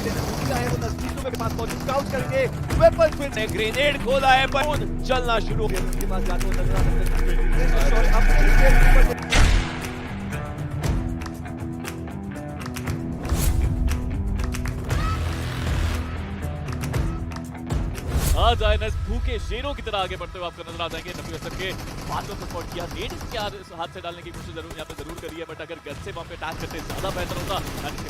है वो नजदीक के पास पहुंच स्काउट करेंगे वेपन स्विच ने ग्रेनेड खोला है पर चलना शुरू हो गया उसके पास जाकर नजर आ सकते हैं और अपने आज आईएनएस भूखे शेरों की तरह आगे बढ़ते हुए आपको नजर आ जाएंगे। डब्ल्यूएसएफ के हाथों से स्पॉट किया, नेट क्या हाथ से डालने की कोशिश जरूर यहाँ पे जरूर करी है, बट अगर गन से वहां पे अटैक करते ज्यादा बेहतर होता।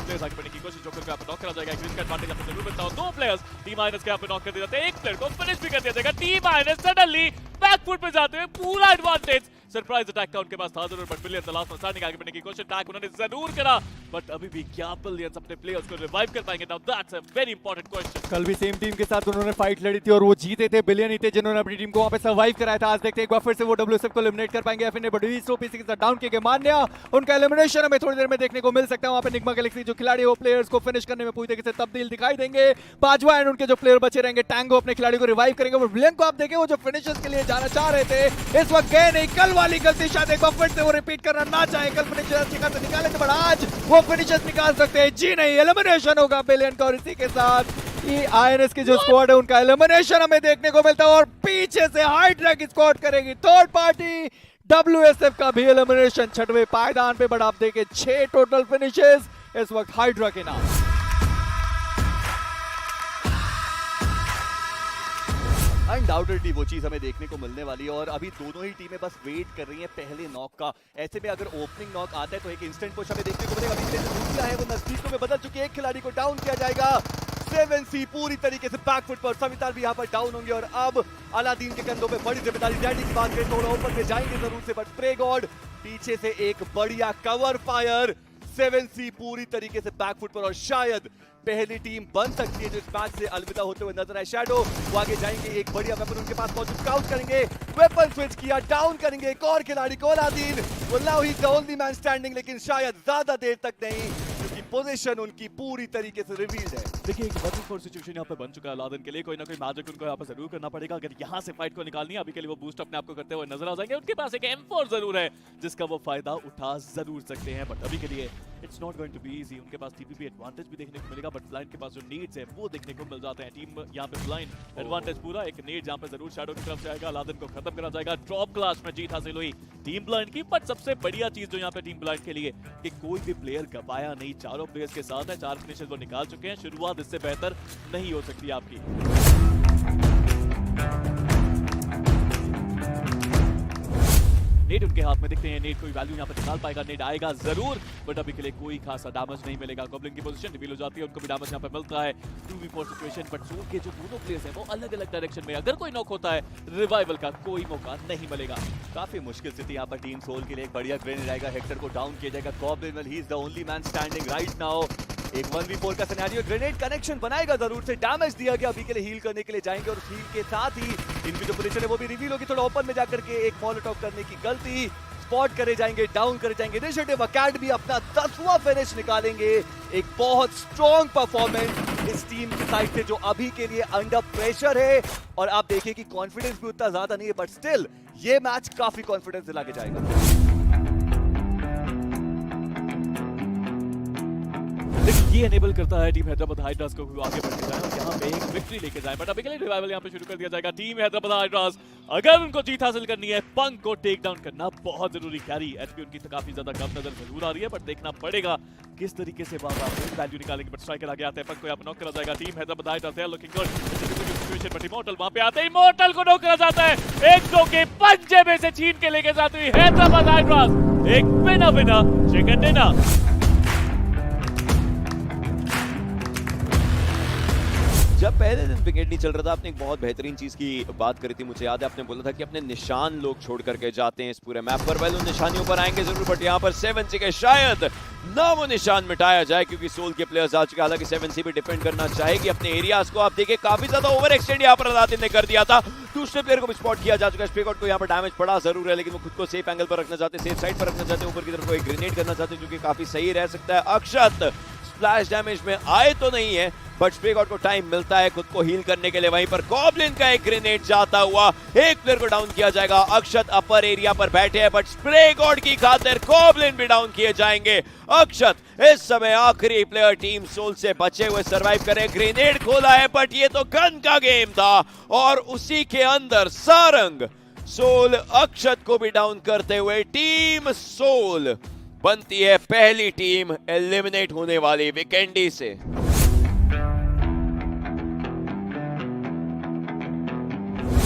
प्लेयर्स आगे बढ़ने की कोशिश, जोकर को यहाँ पे नॉक करा जाएगा, ग्रीन का एडवांटेज यहाँ पे जरूर मिलता हो। दो प्लेयर्स टीम आईएनएस के यहाँ पे नॉक कर दिए जाते हैं, एक प्लेयर को फिनिश भी कर दिया जाएगा। टीम आईएनएस सडनली बैकफुट पे जाते हुए पूरा एडवांटेज सरप्राइज अटैक का उनके पास था जरूर, बट बिलियन लास्ट में स्टार्टिंग आगे बढ़ने की कोशिश अटैक उन्होंने जरूर करा, बट अभी भी क्या बिलियंस अपने प्लेयर्स को रिवाइव कर पाएंगे? Now that's a very important question. कल भी सेम टीम के साथ उन्होंने फाइट लड़ी थी और वो जीते थे, बिलियन ही थे जिन्होंने अपनी टीम को वहां पे सर्वाइव कराया था। आज देखते हैं एक बार फिर से वो डब्ल्यूएसएफ को एलिमिनेट कर पाएंगे। एफएन ने बड़ी पीसी के साथ डाउन किए गए मान्या, उनका एलिमिनेशन हमें थोड़ी देर में देखने को मिल सकता है। वहां पे निग्मा गैलेक्सी जो खिलाड़ी वो प्लेयर्स को फिनिश करने में पूरी तरीके से तब्दील दिखाई देंगे। बाजवा एंड उनके जो प्लेयर बचे रहेंगे टैंगो अपने खिलाड़ी को रिवाइव करेंगे। और बिलियन को आप देखें वो जो फिनिशर्स के लिए जाना चाह रहे थे इस वक्त गए नहीं। कल वाली गलती शायद एक बार फिर से वो रिपीट करना ना चाहे। कल फिनिशर्स निकाले थे बट आज वो फिनिशर्स निकाल सकते हैं। जी नहीं, एलिमिनेशन होगा बिलियन का और इसी के साथ आईएनएस की जो स्क्वाड है उनका एलिमिनेशन हमें देखने को मिलता है। और पीछे से हाइड्रा की स्क्वाड करेगी थर्ड पार्टी। डब्ल्यूएसएफ का भी एलिमिनेशन छठवें पायदान पे, बट आप देखें 6 टोटल फिनिशेस इस वक्त हाइड्रा के नाम। अनडाउटेडली वो चीज हमें देखने को मिलने वाली है और अभी दोनों ही टीमें बस वेट कर रही हैं पहले नॉक का। ऐसे में अगर ओपनिंग नॉक आता है तो एक इंस्टेंट पुश हमें देखने को मिलेगा। अभी दूसरा है वो नजदीकों में बदल चुकी है, एक खिलाड़ी को डाउन किया जाएगा। 7C पूरी तरीके से बैकफुट पर, सवितार भी यहाँ पर डाउन होंगे और अब अलादीन के कंधों पे बड़ी जिम्मेदारी। डैडी की बात करें थोड़ा ऊपर से जाएंगे जरूर से, बट प्रे गॉड पीछे से एक बढ़िया कवर फायर। 7C पूरी तरीके से बैकफुट पर और शायद पहली टीम बन सकती है जो इस मैच से अलविदा होते हुए नजर आए। शैडो वो आगे जाएंगे, एक बढ़िया वेपन उनके पास पहुंच स्काउट करेंगे, वेपन स्विच किया, डाउन करेंगे एक और खिलाड़ी को। अलादीन वो now he the only man standing, लेकिन शायद ज्यादा देर तक नहीं क्योंकि पोजीशन उनकी पूरी तरीके से रिवील्ड है। देखिए एक 1-4 सिचुएशन यहाँ पे बन चुका है अलादीन के लिए, कोई ना कोई मैजिक उनको यहाँ पे जरूर करना पड़ेगा अगर यहाँ से फाइट को निकालनी है। अभी के लिए वो बूस्ट अपने आप को करते हुए नजर आ जाएंगे। उनके पास एक M4 जरूर है जिसका वो फायदा उठा जरूर सकते हैं, बट अभी के लिए it's not going to be easy. उनके पास टीपीपी एडवांटेज भी देखने को मिलेगा, बट ब्लाइंड के पास जो नीड्स है वो देखने को मिल जाते हैं। टीम यहाँ पे ब्लाइंड एडवांटेज पूरा, एक नीड यहाँ पे जरूर शैडो की तरफ से आएगा, अलादीन को खत्म करा जाएगा। ड्रॉप क्लास में जीत हासिल हुई टीम ब्लाइंड की, बट सबसे बढ़िया चीज जो यहाँ पे टीम ब्लाइंड के लिए कि कोई भी प्लेयर गवाया नहीं, चारों प्लेयर्स के साथ है, 4 फिनिशेस वो निकाल चुके हैं। शुरुआत इससे बेहतर नहीं हो सकती आपकी। नेट उनके हाथ में दिखते हैं, नेट कोई वैल्यू यहाँ पे निकाल पाएगा, नेट आएगा जरूर, बट अभी के लिए कोई खासा डैमेज नहीं मिलेगा। गॉब्लिन की पोजीशन रिवील हो जाती है, उनको भी डैमेज यहाँ पे मिलता है। 2v4 सिचुएशन, बट सोल के जो दोनों प्लेयर्स हैं वो अलग अलग डायरेक्शन में, अगर कोई नॉक होता है रिवाइवल का कोई मौका नहीं मिलेगा। काफी मुश्किल स्थिति यहाँ पर टीम सोल के लिए। एक बढ़िया ग्रेनेड आएगा, हेक्टर को डाउन किया जाएगा। Goblin he is the only man standing right now. एक 1v4 का सिनेरियो, ग्रेनेड कनेक्शन बनाएगा जरूर से, डैमेज दिया गया। अभी के लिए हील करने के लिए जाएंगे और हील के साथ ही इनकी जो पोजीशन है वो भी रिवील होगी। थोड़ा ओपन में जाकर के एक मॉलोटॉव करने की गलती, स्पॉट करे जाएंगे, डाउन करे जाएंगे। इनिशिएटिव अकेडमी अपना 10वां फिनिश निकालेंगे। एक बहुत स्ट्रॉन्ग परफॉर्मेंस इस टीम की साइड से जो अभी के लिए अंडर प्रेशर है, और आप देखिए कि कॉन्फिडेंस भी उतना ज्यादा नहीं है, बट स्टिल ये मैच काफी कॉन्फिडेंस दिला के जाएगा। ये एनेबल करता है टीम हैदराबाद हाइड्रास को आगे बढ़ते जाए और यहाँ पे एक विक्ट्री लेके जाए, बट अभी के लिए रिवाइवल यहाँ पे शुरू कर दिया जाएगा। टीम हैदराबाद हाइड्रास अगर उनको जीत हासिल करनी है, पंक को टेक डाउन करना बहुत जरूरी। कैरी एचपी उनकी तो काफी ज्यादा कम नजर जरूर आ रही है, बट देखना पड़ेगा किस तरीके से वैल्यू निकालेंगे। बट स्ट्राइकर आगे आता है, पंक को यहाँ पे नॉक करा जाएगा। टीम हैदराबाद हाइड्रास है looking good situation, but immortal वहां पे आते ही इमोर्टल को नॉक करा जाता है। 1-2 के पंजे में से छीन के लेके जाती हुई हैदराबाद हाइड्रास एक विनर चिकन डिनर। जब पहले दिन विकेंडी चल रहा था आपने एक बहुत बेहतरीन चीज की बात करी थी, मुझे याद है आपने बोला था कि अपने निशान लोग छोड़ करके जाते हैं इस पूरे मैप पर। वेल उन निशानियों पर आएंगे जरूर, बट यहाँ पर 7C के शायद ना वो निशान मिटाया जाए क्योंकि सोल के प्लेयर्स आ चुके हैं। हालांकि 7C भी डिफेंड करना चाहेगी अपने एरियाज को। आप देखिए काफी ज्यादा ओवर एक्सटेंड यहाँ पर अलादीन ने कर दिया था, दूसरे प्लेयर को भी स्पॉट किया जा चुका है। स्पेकआउट को यहाँ पर डैमेज पड़ा जरूर है, लेकिन वो खुद को सेफ एंगल पर रखना चाहते हैं, सेफ साइड पर रखना चाहते हैं। ऊपर की तरफ को एक ग्रेनेड करना चाहते हैं जो कि काफी सही रह सकता है। अक्षत स्प्लैश डैमेज में आए तो नहीं है, बट स्प्रे गॉड को टाइम मिलता है खुद को हील करने के लिए। वहीं पर गॉब्लिन का एक ग्रेनेड जाता हुआ एक प्लेयर को डाउन किया जाएगा। अक्षत अपर एरिया पर बैठे हैं, बट स्प्रे गॉड की खातिर गॉब्लिन भी डाउन किए जाएंगे। अक्षत इस समय आखिरी प्लेयर टीम सोल से बचे हुए सरवाइव करे। ग्रेनेड खोला है, बट ये तो गन का गेम था और उसी के अंदर सारंग सोल अक्षत को भी डाउन करते हुए टीम सोल बनती है पहली टीम एलिमिनेट होने वाली वीकेंडी से।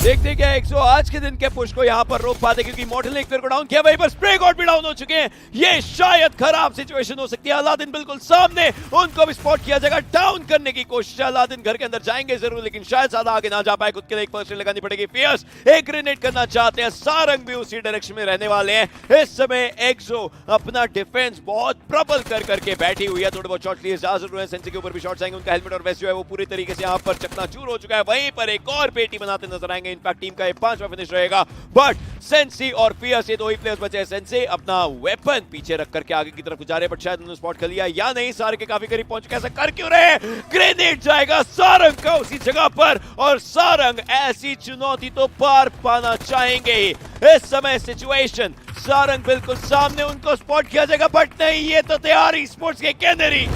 देखते क्या एक्सो आज के दिन के पुश को यहां पर रोक पाते, क्योंकि मॉडल ने एक प्लेयर को डाउन किया, वहीं पर स्प्रे गॉड भी डाउन हो चुके हैं। ये शायद खराब सिचुएशन हो सकती है। अलादीन बिल्कुल सामने, उनको भी स्पॉट किया जाएगा। डाउन करने की कोशिश, अलादीन घर के अंदर जाएंगे जरूर, लेकिन शायद ज्यादा आगे ना जा पाए। खुद के लिए एक पर्सन लगानी पड़ेगी। फियर्स एक ग्रेनेड करना चाहते हैं, सारंग भी उसी डायरेक्शन में रहने वाले हैं। इस समय एक्सो अपना डिफेंस बहुत प्रबल कर करके बैठी हुई है। थोड़े बहुत शॉट लिए जा जरूर है। सेंसी के ऊपर भी शॉट्स आएंगे। उनका हेलमेट और वेस्ट जो है वो पूरी तरीके से यहां पर चकनाचूर हो चुका है। वहीं पर एक और पेटी बनाते नजर आएंगे। इनफैक्ट टीम का 5वां फिनिश रहेगा, बट सेंसी और फियर्स ये दो ही प्लेयर्स बचे हैं। सेंसी अपना वेपन पीछे रख करके आगे की तरफ जा रहे हैं, बट शायद उन्होंने स्पॉट कर लिया या नहीं। सारंग के काफी करीब पहुंच के ऐसा कर क्यों रहे? ग्रेनेड जाएगा सारंग का उसी जगह पर, और सारंग ऐसी चुनौती तो पार पाना चाहेंगे ही। इस समय सिचुएशन सारंग बिल्कुल सामने, उनको स्पॉट किया जाएगा, बट नहीं, ये तो तैयार Esports के कैनरी।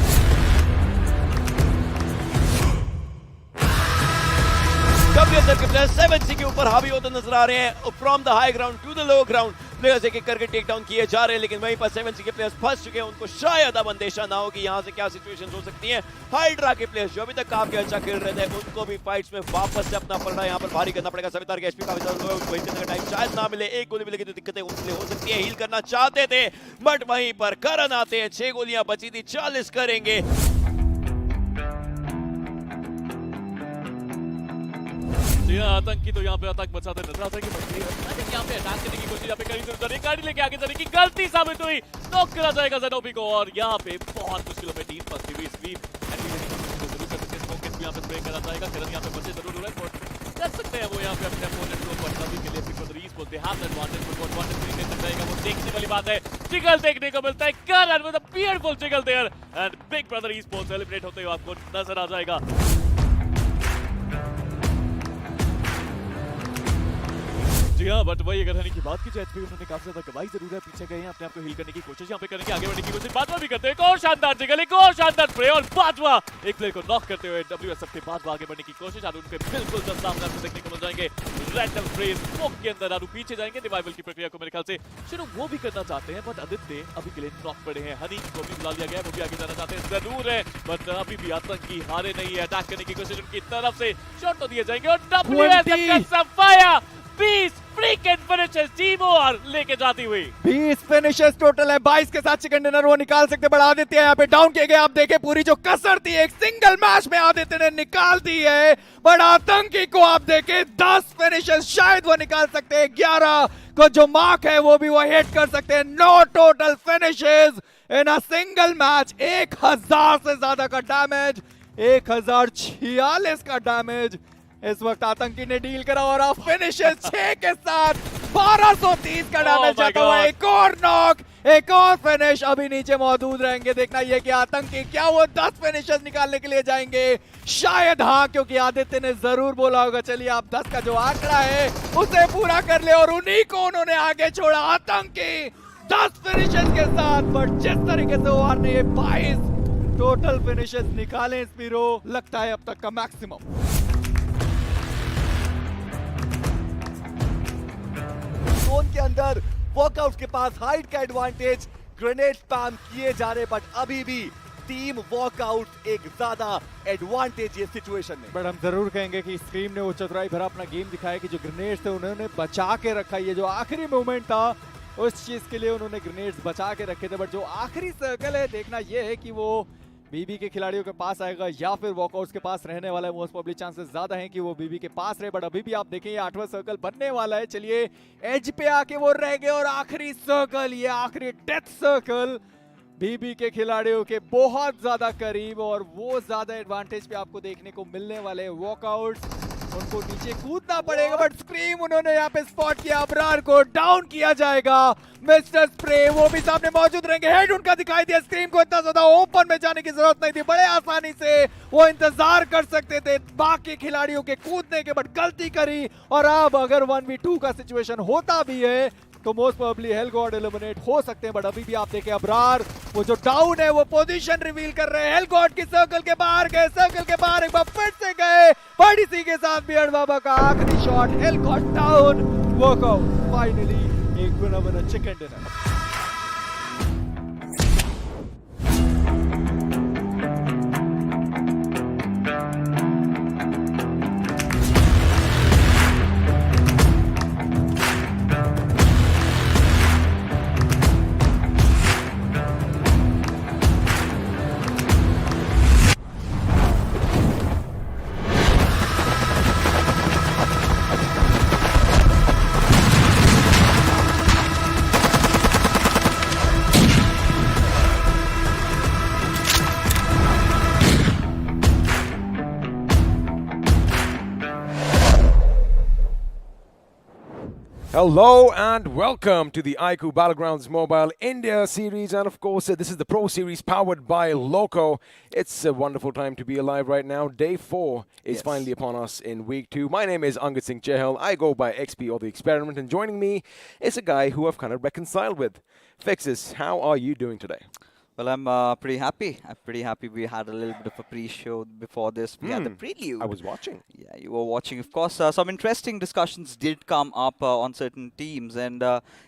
WSL के प्लेयर 7C के ऊपर हावी होते नजर आ रहे हैं। From the high ground to the low ground players एक एक करके टेक डाउन किए जा रहे हैं, लेकिन वहीं पर 7C के प्लेयर्स फंस चुके हैं। उनको शायद अब अंदेशा ना हो कि यहाँ से क्या सिचुएशंस हो सकती हैं। हाइड्रा के प्लेयर्स जो अभी तक काफी अच्छा खेल रहे थे, उनको भी फाइट्स में वापस से अपना पलड़ा यहाँ पर भारी करना पड़ेगा। सवितार के एचपी काफी ज्यादा लो है, उनको हिट करने का टाइम शायद ना मिले। एक गोली मिलेगी तो दिक्कतें उनके लिए हो सकती है। हील करना चाहते थे, बट वहीं पर करण आते हैं। 6 गोलियां बची थी, 40 करेंगे। आतंकी तो यहाँ पे आतंक मचाते नजर आता है कि यहाँ पे अटैक करने की कोशिश यहाँ पे करी जरूर, गाड़ी लेके आगे चलने की गलती साबित हुई। नॉक करा जाएगा ज़ेनोबी को, और यहाँ पे बहुत मुश्किलों में टीम फंसी हुई। स्वीप जरूर कर सकते हैं। स्मोक यहाँ पे स्प्रे करा जाएगा। किरण यहाँ पे बचे जरूर हो रहा है, कर सकते हैं वो यहाँ पे अपने अपोनेंट को पटना के लिए। For the Esports they have the advantage, but advantage नहीं ले सकता है वो देखने वाली बात है। जिगल देखने को मिलता है, Karan with a beautiful jiggle there, and big brother Esports celebrate होते हुए आपको नजर आ जाएगा। जी हाँ, बट वही अगर हनी की बात की जाए तो उन्होंने काफी ज्यादा गवाही जरूर है। पीछे गए हैं, अपने आप को हील करने की कोशिश यहाँ पे करेंगे, आगे बढ़ने की कोशिश। बाजवा भी करते हैं, एक और शानदार जिगल, एक और शानदार स्प्रे, और बाजवा एक प्लेयर को नॉक करते हुए WSF के बाजवा आगे बढ़ने की कोशिश। आरू उनके बिल्कुल सामने आपको देखने को मिल जाएंगे। रैंडम फ्रेज स्मोक के अंदर आरू पीछे जाएंगे। रिवाइवल की प्रक्रिया को मेरे ख्याल से शुरू वो भी करना चाहते हैं, बट आदित्य अभी के लिए नॉक पड़े हैं। हनी को भी बुला लिया गया है, वो भी आगे जाना चाहते हैं जरूर है, बट अभी भी आतंकी हारे नहीं है। अटैक करने की कोशिश उनकी तरफ से, शॉट तो दिए जाएंगे, और WSF का सफाया 20 फ्रीकिंग फिनिशेस टीम और लेके जाती हुई। 20 फिनिशेस टोटल है, 22 के साथ चिकन डिनर वो निकाल सकते, बट आदित्य यहाँ पे डाउन किए गए। आप देखें पूरी जो कसर थी एक सिंगल मैच में आदित्य ने निकाल दी है, बट आतंकी को आप देखें 10 फिनिशेस शायद वो निकाल सकते हैं। 11 को जो मार्क है वो भी वो हिट कर सकते हैं। 9 total finishes in a single match, 1000 से ज्यादा का डैमेज, 1046 का डैमेज इस वक्त आतंकी ने डील करा, और अब फिनिशेस 6 के साथ 1230 का डैमेज जाता हुआ। एक और नॉक, एक और फिनिश, अभी नीचे मौजूद रहेंगे। देखना ये कि आतंकी क्या वो 10 फिनिशेस निकालने के लिए जाएंगे, शायद हाँ, क्योंकि आदित्य ने जरूर बोला होगा चलिए आप 10 का जो आंकड़ा है उसे पूरा कर ले, और उन्हीं को उन्होंने आगे छोड़ा। आतंकी 10 फिनिशेस के साथ, बट जिस तरीके से वो ने 22 टोटल फिनिशेस निकाले स्पीरो, लगता है अब तक का मैक्सिमम। जोन के अंदर वॉकआउट्स के पास हाइड का एडवांटेज, ग्रेनेड स्पैम किए जा रहे, बट अभी भी टीम वॉकआउट एक ज्यादा एडवांटेज ये सिचुएशन में। बट हम जरूर कहेंगे कि स्क्रीम ने वो चतुराई भरा अपना गेम दिखाया कि जो ग्रेनेड्स थे उन्होंने बचा के रखा। ये जो आखिरी मोमेंट था उस चीज के लिए उन्होंने ग्रेनेड्स बचा के रखे थे, बट जो आखिरी सर्कल है देखना ये है कि वो बीबी के खिलाड़ियों के पास आएगा या फिर वॉकआउट्स के पास रहने वाला है। मोस्ट प्रोबेबली चांसेस ज्यादा हैं कि वो बीबी के पास रहे, बट अभी भी आप देखें ये 8वां सर्कल बनने वाला है। चलिए एज पे आके वो रह गए, और आखिरी सर्कल, ये आखिरी डेथ सर्कल बीबी के खिलाड़ियों के बहुत ज्यादा करीब, और वो ज्यादा एडवांटेज पे आपको देखने को मिलने वाले वॉकआउट्स। उनको नीचे कूदना पड़ेगा, बट स्क्रीम उन्होंने यहाँ पे स्पॉट किया। अबरार को डाउन किया जाएगा। मिस्टर स्प्रे वो भी सामने मौजूद रहेंगे। हेड उनका दिखाई दिया। स्क्रीम को इतना ज्यादा ओपन में जाने की जरूरत नहीं थी, बड़े आसानी से वो इंतजार कर सकते थे बाकी खिलाड़ियों के कूदने के, बट गलती करी। और अब अगर 1v2 का सिचुएशन होता भी है तो most probably hello God eliminate हो सकते हैं, बट अभी भी आप देखें अबरार वो जो डाउन है वो पोजीशन रिवील कर रहे हैं। हेल गॉड की सर्कल के बाहर गए, सर्कल के बाहर एक बार फिर से गए, बट इसी के साथ बियर्ड बाबा का आखिरी shot. Hell god down, walkout finally एक winner chicken dinner. Hello and welcome to the iQOO Battlegrounds Mobile India series, and of course this is the Pro Series powered by Loco. It's a wonderful time to be alive right now. Day 4 is finally upon us in week 2. My name is Angad Singh Chehal. I go by XP or the Experiment, and joining me is a guy who I've kind of reconciled with. Fixes, how are you doing today? Well, I'm pretty happy. I'm pretty happy. We had a little bit of a pre-show before this. We had the prelude. I was watching. Yeah, you were watching. Of course, some interesting discussions did come up on certain teams. And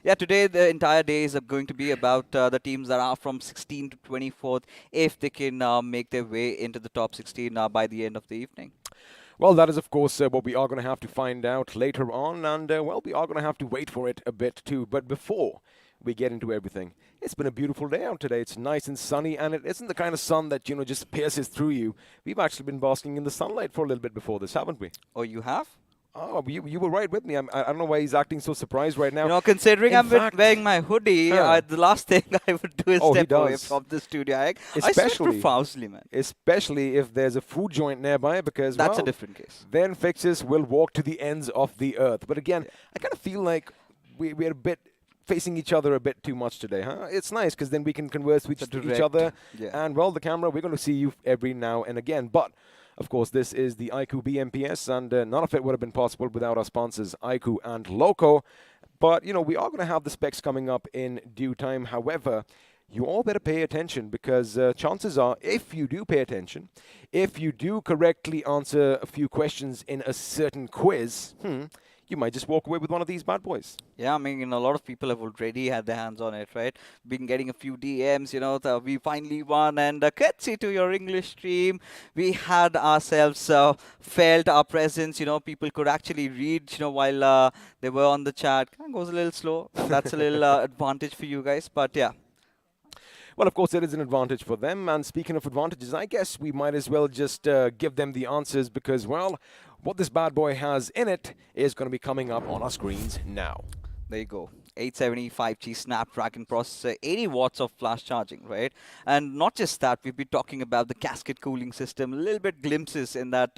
yeah, today the entire day is going to be about the teams that are from 16 to 24th, if they can make their way into the top 16 by the end of the evening. Well, that is, of course, what we are going to have to find out later on. And, well, we are going to have to wait for it a bit too. But before we get into everything, it's been a beautiful day out today. It's nice and sunny, and it isn't the kind of sun that, you know, just pierces through you. We've actually been basking in the sunlight for a little bit before this, haven't we? Oh, you have? Oh, you were right with me. I don't know why he's acting so surprised right now. You know, considering In I'm fact, wearing my hoodie, the last thing I would do is step away does. from the studio. I sweat Especially- profusely, man. Especially if there's a food joint nearby, because, That's well, a different case. then fixes will walk to the ends of the earth. But again, I kind of feel like we're a bit facing each other a bit too much today, huh? It's nice because then we can converse with each other. Yeah. And, well, the camera, we're going to see you every now and again. But, of course, this is the iQOO BMPS, and none of it would have been possible without our sponsors, iQOO and Loco. But, you know, we are going to have the specs coming up in due time. However, you all better pay attention, because chances are, if you do pay attention, if you do correctly answer a few questions in a certain quiz, you might just walk away with one of these bad boys. Yeah, I mean, a lot of people have already had their hands on it, right? Been getting a few DMs, you know, we finally won, and courtesy to your English stream, we had ourselves felt our presence, you know, people could actually read, you know, while they were on the chat. Kind of goes a little slow. That's a little advantage for you guys, but yeah. Well, of course, it is an advantage for them. And speaking of advantages, I guess we might as well just give them the answers, because, well, what this bad boy has in it is going to be coming up on our screens now. There you go. 870 5G Snapdragon processor, 80 watts of flash charging, right? And not just that, we've been talking about the cascade cooling system, a little bit glimpses in that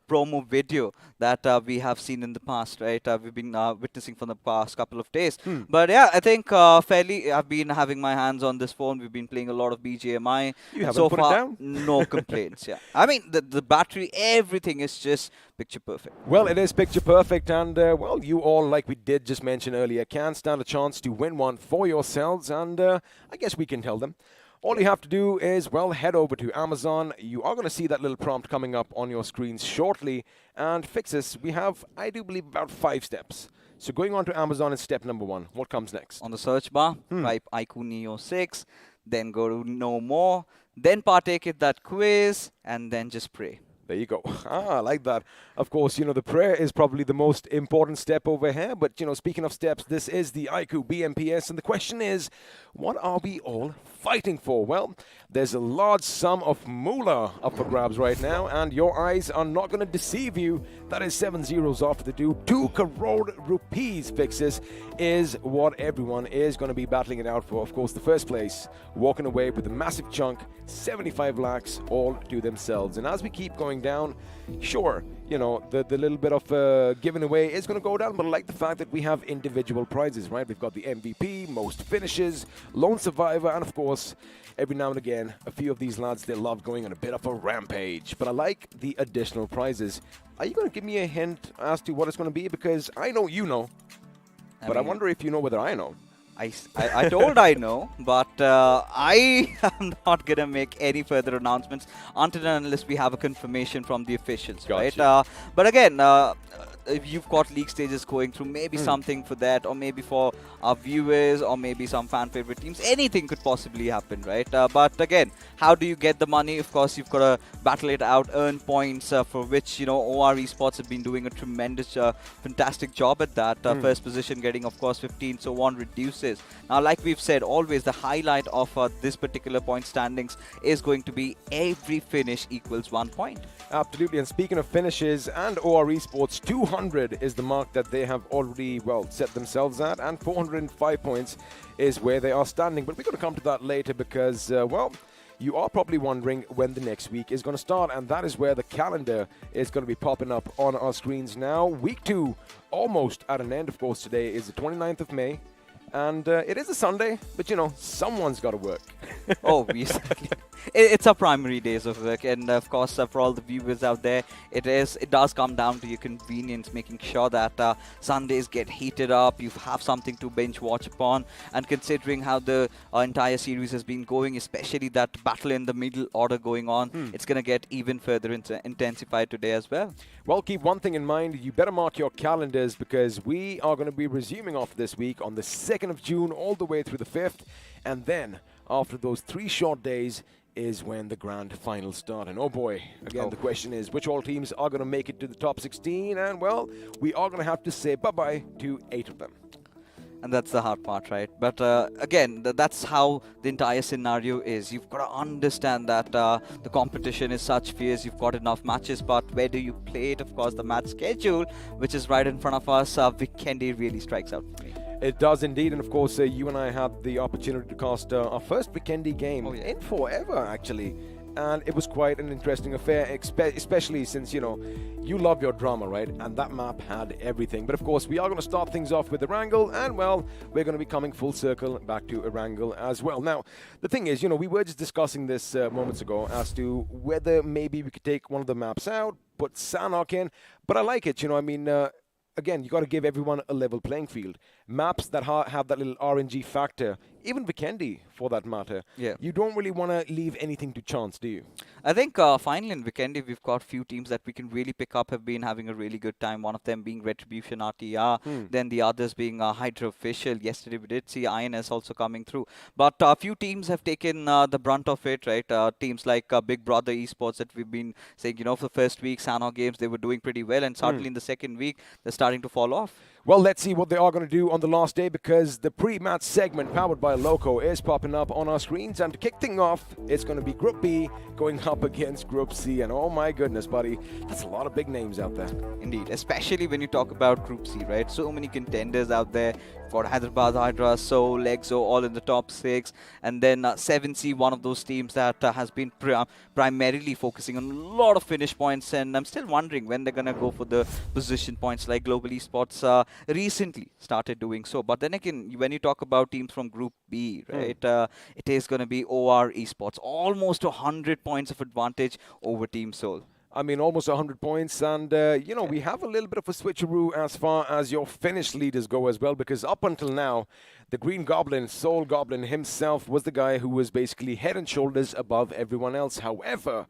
promo video that we have seen in the past, right? We've been witnessing for the past couple of days. But yeah, I think fairly, I've been having my hands on this phone. We've been playing a lot of BGMI. You haven't so put it far, down? no complaints, yeah. I mean, the battery, everything is just picture perfect. Well, it is picture perfect, and, well, you all, like we did just mention earlier, can stand a chance to win one for yourselves, and I guess we can tell them. All you have to do is, well, head over to Amazon. You are going to see that little prompt coming up on your screens shortly, and fixes, we have, I do believe, about 5 steps. So going on to Amazon is step number 1. What comes next? On the search bar, type iQOO Neo 6, then go to Know More, then partake in that quiz, and then just pray. There you go. I like that. Of course, you know, the prayer is probably the most important step over here. But, you know, speaking of steps, this is the iQOO BMPS. And the question is, what are we all fighting for? Well, there's a large sum of moolah up for grabs right now. And your eyes are not going to deceive you. That is 7 zeros after the do. 2 crore rupees fixes is what everyone is going to be battling it out for. Of course, the first place, walking away with a massive chunk, 75 lakhs all to themselves. And as we keep going going down, sure, you know, the little bit of giving away is going to go down, but I like the fact that we have individual prizes, right? We've got the MVP, most finishes, lone survivor, and of course, every now and again, a few of these lads, they love going on a bit of a rampage. But I like the additional prizes. Are you going to give me a hint as to what it's going to be? Because I know you know, but I wonder if you know whether I know. I told I know, but I am not going to make any further announcements until and unless we have a confirmation from the officials, Gotcha. right? But again, if you've got league stages going through, maybe something for that, or maybe for our viewers, or maybe some fan favorite teams, anything could possibly happen, right? But again, how do you get the money? Of course, you've got to battle it out, earn points, for which, you know, OR Esports have been doing a tremendous, fantastic job at that. First position getting, of course, 15, so one reduces. Now, like we've said, always the highlight of this particular point standings is going to be every finish equals 1 point. Absolutely, and speaking of finishes and OR Esports, 200 is the mark that they have already, well, set themselves at, and 405 points is where they are standing. But we're going to come to that later because, well, you are probably wondering when the next week is going to start, and that is where the calendar is going to be popping up on our screens now. Week 2 almost at an end. Of course, today is the 29th of May. And it is a Sunday, but you know, someone's got to work. Oh, exactly. It's our primary days of work, and of course, for all the viewers out there, it does come down to your convenience, making sure that Sundays get heated up, you have something to binge watch upon, and considering how the entire series has been going, especially that battle in the middle order going on, it's going to get even further intensified today as well. Well, keep one thing in mind, you better mark your calendars because we are going to be resuming off this week on the 2nd of June all the way through the 5th, and then after those 3 short days is when the grand finals start. And oh boy, again, the question is which all teams are going to make it to the top 16, and well, we are going to have to say bye-bye to 8 of them. And that's the hard part, right? But again, that's how the entire scenario is. You've got to understand that the competition is such fierce. You've got enough matches, but where do you play it? Of course, the match schedule, which is right in front of us, Vikendi really strikes out for me. It does indeed, and of course, you and I had the opportunity to cast our first Vikendi game in forever, actually. And it was quite an interesting affair, especially since, you know, you love your drama, right? And that map had everything. But of course, we are going to start things off with Erangel, and well, we're going to be coming full circle back to Erangel as well. Now, the thing is, you know, we were just discussing this moments ago as to whether maybe we could take one of the maps out, put Sanhok in, but I like it, you know, I mean, again, you got to give everyone a level playing field. Maps that have that little RNG factor, even Vikendi for that matter, you don't really want to leave anything to chance, do you? I think finally in Vikendi, we've got few teams that we can really pick up, have been having a really good time. One of them being Retribution RTR, then the others being Hydra Official. Yesterday we did see INS also coming through. But a few teams have taken the brunt of it, right? Teams like Big Brother Esports that we've been saying, you know, for the first week, Sanhok Games, they were doing pretty well. And suddenly in the second week, they're starting to fall off. Well, let's see what they are going to do on the last day because the pre-match segment powered by Loco is popping up on our screens. And to kick things off, it's going to be Group B going up against Group C. And oh my goodness, buddy, that's a lot of big names out there. Indeed, especially when you talk about Group C, right? So many contenders out there. Got Hyderabad, Hydras, Seoul, Exo, all in the top 6. And then 7C, one of those teams that has been primarily focusing on a lot of finish points. And I'm still wondering when they're going to go for the position points like Global Esports recently started doing so. But then again, when you talk about teams from Group B, right, it is going to be OR Esports. Almost 100 points of advantage over Team Seoul. I mean, almost 100 points. And, you know, we have a little bit of a switcheroo as far as your Finnish leaders go as well, because up until now, the Green Goblin, Soul Goblin himself, was the guy who was basically head and shoulders above everyone else. However,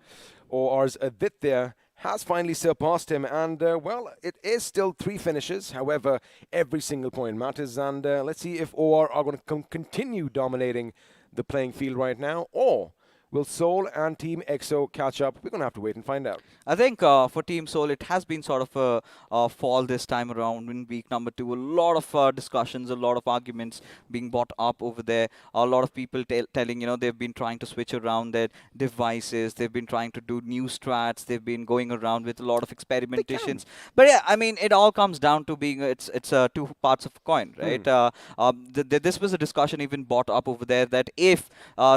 OR's Aditya has finally surpassed him. And, well, it is still 3 finishes. However, every single point matters. And let's see if OR are going to continue dominating the playing field right now, or will Seoul and Team EXO catch up? We're going to have to wait and find out. I think for Team Seoul, it has been sort of a fall this time around in week number 2. A lot of discussions, a lot of arguments being brought up over there. A lot of people telling, you know, they've been trying to switch around their devices. They've been trying to do new strats. They've been going around with a lot of experimentations. But yeah, I mean, it all comes down to being, it's 2 parts of a coin, right? This was a discussion even brought up over there that if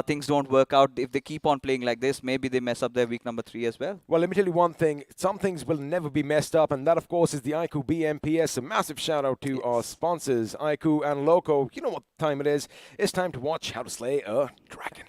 things don't work out, if they keep on playing like this, maybe they mess up their week number 3 as well. Well, let me tell you one thing. Some things will never be messed up, and that, of course, is the iQOO BMPS. A massive shout-out to our sponsors, iQOO and Loco. You know what time it is. It's time to watch how to slay a dragon.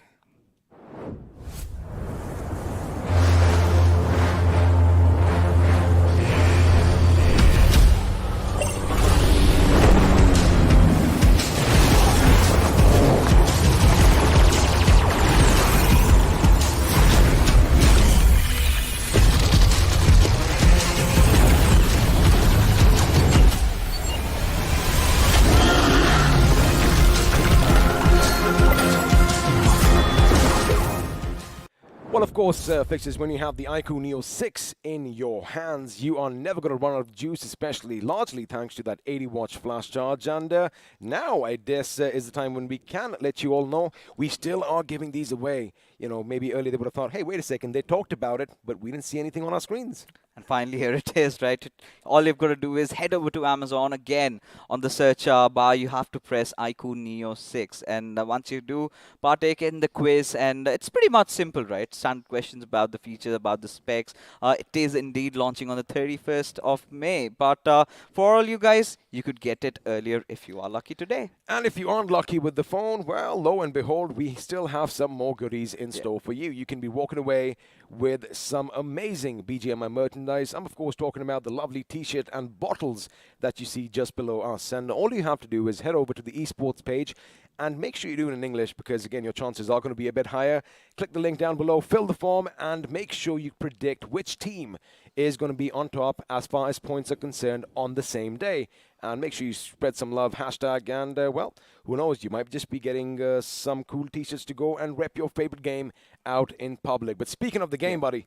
Well, of course, Fixers, when you have the iQOO Neo 6 in your hands, you are never going to run out of juice, especially largely thanks to that 80-watt flash charge. And now, I guess, is the time when we can let you all know we still are giving these away. You know, maybe earlier they would have thought, hey, wait a second, they talked about it, but we didn't see anything on our screens. And finally, here it is, right? All you've got to do is head over to Amazon. Again, on the search bar, you have to press iQOO Neo 6. And once you do, partake in the quiz. And it's pretty much simple, right? Standard questions about the features, about the specs. It is indeed launching on the 31st of May. But for all you guys, you could get it earlier if you are lucky today. And if you aren't lucky with the phone, well, lo and behold, we still have some more goodies in store for you. You can be walking away with some amazing BGMI merchandise. I'm, of course, talking about the lovely T-shirt and bottles that you see just below us. And all you have to do is head over to the Esports page and make sure you do it in English because, again, your chances are going to be a bit higher. Click the link down below, fill the form, and make sure you predict which team is going to be on top as far as points are concerned on the same day. And make sure you spread some love, hashtag, and, well, who knows, you might just be getting some cool T-shirts to go and rep your favorite game out in public. But speaking of the game, buddy,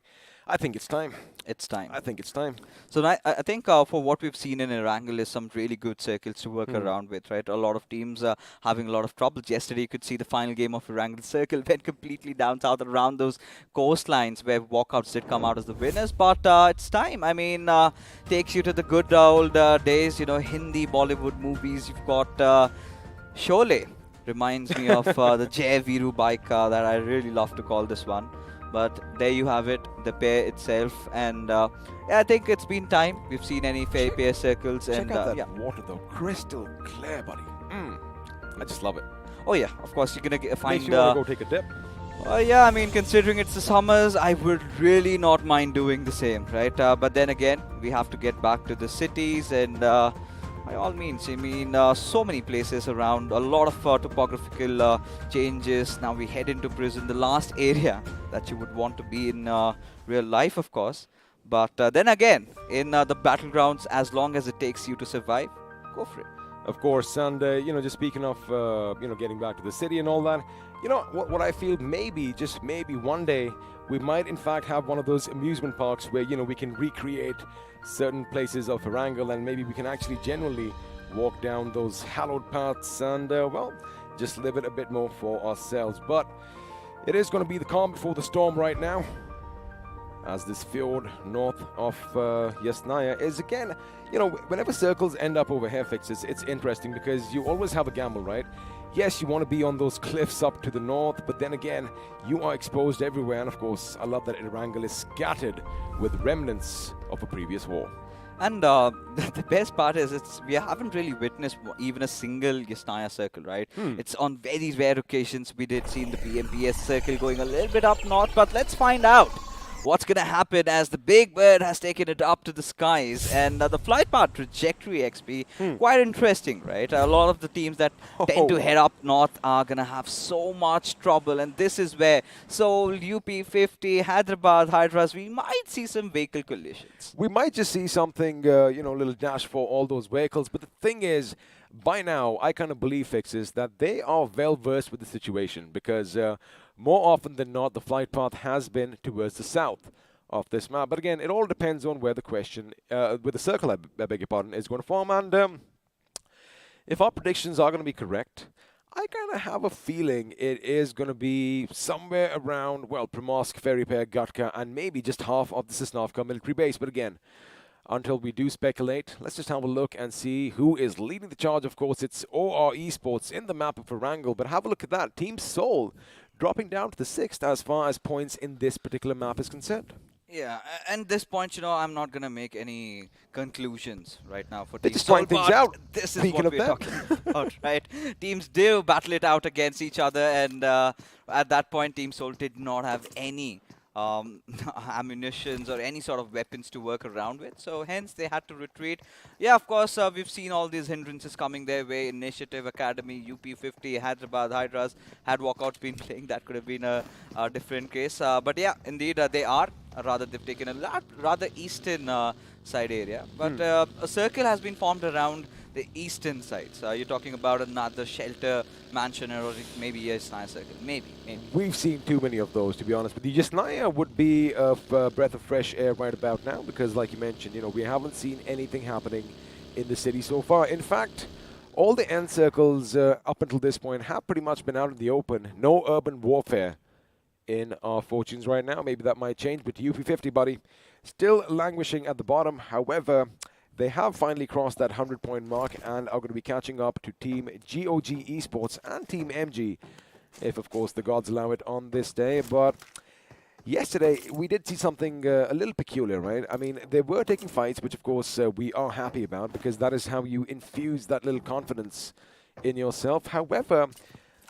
I think it's time. It's time. I think it's time. So I think for what we've seen in Erangel is some really good circles to work around with, right? A lot of teams are having a lot of troubles. Yesterday, you could see the final game of Erangel Circle went completely down south around those coastlines where Walkouts did come out as the winners. But it's time. I mean, takes you to the good old days, you know, Hindi Bollywood movies. You've got Sholay. Reminds me of the Jai Viru bike that I really love to call this one. But there you have it, the pair itself. And yeah, I think it's been time. We've seen any fair pair circles. Check and out that water, though. Crystal clear, buddy. I just love it. Oh, yeah. Of course, you're going to find... Makes you want to go take a dip. Yeah, I mean, considering it's the summers, I would really not mind doing the same, right? But then again, we have to get back to the cities and... by all means, I mean, so many places around, a lot of topographical changes. Now we head into prison, the last area that you would want to be in real life, of course. But then again, in the battlegrounds, as long as it takes you to survive, go for it. Of course, and, you know, just speaking of, you know, getting back to the city and all that, you know, what I feel maybe, just maybe one day, we might in fact have one of those amusement parks where, you know, we can recreate certain places of Erangel and maybe we can actually genuinely walk down those hallowed paths and, well, just live it a bit more for ourselves. But it is going to be the calm before the storm right now, as this fjord north of Yasnaya is again, you know, whenever circles end up over here, Fixes, it's interesting because you always have a gamble, right? Yes, you want to be on those cliffs up to the north, but then again, you are exposed everywhere. And of course, I love that Erangel is scattered with remnants of a previous war. And the best part is we haven't really witnessed even a single Yasnaya circle, right? It's on very rare occasions we did see in the BMPS circle going a little bit up north, but let's find out what's going to happen as the big bird has taken it up to the skies. And the flight path trajectory, XP, quite interesting, right? A lot of the teams that tend to head up north are going to have so much trouble. And this is where Seoul, UP50, Hyderabad, Hydras, we might see some vehicle collisions. We might just see something, you know, a little dash for all those vehicles. But the thing is, by now, I kind of believe, Fixes, that they are well versed with the situation because more often than not, the flight path has been towards the south of this map. But again, it all depends on where the question, where the circle, I beg your pardon, is going to form. And if our predictions are going to be correct, I kind of have a feeling it is going to be somewhere around, well, Primorsk, Ferrypair, Gatka, and maybe just half of the Sisnovka military base. But again, until we do speculate, let's just have a look and see who is leading the charge. Of course, it's OR Esports in the map of Erangel, but have a look at that. Team Seoul dropping down to the 6th as far as points in this particular map is concerned. Yeah, and this point, I'm not gonna make any conclusions right now for They're Team just Soul, trying things but out. this is Speaking what of we're that. talking about, right? Teams do battle it out against each other, and at that point, Team Soul did not have any ammunitions or any sort of weapons to work around with, so hence they had to retreat. Yeah, of course, we've seen all these hindrances coming their way. Initiative, Academy, UP50, Hyderabad, Hydras. Had Walkouts been playing, that could have been a different case. But yeah, indeed, they are. Rather, they've taken a rather eastern side area. But a circle has been formed around the eastern side. So you're talking about another shelter mansion, or maybe a Yasnaya circle. Maybe. We've seen too many of those, to be honest with you. Yasnaya would be a breath of fresh air right about now, because like you mentioned, we haven't seen anything happening in the city so far. In fact, all the end circles up until this point have pretty much been out in the open. No urban warfare in our fortunes right now. Maybe that might change, but UP50, buddy, still languishing at the bottom. However, they have finally crossed that 100-point mark and are going to be catching up to Team GOG Esports and Team MG, if, of course, the gods allow it on this day. But yesterday, we did see something a little peculiar, right? I mean, they were taking fights, which, of course, we are happy about, because that is how you infuse that little confidence in yourself. However,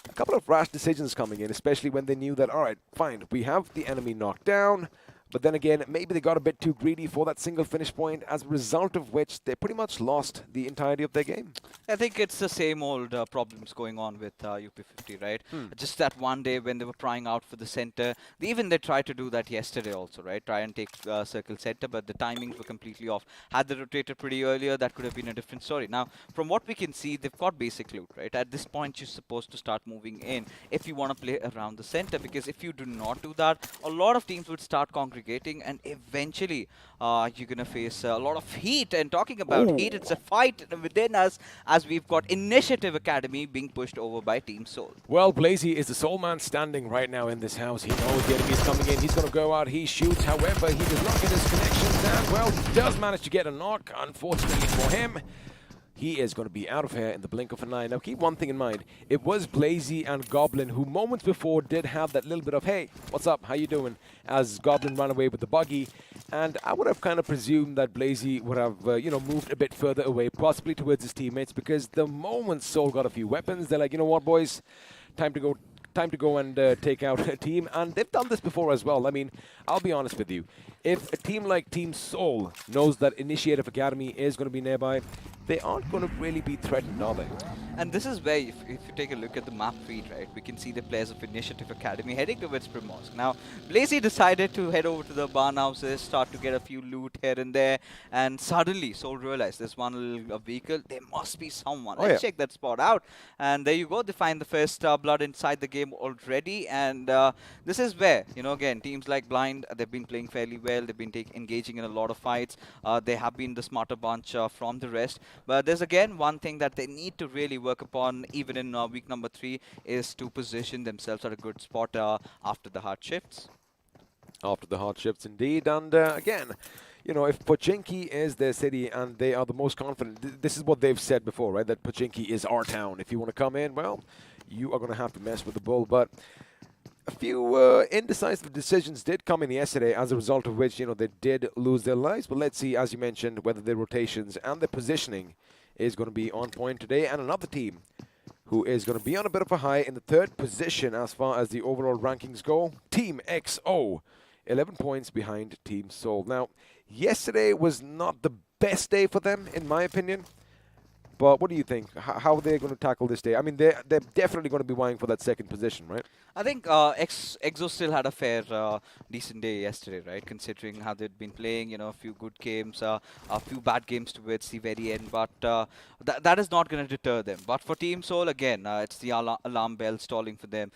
a couple of rash decisions coming in, especially when they knew that, all right, fine, we have the enemy knocked down. But then again, maybe they got a bit too greedy for that single finish point, as a result of which they pretty much lost the entirety of their game. I think it's the same old problems going on with UP50, right? Just that one day when they were trying out for the center, they tried to do that yesterday also, right? Try and take circle center, but the timings were completely off. Had they rotated pretty earlier, that could have been a different story. Now, from what we can see, they've got basic loot, right? At this point, you're supposed to start moving in if you want to play around the center, because if you do not do that, a lot of teams would start congregating, and eventually you're going to face a lot of heat. And talking about heat, it's a fight within us, as we've got Initiative Academy being pushed over by Team Soul. Well, Blazy is the sole man standing right now in this house. He knows the enemy is coming in. He's going to go out. He shoots. However, he does not get his connections down. Well, he does manage to get a knock, unfortunately for him. He is going to be out of here in the blink of an eye. Now, keep one thing in mind. It was Blazy and Goblin who moments before did have that little bit of, hey, what's up? How you doing? As Goblin ran away with the buggy. And I would have kind of presumed that Blazy would have, moved a bit further away, possibly towards his teammates, because the moment Soul got a few weapons, they're like, you know what, boys? Time to go and take out a team. And they've done this before as well. I mean, I'll be honest with you. If a team like Team Soul knows that Initiative Academy is going to be nearby, they aren't going to really be threatened, are they? And this is where, if you take a look at the map feed, right, we can see the players of Initiative Academy heading towards Primorsk. Now, Blazy decided to head over to the barn houses, start to get a few loot here and there, and suddenly Soul realized there's one little vehicle, there must be someone. Let's check that spot out. And there you go, they find the first blood inside the game already, and this is where, again, teams like Blind, they've been playing fairly well, they've been engaging in a lot of fights, they have been the smarter bunch from the rest. But there's again one thing that they need to really work upon, even in week number 3, is to position themselves at a good spot after the hard shifts. After the hard shifts, indeed. And again, if Pochinki is their city and they are the most confident, this is what they've said before, right? That Pochinki is our town. If you want to come in, well, you are going to have to mess with the bull. But a few indecisive decisions did come in yesterday, as a result of which, they did lose their lives. But let's see, as you mentioned, whether their rotations and their positioning is going to be on point today. And another team who is going to be on a bit of a high in the 3rd position as far as the overall rankings go, Team XO, 11 points behind Team Soul. Now, yesterday was not the best day for them, in my opinion. But what do you think? How are they going to tackle this day? I mean, they're definitely going to be vying for that 2nd position, right? I think Exo still had a fair, decent day yesterday, right? Considering how they'd been playing, a few good games, a few bad games towards the very end. But that is not going to deter them. But for Team Soul, again, it's the alarm bell stalling for them.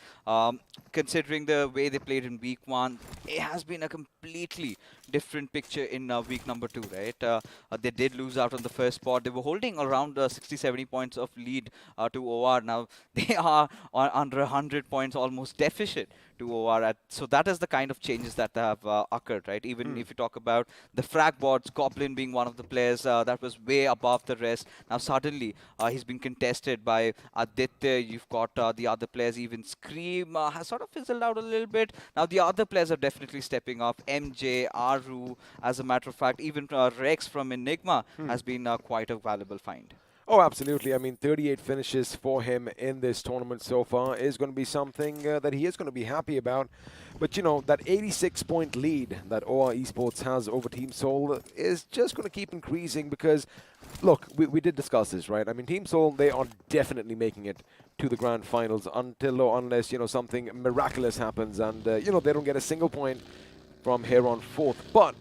Considering the way they played in week 1, it has been a completely different picture in week number 2, right? They did lose out on the first spot. They were holding around 60-70 points of lead to OR. Now they are under 100 points almost deficit to OR. So that is the kind of changes that have occurred, right? Even if you talk about the frag boards, Goblin being one of the players that was way above the rest. Now suddenly he's been contested by Aditya. You've got the other players, even Scream has sort of fizzled out a little bit. Now the other players are definitely stepping up. MJ, Aru, as a matter of fact, even Rex from Enigma has been quite a valuable find. Oh, absolutely. I mean, 38 finishes for him in this tournament so far is going to be something that he is going to be happy about. But, you know, that 86-point lead that OR Esports has over Team Soul is just going to keep increasing because, look, we did discuss this, right? I mean, Team Soul, they are definitely making it to the grand finals until or unless, you know, something miraculous happens and, you know, they don't get a single point from here on forth. But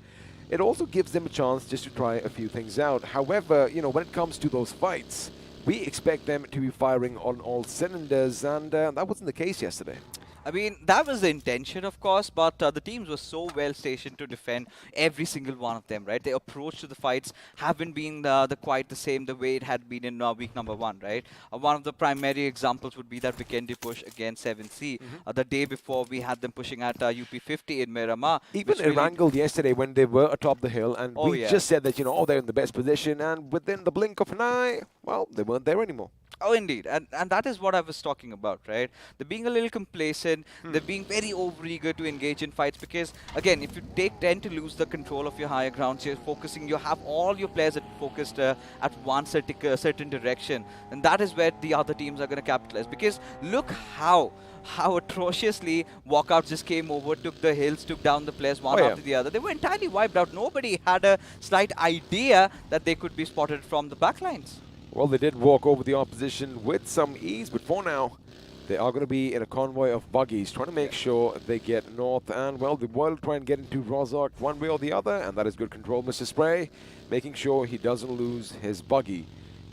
it also gives them a chance just to try a few things out. However, you know, when it comes to those fights, we expect them to be firing on all cylinders, and that wasn't the case yesterday. I mean, that was the intention, of course, but the teams were so well stationed to defend every single one of them, right? Their approach to the fights haven't been quite the same the way it had been in week number 1, right? One of the primary examples would be that Vikendi push against 7C. The day before, we had them pushing at UP50 in Miramar. Even Erangel yesterday when they were atop the hill, and we just said that, you know, oh, they're in the best position, and within the blink of an eye, well, they weren't there anymore. Oh, indeed. And that is what I was talking about, right? They're being a little complacent. They're being very overeager to engage in fights because, again, if you tend to lose the control of your higher grounds, you're focusing, you have all your players focused at one certain direction. And that is where the other teams are going to capitalize. Because look how atrociously Walkouts just came over, took the hills, took down the players one after the other. They were entirely wiped out. Nobody had a slight idea that they could be spotted from the backlines. Well, they did walk over the opposition with some ease, but for now, they are going to be in a convoy of buggies, trying to make sure they get north, and, well, they will try and get into Rozhok one way or the other, and that is good control, Mr. Spray, making sure he doesn't lose his buggy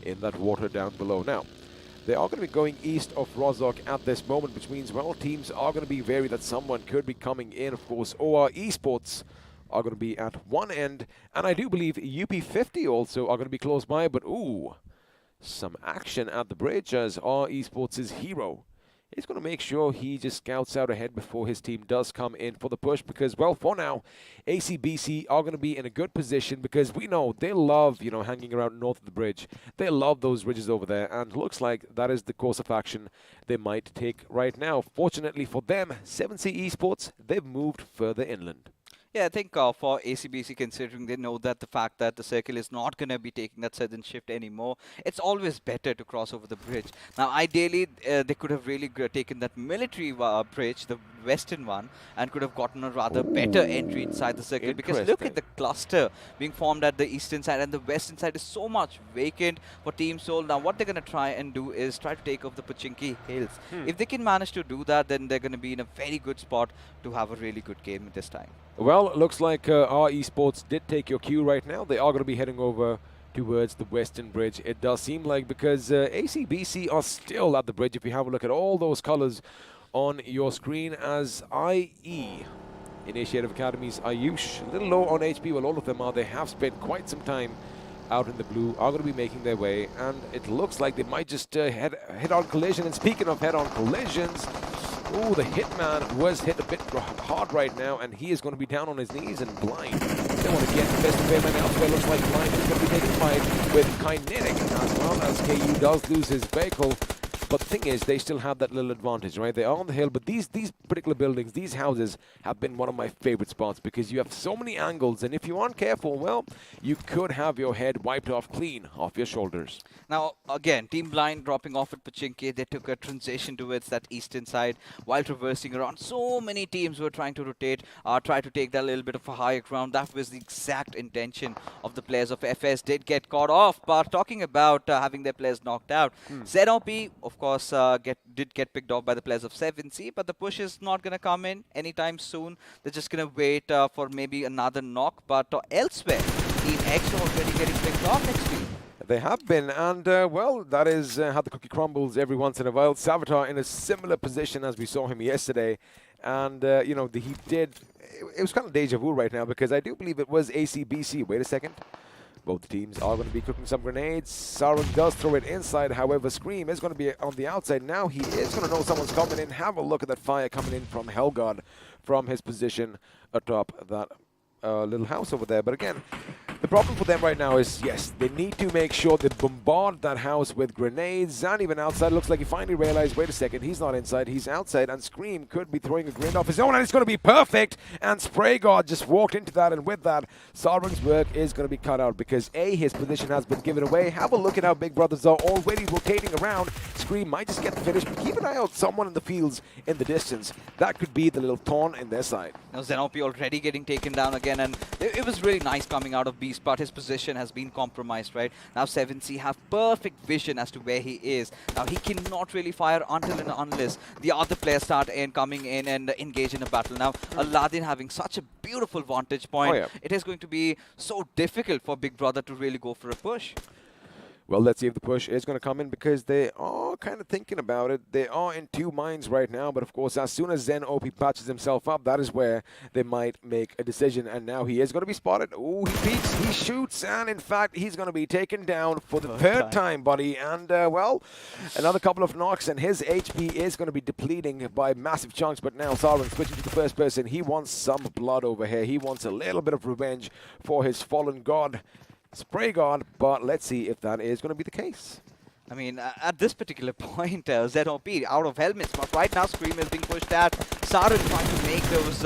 in that water down below. Now, they are going to be going east of Rozhok at this moment, which means, well, teams are going to be wary that someone could be coming in. Of course, OR Esports are going to be at one end, and I do believe UP50 also are going to be close by, but, ooh, some action at the bridge as OR Esports' hero is going to make sure he just scouts out ahead before his team does come in for the push because, well, for now, ACBC are going to be in a good position because we know they love, you know, hanging around north of the bridge. They love those ridges over there, and looks like that is the course of action they might take right now. Fortunately for them, 7C Esports, they've moved further inland. Yeah, I think for ACBC, considering they know that the fact that the circle is not going to be taking that southern shift anymore, it's always better to cross over the bridge. Now, ideally, they could have really taken that military bridge, the western one, and could have gotten a rather better entry inside the circle. Because look at the cluster being formed at the eastern side, and the western side is so much vacant for Team Soul. Now, what they're going to try and do is try to take off the Pochinki Hills. If they can manage to do that, then they're going to be in a very good spot to have a really good game this time. Well, it looks like OR Esports did take your cue right now. They are going to be heading over towards the western bridge. It does seem like because ACBC are still at the bridge. If you have a look at all those colors on your screen as IE, Initiative Academy's Ayush, a little low on HP, well, all of them are. They have spent quite some time out in the blue, are going to be making their way, and it looks like they might just head-on collision. And speaking of head-on collisions, ooh, the Hitman was hit a bit hard right now, and he is going to be down on his knees and blind. They want to get the best of him, and elsewhere looks like blind is going to be taking a fight with Kinetic, as well as KU does lose his vehicle. But the thing is, they still have that little advantage, right? They are on the hill, but these particular buildings, these houses, have been one of my favorite spots because you have so many angles, and if you aren't careful, well, you could have your head wiped off clean off your shoulders. Now, again, Team Blind dropping off at Pochinki. They took a transition towards that eastern side while traversing around. So many teams were trying to rotate, try to take that little bit of a higher ground. That was the exact intention of the players of FS. Did get caught off, but talking about having their players knocked out, ZOP, of course, did get picked off by the players of 7C, but the push is not going to come in anytime soon. They're just going to wait for maybe another knock, but elsewhere, Team X are already getting picked off next week. They have been, and well, that is how the cookie crumbles every once in a while. Savitar in a similar position as we saw him yesterday, and you know, he did. It was kind of deja vu right now because I do believe it was ACBC. Wait a second. Both teams are going to be cooking some grenades. Sarang does throw it inside. However, Scream is going to be on the outside. Now he is going to know someone's coming in. Have a look at that fire coming in from Helgard from his position atop that little house over there. But again, the problem for them right now is, yes, they need to make sure they bombard that house with grenades. And even outside, looks like he finally realized, wait a second, he's not inside, he's outside. And Scream could be throwing a grenade off his own, and it's going to be perfect. And Spray God just walked into that, and with that, Sarang's work is going to be cut out because A, his position has been given away. Have a look at how Big Brothers are already rotating around. Scream might just get the finish, but keep an eye out someone in the fields in the distance. That could be the little thorn in their side. Now Xenopi already getting taken down again, and it was really nice coming out of Beast, but his position has been compromised, right? Now 7C have perfect vision as to where he is. Now he cannot really fire until and unless the other players start coming in and engage in a battle. Now Aladdin having such a beautiful vantage point, it is going to be so difficult for Big Brother to really go for a push. Well, let's see if the push is going to come in because they are kind of thinking about it. They are in two minds right now, but of course, as soon as Zen OP patches himself up, that is where they might make a decision. And now he is going to be spotted. Oh, he peeks, he shoots, and in fact, he's going to be taken down for the third time, buddy. And, well, another couple of knocks, and his HP is going to be depleting by massive chunks. But now Sarang switching to the first person. He wants some blood over here. He wants a little bit of revenge for his fallen god. Spray God, but let's see if that is going to be the case. I mean, at this particular point, ZOP out of helmets, but right now Scream is being pushed at. Sarang trying to make those,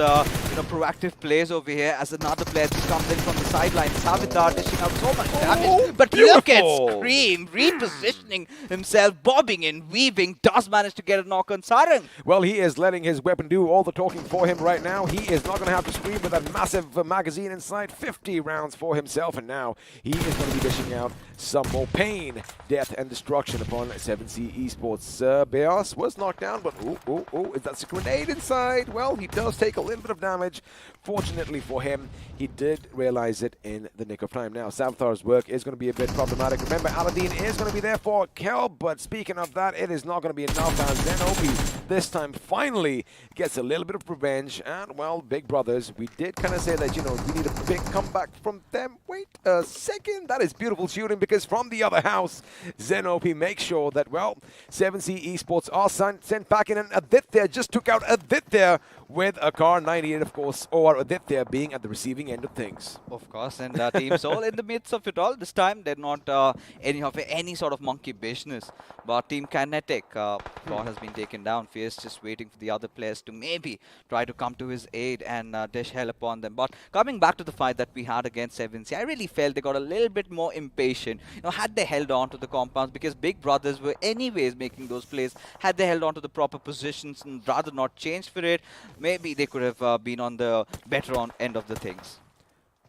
proactive plays over here as another player just comes in from the sideline. Savitar dishing out so much damage, but look at Scream repositioning himself, bobbing and weaving, does manage to get a knock on Sarang. Well, he is letting his weapon do all the talking for him right now. He is not going to have to scream with that massive magazine inside, 50 rounds for himself, and now he is going to be dishing out some more pain, death, and destruction upon 7C Esports. Beas was knocked down, but is that a grenade inside? Well, he does take a little bit of damage. Fortunately for him, he did realize it in the nick of time. Now, Savitar's work is going to be a bit problematic. Remember, Aladdin is going to be there for a kill, but speaking of that, it is not going to be enough as Zenobi this time finally gets a little bit of revenge. And, well, Big Brothers, we did kind of say that, we need a big comeback from them. Wait a second. That is beautiful shooting because from the other house, Zenobi makes sure that, well, 7C Esports are sent back in, and Aditya just took out Aditya with a car 98, of course, or Aditya being at the receiving end of things. Of course, and Team Soul in the midst of it all. This time, they're not any sort of monkey business. But Team Kinetic, Claw has been taken down. Fierce just waiting for the other players to maybe try to come to his aid and dish hell upon them. But coming back to the fight that we had against 7C, I really felt they got a little bit more impatient. Had they held on to the compounds, because Big Brothers were anyways making those plays, had they held on to the proper positions and rather not changed for it, maybe they could have been on the better end of the things.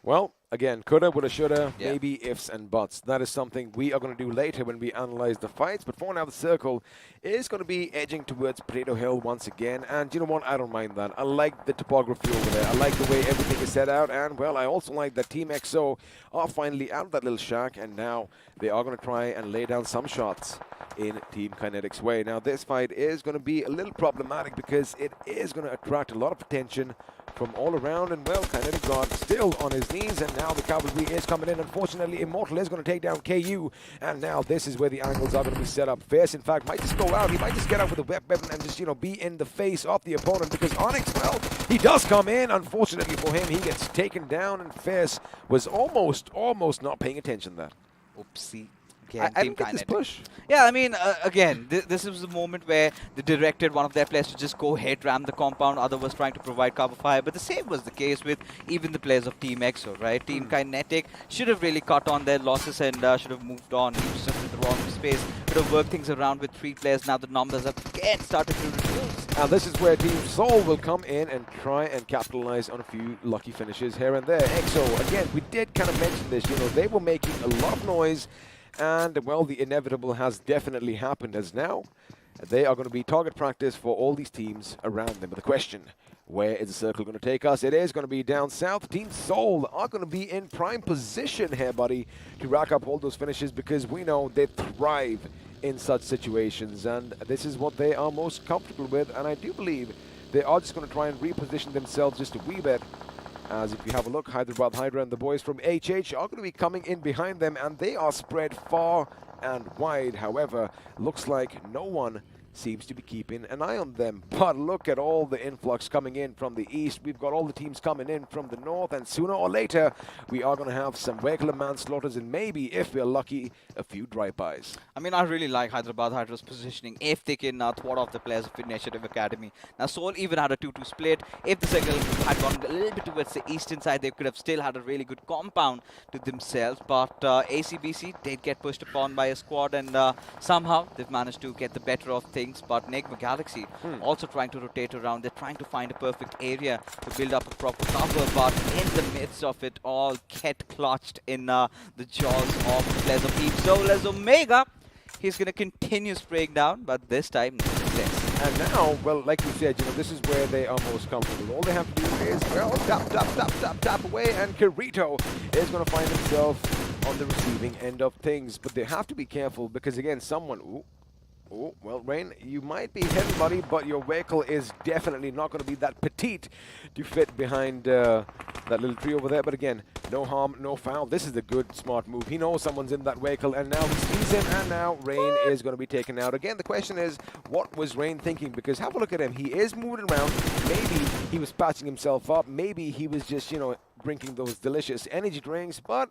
Well, again, coulda, woulda, shoulda, maybe ifs and buts. That is something we are going to do later when we analyze the fights. But for now, the circle is going to be edging towards Potato Hill once again. And you know what? I don't mind that. I like the topography over there. I like the way everything is set out. And, well, I also like that Team XO are finally out of that little shack. And now they are going to try and lay down some shots in Team Kinetic's way. Now, this fight is going to be a little problematic because it is going to attract a lot of attention from all around, and well, Kinetic God still on his knees, and now the cavalry is coming in. Unfortunately, Immortal is going to take down KU, and now this is where the angles are going to be set up. Fierce, in fact, might just go out. He might just get out with a weapon and just, be in the face of the opponent, because Onyx, well, he does come in. Unfortunately for him, he gets taken down, and Fierce was almost not paying attention there. Oopsie. I didn't get this push. Yeah, I mean, again, this was the moment where they directed one of their players to just go hit ram the compound, other was trying to provide cover fire, but the same was the case with even the players of Team EXO, right? Team Kinetic should have really cut on their losses and should have moved on. He was just in the wrong space, could have worked things around with 3 players. Now the numbers have again started to reduce. Now this is where Team Soul will come in and try and capitalize on a few lucky finishes here and there. EXO, again, we did kind of mention this, they were making a lot of noise. And, well, the inevitable has definitely happened, as now they are going to be target practice for all these teams around them. But the question, where is the circle going to take us? It is going to be down south. Team Soul are going to be in prime position here, buddy, to rack up all those finishes, because we know they thrive in such situations. And this is what they are most comfortable with. And I do believe they are just going to try and reposition themselves just a wee bit. As if you have a look, Hyderabad Hydra and the boys from HH are going to be coming in behind them, and they are spread far and wide. However, looks like no one seems to be keeping an eye on them. But look at all the influx coming in from the east. We've got all the teams coming in from the north, and sooner or later we are going to have some vehicular manslaughters and maybe, if we're lucky, a few drive-bys. I mean, I really like Hyderabad Hydra's positioning if they can thwart off the players of Initiative Academy. Now, Seoul even had a 2-2 split. If the circle had gone a little bit towards the eastern side, they could have still had a really good compound to themselves. But ACBC did get pushed upon by a squad, and somehow they've managed to get the better of things. But Enigma Galaxy also trying to rotate around. They're trying to find a perfect area to build up a proper cover, but in the midst of it all, get clutched in the jaws of the players of Team Soul as Omega. He's going to continue spraying down, but this time, no success. And now, well, like you said, this is where they are most comfortable. All they have to do is, well, tap away, and Kirito is going to find himself on the receiving end of things. But they have to be careful because, again, someone... Oh, well, Rain, you might be heavy, buddy, but your vehicle is definitely not going to be that petite to fit behind that little tree over there. But again, no harm, no foul. This is a good, smart move. He knows someone's in that vehicle, and now he sees him, and now Rain is going to be taken out. Again, the question is, what was Rain thinking? Because have a look at him. He is moving around. Maybe he was patching himself up. Maybe he was just, drinking those delicious energy drinks, but...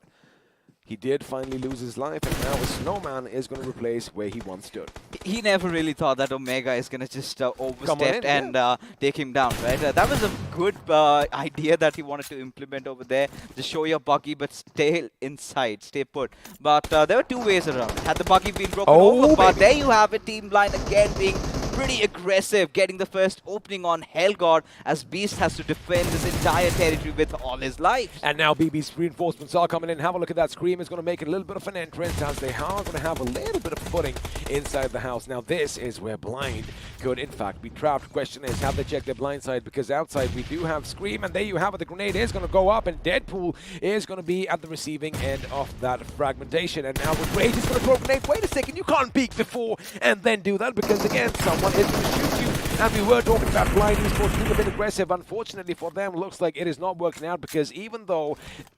he did finally lose his life, and now a snowman is going to replace where he once stood. He never really thought that Omega is going to just overstep and take him down, right? That was a good idea that he wanted to implement over there. Just show your buggy, but stay inside, stay put. But there were two ways around. Had the buggy been broken over, but there you have it, Team Blind again being pretty aggressive, getting the first opening on Hellgod as Beast has to defend this entire territory with all his life. And now BB's reinforcements are coming in. Have a look at that. Scream is going to make it a little bit of an entrance as they are going to have a little bit of footing inside the house. Now this is where Blind could in fact be trapped. Question is, have they checked their blind side? Because outside we do have Scream, and there you have it. The grenade is going to go up, and Deadpool is going to be at the receiving end of that fragmentation. And now with Rage is going to throw a grenade. Wait a second, you can't peek before and then do that, because again, someone is going to shoot you. And we were talking about Blind Esports being a bit aggressive. Unfortunately for them, looks like it is not working out, because even though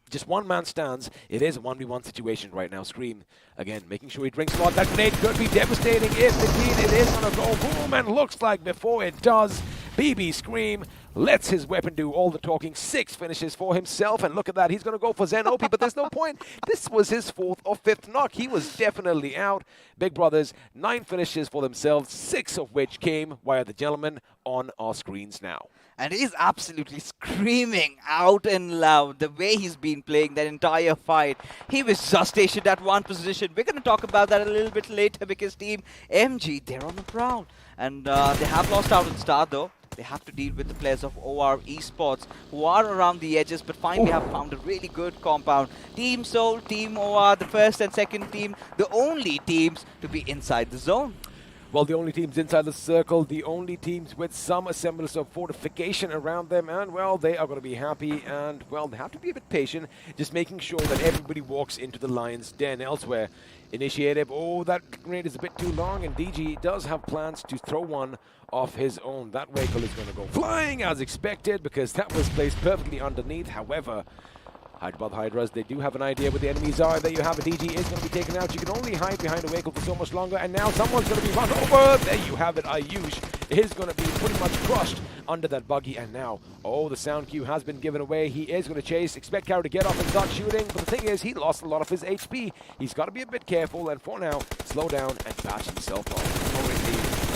just one man stands, it is a 1v1 situation right now. Scream, again, making sure he drinks smart. That grenade could be devastating if indeed it is going to go boom, and looks like before it does, BB Scream lets his weapon do all the talking. 6 finishes for himself, and look at that, he's going to go for Zenopi, but there's no point. This was his 4th or 5th knock. He was definitely out. Big Brothers, 9 finishes for themselves, 6 of which came via the gentleman on our screens now. And he's absolutely screaming out and loud the way he's been playing that entire fight. He was just stationed at one position. We're going to talk about that a little bit later, because Team MG, they're on the prowl. And they have lost out on start though. They have to deal with the players of OR Esports who are around the edges, but finally have found a really good compound. Team Soul, Team OR, the first and second team, the only teams to be inside the zone. Well, the only teams inside the circle, the only teams with some semblance of fortification around them, and, well, they are going to be happy, and, well, they have to be a bit patient, just making sure that everybody walks into the lion's den. Elsewhere, Initiative, oh, that grenade is a bit too long, and DG does have plans to throw one of his own. That vehicle is going to go flying as expected, because that was placed perfectly underneath. However, Hyderabad Hydras, they do have an idea where the enemies are. There you have it. DG is going to be taken out. You can only hide behind a vehicle for so much longer, and now someone's going to be run over. There you have it. Ayush is going to be pretty much crushed under that buggy, and now, oh, the sound cue has been given away. He is going to chase. Expect Carol to get off and start shooting, but the thing is, he lost a lot of his HP. He's got to be a bit careful, and for now, slow down and patch himself off.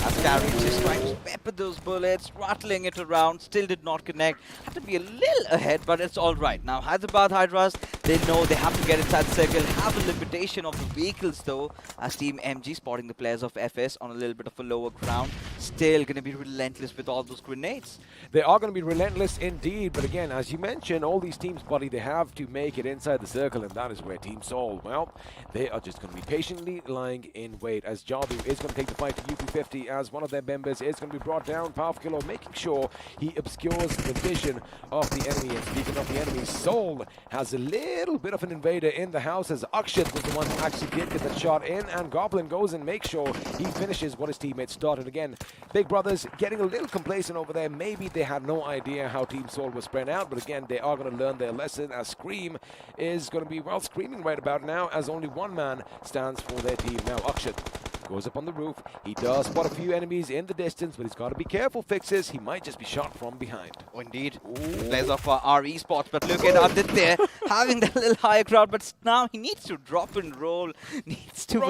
As Carrie just trying to pepper those bullets, rattling it around, still did not connect. Had to be a little ahead, but it's all right. Now, Hyderabad Hydras, they know they have to get inside the circle, have a limitation of the vehicles though, as Team MG spotting the players of FS on a little bit of a lower ground. Still going to be relentless with all those grenades. They are going to be relentless indeed, but again, as you mentioned, all these teams, buddy, they have to make it inside the circle, and that is where Team Soul, well, they are just going to be patiently lying in wait, as Jabu is going to take the fight to UP50, as one of their members is going to be brought down. Powerful Killer making sure he obscures the vision of the enemy. And speaking of the enemy, Soul has a little bit of an invader in the house, as Akshat was the one who actually did get that shot in, and Goblin goes and makes sure he finishes what his teammates started. Again, Big Brothers getting a little complacent over there. Maybe they had no idea how Team Soul was spread out, but again, they are going to learn their lesson as Scream is going to be, well, screaming right about now as only one man stands for their team. Now, Akshat goes up on the roof. He does spot a few enemies in the distance, but he's got to be careful, Fixes. He might just be shot from behind. Oh, indeed. Players of our Esports, but look at Aditya having that little higher crowd, but now he needs to drop and roll, needs to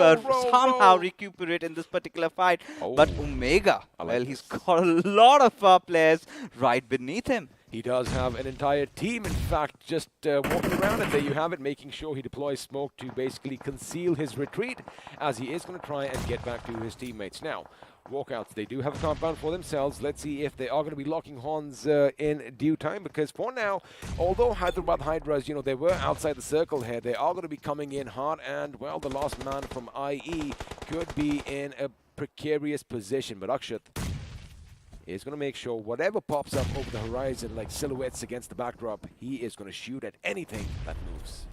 somehow recuperate in this particular fight. But Omega, well, he's got a lot of players right beneath him. He does have an entire team, in fact, just walking around, and there you have it, making sure he deploys smoke to basically conceal his retreat, as he is going to try and get back to his teammates. Now, Walkouts, they do have a compound for themselves. Let's see if they are going to be locking horns in due time, because for now, although Hyderabad Hydras, you know, they were outside the circle here, they are going to be coming in hard, and, well, the last man from IE could be in a precarious position, but Akshat is going to make sure whatever pops up over the horizon like silhouettes against the backdrop, he is going to shoot at anything that moves.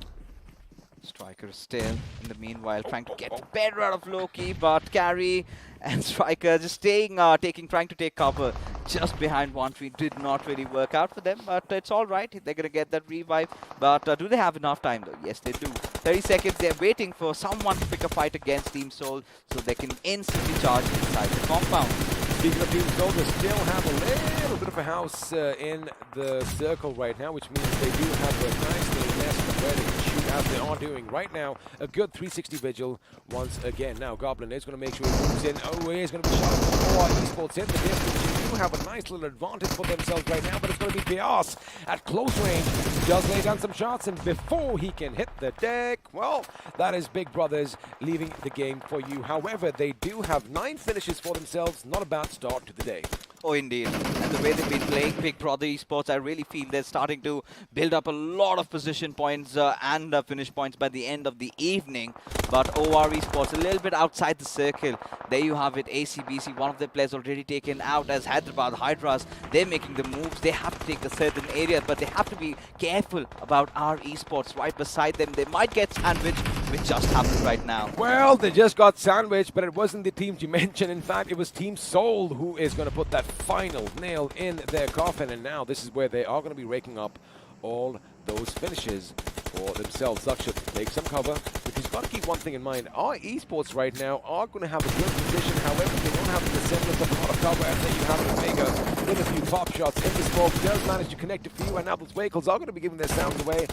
Striker still, in the meanwhile, trying to get better out of Loki, but Carry and Striker just trying to take cover just behind 1-3. Did not really work out for them, but it's all right. They're going to get that revive. But do they have enough time, though? Yes, they do. 30 seconds, they're waiting for someone to pick a fight against Team Soul so they can instantly charge inside the compound. Speaking of Team Soul, they still have a little bit of a house in the circle right now, which means they do have a nice little nest where they can shoot as they are doing right now. A good 360 vigil once again. Now Goblin is going to make sure he moves in. Oh, he is going to be shot for Esports in the distance. They do have a nice little advantage for themselves right now, but it's going to be Bias at close range. He does lay down some shots, and before he can hit the deck, well, that is Big Brothers leaving the game for you. However, they do have 9 finishes for themselves. Not a bad start to the day. Oh, indeed. And the way they've been playing Big Brother Esports, I really feel they're starting to build up a lot of position points and finish points by the end of the evening. But OR Esports, a little bit outside the circle. There you have it, ACBC, one of their players already taken out as Hyderabad Hydras. They're making the moves. They have to take a certain area, but they have to be careful about our Esports right beside them. They might get sandwiched, which just happened right now. Well, they just got sandwiched, but it wasn't the teams you mentioned. In fact, it was Team Soul who is going to put that final nail in their coffin, and now this is where they are going to be raking up all those finishes for themselves. Akshat take some cover, but he's got to keep one thing in mind. Our Esports right now are going to have a good position. However, they don't have the semblance of a lot of cover, and then you have an Omega with a few pop shots in the smoke. Does manage to connect a few, and now those vehicles are going to be giving their sounds away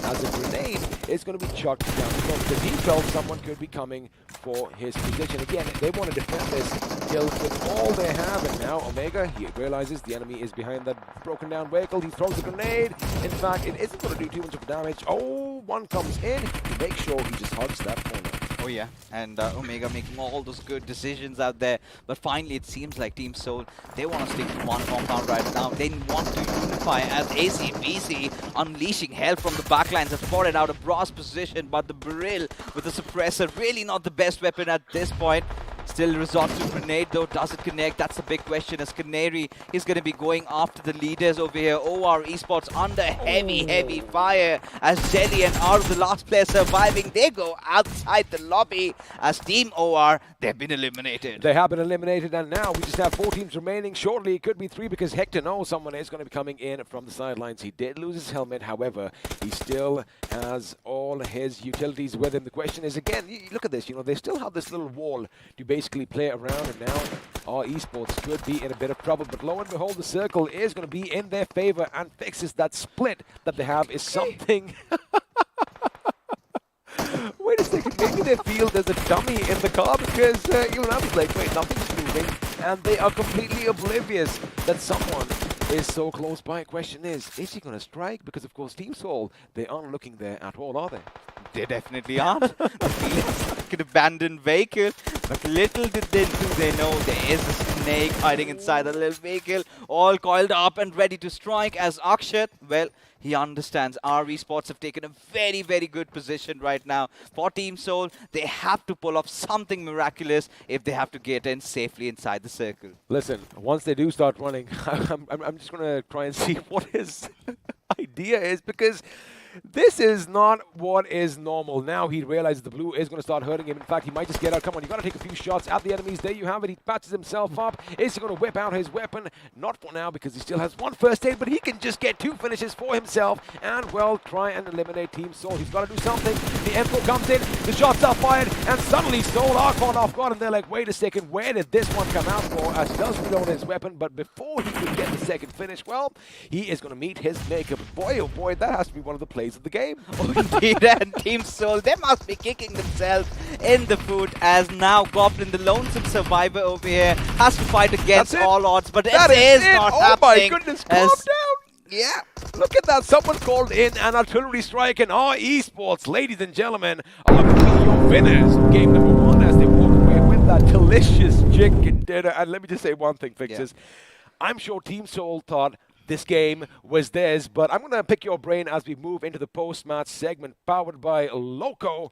as a grenade is going to be chucked down the front, because he felt someone could be coming for his position. Again, they want to defend this kill with all they have, and now Omega, he realizes the enemy is behind that broken down vehicle. He throws a grenade. In fact, it isn't going to do too much of damage. Oh, one comes in to make sure he just hugs that corner. Oh yeah, and Omega making all those good decisions out there. But finally, it seems like Team Soul, they want to stick to one compound right now. They want to unify as ACBC unleashing hell from the backlines has spotted out a brass position, but the Beryl with the suppressor, really not the best weapon at this point. Still resorts to grenade though. Does it connect? That's the big question, as Canary is going to be going after the leaders over here. OR Esports under heavy fire as Jelly and R, the last player surviving, they go outside the lobby as Team OR, they've been eliminated. They have been eliminated, and now we just have 4 teams remaining. Shortly, it could be 3 because Hector knows someone is going to be coming in from the sidelines. He did lose his helmet, however, he still has all his utilities with him. The question is, again, look at this, you know, they still have this little wall to basically play around, and now our Esports could be in a bit of trouble, but lo and behold, the circle is going to be in their favor and Fixes that split that they have is something. Wait a second, maybe they feel there's a dummy in the car, because even I was like, wait, nothing's moving, and they are completely oblivious that someone is so close by. Question is he going to strike? Because of course Team Soul, they aren't looking there at all, are they? They definitely aren't. An abandoned vehicle, but little did they know there is a snake hiding inside the little vehicle, all coiled up and ready to strike as Akshat, well, he understands our Esports have taken a very good position right now. For Team Soul, they have to pull off something miraculous if they have to get in safely inside the circle. Listen, once they do start running, I'm just going to try and see what his idea is, because this is not what is normal. Now he realizes the blue is going to start hurting him. In fact, he might just get out. Come on, you got to take a few shots at the enemies. There you have it. He patches himself up. Is he going to whip out his weapon? Not for now, because he still has one first aid, but he can just get 2 finishes for himself and, well, try and eliminate Team Soul. He's got to do something. The M4 comes in, the shots are fired, and suddenly Soul are caught off guard, and they're like, wait a second, where did this one come out for? As he does reload his weapon, but before he can get the second finish, well, he is going to meet his maker. But boy, oh boy, that has to be one of the plays of the game. Oh, indeed, and Team Soul, they must be kicking themselves in the foot as now Goblin, the lonesome survivor over here, has to fight against all odds, but That it is it. not Oh happening. my goodness, calm down. Yeah. Look at that. Someone called in an artillery strike, and our esports, ladies and gentlemen, are going to be your winners of game number 1 as they walk away with that delicious chicken dinner. And let me just say one thing, Fixers. I'm sure Team Soul thought this game was theirs, but I'm going to pick your brain as we move into the post-match segment powered by Loco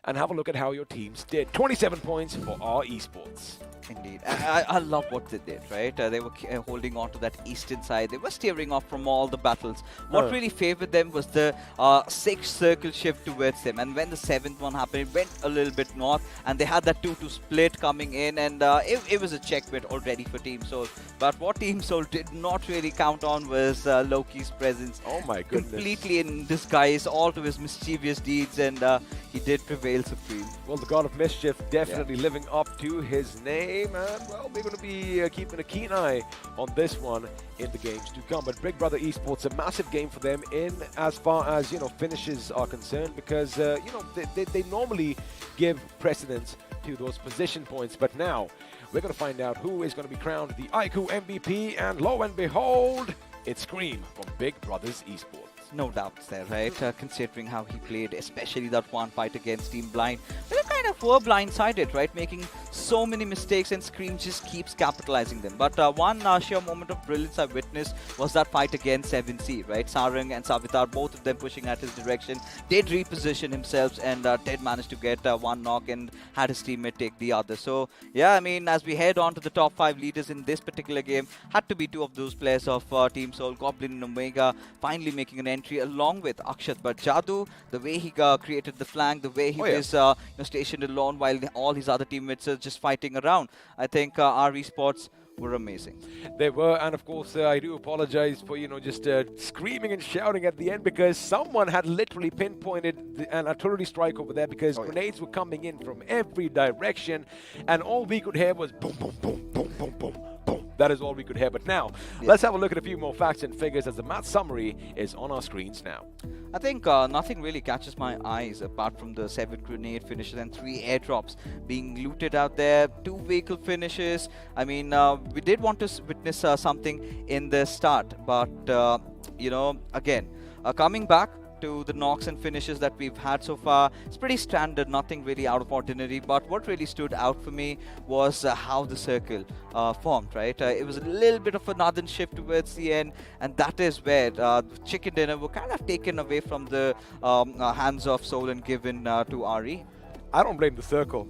and have a look at how your teams did. 27 points for our esports. Indeed. I love what they did, right? They were holding on to that eastern side. They were steering off from all the battles. What really favored them was the 6th circle shift towards them. And when the 7th one happened, it went a little bit north. And they had that 2-2 split coming in. And it was a checkmate already for Team Soul. But what Team Soul did not really count on was Loki's presence. Oh my goodness. Completely in disguise, all to his mischievous deeds. And he did prevail supreme. Well, the God of Mischief definitely living up to his name. And, well, we're going to be keeping a keen eye on this one in the games to come. But Big Brother Esports, a massive game for them in as far as, finishes are concerned, because, they normally give precedence to those position points. But now we're going to find out who is going to be crowned the iQOO MVP. And lo and behold, it's Scream from Big Brothers Esports. No doubts there, right? Considering how he played, especially that one fight against Team Blind. They kind of were blindsided, right? Making so many mistakes, and Scream just keeps capitalizing them. But one sheer moment of brilliance I witnessed was that fight against 7C, right? Sarang and Savitar, both of them pushing at his direction, did reposition himself and did manage to get one knock and had his teammate take the other. So, yeah, I mean, as we head on to the top 5 leaders in this particular game, had to be 2 of those players of Team Soul, Goblin and Omega, finally making an entry along with Akshat. But Jadoo, the way he created the flank, the way he was stationed alone while all his other teammates are just fighting around, I think our esports were amazing. They were, and of course, I do apologize for, just screaming and shouting at the end, because someone had literally pinpointed an artillery strike over there, because grenades were coming in from every direction, and all we could hear was boom, boom, boom, boom, boom, boom, boom. That is all we could hear. But now, let's have a look at a few more facts and figures as the match summary is on our screens now. I think nothing really catches my eyes apart from the 7 grenade finishes and 3 airdrops being looted out there, 2 vehicle finishes. I mean, we did want to witness something in the start, but, again, coming back to the knocks and finishes that we've had so far, it's pretty standard, nothing really out of ordinary. But what really stood out for me was how the circle formed, right? It was a little bit of a northern shift towards the end, and that is where chicken dinner were kind of taken away from the hands of Soul and given to RE. I don't blame the circle.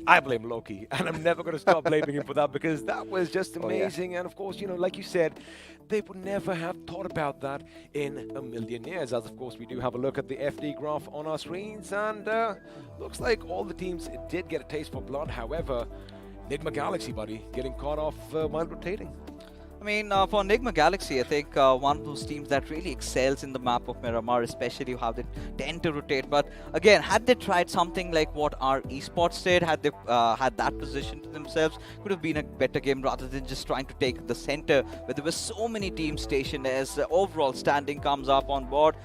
I blame Loki, and I'm never going to stop blaming him for that, because that was just amazing. And of course, like you said, they would never have thought about that in a million years. As of course, we do have a look at the FD graph on our screens, and looks like all the teams did get a taste for blood. However, Nigma Galaxy, buddy, getting caught off while rotating. I mean, for Enigma Galaxy, I think one of those teams that really excels in the map of Miramar, especially how they tend to rotate. But again, had they tried something like what our esports did, had they had that position to themselves, could have been a better game rather than just trying to take the center, where there were so many teams stationed as the overall standing comes up on board.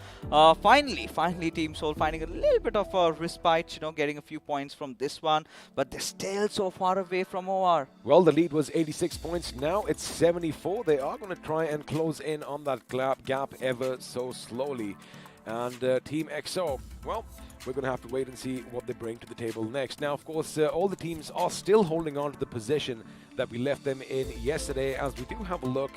Finally, Team Soul finding a little bit of a respite, getting a few points from this one, but they're still so far away from OR. Well, the lead was 86 points. Now it's 74. They are going to try and close in on that gap ever so slowly. And Team XO, well, we're going to have to wait and see what they bring to the table next. Now, of course, all the teams are still holding on to the position that we left them in yesterday, as we do have a look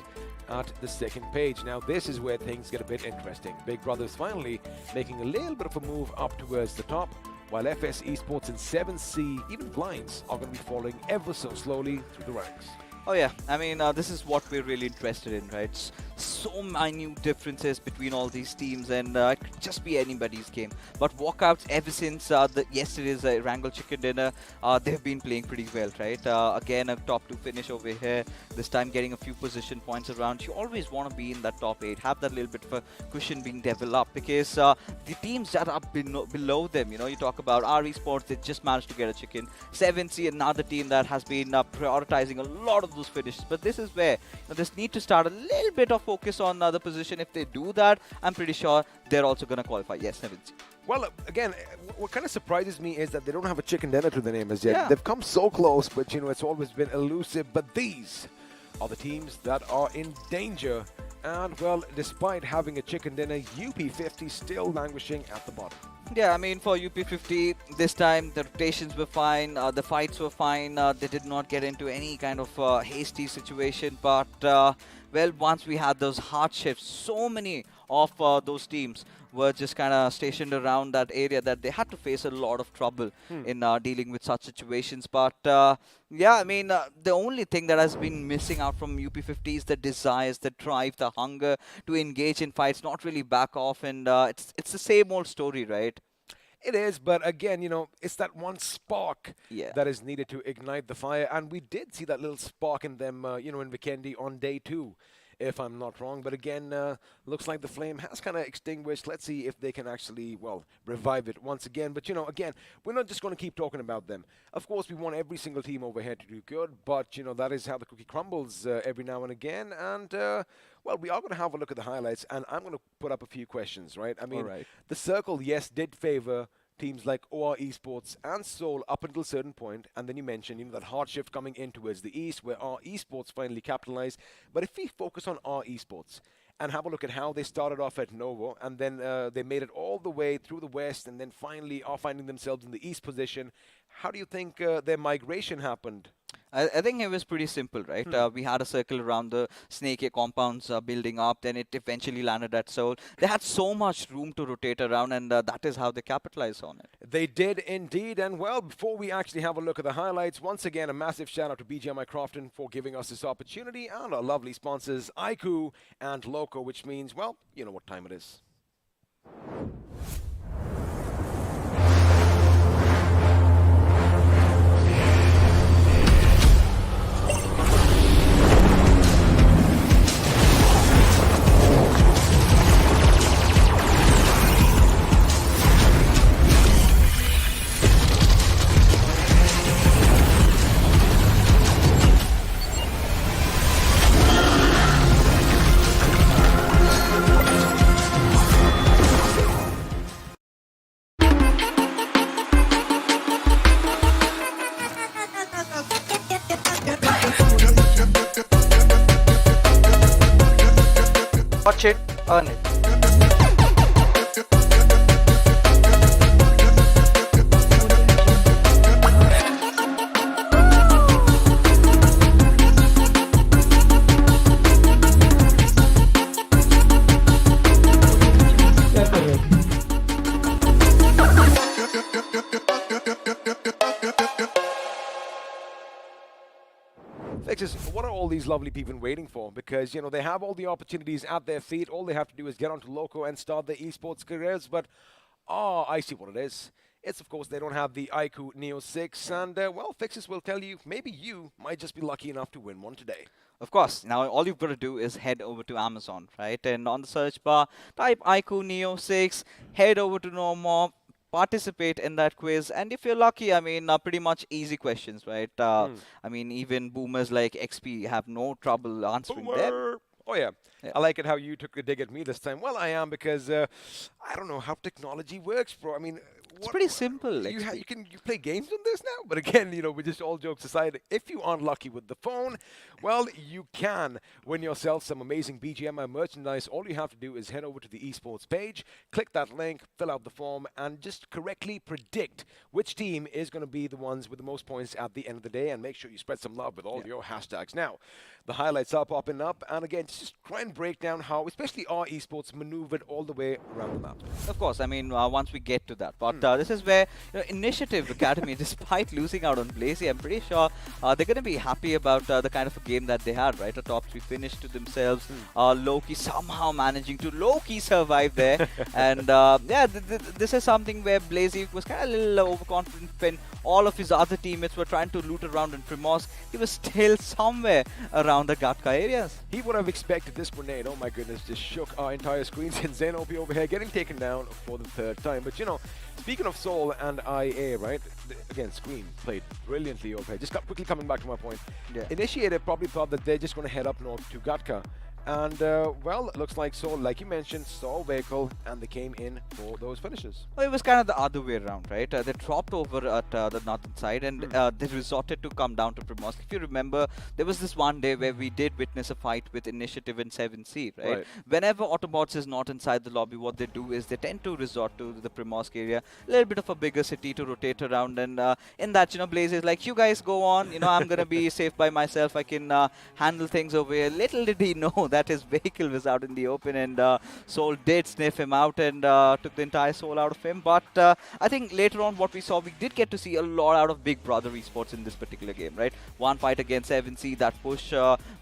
at the second page. Now, this is where things get a bit interesting. Big Brothers finally making a little bit of a move up towards the top, while FS Esports and 7C, even Blinds, are going to be falling ever so slowly through the ranks. Oh yeah, I mean, this is what we're really interested in, right? so minute differences between all these teams, and it could just be anybody's game. But Walkouts, ever since yesterday's Erangel Chicken Dinner, they've been playing pretty well, right? Again, a top 2 finish over here. This time getting a few position points around. You always want to be in that top 8, have that little bit of a cushion being developed, because the teams that are below them, you know, you talk about Esports, they just managed to get a chicken. 7C, another team that has been prioritizing a lot of those finishes. But this is where they need to start a little bit of focus on the position. If they do that, I'm pretty sure they're also going to qualify. Yes, 7C. Well, again, what kind of surprises me is that they don't have a chicken dinner to the name as yet. Yeah. They've come so close, but, you know, it's always been elusive. But these are the teams that are in danger. And, well, despite having a chicken dinner, UP50 still languishing at the bottom. Yeah, I mean, for UP50, this time the rotations were fine, the fights were fine, they did not get into any kind of hasty situation, but, well, once we had those hard shifts, so many of those teams were just kind of stationed around that area that they had to face a lot of trouble in dealing with such situations. But yeah, I mean, the only thing that has been missing out from UP50 is the desires, the drive, the hunger to engage in fights, not really back off. And it's the same old story, right? It is, but again, you know, it's that one spark Yeah. that is needed to ignite the fire. And we did see that little spark in them, you know, in Vikendi on day 2, if I'm not wrong. But again, looks like the flame has kind of extinguished. Let's see if they can actually, well, revive it once again. But, you know, again, we're not just going to keep talking about them. Of course, we want every single team over here to do good, but, you know, that is how the cookie crumbles every now and again. And, well, we are going to have a look at the highlights, and I'm going to put up a few questions, right? I mean, the circle, yes, did favor teams like OR Esports and Seoul up until a certain point, and then you mentioned, you know, that hard shift coming in towards the east where our Esports finally capitalized. But if we focus on our Esports and have a look at how they started off at Novo, and then they made it all the way through the west, and then finally are finding themselves in the east position, how do you think their migration happened? I think it was pretty simple, right? We had a circle around the Snake A compounds building up, then it eventually landed at Seoul. They had so much room to rotate around, and that is how they capitalized on it. They did indeed. And well, before we actually have a look at the highlights, once again, a massive shout out to BGMI Crofton for giving us this opportunity, and our lovely sponsors, iQOO and Loco, which means, well, you know what time it is. Watch it, earn it. Fixes, what are all these lovely people waiting for? Because, you know, they have all the opportunities at their feet. All they have to do is get onto Loco and start their esports careers. But, I see what it is. It's, of course, they don't have the iQOO Neo 6. And, well, Fixes will tell you, maybe you might just be lucky enough to win one today. Of course, now all you've got to do is head over to Amazon, right? And on the search bar, type iQOO Neo 6, head over to No More, participate in that quiz, and if you're lucky, I mean, pretty much easy questions, right? I mean, even boomers like XP have no trouble answering them. Oh, yeah. I like it how you took a dig at me this time. Well, I am, because I don't know how technology works, bro. I mean, It's pretty simple. you play games on this now? But again, you know, with just all jokes aside, if you aren't lucky with the phone, well, you can win yourself some amazing BGMI merchandise. All you have to do is head over to the esports page, click that link, fill out the form, and just correctly predict which team is going to be the ones with the most points at the end of the day, and make sure you spread some love with all your hashtags. Now, the highlights are popping up, and again, just try and break down how, especially our esports, maneuvered all the way around the map. Of course, I mean, once we get to that. But this is where Initiative Academy, despite losing out on Blazy, I'm pretty sure they're going to be happy about the kind of a game that they had, right? A top 3 finish to themselves. Loki somehow managing to low-key survive there. And yeah, this is something where Blazy was kind of a little overconfident when all of his other teammates were trying to loot around in Primos. He was still somewhere around the Gatka areas. He would have expected this grenade. Oh my goodness, just shook our entire screens. And Zenobi over here getting taken down for the 3rd time. But you know, speaking of Soul and IA, right? Again, Scream played brilliantly over here. Just quickly coming back to my point. Yeah. Initiative probably thought that they're just going to head up north to Gatka. And, well, it looks like Soul, like you mentioned, saw vehicle and they came in for those finishes. Well, it was kind of the other way around, right? They dropped over at the northern side and they resorted to come down to Primorsk. If you remember, there was this one day where we did witness a fight with Initiative and 7C, right? Whenever Autobotz is not inside the lobby, what they do is they tend to resort to the Primorsk area, a little bit of a bigger city to rotate around. And in that, you know, Blaze is like, you guys go on, you know, I'm going to be safe by myself. I can handle things over here. Little did he know that his vehicle was out in the open, and Soul did sniff him out and took the entire soul out of him. But I think later on what we saw, we did get to see a lot out of Big Brother Esports in this particular game, right? One fight against 7C, that push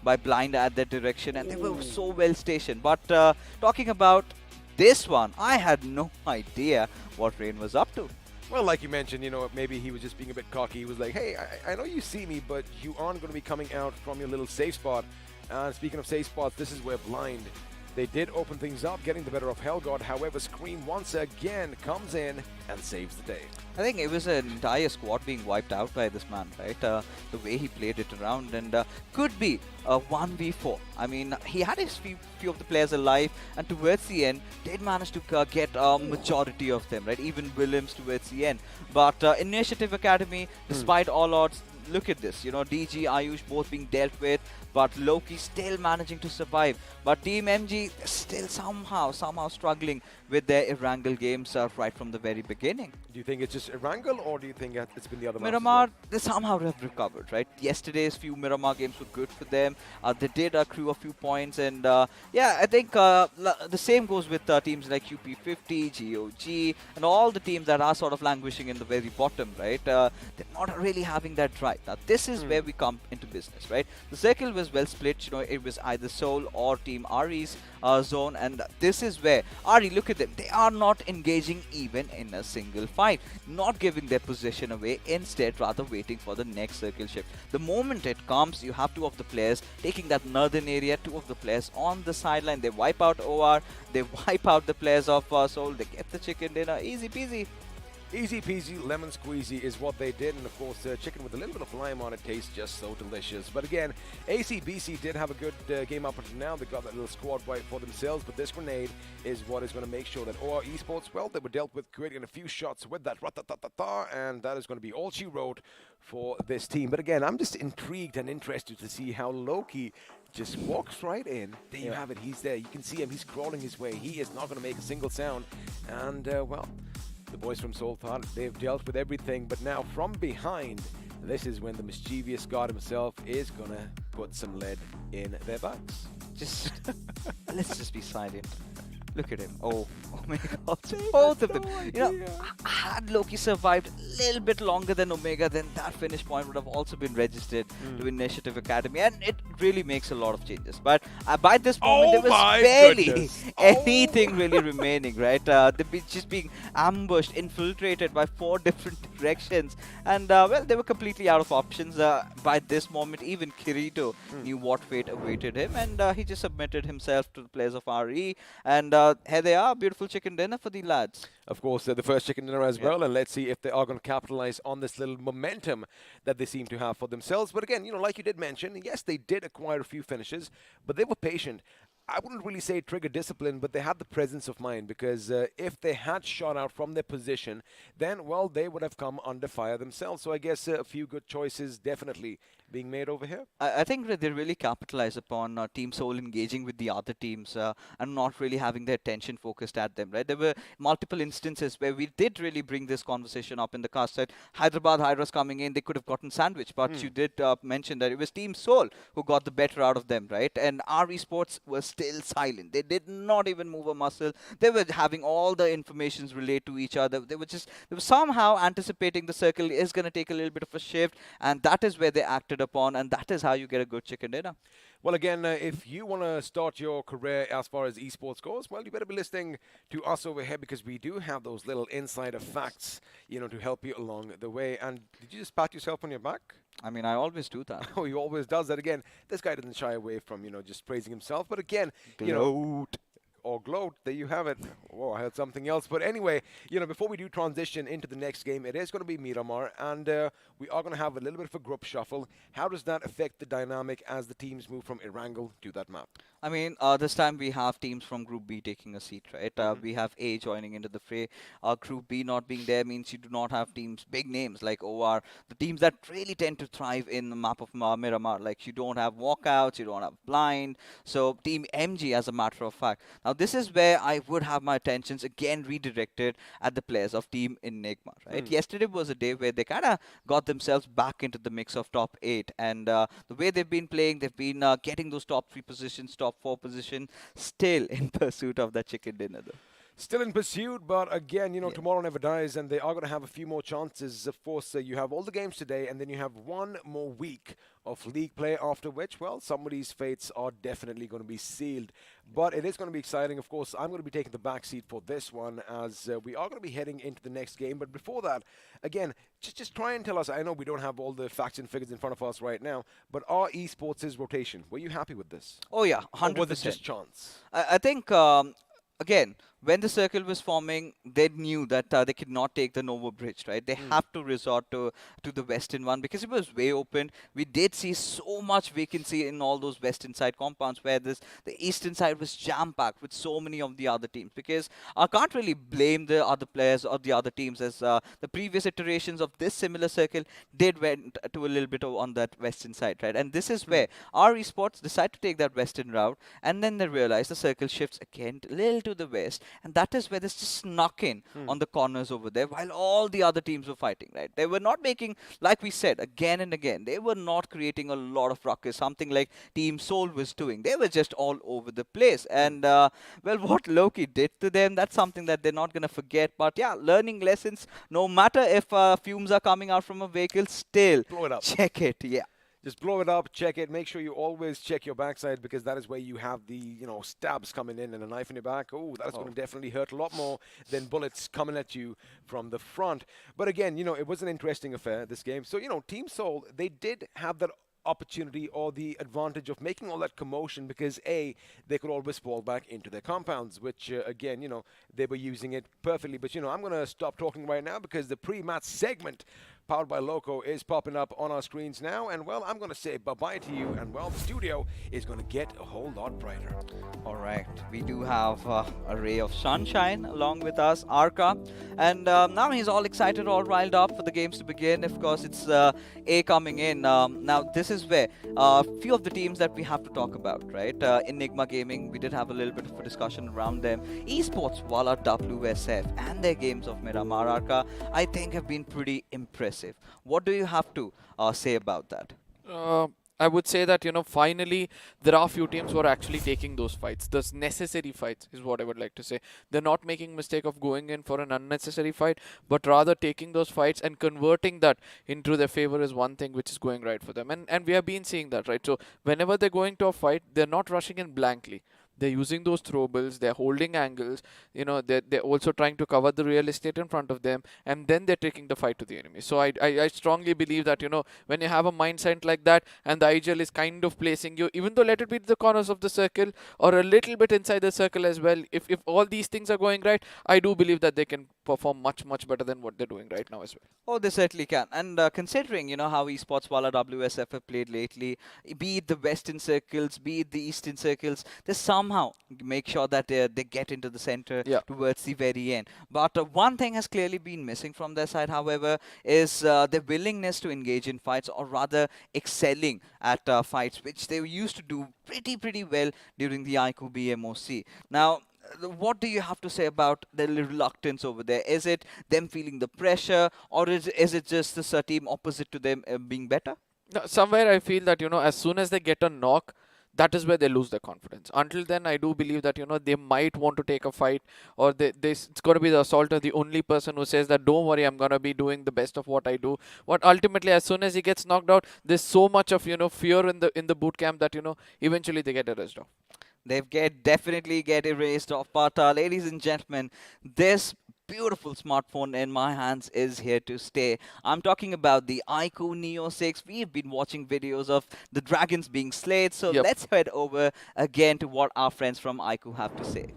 by Blind at that direction, and they were so well stationed. But talking about this one, I had no idea what Rain was up to. Well, like you mentioned, you know, maybe he was just being a bit cocky. He was like, hey, I know you see me, but you aren't going to be coming out from your little safe spot. And speaking of safe spots, this is where Blind, they did open things up, getting the better of Hellgod. However, Scream once again comes in and saves the day. I think it was an entire squad being wiped out by this man, right? The way he played it around, and could be a 1v4. I mean, he had his few of the players alive, and towards the end, did manage to get a majority of them, right? Even Williams towards the end. But Initiative Academy, despite all odds, look at this, you know, DG, Ayush both being dealt with, but Loki still managing to survive. But Team MG still somehow struggling with their Erangel games right from the very beginning. Do you think it's just Erangel, or do you think it's been the other maps as Miramar, well? they somehow have recovered, right? Yesterday's few Miramar games were good for them. They did accrue a few points, and yeah, I think the same goes with teams like UP50, GOG, and all the teams that are sort of languishing in the very bottom, right? They're not really having that drive. Now, this is where we come into business, right? The circle was well split, you know, it was either Soul or Team Ari's zone, and this is where Ari, look at them, they are not engaging even in a single fight, not giving their position away, instead rather waiting for the next circle shift. The moment it comes, you have two of the players taking that northern area, two of the players on the sideline, they wipe out OR, they wipe out the players of Soul, they get the chicken dinner, easy peasy. Easy peasy, lemon squeezy is what they did, and of course chicken with a little bit of lime on it tastes just so delicious. But again, ACBC did have a good game up until now. They got that little squad wipe for themselves, but this grenade is what is going to make sure that OR Esports, well, they were dealt with creating a few shots with that rat-ta-ta-ta-ta, and that is going to be all she wrote for this team. But again, I'm just intrigued and interested to see how Loki just walks right in. There you have it, he's there. You can see him, he's crawling his way. He is not going to make a single sound, and well, the boys from Seoul thought they've dealt with everything, but now from behind, this is when the mischievous god himself is gonna put some lead in their butts. Just let's just be silent. Look at him. Oh my god. Both of them. You know, had Loki survived a little bit longer than Omega, then that finish point would have also been registered to Initiative Academy, and it really makes a lot of changes. But by this moment, there was barely anything really remaining, right? They've been just being ambushed, infiltrated by 4 different directions, and well, they were completely out of options. By this moment, even Kirito knew what fate awaited him, and he just submitted himself to the players of RE, and here they are, beautiful chicken dinner for the lads. Of course, the first chicken dinner as well, and let's see if they are going to capitalize on this little momentum that they seem to have for themselves. But again, you know, like you did mention, yes, they did acquire a few finishes, but they were patient. I wouldn't really say trigger discipline, but they had the presence of mind, because if they had shot out from their position, then, well, they would have come under fire themselves. So I guess a few good choices definitely being made over here. I think that they really capitalize upon Team Soul engaging with the other teams and not really having their attention focused at them, right? There were multiple instances where we did really bring this conversation up in the cast that Hyderabad Hydras coming in, they could have gotten sandwiched, but you did mention that it was Team Soul who got the better out of them, right? And our esports was still silent. They did not even move a muscle. They were having all the informations relayed to each other. They were somehow anticipating the circle is going to take a little bit of a shift, and that is where they acted upon, and that is how you get a good chicken dinner. Well, again, if you want to start your career as far as esports goes, well, you better be listening to us over here because we do have those little insider facts, to help you along the way. And did you just pat yourself on your back? I mean, I always do that. Oh, he always does that. Again, this guy doesn't shy away from, just praising himself. But again, or gloat, there you have it. Whoa, I heard something else. But anyway, before we do transition into the next game, it is going to be Miramar, and we are going to have a little bit of a group shuffle. How does that affect the dynamic as the teams move from Erangel to that map? I mean, this time we have teams from Group B taking a seat, right? We have A joining into the fray. Group B not being there means you do not have teams, big names like OR, the teams that really tend to thrive in the map of Miramar. Like, you don't have Walkouts, you don't have Blind. So Team MG, as a matter of fact. Now, this is where I would have my attentions again redirected at the players of Team Enigma, right? Yesterday was a day where they kind of got themselves back into the mix of top 8. And the way they've been playing, they've been getting those top 3 positions, top 4 position, still in pursuit of that chicken dinner, though. Still in pursuit, but again, tomorrow never dies, and they are going to have a few more chances. Of course, you have all the games today, and then you have one more week of league play, after which, well, somebody's fates are definitely going to be sealed. But it is going to be exciting. Of course, I'm going to be taking the back seat for this one, as we are going to be heading into the next game. But before that, again, just try and tell us. I know we don't have all the facts and figures in front of us right now, but our esports' rotation, were you happy with this? Oh, yeah, 100%. Or was it just chance? I think, again, when the circle was forming, they knew that they could not take the Nova Bridge, right? They have to resort to the western one because it was way open. We did see so much vacancy in all those western side compounds where the eastern side was jam-packed with so many of the other teams, because I can't really blame the other players or the other teams, as the previous iterations of this similar circle did went to a little bit on that western side, right? And this is where our esports decide to take that western route, and then they realize the circle shifts again a little to the west. And that is where they just snuck in on the corners over there while all the other teams were fighting, right? They were not making, like we said, again and again, they were not creating a lot of ruckus, something like Team Soul was doing. They were just all over the place. And, well, what Loki did to them, that's something that they're not going to forget. But, yeah, learning lessons, no matter if fumes are coming out from a vehicle, still Blow it up. check it, yeah. Just blow it up, check it. Make sure you always check your backside, because that is where you have the, stabs coming in and a knife in your back. Oh, that's going to definitely hurt a lot more than bullets coming at you from the front. But again, it was an interesting affair, this game. So, Team Soul, they did have that opportunity or the advantage of making all that commotion because, A, they could always fall back into their compounds, which, again, they were using it perfectly. But, I'm going to stop talking right now because the pre-match segment Powered by Loco is popping up on our screens now. And, well, I'm going to say bye-bye to you. And, well, the studio is going to get a whole lot brighter. All right, we do have a ray of sunshine along with us, Arca. And now he's all excited, all riled up for the games to begin. Of course, it's A coming in. Now, this is where a few of the teams that we have to talk about, right? Enigma Gaming, we did have a little bit of a discussion around them. Esports, Wala WSF, and their games of Miramar, Arca, I think have been pretty impressive. What do you have to say about that? I would say that, finally, there are few teams who are actually taking those fights. Those necessary fights is what I would like to say. They're not making mistake of going in for an unnecessary fight, but rather taking those fights and converting that into their favor is one thing which is going right for them. And we have been seeing that, right? So whenever they're going to a fight, they're not rushing in blankly. They're using those throwables, they're holding angles, they're also trying to cover the real estate in front of them, and then they're taking the fight to the enemy. So I strongly believe that, when you have a mindset like that, and the IGL is kind of placing you, even though let it be the corners of the circle, or a little bit inside the circle as well, if all these things are going right, I do believe that they can perform much, much better than what they're doing right now as well. Oh, they certainly can. And considering, how Esports Wala WSF have played lately, be it the western circles, be it the eastern circles, they somehow make sure that they get into the center towards the very end. But one thing has clearly been missing from their side, however, is their willingness to engage in fights, or rather excelling at fights, which they used to do pretty well during the iQOO BMPS. Now, what do you have to say about the reluctance over there? Is it them feeling the pressure, or is it just the team opposite to them being better? No, somewhere I feel that, as soon as they get a knock, that is where they lose their confidence. Until then, I do believe that, they might want to take a fight, or it's going to be the assaulter, the only person who says that, don't worry, I'm going to be doing the best of what I do. But ultimately, as soon as he gets knocked out, there's so much of, fear in the boot camp that, eventually they get erased off. They definitely get erased off. But ladies and gentlemen, this beautiful smartphone in my hands is here to stay. I'm talking about the iQOO Neo 6. We've been watching videos of the dragons being slayed. So Yep. let's head over again to what our friends from iQOO have to say.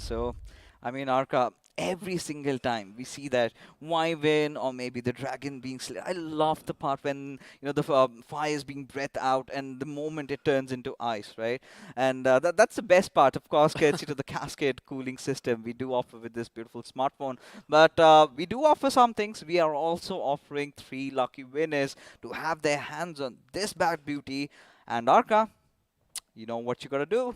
So, I mean, Arka, every single time we see that Wyvern or maybe the dragon being slayed. I love the part when, the fire is being breathed out and the moment it turns into ice, right? And that's the best part, of course, gets to the cascade cooling system we do offer with this beautiful smartphone. But we do offer some things. We are also offering 3 lucky winners to have their hands on this bad beauty. And Arka, you know what you gotta do.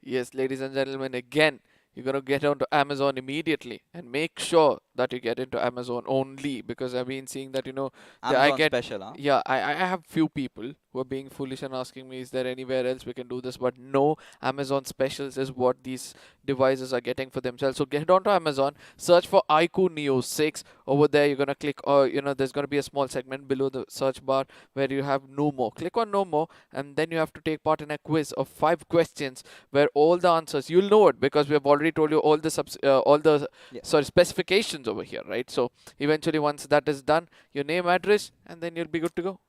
Yes, ladies and gentlemen, again, you're going to get onto Amazon immediately and make sure that you get into Amazon only, because I've been seeing that, Amazon I get special, huh? Yeah, I have few people who are being foolish and asking me, is there anywhere else we can do this? But no, Amazon specials is what these devices are getting for themselves. So get onto Amazon, search for iQOO Neo 6. Over there, you're going to click, there's going to be a small segment below the search bar where you have no more. Click on no more, and then you have to take part in a quiz of 5 questions where all the answers, you'll know it because we have already told you all the specifications over here, right? So eventually, once that is done, your name, address, and then you'll be good to go.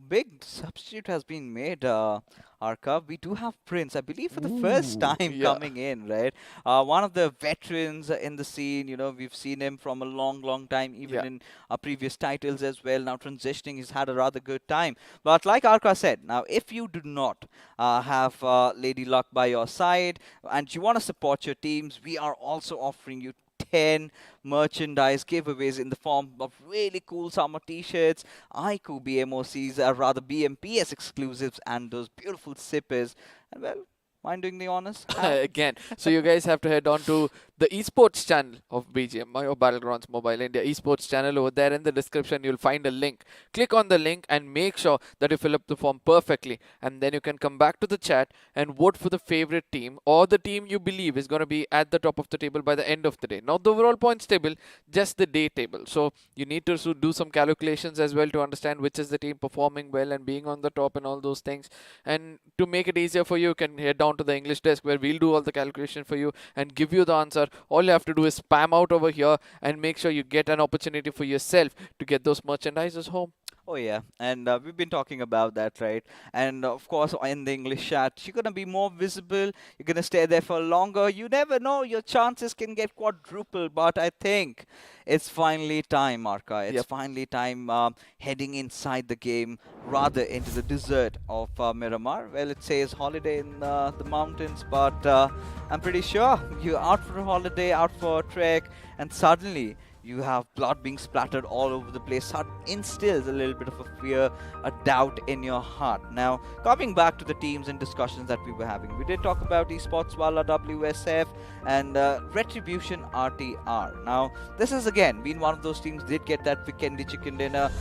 Big substitute has been made, Arka. We do have Prince, I believe, for the first time coming in, right? One of the veterans in the scene, we've seen him from a long time, even in previous titles as well. Now transitioning, he's had a rather good time. But like Arka said, now if you do not have Lady Luck by your side and you want to support your teams, we are also offering you 10 merchandise giveaways in the form of really cool summer t-shirts, iQOO BMOCs, rather BMPS exclusives, and those beautiful sippers. And well, mind doing the honors? Again, so you guys have to head on to the Esports channel of BGMI or Battlegrounds Mobile India Esports channel. Over there in the description, you'll find a link. Click on the link and make sure that you fill up the form perfectly. And then you can come back to the chat and vote for the favorite team or the team you believe is going to be at the top of the table by the end of the day. Not the overall points table, just the day table. So you need to do some calculations as well to understand which is the team performing well and being on the top and all those things. And to make it easier for you, you can head down to the English desk where we'll do all the calculation for you and give you the answer. All you have to do is spam out over here and make sure you get an opportunity for yourself to get those merchandises home. Oh yeah, and we've been talking about that, right? And of course, in the English chat, you're gonna be more visible. You're gonna stay there for longer. You never know, your chances can get quadrupled. But I think it's finally time, Arka. It's finally time heading inside the game, rather into the desert of Miramar. Well, it says holiday in the mountains, but I'm pretty sure you're out for a holiday, out for a trek, and suddenly you have blood being splattered all over the place. That instills a little bit of a fear, a doubt in your heart. Now, coming back to the teams and discussions that we were having, we did talk about Esports, Wala, WSF, and Retribution RTR. Now, this has again been one of those teams did get that Vikendi chicken dinner,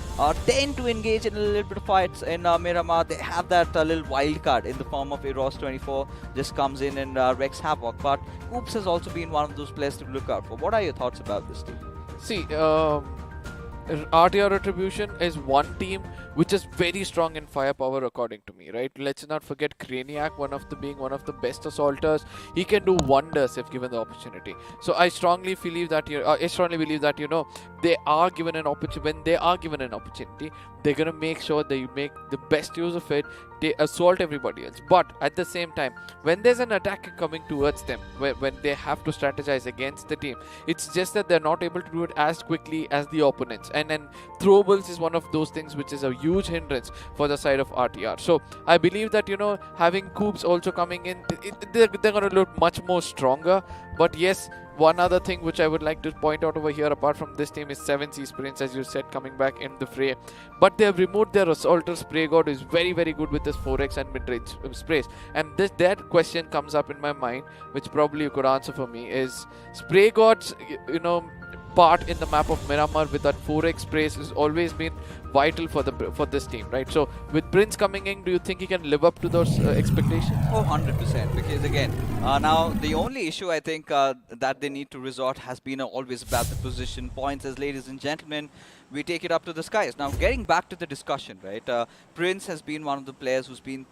tend to engage in a little bit of fights in Miramar. They have that little wild card in the form of Eros 24, just comes in and wreaks havoc. But Oops has also been one of those players to look out for. What are your thoughts about this team? See, RTR Retribution is one team which is very strong in firepower according to me, right? Let's not forget Kinetic, being one of the best assaulters. He can do wonders if given the opportunity. So I strongly believe that they are given an opportunity. When they are given an opportunity, they're gonna make sure that you make the best use of it. They assault everybody else, but at the same time, when there's an attack coming towards them, when they have to strategize against the team, it's just that they're not able to do it as quickly as the opponents. and throwables is one of those things which is a huge hindrance for the side of RTR. So I believe that, you know, having Coops also coming in, they're going to look much more stronger. But yes, one other thing which I would like to point out over here apart from this team is 7C Sprints, as you said, coming back in the fray. But they have removed their Assaulter Spray God, who is very, very good with this 4x and mid-range sprays. And that question comes up in my mind, which probably you could answer for me, is Spray God's, you know, part in the map of Miramar with that 4x sprays has always been vital for this team, right? So with Prince coming in, do you think he can live up to those expectations? Oh, 100%. Because again, now the only issue I think that they need to resort has been always about the position points. As ladies and gentlemen, we take it up to the skies. Now, getting back to the discussion, right? Prince has been one of the players who's been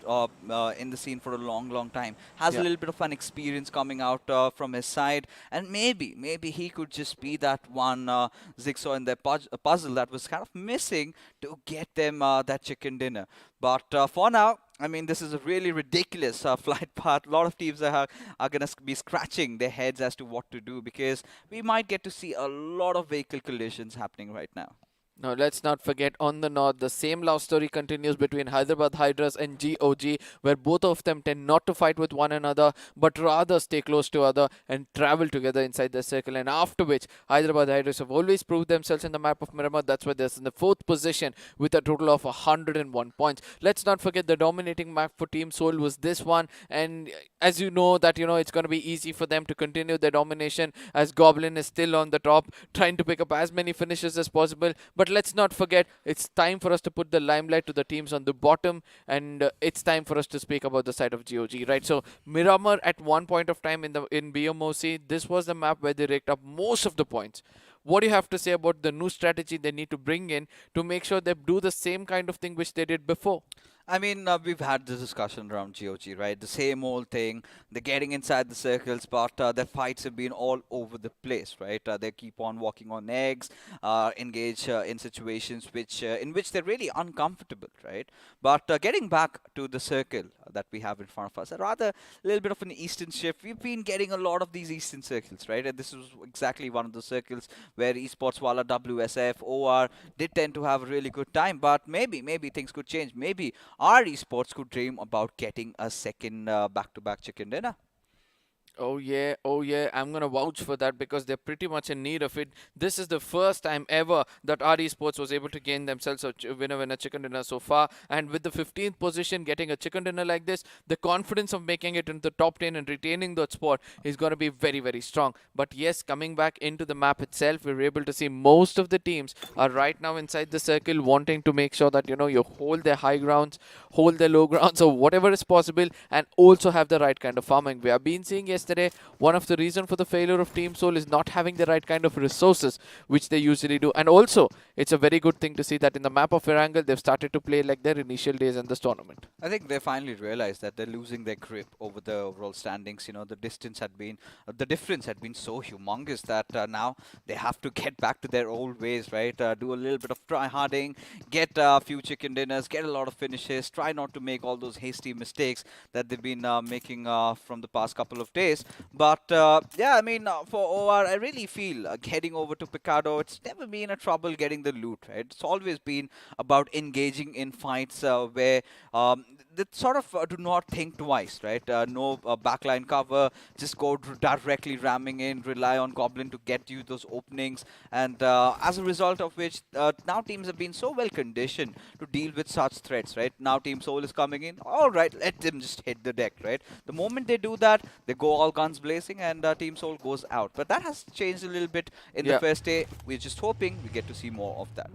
in the scene for a long, long time. Has a little bit of an experience coming out from his side, and maybe he could just be that one jigsaw in their puzzle that was kind of missing to get them that chicken dinner. But for now, I mean, this is a really ridiculous flight path. A lot of teams are going to be scratching their heads as to what to do, because we might get to see a lot of vehicle collisions happening right now. Now, let's not forget, on the north, the same love story continues between Hyderabad Hydras and GOG, where both of them tend not to fight with one another, but rather stay close to other and travel together inside the circle. And after which, Hyderabad Hydras have always proved themselves in the map of Miramar. That's why they're in the 4th position with a total of 101 points. Let's not forget the dominating map for Team Soul was this one. And as you know, that, you know, it's going to be easy for them to continue their domination, as Goblin is still on the top, trying to pick up as many finishes as possible. But let's not forget, it's time for us to put the limelight to the teams on the bottom, and it's time for us to speak about the side of GOG, right? So Miramar, at one point of time in BMOC, this was the map where they raked up most of the points. What do you have to say about the new strategy they need to bring in to make sure they do the same kind of thing which they did before? I mean, we've had this discussion around GOG, right? The same old thing. They're getting inside the circles, but their fights have been all over the place, right? They keep on walking on eggs, engage in situations in which they're really uncomfortable, right? But getting back to the circle that we have in front of us, rather a little bit of an eastern shift. We've been getting a lot of these eastern circles, right? And this was exactly one of the circles where Esports, Wala, WSF, OR did tend to have a really good time. But maybe things could change. Maybe our Esports could dream about getting a second back-to-back chicken dinner. Oh yeah, I'm gonna vouch for that, because they're pretty much in need of it. This is the first time ever that our Esports was able to gain themselves a winner chicken dinner so far, and with the 15th position getting a chicken dinner like this, the confidence of making it into the top 10 and retaining that spot is going to be very, very strong. But yes, coming back into the map itself, we're able to see most of the teams are right now inside the circle, wanting to make sure that, you know, you hold their high grounds, hold their low grounds, or whatever is possible, and also have the right kind of farming. We have been seeing yesterday, one of the reasons for the failure of Team Soul is not having the right kind of resources, which they usually do. And also, it's a very good thing to see that in the map of Erangel, they've started to play like their initial days in this tournament. I think they finally realized that they're losing their grip over the overall standings. You know, the difference had been so humongous that now they have to get back to their old ways, right? Do a little bit of try-harding, get a few chicken dinners, get a lot of finishes, try not to make all those hasty mistakes that they've been making from the past couple of days. But yeah, I mean, for OR, I really feel heading over to Picado, it's never been a trouble getting the loot, right? It's always been about engaging in fights where they sort of do not think twice, right? No backline cover, just go directly ramming in, rely on Goblin to get you those openings, and as a result of which, now teams have been so well conditioned to deal with such threats, right? Now Team Soul is coming in, all right, let them just hit the deck, right? The moment they do that, they go all guns blazing, and Team Soul goes out. But that has changed a little bit in the first day. We're just hoping we get to see more of that.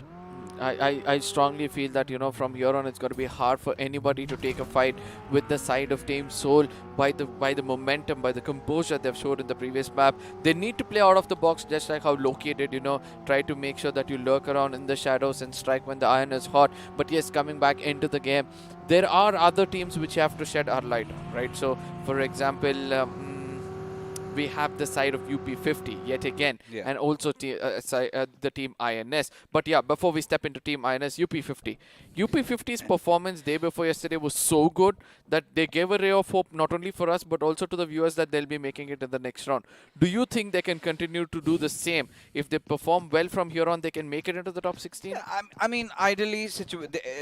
I strongly feel that, you know, from here on it's going to be hard for anybody to take a fight with the side of Team Soul by the momentum, by the composure they've showed in the previous map. They need to play out of the box, just like how Loki did, you know, try to make sure that you lurk around in the shadows and strike when the iron is hot. But yes, coming back into the game, there are other teams which have to shed our light on, right? So, for example, we have the side of UP50 yet again, Yeah. and also the team INS. But yeah, before we step into team INS, UP50's performance day before yesterday was so good that they gave a ray of hope not only for us but also to the viewers that they'll be making it in the next round. Do you think they can continue to do the same? If they perform well from here on, they can make it into the top 16? Yeah, I mean, ideally,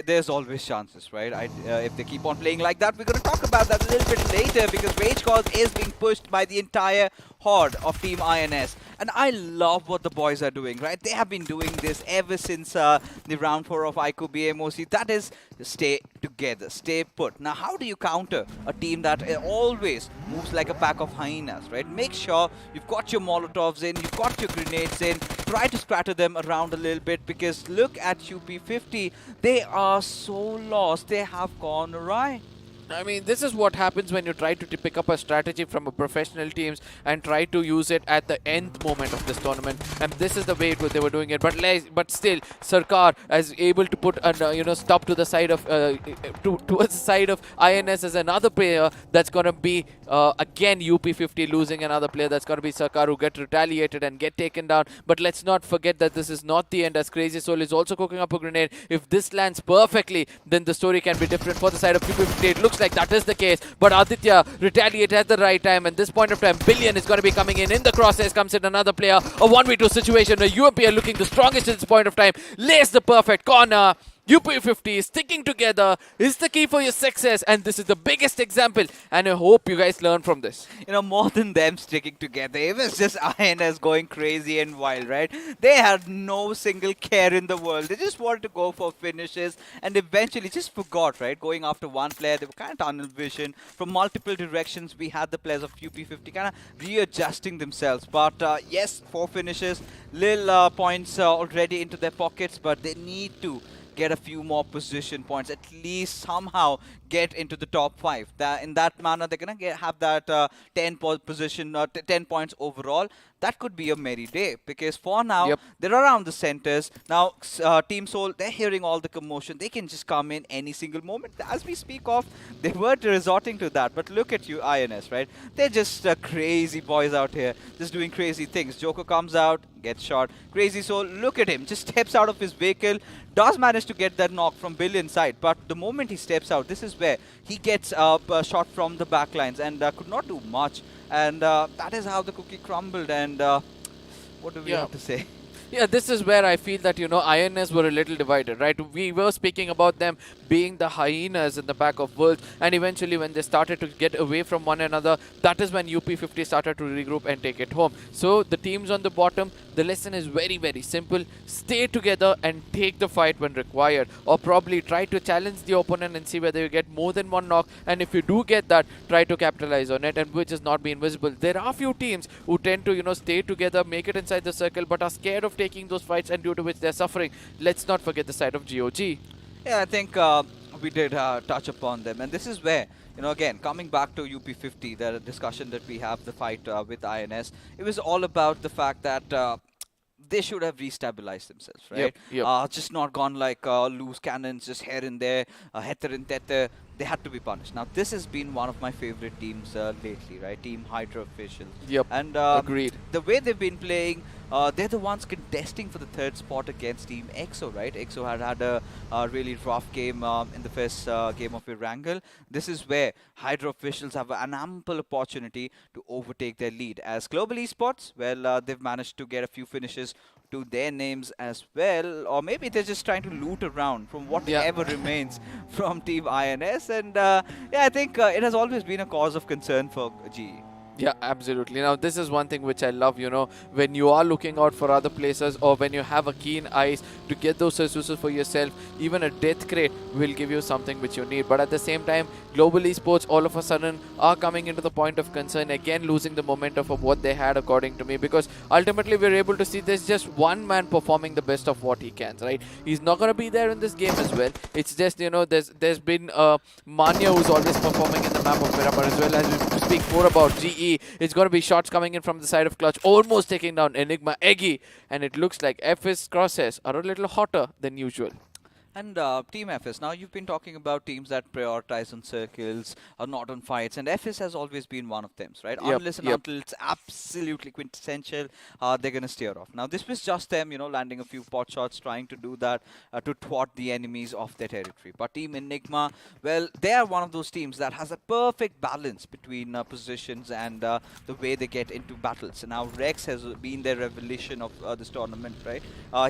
there's always chances, right? If they keep on playing like that, we're going to talk about that a little bit later, because Rage Cause is being pushed by the entire horde of Team INS. And I love what the boys are doing, right? They have been doing this ever since the round 4 of iQOO BMPS. That is, stay together, stay put. Now, how do you counter a team that always moves like a pack of hyenas, right? Make sure you've got your Molotovs in, you've got your grenades in, try to scatter them around a little bit, because look at UP50. They are so lost. They have gone awry. I mean, this is what happens when you try to pick up a strategy from a professional teams and try to use it at the nth moment of this tournament. And this is the way they were doing it. But still, Sarkar is able to put a stop to the side of towards the side of INS as another player that's gonna be again UP50 losing another player. That's gonna be Sarkar, who get retaliated and get taken down. But let's not forget that this is not the end, as Crazy Soul is also cooking up a grenade. If this lands perfectly, then the story can be different for the side of UP50. It looks like that is the case, but Aditya retaliated at the right time, and this point of time Billion is going to be coming in the crosshairs. Comes in another player, a 1v2 situation where UMP are looking the strongest at this point of time, lays the perfect corner. UP50 sticking together is the key for your success, and this is the biggest example, and I hope you guys learn from this. You know, more than them sticking together, it was just INS going crazy and wild, right? They had no single care in the world. They just wanted to go for finishes, and eventually just forgot, right? Going after one player, they were kind of tunnel vision. From multiple directions, we had the players of UP50 kind of readjusting themselves. But yes, 4 finishes, little points already into their pockets, but they need to get a few more position points, at least somehow get into the top 5. In that manner, they're going to have that 10 points overall. That could be a merry day, because for now, they're around the centers. Now, Team Soul, they're hearing all the commotion. They can just come in any single moment. As we speak of, they were resorting to that. But look at you, INS, right? They're just crazy boys out here, just doing crazy things. Joker comes out, gets shot. Crazy Soul, look at him, just steps out of his vehicle, does manage to get that knock from Billion's side. But the moment he steps out, this is where he gets shot from the backlines and could not do much. And that is how the cookie crumbled. And what do we have to say? Yeah, this is where I feel that, INS were a little divided, right? We were speaking about them being the hyenas in the back of Worlds, and eventually when they started to get away from one another, that is when UP50 started to regroup and take it home. So the teams on the bottom, the lesson is very, very simple. Stay together and take the fight when required, or probably try to challenge the opponent and see whether you get more than one knock, and if you do get that, try to capitalize on it, and which is not being visible. There are few teams who tend to, stay together, make it inside the circle, but are scared of taking those fights, and due to which they're suffering. Let's not forget the side of GOG. Yeah, I think we did touch upon them, and this is where, again, coming back to UP50, the discussion that we have, the fight with INS, it was all about the fact that they should have restabilized themselves, right? Just not gone like loose cannons, just here and there, heter and tether. They had to be punished. Now, this has been one of my favorite teams lately, right? Team Hydra officials. And agreed. The way they've been playing, they're the ones contesting for the 3rd spot against Team EXO, right? EXO had a really rough game in the first game of Erangel. This is where Hydra officials have an ample opportunity to overtake their lead. As Global Esports, well, they've managed to get a few finishes to their names as well, or maybe they're just trying to loot around from whatever remains from Team INS. And yeah, I think it has always been a cause of concern for GE. Yeah, absolutely. Now, this is one thing which I love, when you are looking out for other places, or when you have a keen eyes to get those resources for yourself, even a death crate will give you something which you need. But at the same time, Global Esports all of a sudden are coming into the point of concern, again losing the momentum of what they had, according to me, because ultimately we're able to see there's just one man performing the best of what he can, right? He's not going to be there in this game as well. It's just, there's been Manya who's always performing in the map of Miramar as well. As we speak more about GE, it's going to be shots coming in from the side of Clutch, almost taking down Enigma, Eggy, and it looks like FS crosshairs are a little hotter than usual. And Team FS, now you've been talking about teams that prioritize on circles, or not on fights, and FS has always been one of them, right? Yep, Unless and yep. until it's absolutely quintessential, they're going to steer off. Now, this was just them, landing a few pot shots, trying to do that to thwart the enemies of their territory. But Team Enigma, well, they are one of those teams that has a perfect balance between positions and the way they get into battles. And now Rex has been their revelation of this tournament, right?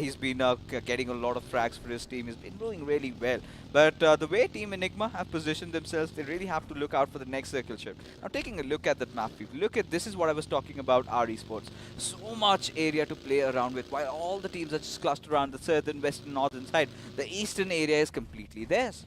He's been getting a lot of frags for his team. He's been doing really well. But the way Team Enigma have positioned themselves, they really have to look out for the next circle shift. Now, taking a look at that map, look at this is what I was talking about. Our Esports, so much area to play around with. While all the teams are just clustered around the southern, western, northern side, the eastern area is completely theirs.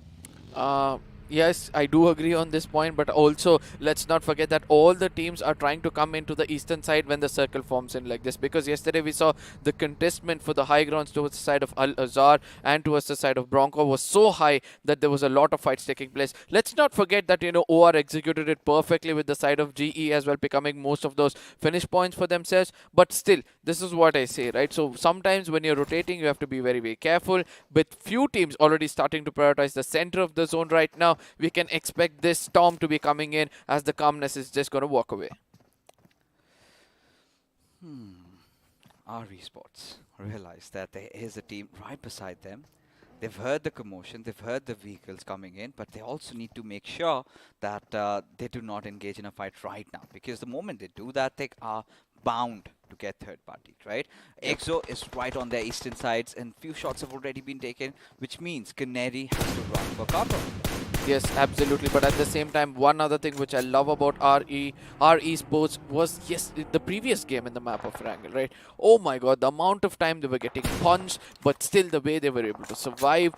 Yes, I do agree on this point, but also let's not forget that all the teams are trying to come into the eastern side when the circle forms in like this, because yesterday we saw the contestment for the high grounds towards the side of Al-Azhar and towards the side of Bronco was so high that there was a lot of fights taking place. Let's not forget that, OR executed it perfectly with the side of GE as well, becoming most of those finish points for themselves. But still, this is what I say, right? So sometimes when you're rotating, you have to be very, very careful. With few teams already starting to prioritize the center of the zone right now, we can expect this storm to be coming in as the calmness is just going to walk away. Our Esports realize that there is a team right beside them. They've heard the commotion, they've heard the vehicles coming in, but they also need to make sure that they do not engage in a fight right now, because the moment they do that, they are bound to get third party, right? EXO is right on their eastern sides, and few shots have already been taken, which means Kinetic has to run for cover. Yes, absolutely. But at the same time, one other thing which I love about our esports was, yes, the previous game in the map of Erangel, right? Oh my god, the amount of time they were getting punched, but still the way they were able to survive,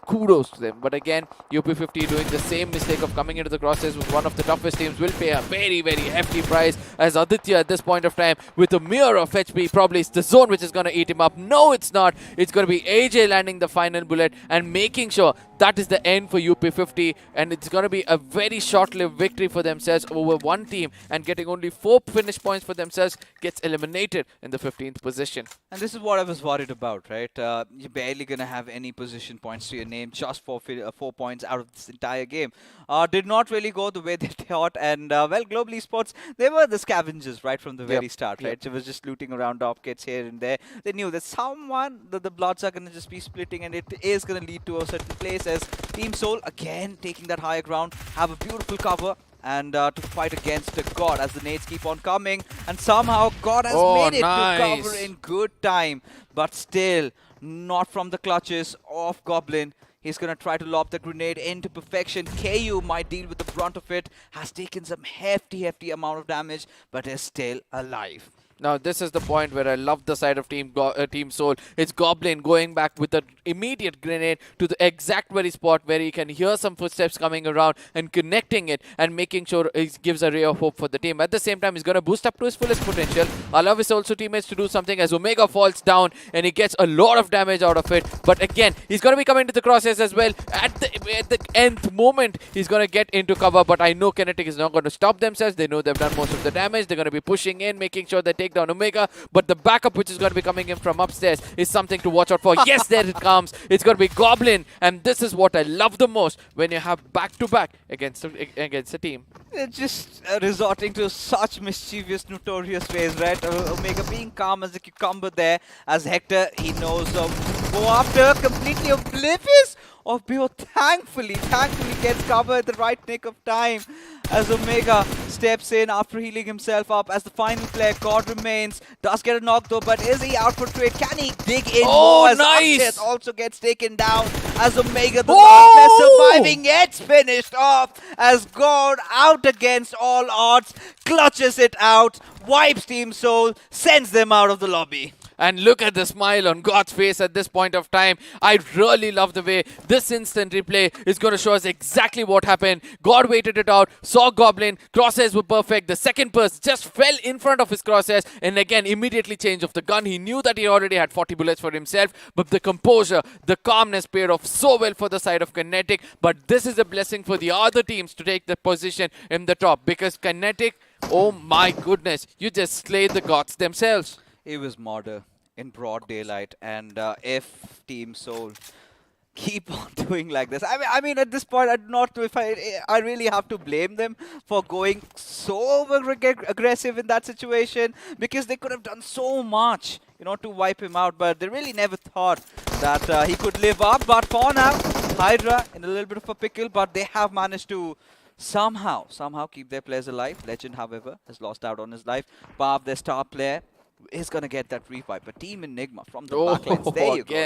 kudos to them. But again, UP50 doing the same mistake of coming into the crosshairs with one of the toughest teams will pay a very, very hefty price, as Aditya at this point of time, with a mirror of HP, probably it's the zone which is going to eat him up. No, it's not. It's going to be AJ landing the final bullet and making sure that is the end for UP50, and it's going to be a very short-lived victory for themselves over one team, and getting only 4 finish points for themselves gets eliminated in the 15th position. And this is what I was worried about, right? You're barely going to have any position points to your name, just 4 points out of this entire game. Did not really go the way they thought, and well, Global Esports, they were the scavengers right from the very start, right? It was just looting around top kits here and there. They knew that the bloods are going to just be splitting, and it is going to lead to a certain place, as Team Soul, again, taking that higher ground, have a beautiful cover, and to fight against the God as the nades keep on coming, and somehow God has made it to cover in good time, but still not from the clutches of Goblin. He's going to try to lob the grenade into perfection. KU might deal with the brunt of it, has taken some hefty amount of damage, but is still alive. Now, this is the point where I love the side of Team Soul. It's Goblin going back with an immediate grenade to the exact very spot where he can hear some footsteps coming around and connecting it and making sure it gives a ray of hope for the team. At the same time, he's going to boost up to his fullest potential. Allow his also teammates to do something as Omega falls down and he gets a lot of damage out of it. But again, he's going to be coming to the crosshairs as well. At the nth moment, he's going to get into cover. But I know Kinetic is not going to stop themselves. They know they've done most of the damage. They're going to be pushing in, making sure they take down Omega, but the backup which is going to be coming in from upstairs is something to watch out for. Yes, there it comes. It's going to be Goblin, and this is what I love the most when you have back-to-back against a team. They're just resorting to such mischievous, notorious ways, right? Omega being calm as a cucumber there, as Hector, he knows go after, completely oblivious of Bio. Thankfully gets cover at the right nick of time, as Omega steps in after healing himself up. As the final player, God remains, does get a knock though, but is he out for trade? Can he dig in more? As nice! also gets taken down, as Omega, the last player surviving, gets finished off, as God, out against all odds, clutches it out, wipes Team Soul, sends them out of the lobby. And look at the smile on God's face at this point of time. I really love the way this instant replay is going to show us exactly what happened. God waited it out, saw Goblin, crosshairs were perfect. The second burst just fell in front of his crosshairs, and again, immediately change of the gun. He knew that he already had 40 bullets for himself, but the composure, the calmness paid off so well for the side of Kinetic. But this is a blessing for the other teams to take the position in the top, because Kinetic, oh my goodness, you just slayed the gods themselves. It was murder in broad daylight, and if Team Soul, keep on doing like this. I mean, at this point, I do not know if I really have to blame them for going so aggressive in that situation, because they could have done so much, you know, to wipe him out. But they really never thought that he could live up. But for now, Hydra in a little bit of a pickle, but they have managed to somehow keep their players alive. Legend, however, has lost out on his life. Bob, their star player, is going to get that revive. But Team Enigma from the backlines,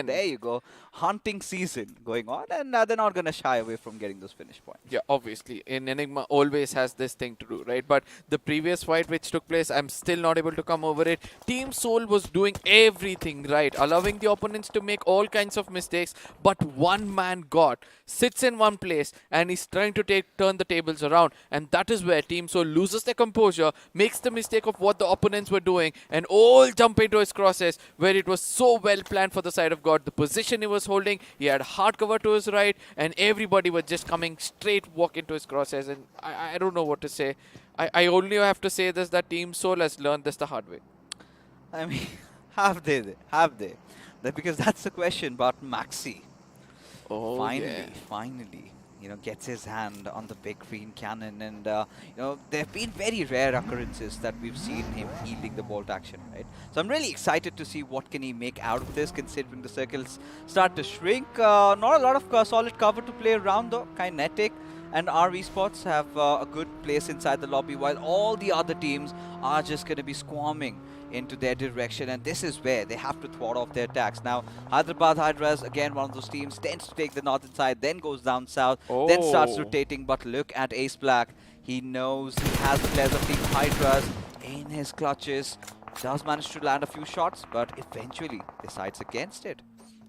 there you go. Hunting season going on, and they're not going to shy away from getting those finish points. Yeah, obviously. In Enigma always has this thing to do, right? But the previous fight which took place, I'm still not able to come over it. Team Soul was doing everything right, allowing the opponents to make all kinds of mistakes. But one man God sits in one place and he's trying to turn the tables around. And that is where Team Soul loses their composure, makes the mistake of what the opponents were doing, and all jump into his crosses, where it was so well planned for the side of God. The position he was holding, he had hard cover to his right, and everybody was just coming straight walk into his crosses. And I don't know what to say. I only have to say this, that Team Soul has learned this the hard way. I mean, have they? Have they? Because that's the question. But Maxi, finally, you know, gets his hand on the big green cannon, and you know, there have been very rare occurrences that we've seen him yielding the bolt action, right? So I'm really excited to see what can he make out of this, considering the circles start to shrink. Not a lot of solid cover to play around though. Kinetic and our Esports have a good place inside the lobby, while all the other teams are just going to be squirming into their direction, and this is where they have to thwart off their attacks. Now, Hyderabad Hydras, again, one of those teams, tends to take the northern side, then goes down south, then starts rotating. But look at Ace Black. He knows he has the players of Team Hydras in his clutches. Does manage to land a few shots, but eventually decides against it.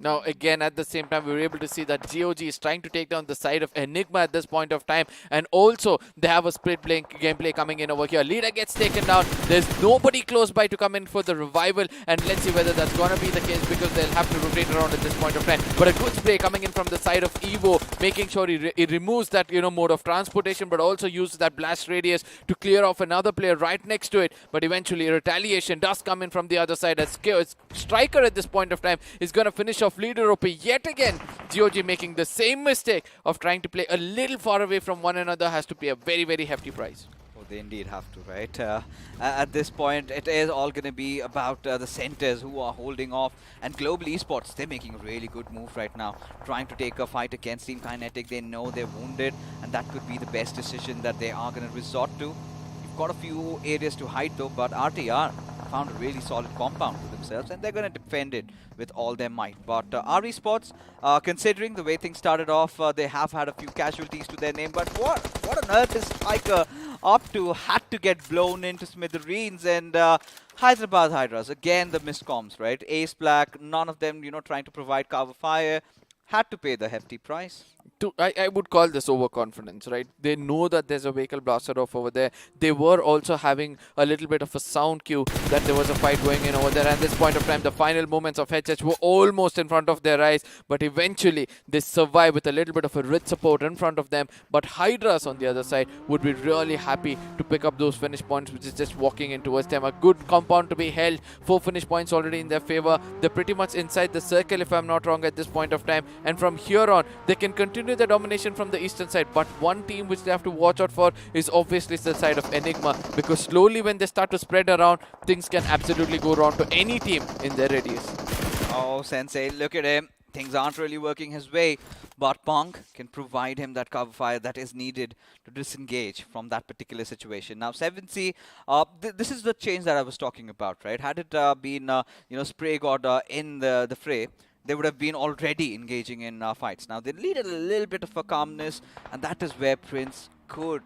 Now, again, at the same time, we were able to see that GOG is trying to take down the side of Enigma at this point of time. And also, they have a split gameplay coming in over here. Leader gets taken down. There's nobody close by to come in for the revival. And let's see whether that's going to be the case, because they'll have to rotate around at this point of time. But a good spray coming in from the side of Evo, making sure he removes that, you know, mode of transportation, but also uses that blast radius to clear off another player right next to it. But eventually, retaliation does come in from the other side. As Striker at this point of time is going to finish off Leader OP yet again. GOG making the same mistake of trying to play a little far away from one another, has to pay a very, very hefty price. Oh, they indeed have to, right? At this point, it is all going to be about the centers who are holding off. And Global Esports, they're making a really good move right now, trying to take a fight against Team Kinetic. They know they're wounded, and that could be the best decision that they are going to resort to. You've got a few areas to hide though, but RTR found a really solid compound for themselves, and they're going to defend it with all their might. But our Esports, considering the way things started off, they have had a few casualties to their name. But what on earth is Striker up to? Had to get blown into smithereens. And Hyderabad Hydras, again the miscoms, right? Ace Black, none of them, you know, trying to provide cover fire. Had to pay the hefty price. I would call this overconfidence, right? They know that there's a vehicle blaster off over there. They were also having a little bit of a sound cue that there was a fight going in over there. And at this point of time, the final moments of HH were almost in front of their eyes. But eventually, they survive with a little bit of a rich support in front of them. But Hydras on the other side would be really happy to pick up those finish points, which is just walking in towards them. A good compound to be held. 4 finish points already in their favor. They're pretty much inside the circle, if I'm not wrong, at this point of time. And from here on, they can continue the domination from the eastern side. But one team which they have to watch out for is obviously the side of Enigma, because slowly when they start to spread around, things can absolutely go wrong to any team in their radius. Oh, Sensei, look at him. Things aren't really working his way, but Punk can provide him that cover fire that is needed to disengage from that particular situation. Now, 7C, this is the change that I was talking about, right? Had it been, you know, Spray God in the fray, they would have been already engaging in fights. Now, they needed a little bit of a calmness, and that is where Prince could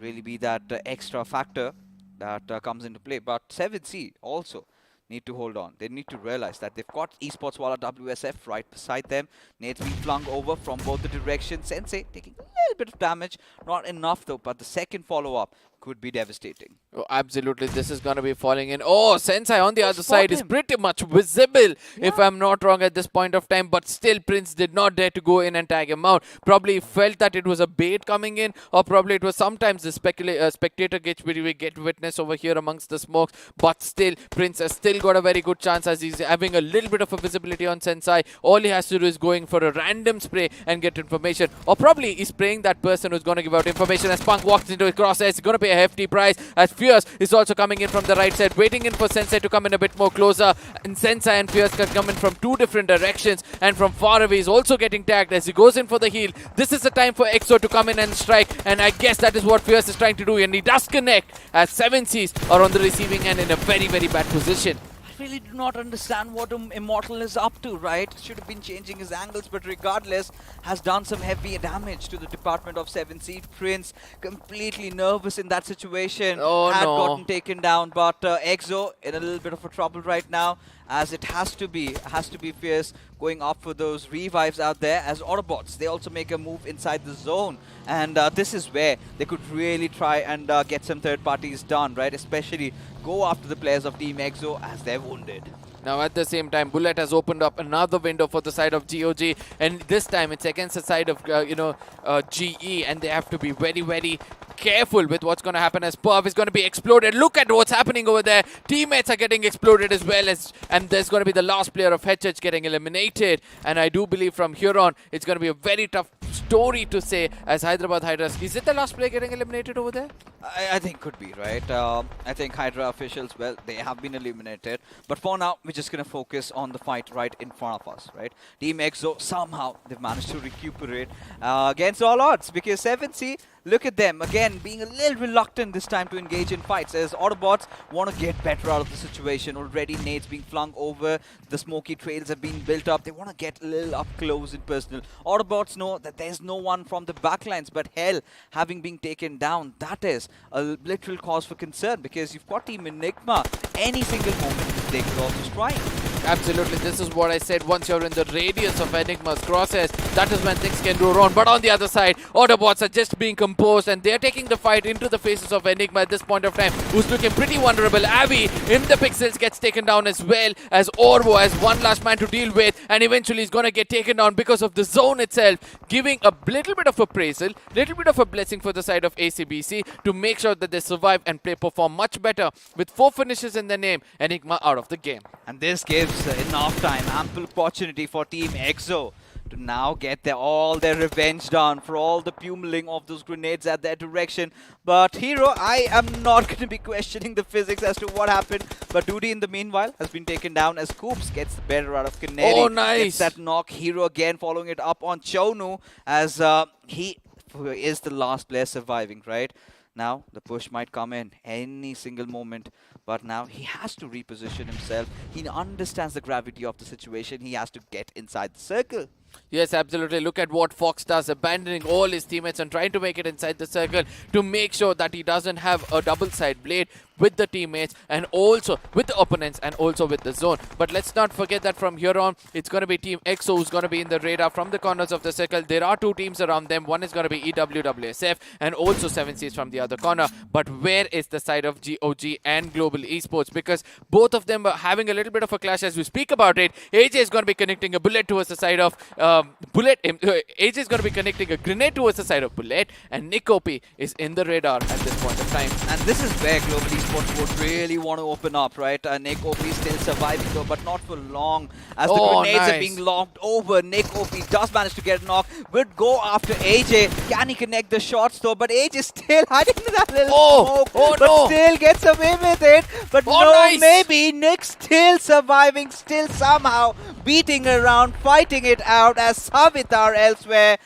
really be that extra factor that comes into play. But 7C also need to hold on. They need to realize that they've got Esports Walla WSF right beside them. Nate's being flung over from both the directions. Sensei taking a little bit of damage, not enough though, but the second follow-up could be devastating. Oh, absolutely, this is going to be falling in. Oh, Sensei on the other spot side is him. pretty much visible, if I'm not wrong at this point of time. But still, Prince did not dare to go in and tag him out. Probably felt that it was a bait coming in, or probably it was sometimes the spectator glitch we get witness over here amongst the smokes. But still, Prince has still got a very good chance as he's having a little bit of a visibility on Sensei. All he has to do is going for a random spray and get information, or probably he's spraying that person who's going to give out information. As Punk walks into his crosshairs, it's going to be a hefty price, as Fierce is also coming in from the right side, waiting in for Sensei to come in a bit more closer. And Sensei and Fierce can come in from two different directions, and from far away he's also getting tagged as he goes in for the heal. This is the time for EXO to come in and strike, and I guess that is what Fierce is trying to do, and he does connect as 7Cs are on the receiving end in a very, very bad position. I really do not understand what Immortal is up to, right? Should have been changing his angles, but regardless, has done some heavy damage to the department of 7C. Prince completely nervous in that situation. Oh, had no. gotten taken down, but EXO in a little bit of a trouble right now, as it has to be Fierce going up for those revives out there. As Autobotz, they also make a move inside the zone, and this is where they could really try and get some third parties done, right? Especially go after the players of Team EXO as they're wounded. Now at the same time, Bullet has opened up another window for the side of GOG, and this time it's against the side of GE, and they have to be very, very careful with what's going to happen as Perv is going to be exploded. Look at what's happening over there. Teammates are getting exploded as well, and there's going to be the last player of HH getting eliminated. And I do believe from here on, it's going to be a very tough story to say as Hyderabad Hydras. Is it the last player getting eliminated over there? I think could be, right? I think Hydra officials, well, they have been eliminated. But for now, we're just going to focus on the fight right in front of us, right? Team EXO, somehow, they've managed to recuperate against all odds. Because 7C, look at them, again, being a little reluctant this time to engage in fights. As Autobotz want to get better out of the situation. Already nades being flung over. The smoky trails have been built up. They want to get a little up close and personal. Autobots know that there's no one from the backlines. But hell, having been taken down, that is a literal cause for concern. Because you've got Team Enigma. Any single moment, they could also strike. Absolutely, this is what I said. Once you're in the radius of Enigma's crosshairs, that is when things can go wrong. But on the other side, Autobots are just being composed, and they're taking the fight into the faces of Enigma at this point of time, who's looking pretty vulnerable. Abby in the pixels gets taken down as well, as Orvo has one last man to deal with, and eventually he's going to get taken down because of the zone itself, giving a little bit of appraisal, little bit of a blessing for the side of ACBC to make sure that they survive and perform much better. With 4 finishes in their name, Enigma out of the game. And this gives enough time, ample opportunity for Team EXO to now get all their revenge done for all the pummeling of those grenades at their direction. But Hero, I am not going to be questioning the physics as to what happened. But Duty in the meanwhile has been taken down as Coops gets the better out of Kinetic. Oh, nice. Gets that knock. Hero again following it up on Chonu as he is the last player surviving, right? Now, the push might come in any single moment, but now he has to reposition himself. He understands the gravity of the situation. He has to get inside the circle. Yes, absolutely. Look at what Fox does, abandoning all his teammates and trying to make it inside the circle to make sure that he doesn't have a double side blade with the teammates and also with the opponents and also with the zone. But let's not forget that from here on, it's going to be Team EXO who's going to be in the radar from the corners of the circle. There are 2 teams around them. One is going to be EWWSF and also 7Cs from the other corner. But where is the side of GOG and Global Esports? Because both of them are having a little bit of a clash as we speak about it. AJ is going to be connecting a bullet towards the side of Bullet. AJ is going to be connecting a grenade towards the side of Bullet, and Nick OP is in the radar at this point of time. And this is where Global Esports would really want to open up, right? Nick OP still surviving though, but not for long. As the grenades are being locked over, Nick OP does manage to get a knock. Would go after AJ. Can he connect the shots though? But AJ still hiding in that little smoke. But still gets away with it. But maybe Nick still surviving, still somehow beating around, fighting it out as Savitar elsewhere.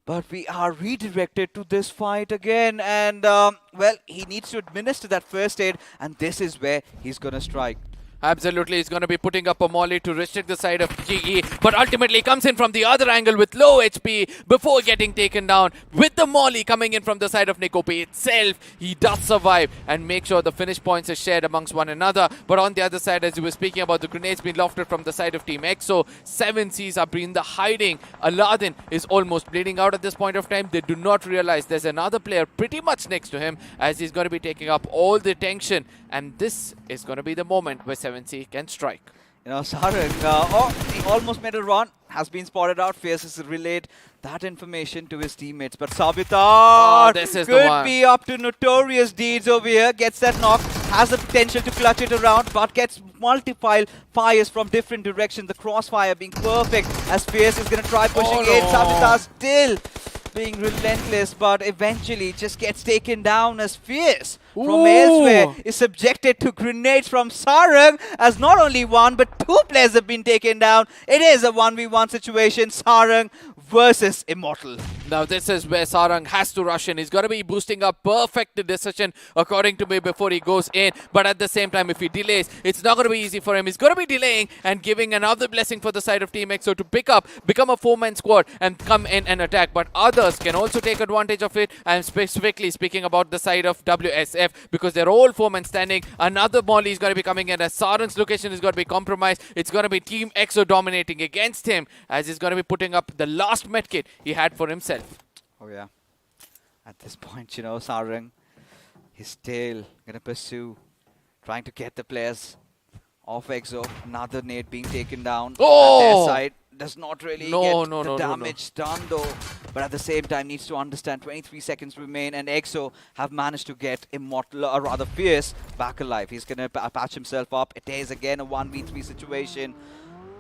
But we are redirected to this fight again, and well, he needs to administer that first aid, and this is where he's gonna strike. Absolutely, he's going to be putting up a molly to restrict the side of GE, but ultimately comes in from the other angle with low HP before getting taken down. With the molly coming in from the side of Nikopi itself, he does survive and make sure the finish points are shared amongst one another. But on the other side, as you were speaking about the grenades being lofted from the side of Team EXO, 7Cs are in the hiding. Aladdin is almost bleeding out at this point of time. They do not realize there's another player pretty much next to him, as he's going to be taking up all the tension, and this is going to be the moment where 7C can strike. You know, Sarang, he almost made a run, has been spotted out. Fierce has relayed that information to his teammates. But Savitar this is the could one. be up to notorious deeds over here. Gets that knock, has the potential to clutch it around, but gets multiple fires from different directions. The crossfire being perfect as Fierce is going to try pushing in. Savitar still being relentless, but eventually just gets taken down as Fierce from elsewhere is subjected to grenades from Sarang, as not only one but two players have been taken down. It is a 1v1 situation, Sarang versus Immortal. Now this is where Sarang has to rush in. He's got to be boosting up perfect decision according to me before he goes in. But at the same time, if he delays, it's not going to be easy for him. He's going to be delaying and giving another blessing for the side of Team EXO to pick up, become a 4-man squad and come in and attack. But others can also take advantage of it. I'm specifically speaking about the side of WSF because they're all 4-men standing. Another molly is going to be coming in as Sarang's location is going to be compromised. It's going to be Team EXO dominating against him as he's going to be putting up the last medkit he had for himself. Oh yeah. At this point, you know, Sarang is still going to pursue, trying to get the players off EXO. Another nade being taken down at their side. Does not really get the damage done though. But at the same time needs to understand 23 seconds remain and EXO have managed to get Immortal, or rather Fierce, back alive. He's going to patch himself up. It is again a 1v3 situation.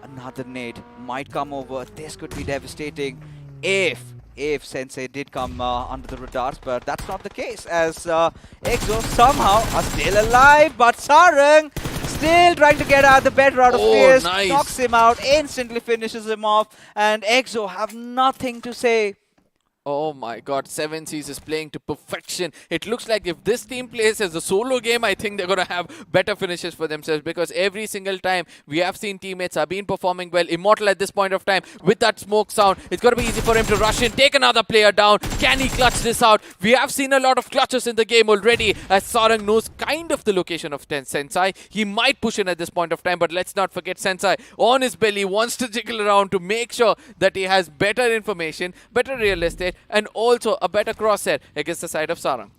Another nade might come over. This could be devastating if Sensei did come under the radars, but that's not the case as EXO somehow are still alive, but Sarang still trying to get out the better out of Fierce, knocks him out, instantly finishes him off, and EXO have nothing to say. Oh my god, 7Cs is playing to perfection. It looks like if this team plays as a solo game, I think they're going to have better finishes for themselves because every single time we have seen teammates have been performing well. Immortal at this point of time with that smoke sound, it's going to be easy for him to rush in, take another player down. Can he clutch this out? We have seen a lot of clutches in the game already as Sarang knows kind of the location of Sensei. He might push in at this point of time, but let's not forget Sensei on his belly wants to jiggle around to make sure that he has better information, better real estate, and also a better crosshair against the side of Sarang.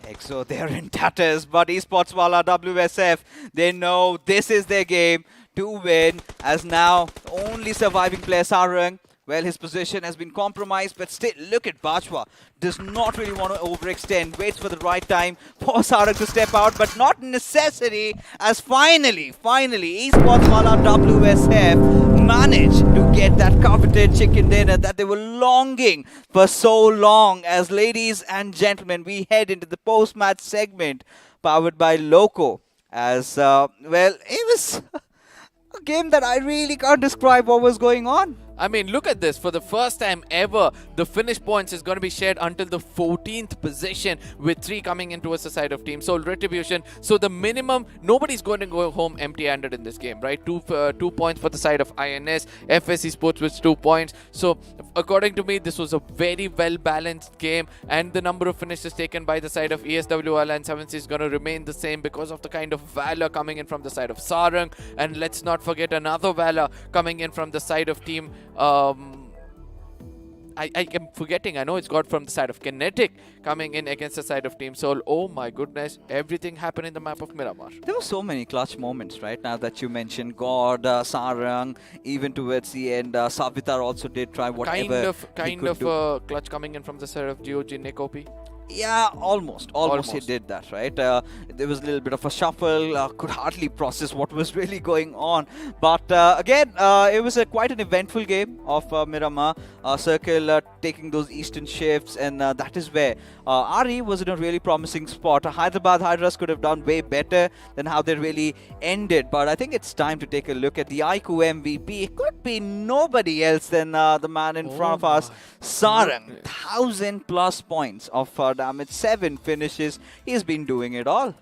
EXO, they're in tatters, but Esports Wala WSF, they know this is their game to win, as now the only surviving player Sarang. Well, his position has been compromised, but still, look at Bajwa. Does not really want to overextend. Waits for the right time for Sarang to step out, but not necessary, as finally, Esports Wala WSF managed to get that coveted chicken dinner that they were longing for so long. As ladies and gentlemen, we head into the post-match segment powered by Loco. As, well, it was a game that I really can't describe what was going on. I mean, look at this. For the first time ever, the finish points is going to be shared until the 14th position, with 3 coming in towards the side of Team Soul Retribution. So the minimum, nobody's going to go home empty-handed in this game, right? 2 points for the side of INS, FS Esports with 2 points. So according to me, this was a very well-balanced game, and the number of finishes taken by the side of ESWL and 7C is going to remain the same because of the kind of valor coming in from the side of Sarang. And let's not forget another valor coming in from the side of Team I am forgetting. I know it's got from the side of Kinetic coming in against the side of Team Soul. Oh my goodness, everything happened in the map of Miramar. There were so many clutch moments, right? Now that you mentioned God, Sarang, even towards the end, Savitar also did try whatever Kind of clutch coming in from the side of GOG Nikopi. Yeah, almost he did that, right? There was a little bit of a shuffle, could hardly process what was really going on. But again, it was quite an eventful game of Miramar. Circle taking those eastern shifts, and that is where RE was in a really promising spot. Hyderabad Hydras could have done way better than how they really ended. But I think it's time to take a look at the iQOO MVP. It could be nobody else than the man in front of us, Sarang. 1,000+ points of damage, 7 finishes. He's been doing it all.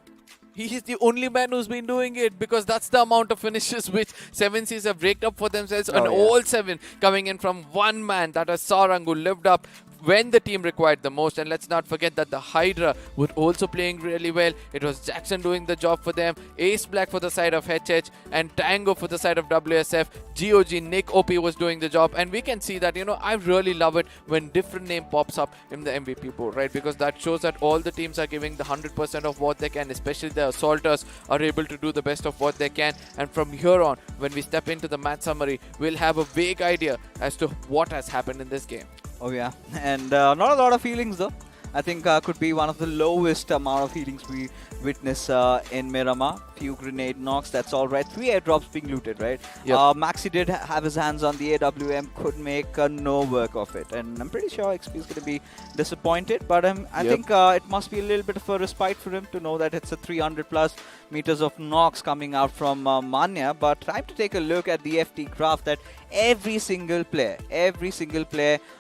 He's the only man who's been doing it, because that's the amount of finishes which 7Cs have raked up for themselves, and all 7 coming in from one man. That is Sarang, who lived up when the team required the most. And let's not forget that the Hydra were also playing really well. It was Jackson doing the job for them, Ace Black for the side of HH, and Tango for the side of WSF. GOG, Nick OP was doing the job, and we can see that, you know, I really love it when different name pops up in the MVP board, right? Because that shows that all the teams are giving the 100% of what they can, especially the Assaulters are able to do the best of what they can. And from here on, when we step into the match summary, we'll have a vague idea as to what has happened in this game. Oh yeah, and not a lot of healings though. I think could be one of the lowest amount of healings we witness in Miramar. Few grenade knocks, that's all right. 3 airdrops being looted, right? Yep. Maxi did have his hands on the AWM, could make no work of it. And I'm pretty sure XP is going to be disappointed. But I think it must be a little bit of a respite for him to know that it's a 300 plus meters of knocks coming out from Manya. But time to take a look at the FT graph that every single player,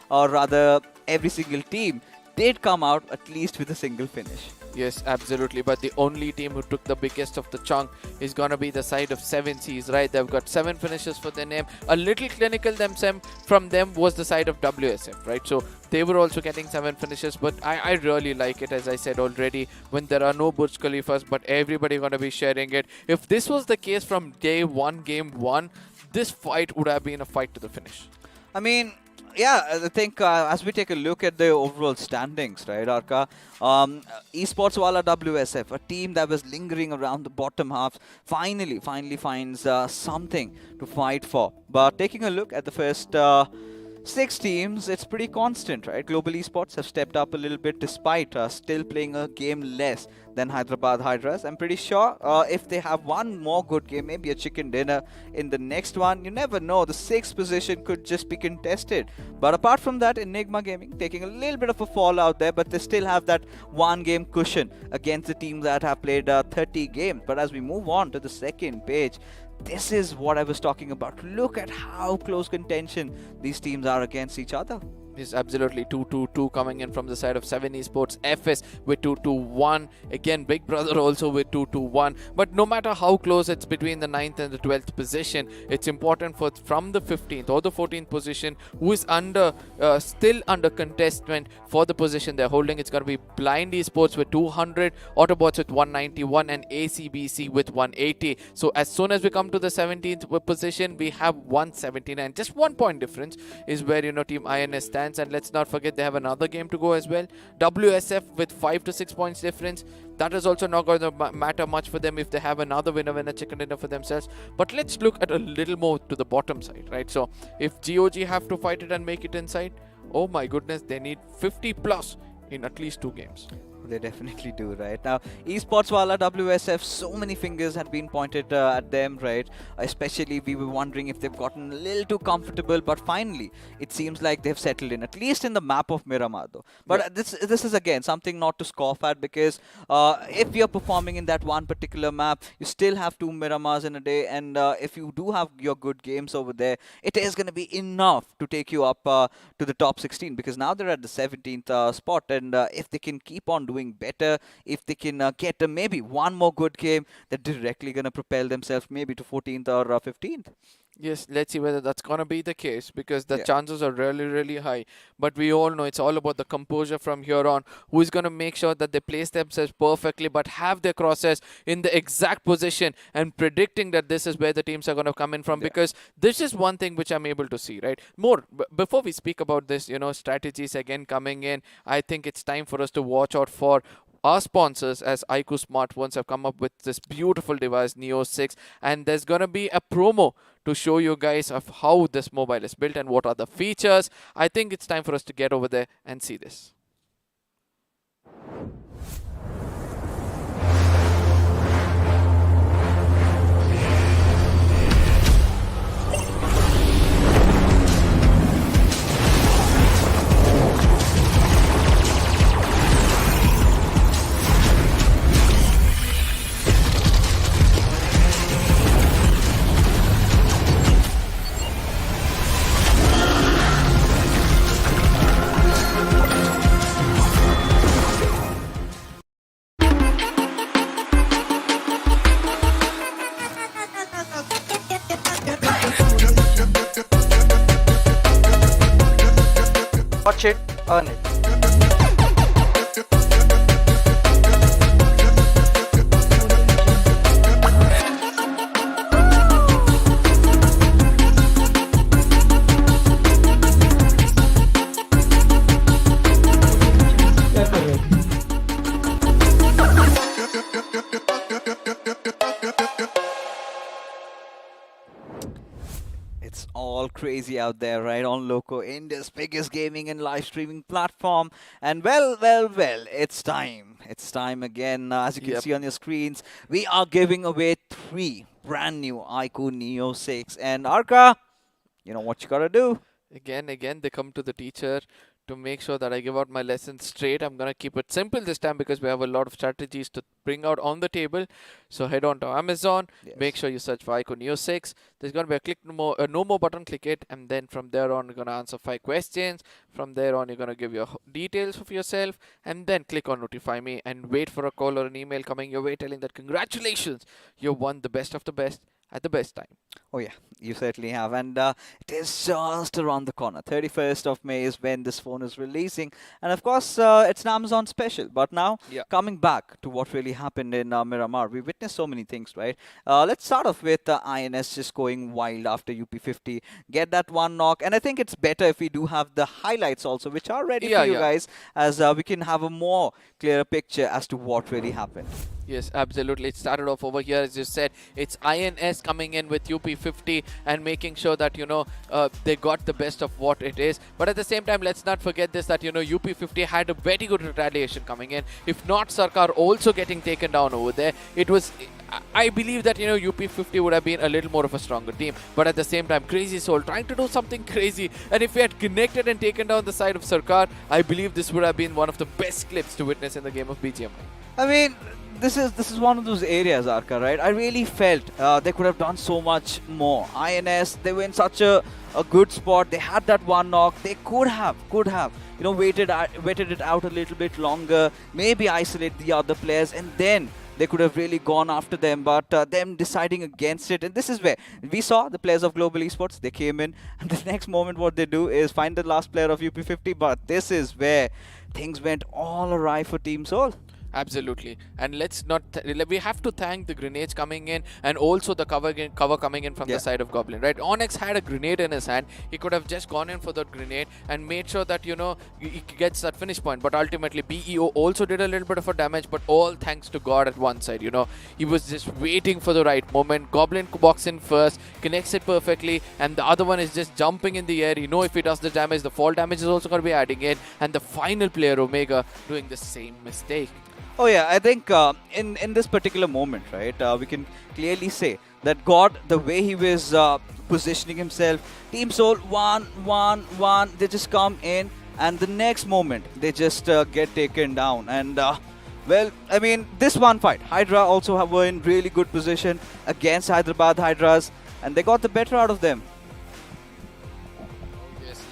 or rather every single team did come out at least with a single finish. Yes, absolutely. But the only team who took the biggest of the chunk is going to be the side of 7Cs, right? They've got 7 finishes for their name. A little clinical from them was the side of WSF, right? So they were also getting 7 finishes. But I really like it, as I said already, when there are no Burj Khalifas, but everybody going to be sharing it. If this was the case from day 1, game 1, this fight would have been a fight to the finish. I mean, yeah, I think as we take a look at the overall standings, right, Arka, Esports Wala WSF, a team that was lingering around the bottom half, finally finds something to fight for. But taking a look at the first 6 teams, it's pretty constant, right? Global Esports have stepped up a little bit despite still playing a game less than Hyderabad Hydras. I'm pretty sure if they have one more good game, maybe a chicken dinner in the next one, you never know. The 6th position could just be contested. But apart from that, Enigma Gaming taking a little bit of a fall out there, but they still have that 1 game cushion against the teams that have played 30 games. But as we move on to the second page, this is what I was talking about. Look at how close contention these teams are against each other. Yes, absolutely. 2-2-2 coming in from the side of 7 Esports. FS with 2-2-1. Again, Big Brother also with 2-2-1. But no matter how close it's between the 9th and the 12th position, it's important for from the 15th or the 14th position, who is still under contestment for the position they're holding. It's going to be Blind Esports with 200, Autobotz with 191, and ACBC with 180. So as soon as we come to the 17th position, we have 179. Just 1 point difference is where, you know, Team INS stands. And let's not forget they have another game to go as well. WSF with 5 to 6 points difference. That is also not going to matter much for them if they have another winner chicken dinner for themselves. But let's look at a little more to the bottom side, right? So if GOG have to fight it and make it inside, oh my goodness, they need 50 plus in at least 2 games. They definitely do, right? Now, Esports Wala WSF, so many fingers had been pointed at them, right? Especially we were wondering if they've gotten a little too comfortable, but finally it seems like they've settled in, at least in the map of Miramar though. But this is again something not to scoff at, because if you're performing in that one particular map, you still have 2 Miramars in a day, and if you do have your good games over there, it is going to be enough to take you up to the top 16, because now they're at the 17th spot, and if they can keep on doing better, if they can get maybe one more good game, they're directly going to propel themselves maybe to 14th or 15th. Yes, let's see whether that's going to be the case, because the chances are really, really high. But we all know it's all about the composure from here on. Who is going to make sure that they place themselves perfectly, but have their crosshairs in the exact position, and predicting that this is where the teams are going to come in from, because this is one thing which I'm able to see, right? More, before we speak about this, you know, strategies again coming in, I think it's time for us to watch out for our sponsors, as iQOO smartphones have come up with this beautiful device Neo 6, and there's going to be a promo to show you guys of how this mobile is built and what are the features. I think it's time for us to get over there and see this. Watch it, earn it. It's all crazy out there, right? On Loco, India's biggest gaming and live streaming platform. And well, it's time. It's time again. As you can see on your screens, we are giving away 3 brand new iQOO Neo 6. And Arka, you know what you gotta do. Again, they come to the teacher to make sure that I give out my lessons straight. I'm gonna keep it simple this time because we have a lot of strategies to bring out on the table. So head on to Amazon, make sure you search for iQOO Neo 6. There's gonna be a no more button, click it, and then from there on you're gonna answer 5 questions. From there on you're gonna give your details of yourself, and then click on notify me and wait for a call or an email coming your way telling that congratulations, you won the best of the best at the best time. Oh yeah, you certainly have. And it is just around the corner. 31st of May is when this phone is releasing. And of course, it's an Amazon special. But now, coming back to what really happened in Miramar, we witnessed so many things, right? Let's start off with INS just going wild after UP50. Get that one knock. And I think it's better if we do have the highlights also, which are ready for you guys, as we can have a more clearer picture as to what really happened. Yes, absolutely. It started off over here, as you said. It's INS coming in with UP50 and making sure that, you know, they got the best of what it is. But at the same time, let's not forget this, that, you know, UP50 had a very good retaliation coming in. If not Sarkar also getting taken down over there, it was... I believe that, you know, UP50 would have been a little more of a stronger team. But at the same time, Crazy Soul trying to do something crazy. And if we had connected and taken down the side of Sarkar, I believe this would have been one of the best clips to witness in the game of BGMI. I mean... This is one of those areas, Arka, right? I really felt they could have done so much more. INS, they were in such a good spot. They had that one knock. They could have, you know, waited it out a little bit longer. Maybe isolate the other players, and then they could have really gone after them. But them deciding against it, and this is where we saw the players of Global Esports. They came in, and the next moment, what they do is find the last player of UP50. But this is where things went all awry for Team Soul. Absolutely. And let's not... we have to thank the grenades coming in and also the cover coming in from the side of Goblin, right? Onyx had a grenade in his hand. He could have just gone in for that grenade and made sure that, you know, he gets that finish point. But ultimately, BEO also did a little bit of a damage, but all thanks to God at one side, you know. He was just waiting for the right moment. Goblin walks in first, connects it perfectly, and the other one is just jumping in the air. You know, if he does the damage, the fall damage is also going to be adding in. And the final player, Omega, doing the same mistake. Oh yeah, I think in this particular moment, right, we can clearly say that God, the way he was positioning himself, Team Soul, one, they just come in, and the next moment, they just get taken down. And, well, I mean, this one fight, Hydra also were in really good position against Hyderabad Hydras, and they got the better out of them.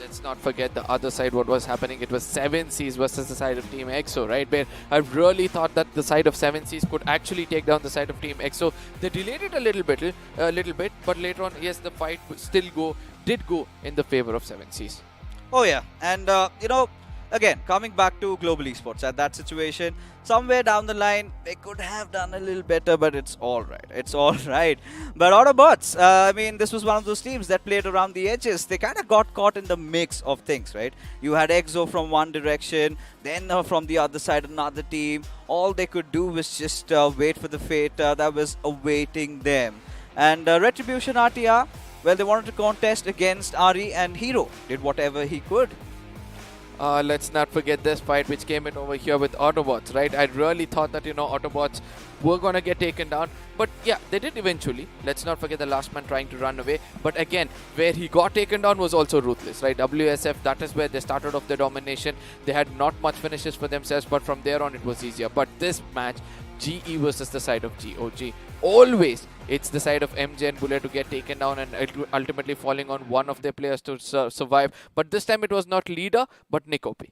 Let's not forget the other side, what was happening. It was 7 Seas versus the side of Team EXO, right? Where I really thought that the side of 7 Seas could actually take down the side of Team EXO. They delayed it a little bit, but later on, yes, the fight did go in the favor of 7 Seas. Oh yeah, and you know, again, coming back to Global Esports, at that situation, somewhere down the line, they could have done a little better, but it's all right. It's all right. But Autobotz, I mean, this was one of those teams that played around the edges. They kind of got caught in the mix of things, right? You had EXO from one direction, then from the other side, another team. All they could do was just wait for the fate that was awaiting them. And Retribution RTR, well, they wanted to contest against Ari, and Hero did whatever he could. Let's not forget this fight which came in over here with Autobotz, right? I really thought that, you know, Autobotz were going to get taken down. But yeah, they did eventually. Let's not forget the last man trying to run away. But again, where he got taken down was also ruthless, right? WSF, that is where they started off their domination. They had not much finishes for themselves, but from there on it was easier. But this match, GE versus the side of GOG. Always, it's the side of MJ and Bullet to get taken down and ultimately falling on one of their players to survive. But this time it was not Leader, but Nick OP.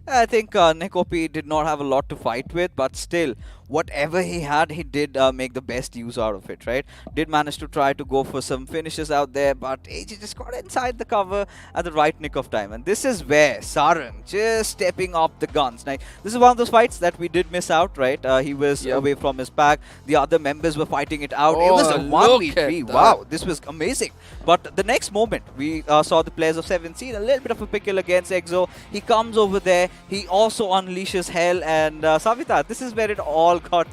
I think Nick OP did not have a lot to fight with, but still, whatever he had, he did make the best use out of it, right? Did manage to try to go for some finishes out there, but AG just got inside the cover at the right nick of time. And this is where Sarang just stepping up the guns. Now, this is one of those fights that we did miss out, right? He was away from his pack. The other members were fighting it out. It was a 1v3. Wow, this was amazing. But the next moment, we saw the players of 7C in a little bit of a pickle against Exo. He comes over there. He also unleashes hell. And Savita, this is where it all got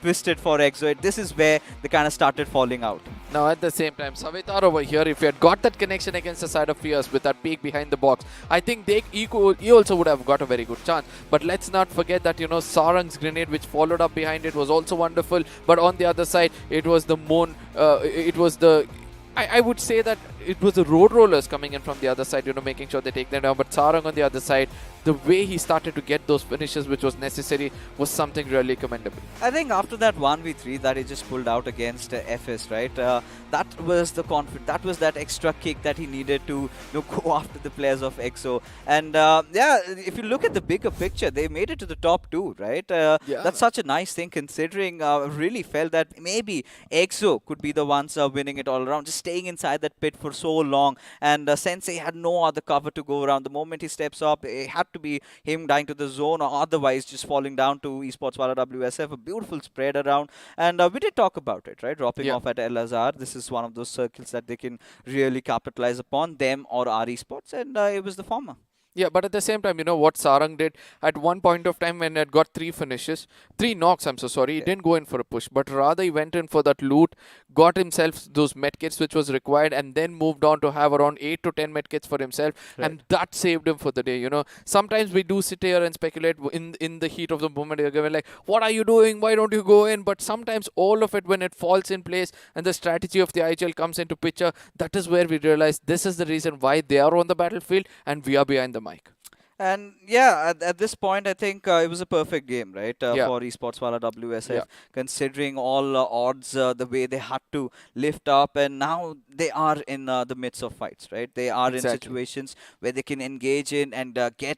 twisted for Exo. This is where they kind of started falling out. Now, at the same time, Savitar over here, if he had got that connection against the side of Fierce with that peek behind the box, I think he also would have got a very good chance. But let's not forget that, Sarang's grenade, which followed up behind it, was also wonderful. But on the other side, it was the I would say that it was the road rollers coming in from the other side, making sure they take them down. But Sarang on the other side, the way he started to get those finishes, which was necessary, was something really commendable. I think after that 1v3 that he just pulled out against FS, right? That was the confidence. That was that extra kick that he needed to go after the players of EXO. And if you look at the bigger picture, they made it to the top 2, right? That's such a nice thing, considering really felt that maybe EXO could be the ones winning it all around, just staying inside that pit for so long. And Sensei had no other cover to go around. The moment he steps up, it had to be him dying to the zone, or otherwise just falling down to Esports Wala WSF. A beautiful spread around, and we did talk about it, right? Dropping off at El Azhar. This is one of those circles that they can really capitalize upon, them or our Esports, and it was the former. Yeah, but at the same time, what Sarang did at one point of time when he had got 3 knocks, I'm so sorry, he didn't go in for a push, but rather he went in for that loot, got himself those medkits which was required, and then moved on to have around 8 to 10 medkits for himself, and that saved him for the day. Sometimes we do sit here and speculate in the heat of the moment. You're like, what are you doing? Why don't you go in? But sometimes all of it, when it falls in place and the strategy of the IGL comes into picture, that is where we realize this is the reason why they are on the battlefield and we are behind the mic. And at this point, I think it was a perfect game, right, for Esports Wala WSF, considering all odds, the way they had to lift up, and now they are in the midst of fights, right? They are in situations where they can engage in and get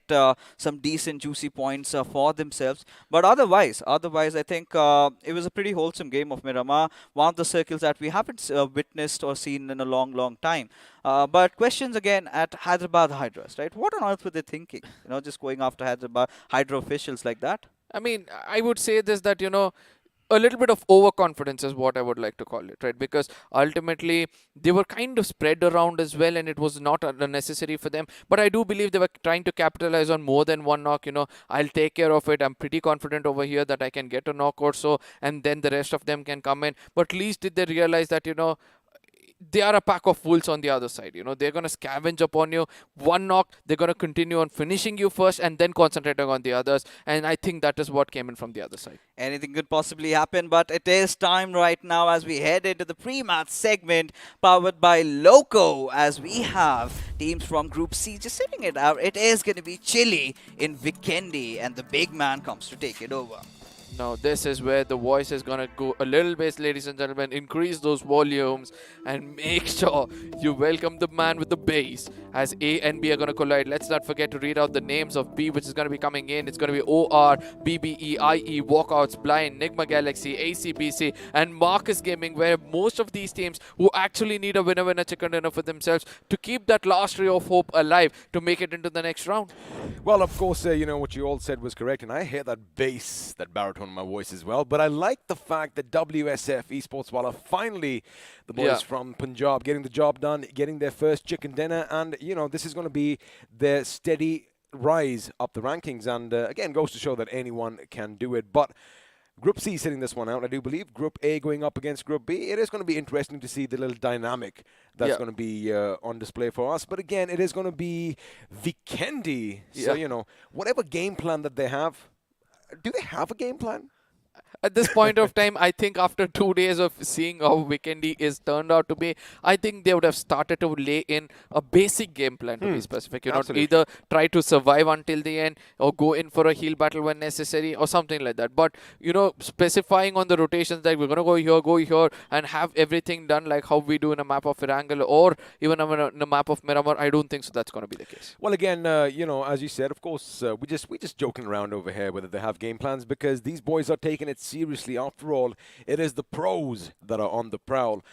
some decent, juicy points for themselves. But otherwise, I think it was a pretty wholesome game of Miramar, one of the circles that we haven't witnessed or seen in a long, long time. But questions again at Hyderabad Hydras, right? What on earth were they thinking? Just going after Hyderabad Hydra officials like that? I mean, I would say this, that, a little bit of overconfidence is what I would like to call it, right? Because ultimately, they were kind of spread around as well, and it was not unnecessary for them. But I do believe they were trying to capitalize on more than one knock. I'll take care of it. I'm pretty confident over here that I can get a knock or so, and then the rest of them can come in. But at least did they realize that, they are a pack of wolves on the other side. They're going to scavenge upon you. One knock, they're going to continue on finishing you first and then concentrating on the others. And I think that is what came in from the other side. Anything could possibly happen, but it is time right now as we head into the pre-match segment powered by Loco, as we have teams from Group C just sitting it out. It is going to be chilly in Vikendi, and the big man comes to take it over. Now, this is where the voice is going to go a little bit, ladies and gentlemen. Increase those volumes and make sure you welcome the man with the bass as A and B are going to collide. Let's not forget to read out the names of B, which is going to be coming in. It's going to be OR, BBE, IE, Walkouts, Blind, Nigma Galaxy, ACBC, and Marcus Gaming, where most of these teams who actually need a winner-winner chicken dinner for themselves to keep that last ray of hope alive to make it into the next round. Well, of course, what you all said was correct, and I hear that bass, that baritone in my voice as well. But I like the fact that WSF Esports Wala finally, the boys from Punjab, getting the job done, getting their first chicken dinner, and this is going to be their steady rise up the rankings. And again, goes to show that anyone can do it. But Group C sitting this one out, I do believe. Group A going up against Group B. It is going to be interesting to see the little dynamic that's going to be on display for us. But again, it is going to be Vikendi. So, whatever game plan that they have, do they have a game plan? At this point of time, I think after 2 days of seeing how Vikendi is turned out to be, I think they would have started to lay in a basic game plan, to be specific. Either try to survive until the end or go in for a heal battle when necessary or something like that. But, specifying on the rotations that we're going to go here and have everything done like how we do in a map of Erangel or even in a map of Miramar, I don't think so that's going to be the case. Well, again, as you said, of course, we're just joking around over here whether they have game plans, because these boys are taking taken it seriously. After all, it is the pros that are on the prowl.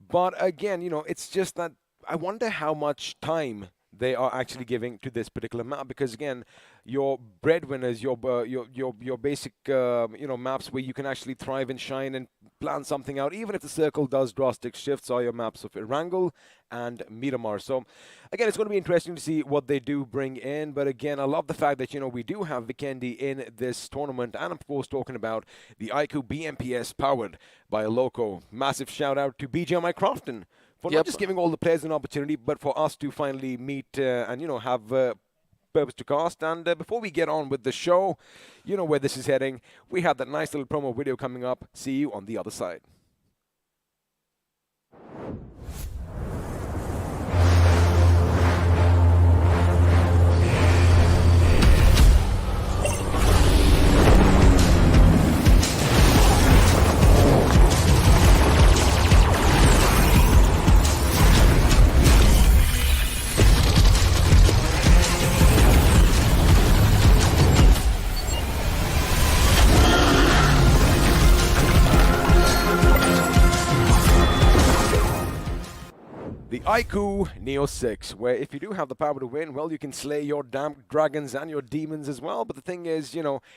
But again, it's just that I wonder how much time they are actually giving to this particular map, because again, your breadwinners, your basic maps where you can actually thrive and shine and plan something out, even if the circle does drastic shifts, are your maps of Erangel and Miramar. So again, it's going to be interesting to see what they do bring in. But again, I love the fact that we do have Vikendi in this tournament, and of course talking about the iQOO BMPS Powered by Loco. Massive shout out to BGMI Crofton for not just giving all the players an opportunity, but for us to finally meet and have purpose to cast. And before we get on with the show, where this is heading, we have that nice little promo video coming up. See you on the other side. The iQOO Neo 6, where if you do have the power to win, well, you can slay your damn dragons and your demons as well. But the thing is,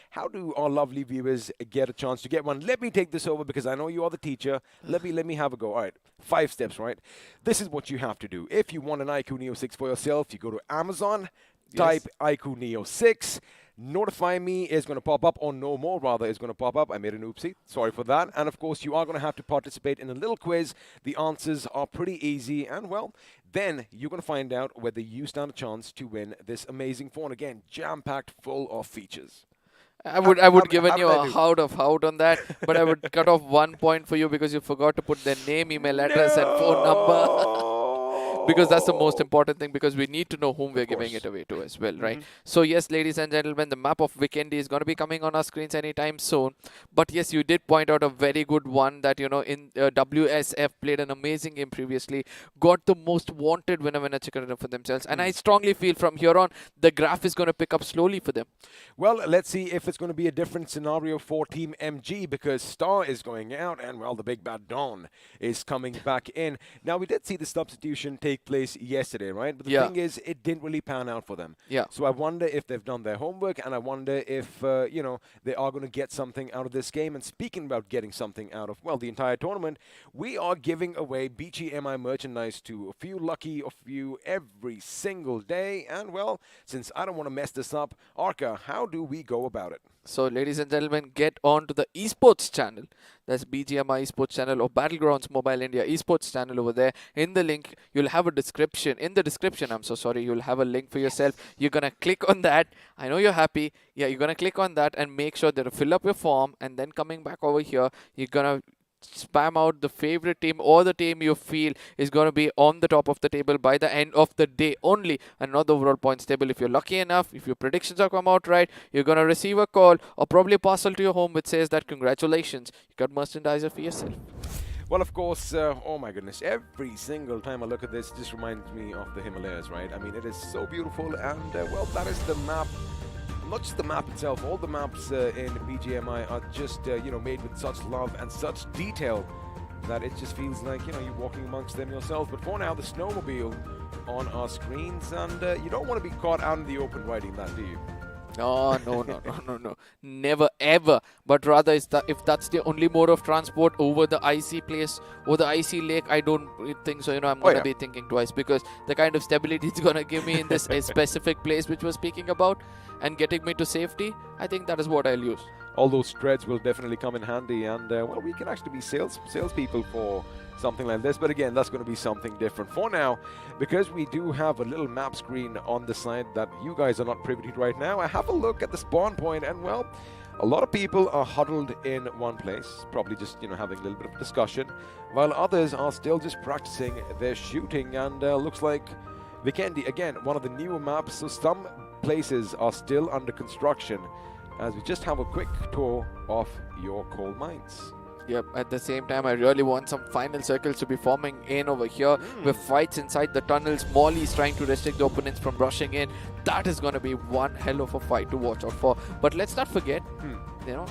how do our lovely viewers get a chance to get one? Let me take this over, because I know you are the teacher. Let me have a go. All right, 5 steps, right? This is what you have to do. If you want an iQOO Neo 6 for yourself, you go to Amazon, type iQOO Neo 6. Notify me is going to pop up, or no more rather is going to pop up. I made an oopsie. Sorry for that. And of course, you are going to have to participate in a little quiz. The answers are pretty easy. And well, then you're going to find out whether you stand a chance to win this amazing phone. Again, jam-packed full of features. I would given you a out on that, but I would cut off 1 point for you because you forgot to put their name, email address, and phone number. Because that's the most important thing, because we need to know whom we're giving it away to as well, right? So yes, ladies and gentlemen, the map of Vikendi is going to be coming on our screens anytime soon. But yes, you did point out a very good one that, in WSF played an amazing game previously, got the most wanted winner chicken dinner for themselves. And I strongly feel from here on, the graph is going to pick up slowly for them. Well, let's see if it's going to be a different scenario for Team MG, because Star is going out and, well, the big bad Dawn is coming back in. Now, we did see the substitution take place yesterday, right? But the thing is, it didn't really pan out for them. So I wonder if they've done their homework, and I wonder if, they are going to get something out of this game. And speaking about getting something out of, well, the entire tournament, we are giving away BGMI merchandise to a few lucky of you every single day. And, well, since I don't want to mess this up, Arca, how do we go about it? So, ladies and gentlemen, get on to the Esports channel. That's BGMI Esports channel, or Battlegrounds Mobile India Esports channel over there. In the link, you'll have a description. In the description, I'm so sorry, you'll have a link for yourself. You're going to click on that. I know you're happy. Yeah, you're going to click on that and make sure that you fill up your form. And then coming back over here, you're going to spam out the favorite team, or the team you feel is going to be on the top of the table by the end of the day only, and not the overall points table. If you're lucky enough, if your predictions are come out right, you're going to receive a call or probably a parcel to your home which says that congratulations, you got merchandiser for yourself. Well, of course, oh my goodness, every single time I look at this, it just reminds me of the Himalayas, right? I mean, it is so beautiful, and well, that is the map. Not just the map itself, all the maps in BGMI are just, made with such love and such detail that it just feels like, you're walking amongst them yourself. But for now, the snowmobile on our screens, and you don't want to be caught out in the open riding that, do you? No. Never, ever. But rather, if that's the only mode of transport over the icy place or the icy lake, I don't think so. I'm going to be thinking twice, because the kind of stability it's going to give me in this specific place which we're speaking about and getting me to safety, I think that is what I'll use. All those treads will definitely come in handy, and well, we can actually be salespeople for something like this. But again, that's going to be something different. For now, because we do have a little map screen on the side that you guys are not privy to right now, I have a look at the spawn point, and well, a lot of people are huddled in one place, probably just having a little bit of discussion, while others are still just practicing their shooting. And looks like Vikendi, again, one of the newer maps, so some places are still under construction, as we just have a quick tour of your coal mines. Yep, at the same time, I really want some final circles to be forming in over here with fights inside the tunnels. Molly's trying to restrict the opponents from rushing in. That is going to be one hell of a fight to watch out for. But let's not forget,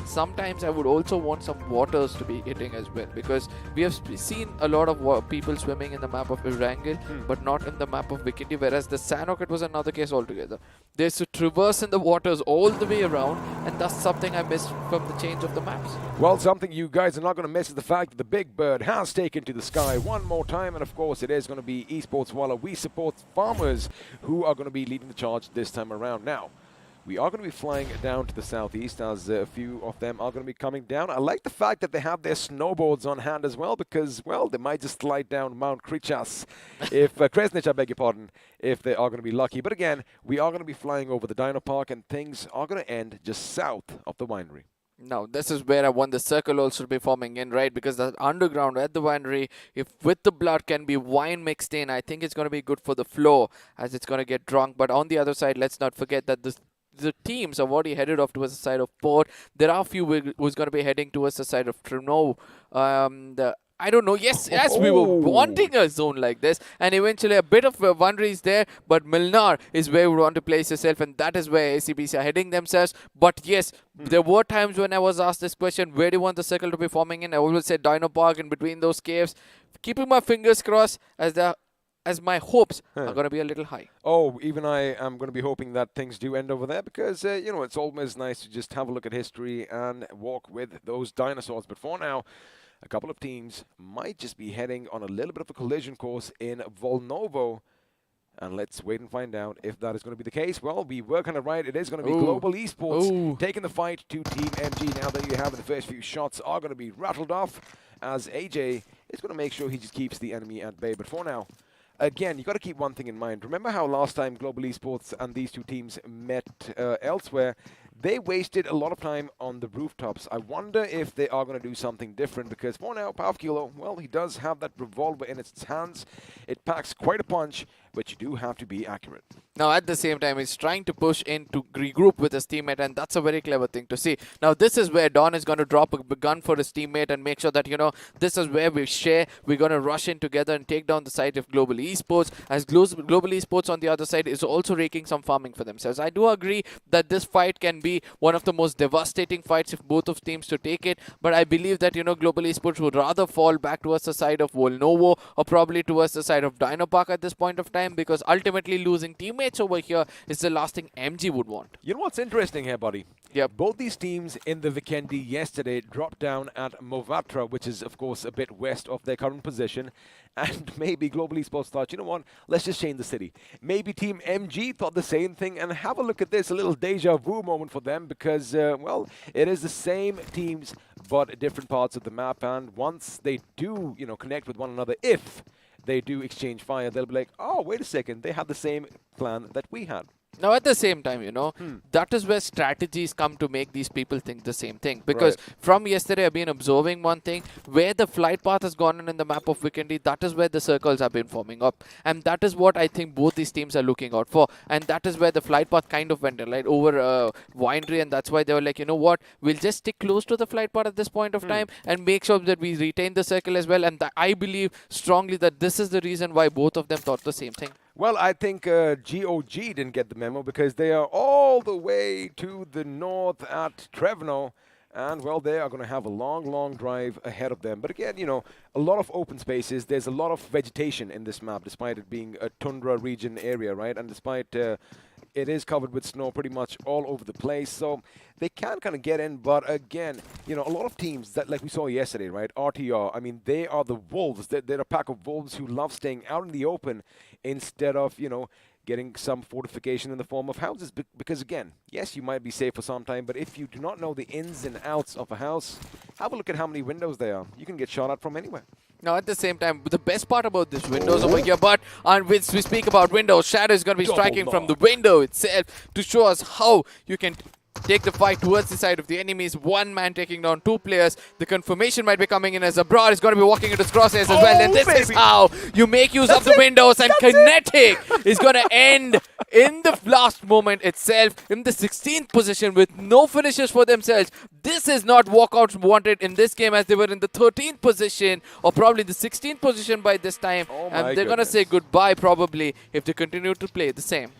sometimes I would also want some waters to be hitting as well, because we have seen a lot of people swimming in the map of Erangel, but not in the map of Vikendi, whereas the Sand Rocket was another case altogether. There's to traverse in the waters all the way around, and that's something I missed from the change of the maps. Well, something you guys are not going to miss is the fact that the big bird has taken to the sky one more time, and of course it is going to be Esports Walla. We support farmers who are going to be leading the charge this time around. Now, we are going to be flying down to the southeast, as a few of them are going to be coming down. I like the fact that they have their snowboards on hand as well, because, well, they might just slide down Mount Krichas, if Kresnich, I beg your pardon, if they are going to be lucky. But again, we are going to be flying over the Dino Park, and things are going to end just south of the winery. Now, this is where I want the circle also to be forming in, right? Because the underground at the winery, if with the blood can be wine mixed in, I think it's going to be good for the flow, as it's going to get drunk. But on the other side, let's not forget that the teams have already headed off towards the side of Port. There are a few who's going to be heading towards the side of Trino. I don't know. Yes, we were wanting a zone like this, and eventually a bit of Wondery is there, but Milnar is where we want to place yourself, and that is where ACBC are heading themselves. But yes, there were times when I was asked this question, where do you want the circle to be forming in? I always said Dino Park in between those caves. Keeping my fingers crossed as my hopes are going to be a little high. Oh, even I am going to be hoping that things do end over there, because, you know, it's always nice to just have a look at history and walk with those dinosaurs. But for now, a couple of teams might just be heading on a little bit of a collision course in Volnovo. And let's wait and find out if that is going to be the case. Well, we were kind of right. It is going to be Global Esports taking the fight to Team MG. Now that you have the first few shots are going to be rattled off, as AJ is going to make sure he just keeps the enemy at bay. But for now, again, you got to keep one thing in mind. Remember how last time Global Esports and these two teams met elsewhere? They wasted a lot of time on the rooftops. I wonder if they are going to do something different, because for now, Pavkilo, well, he does have that revolver in its hands. It packs quite a punch, but you do have to be accurate. Now, at the same time, he's trying to push in to regroup with his teammate, and that's a very clever thing to see. Now, this is where Don is going to drop a gun for his teammate and make sure that, you know, this is where we share. We're going to rush in together and take down the side of Global Esports, as Global Esports on the other side is also raking some farming for themselves. I do agree that this fight can be one of the most devastating fights if both of teams to take it, but I believe that, you know, Global Esports would rather fall back towards the side of Volnovo or probably towards the side of Dino Park at this point of time, because ultimately losing teammates over here is the last thing MG would want. You know what's interesting here, buddy? Yeah. Both these teams in the Vikendi yesterday dropped down at Movatra, which is, of course, a bit west of their current position. And maybe Global Esports thought, you know what, let's just change the city. Maybe Team MG thought the same thing, and have a look at this, a little deja vu moment for them, because, well, it is the same teams, but different parts of the map. And once they do, you know, connect with one another, if they do exchange fire, they'll be like, oh, wait a second, they have the same plan that we had. Now, at the same time, you know, that is where strategies come to make these people think the same thing. Because from yesterday, I've been observing one thing. Where the flight path has gone in the map of Vikendi, that is where the circles have been forming up. And that is what I think both these teams are looking out for. And that is where the flight path kind of went in, right, over Winery. And that's why they were like, you know what, we'll just stick close to the flight path at this point of time and make sure that we retain the circle as well. And I believe strongly that this is the reason why both of them thought the same thing. Well, I think GOG didn't get the memo, because they are all the way to the north at Trevno. And, well, they are going to have a long, long drive ahead of them. But again, you know, a lot of open spaces. There's a lot of vegetation in this map, despite it being a tundra region area, right? And despite it is covered with snow pretty much all over the place. So they can kind of get in. But again, you know, a lot of teams that, like we saw yesterday, right? RTR, I mean, they are the wolves. They're a pack of wolves who love staying out in the open instead of, you know, getting some fortification in the form of houses. Because again, yes, you might be safe for some time, but if you do not know the ins and outs of a house, have a look at how many windows there are. You can get shot at from anywhere. Now, at the same time, the best part about this windows over here, but we speak about windows, Shadow is going to be striking from the window itself to show us how you can take the fight towards the side of the enemies. One man taking down two players. The confirmation might be coming in as Abrar is going to be walking into his crosshairs as well. And this is how you make use of the windows. And Kinetic is going to end in the last moment itself in the 16th position with no finishes for themselves. This is not Walkouts wanted in this game, as they were in the 13th position or probably the 16th position by this time. And they're going to say goodbye probably if they continue to play the same.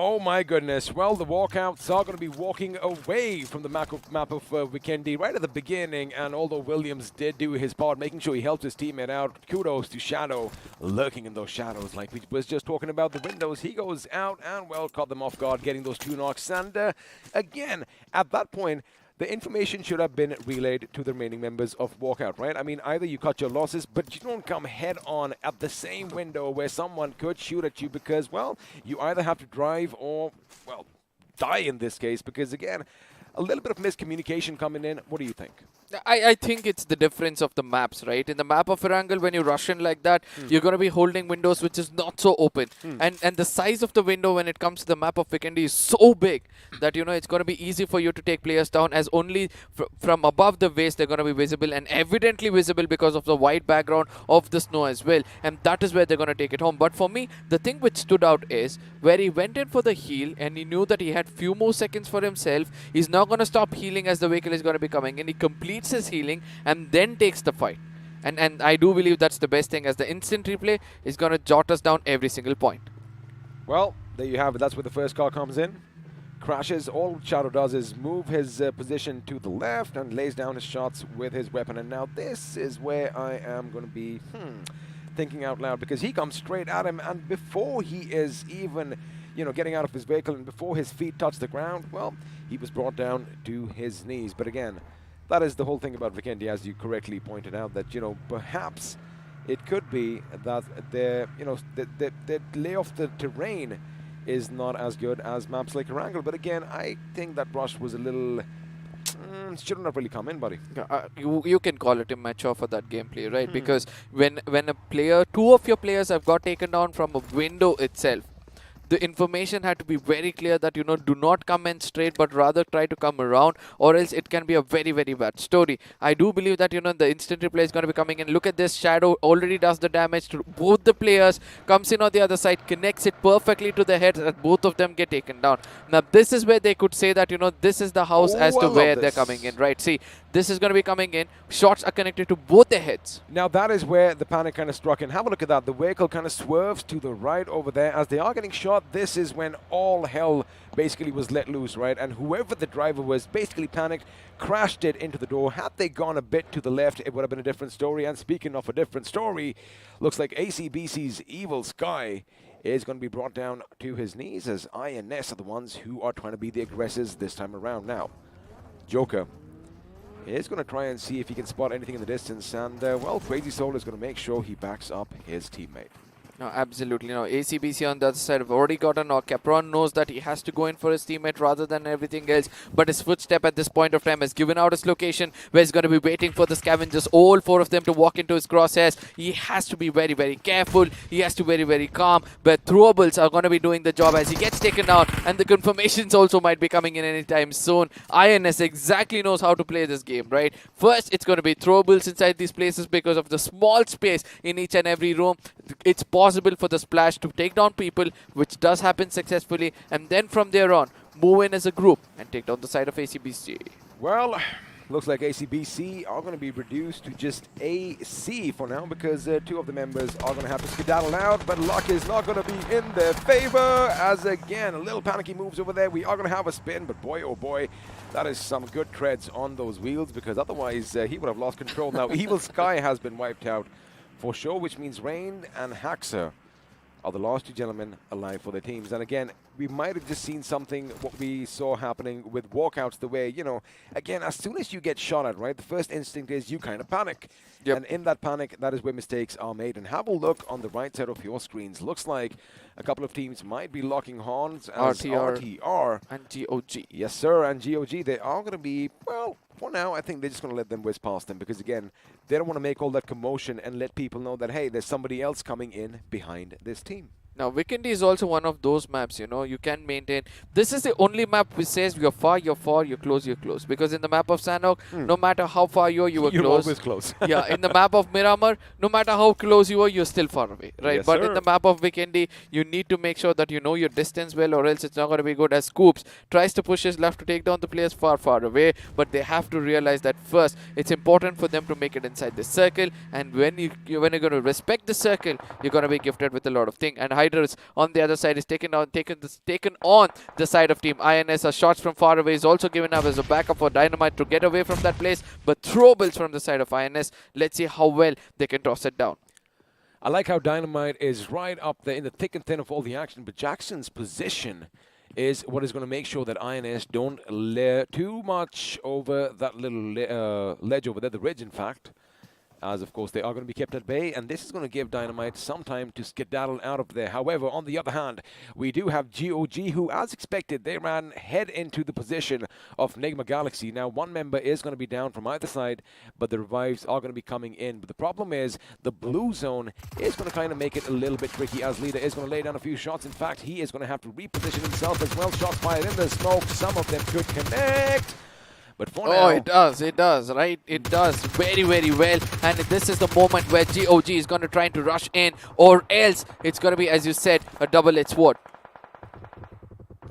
Oh my goodness. Well, the Walkouts are going to be walking away from the map of Vikendi right at the beginning, and although Williams did do his part, making sure he helped his teammate out, kudos to Shadow, lurking in those shadows like we was just talking about the windows. He goes out and, well, caught them off guard, getting those 2 knocks, and again, at that point, the information should have been relayed to the remaining members of Walkout, right? I mean, either you cut your losses, but you don't come head-on at the same window where someone could shoot at you because, well, you either have to drive or, well, die in this case because, again, a little bit of miscommunication coming in. What do you think? I think it's the difference of the maps, right? In the map of Erangel, when you rush in like that, you're going to be holding windows which is not so open. And the size of the window when it comes to the map of Vikendi is so big that, you know, it's going to be easy for you to take players down as only from above the waist they're going to be visible and evidently visible because of the white background of the snow as well. And that is where they're going to take it home. But for me, the thing which stood out is where he went in for the heal and he knew that he had few more seconds for himself. He's now going to stop healing as the vehicle is going to be coming and he completes his healing and then takes the fight. And I do believe that's the best thing, as the instant replay is going to jot us down every single point. Well, there you have it. That's where the first car comes in. Crashes. All Shadow does is move his position to the left and lays down his shots with his weapon. And now this is where I am going to be thinking out loud, because he comes straight at him, and before he is even, you know, getting out of his vehicle and before his feet touch the ground, well, he was brought down to his knees. But again, that is the whole thing about Vikendi, as you correctly pointed out, that, you know, perhaps it could be that the lay of the terrain is not as good as maps like Erangel. But again, I think that rush was a little shouldn't have really come in, buddy. You can call it immature for that gameplay, right? Because when a player, 2 of your players have got taken down from a window itself, the information had to be very clear that, you know, do not come in straight, but rather try to come around, or else it can be a very, very bad story. I do believe that, you know, the instant replay is going to be coming in. Look at this. Shadow already does the damage to both the players, comes in on the other side, connects it perfectly to the head, and both of them get taken down. Now, this is where they could say that, you know, this is the house as to where they're coming in, right? See, this is going to be coming in. Shots are connected to both their heads. Now, that is where the panic kind of struck in. Have a look at that. The vehicle kind of swerves to the right over there as they are getting shot. This is when all hell basically was let loose, right? And whoever the driver was basically panicked, crashed it into the door. Had they gone a bit to the left, it would have been a different story. And speaking of a different story, looks like ACBC's Evil Sky is going to be brought down to his knees, as INS are the ones who are trying to be the aggressors this time around. Now, Joker is going to try and see if he can spot anything in the distance, and well, Crazy Soul is going to make sure he backs up his teammate. No, absolutely. No, ACBC on the other side have already got a knock. Capron knows that he has to go in for his teammate rather than everything else. But his footstep at this point of time has given out his location, where he's going to be waiting for the scavengers, all 4 of them, to walk into his crosshairs. He has to be very, very careful. He has to be very, very calm. But throwables are going to be doing the job as he gets taken out. And the confirmations also might be coming in anytime soon. INS exactly knows how to play this game, right? First, it's going to be throwables inside these places because of the small space in each and every room. It's possible for the splash to take down people, which does happen successfully, and then from there on move in as a group and take down the side of ACBC. Well, looks like ACBC are going to be reduced to just AC for now, because 2 of the members are going to have to skedaddle out, but luck is not going to be in their favor, as again, a little panicky moves over there. We are going to have a spin, but boy, oh boy, that is some good treads on those wheels, because otherwise he would have lost control. Now, Evil Sky has been wiped out for sure, which means Rain and Haxer are the last 2 gentlemen alive for their teams. And again, we might have just seen something what we saw happening with Walkouts, the way, you know, again, as soon as you get shot at, right, the first instinct is you kind of panic. Yep. And in that panic, that is where mistakes are made. And have a look on the right side of your screens. Looks like a couple of teams might be locking horns as RTR and GOG. Yes, sir, and GOG, they are going to be, well, for now, I think they're just going to let them whiz past them, because, again, they don't want to make all that commotion and let people know that, hey, there's somebody else coming in behind this team. Now, Vikendi is also one of those maps, you know, you can maintain. This is the only map which says you're far, you're close, you're close. Because in the map of Sanhok, no matter how far you were close. You're always close. Yeah, in the map of Miramar, no matter how close you were, you're still far away, right? Yes, but sir. in the map of Vikendi, you need to make sure that you know your distance well, or else it's not going to be good. As Scoops tries to push his left to take down the players far, far away. But they have to realize that first, it's important for them to make it inside the circle. And when you're going to respect the circle, you're going to be gifted with a lot of things. And Hydras on the other side is taken on the side of Team INS. Shots from far away is also given up as a backup for Dynamite to get away from that place, but throwables from the side of INS. Let's see how well they can toss it down. I like how Dynamite is right up there in the thick and thin of all the action, but Jackson's position is what is going to make sure that INS don't layer too much over that little ledge over there, the ridge in fact, as of course they are going to be kept at bay, and this is going to give Dynamite some time to skedaddle out of there. However, on the other hand, we do have GOG, who, as expected, they ran head into the position of Nigma Galaxy. Now, one member is going to be down from either side, but the revives are going to be coming in. But the problem is the blue zone is going to kind of make it a little bit tricky, as Leader is going to lay down a few shots. In fact, he is going to have to reposition himself as well. Shots fired in the smoke. Some of them could connect. But for now, it does, right? It does very, very well. And this is the moment where GOG is going to try to rush in, or else it's going to be, as you said, a double-edged sword.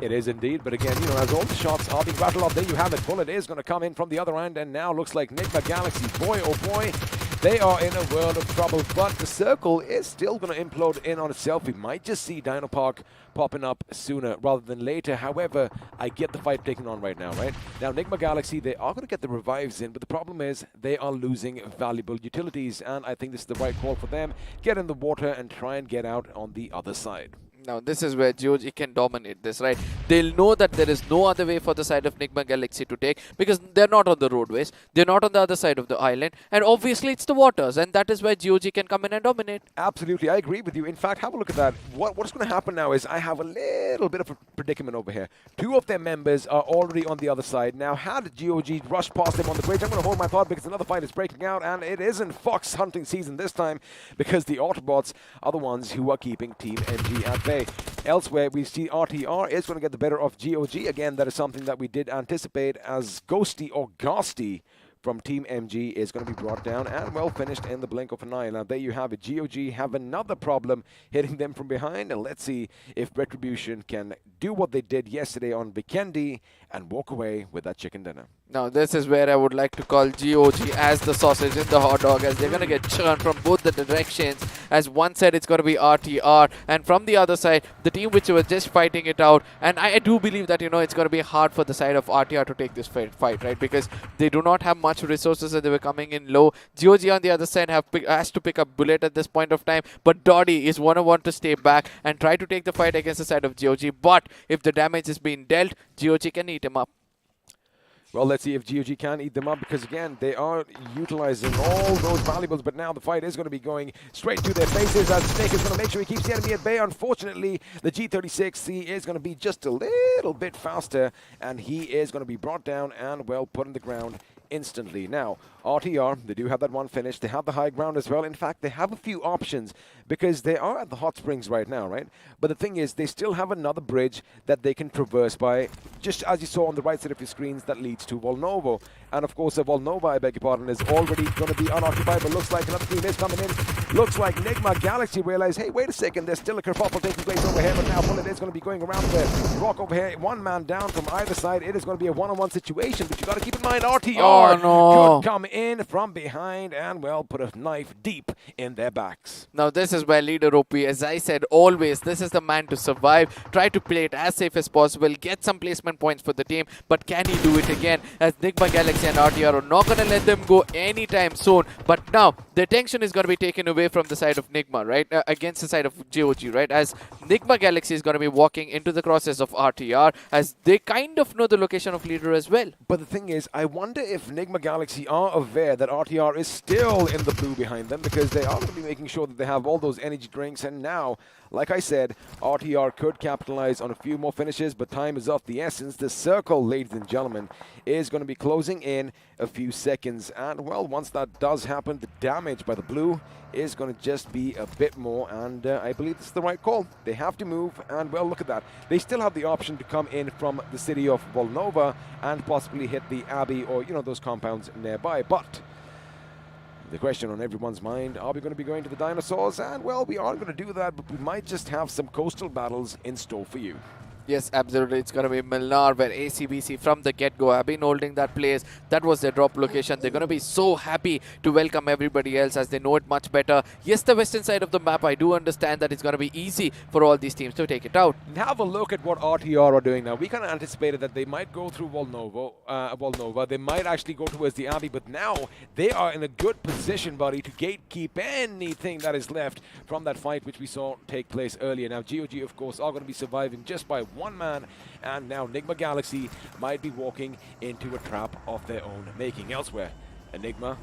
it is indeed, but again, you know, as all the shots are being rattled off, there you have it. Bullet is going to come in from the other end, and now looks like Nigma Galaxy, boy oh boy, they are in a world of trouble, but the circle is still going to implode in on itself. We might just see Dino Park popping up sooner rather than later. However, I get the fight taking on right now, right? Now, Nigma Galaxy, they are going to get the revives in, but the problem is they are losing valuable utilities, and I think this is the right call for them. Get in the water and try and get out on the other side. Now, this is where GOG can dominate this, right? They'll know that there is no other way for the side of Nigma Galaxy to take, because they're not on the roadways, they're not on the other side of the island, and obviously it's the waters, and that is where GOG can come in and dominate. Absolutely, I agree with you. In fact, have a look at that. What's going to happen now is I have a little bit of a predicament over here. Two of their members are already on the other side. Now, had GOG rushed past them on the bridge, I'm going to hold my thought because another fight is breaking out, and it isn't fox hunting season this time, because the Autobotz are the ones who are keeping Team MG at bay. Elsewhere, we see RTR is going to get the better of GOG. Again, that is something that we did anticipate, as Ghosty or Ghosty from Team MG is going to be brought down and well finished in the blink of an eye. Now, there you have it. GOG have another problem hitting them from behind, and let's see if Retribution can do what they did yesterday on Vikendi and walk away with that chicken dinner. Now, this is where I would like to call GOG as the sausage in the hot dog, as they're going to get churned from both the directions. As one side, it's going to be RTR, and from the other side, the team which was just fighting it out. And I do believe that, you know, it's going to be hard for the side of RTR to take this fight, right? Because they do not have much resources and they were coming in low. GOG on the other side has to pick up Bullet at this point of time, but Doddy is want to stay back and try to take the fight against the side of GOG. But if the damage is being dealt, GOG can eat him up. Well, let's see if GOG can eat them up, because again, they are utilizing all those valuables, but now the fight is going to be going straight to their faces, as Snake is going to make sure he keeps the enemy at bay. Unfortunately, the G36C is going to be just a little bit faster, and he is going to be brought down and, well, put on the ground instantly. Now, RTR, they do have that one finish. They have the high ground as well. In fact, they have a few options because they are at the hot springs right now, right? But the thing is, they still have another bridge that they can traverse by, just as you saw on the right side of your screens, that leads to Volnovo. And of course, Volnova, I beg your pardon, is already going to be unoccupied, but looks like another team is coming in. Looks like Nigma Galaxy realize, hey, wait a second, there's still a kerfuffle taking place over here, but now Bullet is going to be going around the rock over here. One man down from either side. It is going to be a one-on-one situation, but you got to keep in mind, RTR could come in from behind and, well, put a knife deep in their backs. Now, this is where Leader OP, as I said, always, this is the man to survive. Try to play it as safe as possible, get some placement points for the team, but can he do it again? As Nigma Galaxy and RTR are not going to let them go anytime soon. But now, the attention is going to be taken away from the side of Nigma, right? Against the side of GOG, right? As Nigma Galaxy is going to be walking into the crosses of RTR, as they kind of know the location of Leader as well. But the thing is, I wonder if Nigma Galaxy are aware that RTR is still in the blue behind them, because they are going to be making sure that they have all those energy drinks. And now, like I said, RTR could capitalize on a few more finishes, but time is of the essence. The circle, ladies and gentlemen, is going to be closing in a few seconds. And, well, once that does happen, the damage by the blue is going to just be a bit more, and I believe this is the right call. They have to move, and, well, look at that. They still have the option to come in from the city of Volnova and possibly hit the Abbey or, you know, those compounds nearby. But the question on everyone's mind, are we going to be going to the dinosaurs? And, well, we are going to do that, but we might just have some coastal battles in store for you. Yes, absolutely. It's going to be Miramar, where ACBC from the get-go have been holding that place. That was their drop location. They're going to be so happy to welcome everybody else as they know it much better. Yes, the western side of the map, I do understand that it's going to be easy for all these teams to take it out. Have a look at what RTR are doing now. We kind of anticipated that they might go through Volnova. They might actually go towards the Abbey, but now they are in a good position, buddy, to gatekeep anything that is left from that fight which we saw take place earlier. Now, GOG, of course, are going to be surviving just by one man, and now Nigma Galaxy might be walking into a trap of their own making. Elsewhere, Enigma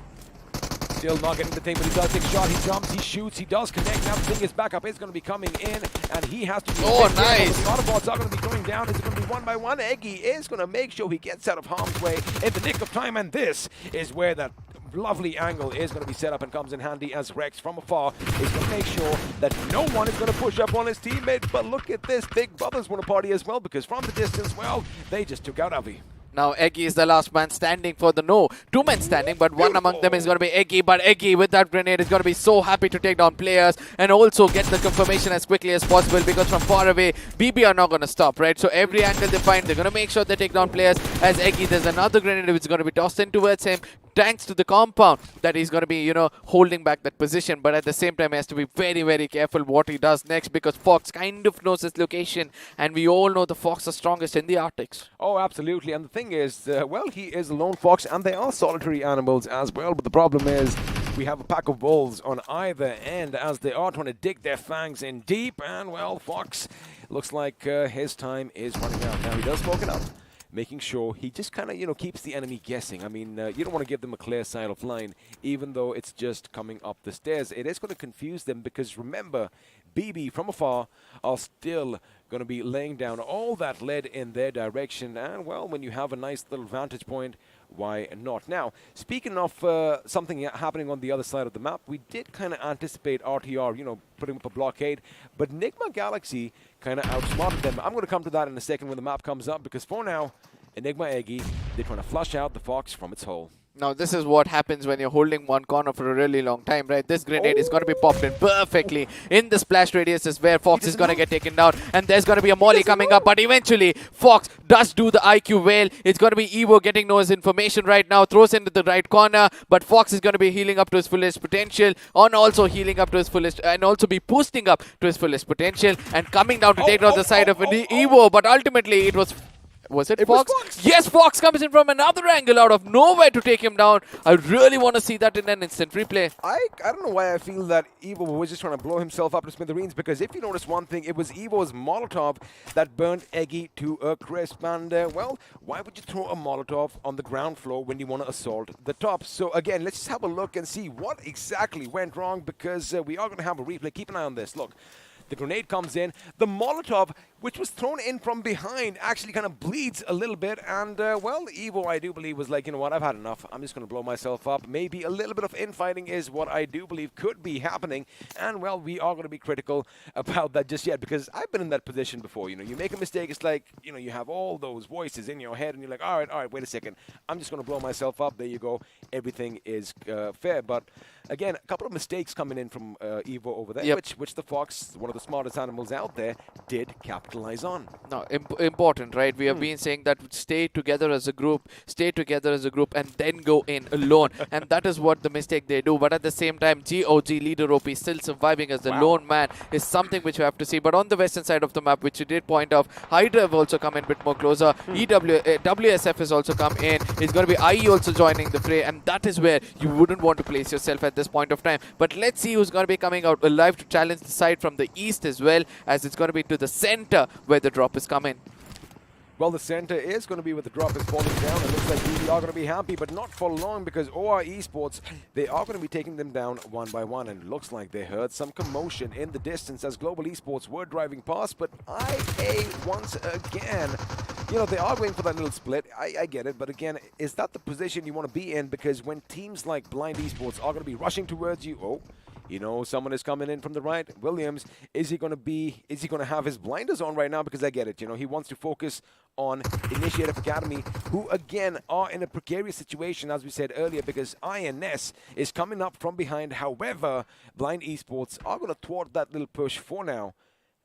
still not getting the thing, but he does take a shot. He jumps, he shoots, he does connect. Now the thing is back up. It's going to be coming in, and he has to be... Oh, nice! The Autobotz are going to be going down. Is it going to be one by one? Eggy is going to make sure he gets out of harm's way in the nick of time, and this is where that lovely angle is going to be set up and comes in handy, as Rex from afar is going to make sure that no one is going to push up on his teammate. But look at this, Big Bubbles want to party as well, because from the distance, well, they just took out Avi. Now Eggy is the last man standing for the no. Two men standing, but one among them is going to be Eggy. But Eggy with that grenade is going to be so happy to take down players and also get the confirmation as quickly as possible, because from far away, BB are not going to stop, right? So every angle they find, they're going to make sure they take down players. As Eggy, there's another grenade which is going to be tossed in towards him, thanks to the compound that he's going to be, you know, holding back that position. But at the same time, he has to be very, very careful what he does next, because Fox kind of knows his location, and we all know the Fox are strongest in the Arctics. Oh, absolutely. And the thing is, well, he is a lone fox, and they are solitary animals as well. But the problem is, we have a pack of wolves on either end as they are trying to dig their fangs in deep. And, well, Fox looks like his time is running out. Now, he does smoke it up, making sure he just kind of, you know, keeps the enemy guessing. I mean, you don't want to give them a clear side of line, even though it's just coming up the stairs. It is going to confuse them, because remember, BB from afar are still going to be laying down all that lead in their direction. And, well, when you have a nice little vantage point, why not? Now, speaking of something happening on the other side of the map, we did kind of anticipate RTR, you know, putting up a blockade, but Nigma Galaxy kind of outsmarted them. I'm going to come to that in a second when the map comes up, because for now, Enigma Eggy, they're trying to flush out the Fox from its hole. Now, this is what happens when you're holding one corner for a really long time, right? This grenade is going to be popped in perfectly in the splash radius is where Fox is going to get taken down. And there's going to be a molly coming up. But eventually, Fox does do the IQ whale. It's going to be Evo getting Noah's information right now. Throws into the right corner. But Fox is going to be healing up to his fullest potential. And also healing up to his fullest. And also be boosting up to his fullest potential. And coming down to take down the side of Evo. But ultimately, it was... Was it Fox? Yes, Fox comes in from another angle out of nowhere to take him down. I really want to see that in an instant replay. I don't know why I feel that Evo was just trying to blow himself up to smithereens, because if you notice one thing, it was Evo's Molotov that burned Eggy to a crisp. And, well, why would you throw a Molotov on the ground floor when you want to assault the top? So, again, let's just have a look and see what exactly went wrong, because we are going to have a replay. Keep an eye on this. Look. The grenade comes in. The Molotov, which was thrown in from behind, actually kind of bleeds a little bit. And, well, Evo, I do believe, was like, you know what, I've had enough. I'm just going to blow myself up. Maybe a little bit of infighting is what I do believe could be happening. And, well, we are going to be critical about that just yet, because I've been in that position before. You know, you make a mistake, it's like, you know, you have all those voices in your head, and you're like, all right, wait a second. I'm just going to blow myself up. There you go. Everything is fair. But, again, a couple of mistakes coming in from Evo over there, which the Fox, one of the smartest animals out there, did capitalize on. No, important, right? We have been saying that stay together as a group, and then go in alone. And that is what the mistake they do. But at the same time, GOG leader OP still surviving as the lone man is something which we have to see. But on the western side of the map, which you did point out, Hydra have also come in a bit more closer. WSF has also come in. It's going to be IE also joining the fray, and that is where you wouldn't want to place yourself at this point of time. But let's see who's going to be coming out alive to challenge the side from the east as well, as it's going to be to the center where the drop is coming. Well, the center is going to be where the drop is falling down. It looks like we are going to be happy, but not for long, because OR Esports, they are going to be taking them down one by one. And it looks like they heard some commotion in the distance as Global Esports were driving past. But IA, once again, you know, they are going for that little split. I get it. But again, is that the position you want to be in? Because when teams like Blind Esports are going to be rushing towards you, you know, someone is coming in from the right. Williams, is he going to have his blinders on right now? Because I get it. You know, he wants to focus on Initiative Academy, who again are in a precarious situation, as we said earlier, because INS is coming up from behind. However, Blind Esports are going to thwart that little push for now,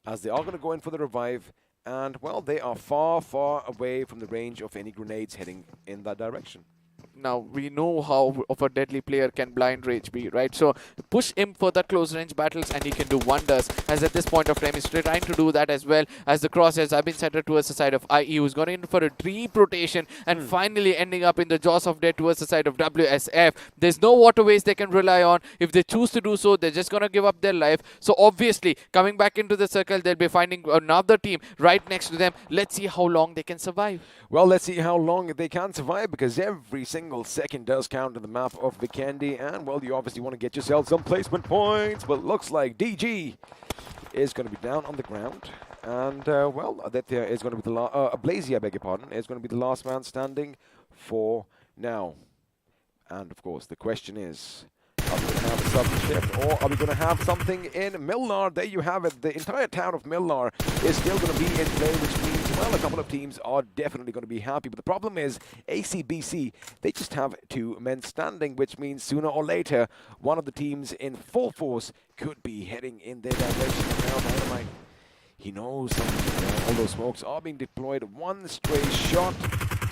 as they are going to go in for the revive. And, well, they are far, far away from the range of any grenades heading in that direction. Now, we know how of a deadly player can Blind Rage be, right? So, push him for the close range battles and he can do wonders. As at this point of time, he's trying to do that as well, as the crosshairs have been centered towards the side of IE, who's going in for a deep rotation and finally ending up in the jaws of death towards the side of WSF. There's no waterways they can rely on. If they choose to do so, they're just going to give up their life. So, obviously, coming back into the circle, they'll be finding another team right next to them. Let's see how long they can survive. Well, let's see how long they can survive, because every single second does count on the map of Vikendi, and, well, you obviously want to get yourself some placement points, but looks like DG is going to be down on the ground, and, well, Aditya is going to be the Blazy, I beg your pardon, is going to be the last man standing for now. And, of course, the question is, are we going to have a sudden shift, or are we going to have something in Milnar? There you have it. The entire town of Milnar is still going to be in play, which means, well, a couple of teams are definitely going to be happy. But the problem is, ACBC, they just have 2 men standing, which means sooner or later, one of the teams in full force could be heading in their direction. Now, Dynamite, he knows something. All those smokes are being deployed. One stray shot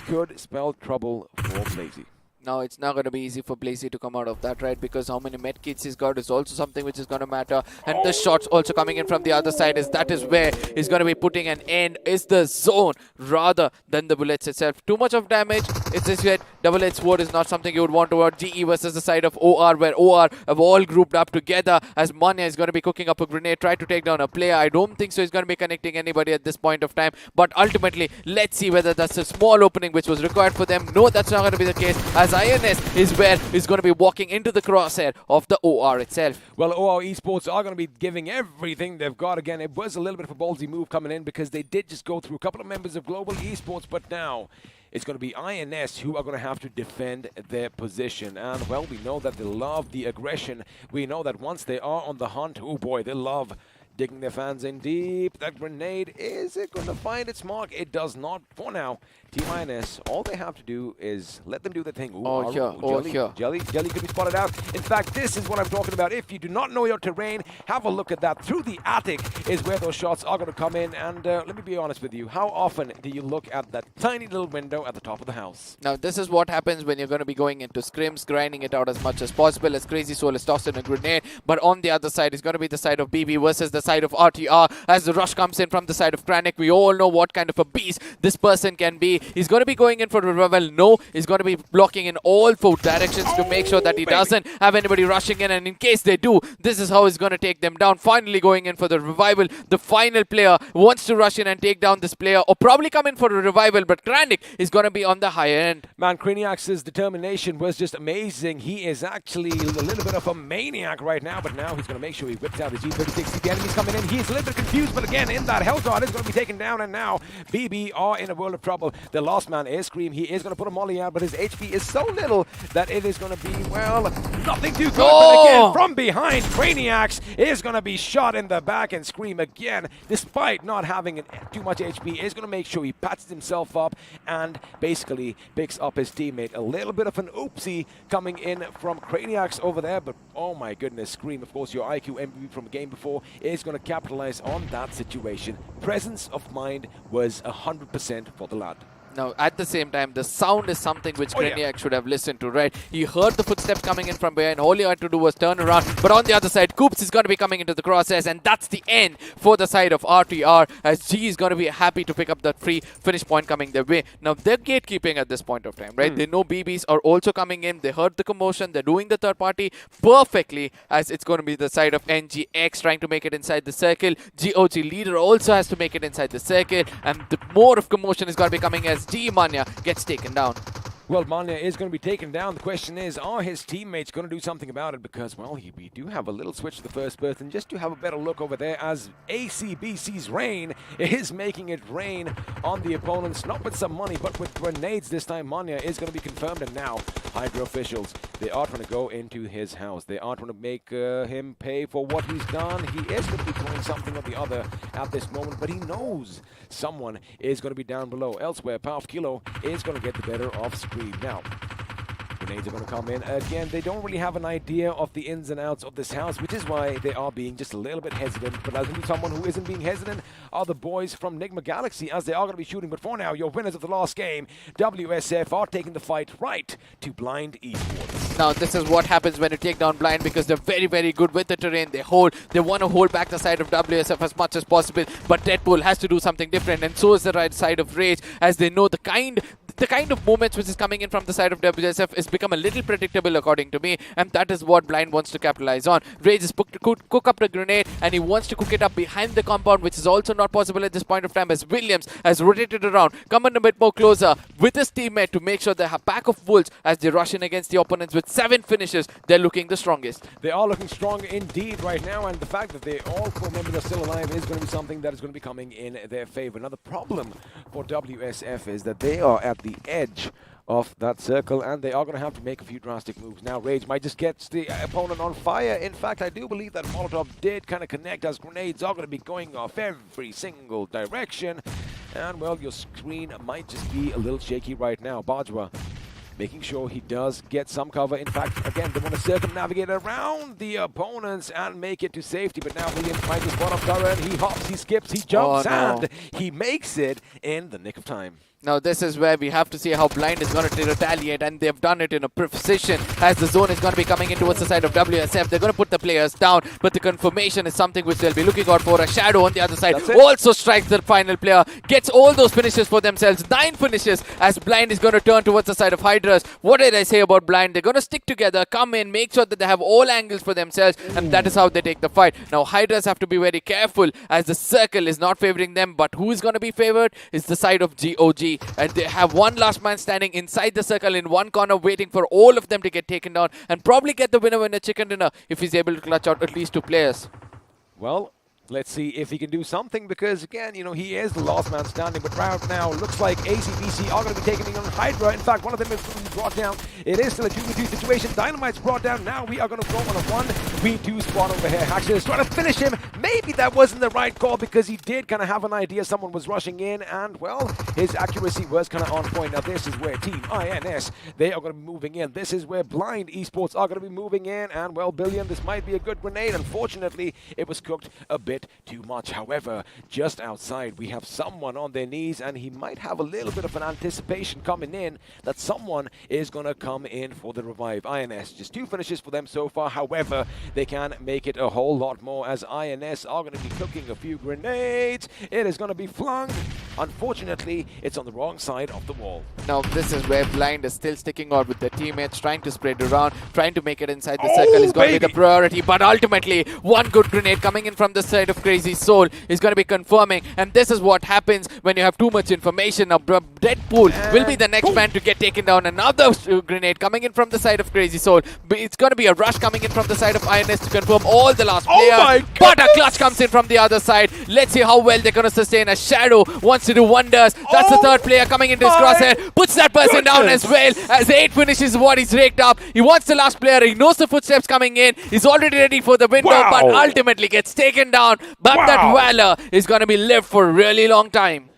could spell trouble for Blazy. Now, it's not going to be easy for Blazy to come out of that, right? Because how many medkits he's got is also something which is going to matter. And the shots also coming in from the other side, that is where he's going to be putting an end, is the zone rather than the bullets itself. Too much of damage. It's this way. Double-edged sword is not something you would want to watch. GE versus the side of OR, where OR have all grouped up together, as Manya is going to be cooking up a grenade, try to take down a player. I don't think so he's going to be connecting anybody at this point of time. But ultimately, let's see whether that's a small opening which was required for them. No, that's not going to be the case, as INS is where he's going to be walking into the crosshair of the OR itself. Well, OR Esports are going to be giving everything they've got. Again, it was a little bit of a ballsy move coming in, because they did just go through a couple of members of Global Esports, but now it's going to be INS who are going to have to defend their position. And, well, we know that they love the aggression. We know that once they are on the hunt, oh boy, they love digging their fans in deep. That grenade, is it going to find its mark? It does not for now. Team INS, all they have to do is let them do the thing. Ooh, Jelly could be spotted out. In fact, this is what I'm talking about. If you do not know your terrain, have a look at that. Through the attic is where those shots are going to come in. And let me be honest with you. How often do you look at that tiny little window at the top of the house? Now, this is what happens when you're going to be going into scrims, grinding it out as much as possible, as Crazy Soul is tossed in a grenade. But on the other side is going to be the side of BB versus the side of RTR. As the rush comes in from the side of Kinetic, we all know what kind of a beast this person can be. He's going to be going in for a revival. No, he's going to be blocking in all 4 directions to make sure that he doesn't have anybody rushing in. And in case they do, this is how he's going to take them down. Finally going in for the revival. The final player wants to rush in and take down this player, or probably come in for a revival, but Kinetic is going to be on the higher end. Man, Craniax's determination was just amazing. He is actually a little bit of a maniac right now, but now he's going to make sure he whips out his G36. The enemy's coming in. He's a little bit confused, but again, in that Hellguard is going to be taken down, and now BB are in a world of trouble. The last man is Scream. He is going to put a molly out, but his HP is so little that it is going to be, well, nothing too good. But again, from behind, Craniax is going to be shot in the back, and Scream again, despite not having too much HP, is going to make sure he patches himself up and basically picks up his teammate. A little bit of an oopsie coming in from Craniax over there, but oh my goodness, Scream, of course, your iQOO MVP from the game before, is going to capitalize on that situation. Presence of mind was 100% for the lad. Now, at the same time, the sound is something which Kinetic should have listened to, right? He heard the footsteps coming in from behind. All he had to do was turn around. But on the other side, Coops is going to be coming into the crosshairs, and that's the end for the side of RTR, as G is going to be happy to pick up that free finish point coming their way. Now, they're gatekeeping at this point of time, right? They know BBs are also coming in. They heard the commotion. They're doing the third party perfectly, as it's going to be the side of NGX trying to make it inside the circle. GOG leader also has to make it inside the circle, and the more of commotion is going to be coming as G Manya gets taken down. Well, Manya is going to be taken down. The question is, are his teammates going to do something about it? Because, well, we do have a little switch to the first person just to have a better look over there, as ACBC's rain is making it rain on the opponents. Not with some money, but with grenades this time. Manya is going to be confirmed, and now Hydra officials, they are trying to go into his house. They are trying to make him pay for what he's done. He is going to be doing something or the other at this moment, but he knows someone is going to be down below. Elsewhere, Power Kilo is going to get the better of Scream. Now, Grenades are going to come in. Again, they don't really have an idea of the ins and outs of this house, which is why they are being just a little bit hesitant. But I think someone who isn't being hesitant are the boys from Nigma Galaxy, as they are going to be shooting. But for now, your winners of the last game, WSF, are taking the fight right to Blind Esports. Now, this is what happens when you take down Blind, because they're very, very good with the terrain. They want to hold back the side of WSF as much as possible, but Deadpool has to do something different, and so is the right side of Rage, as they know the kind of movements which is coming in from the side of WSF is become a little predictable according to me, and that is what Blind wants to capitalize on. Rage is cook up the grenade, and he wants to cook it up behind the compound, which is also not possible at this point of time, as Williams has rotated around, come in a bit more closer with his teammate to make sure they have pack of wolves as they rush in against the opponents with 7 finishes. They're looking the strongest. They are looking strong indeed right now, and the fact that they all 4 members are still alive is going to be something that is going to be coming in their favor. Now, the problem for WSF is that they are at the edge of that circle, and they are going to have to make a few drastic moves. Now, Rage might just get the opponent on fire. In fact, I do believe that Molotov did kind of connect, as grenades are going to be going off every single direction. And, well, your screen might just be a little shaky right now. Bajwa making sure he does get some cover. In fact, again, they want to circumnavigate around the opponents and make it to safety. But now Williams might just spot up Dara, and he hops, he skips, he jumps, and he makes it in the nick of time. Now, this is where we have to see how Blind is going to retaliate, and they've done it in a precision, as the zone is going to be coming in towards the side of WSF. They're going to put the players down, but the confirmation is something which they'll be looking out for. A Shadow on the other side also strikes the final player, gets all those finishes for themselves. 9 finishes, as Blind is going to turn towards the side of Hydras. What did I say about Blind? They're going to stick together, come in, make sure that they have all angles for themselves, and that is how they take the fight. Now, Hydras have to be very careful, as the circle is not favoring them, but who is going to be favored is the side of GOG. And they have one last man standing inside the circle in one corner, waiting for all of them to get taken down and probably get the winner chicken dinner if he's able to clutch out at least 2 players. Well, let's see if he can do something, because again, you know, he is the last man standing. But right now, looks like ACBC are going to be taking on Hydra. In fact, one of them is going to be brought down. It is still a 2v2 situation. Dynamite's brought down. Now we are going to go on a 1v2 spot over here. Haxer is trying to finish him. Maybe that wasn't the right call, because he did kind of have an idea someone was rushing in, and well, his accuracy was kind of on point. Now this is where Team INS, they are going to be moving in. This is where Blind Esports are going to be moving in, and well, Billion, this might be a good grenade. Unfortunately, it was cooked a bit too much. However, just outside, we have someone on their knees, and he might have a little bit of an anticipation coming in that someone is going to come in for the revive. INS, just 2 finishes for them so far. However, they can make it a whole lot more, as INS are going to be cooking a few grenades. It is going to be flung. Unfortunately, it's on the wrong side of the wall. Now, this is where Blind is still sticking out with their teammates, trying to spread around, trying to make it inside the circle is going to be the priority. But ultimately, one good grenade coming in from the side of Crazy Soul is going to be confirming. And this is what happens when you have too much information. Now, Deadpool will be the next man to get taken down. Another grenade coming in from the side of Crazy Soul. It's going to be a rush coming in from the side of INS to confirm all the last player. But a clutch comes in from the other side. Let's see how well they're going to sustain. A Shadow wants to do wonders. That's the 3rd player coming into his crosshair. Puts that person down as well, as 8 finishes what he's raked up. He wants the last player. He knows the footsteps coming in. He's already ready for the window, but ultimately gets taken down. But that Valor is going to be lived for a really long time.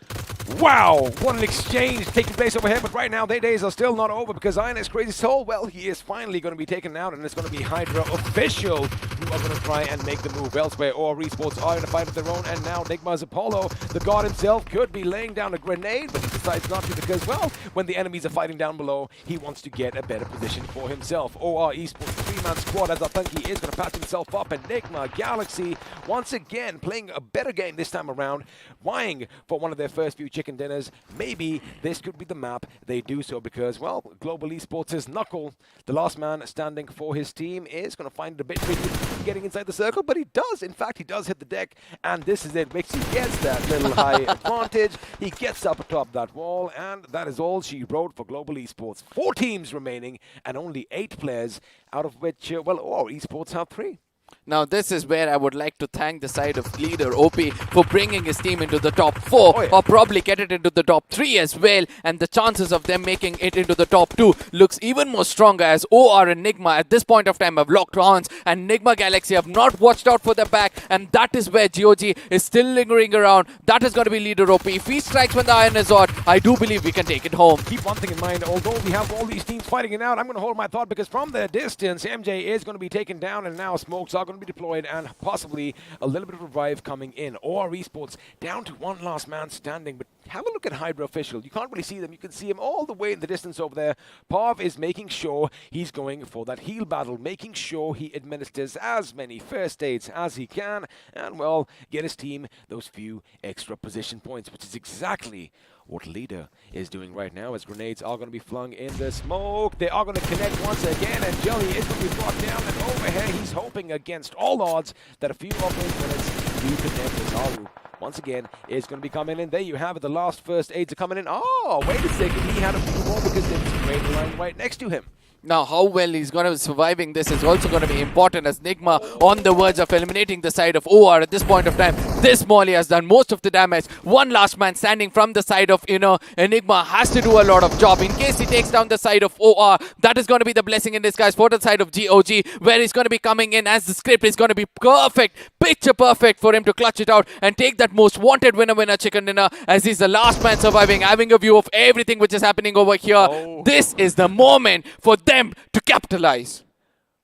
Wow, what an exchange taking place over here. But right now, their days are still not over, because INS Crazy Soul, well, he is finally going to be taken out, and it's going to be Hydra official who are going to try and make the move elsewhere. Or Esports are in a fight of their own, and now Nigma's Apollo, the god himself, could be laying down a grenade, but he decides not to, because, well, when the enemies are fighting down below, he wants to get a better position for himself. OR Esports, the 3-man squad, as Athanki is going to patch himself up, and Enigma Galaxy, once again, playing a better game this time around, vying for one of their first few chicken dinners. Maybe this could be the map they do so, because, well, Global Esports' Knuckle, the last man standing for his team, is going to find it a bit tricky getting inside the circle, but he does. In fact, he does hit the deck, and this is it. Mixie gets that little high advantage. He gets up atop that wall, and that is all she wrote for Global Esports. 4 teams remaining, and only 8 players, out of which, well, Esports have 3. Now, this is where I would like to thank the side of leader OP for bringing his team into the top 4 or probably get it into the top 3 as well. And the chances of them making it into the top 2 looks even more stronger as OR and Nigma at this point of time have locked horns and Nigma Galaxy have not watched out for their back. And that is where GOG is still lingering around. That is going to be leader OP. If he strikes when the iron is hot, I do believe we can take it home. Keep one thing in mind, although we have all these teams fighting it out, I'm going to hold my thought because from the distance, MJ is going to be taken down and now smokes are going to be deployed and possibly a little bit of revive coming in. Or Esports down to one last man standing, but have a look at Hydra official. You can't really see them. You can see him all the way in the distance over there. Pav is making sure he's going for that heal battle, making sure he administers as many first aids as he can and, well, get his team those few extra position points, which is exactly what leader is doing right now as grenades are going to be flung in the smoke. They are going to connect once again and Jelly is going to be brought down and over here he's hoping against all odds that a few of those bullets do connect as Aru once again is going to be coming in. There you have it, the last first aids are coming in. Oh, wait a second, he had a few more because there was a great line right next to him. Now, how well he's going to be surviving this is also going to be important as Nigma on the verge of eliminating the side of OR at this point of time. This Molly has done most of the damage. One last man standing from the side of, Enigma has to do a lot of job. In case he takes down the side of OR, that is going to be the blessing in disguise for the side of GOG, where he's going to be coming in as the script is going to be perfect, picture perfect for him to clutch it out and take that most wanted winner chicken dinner as he's the last man surviving, having a view of everything which is happening over here. This is the moment for them to capitalize.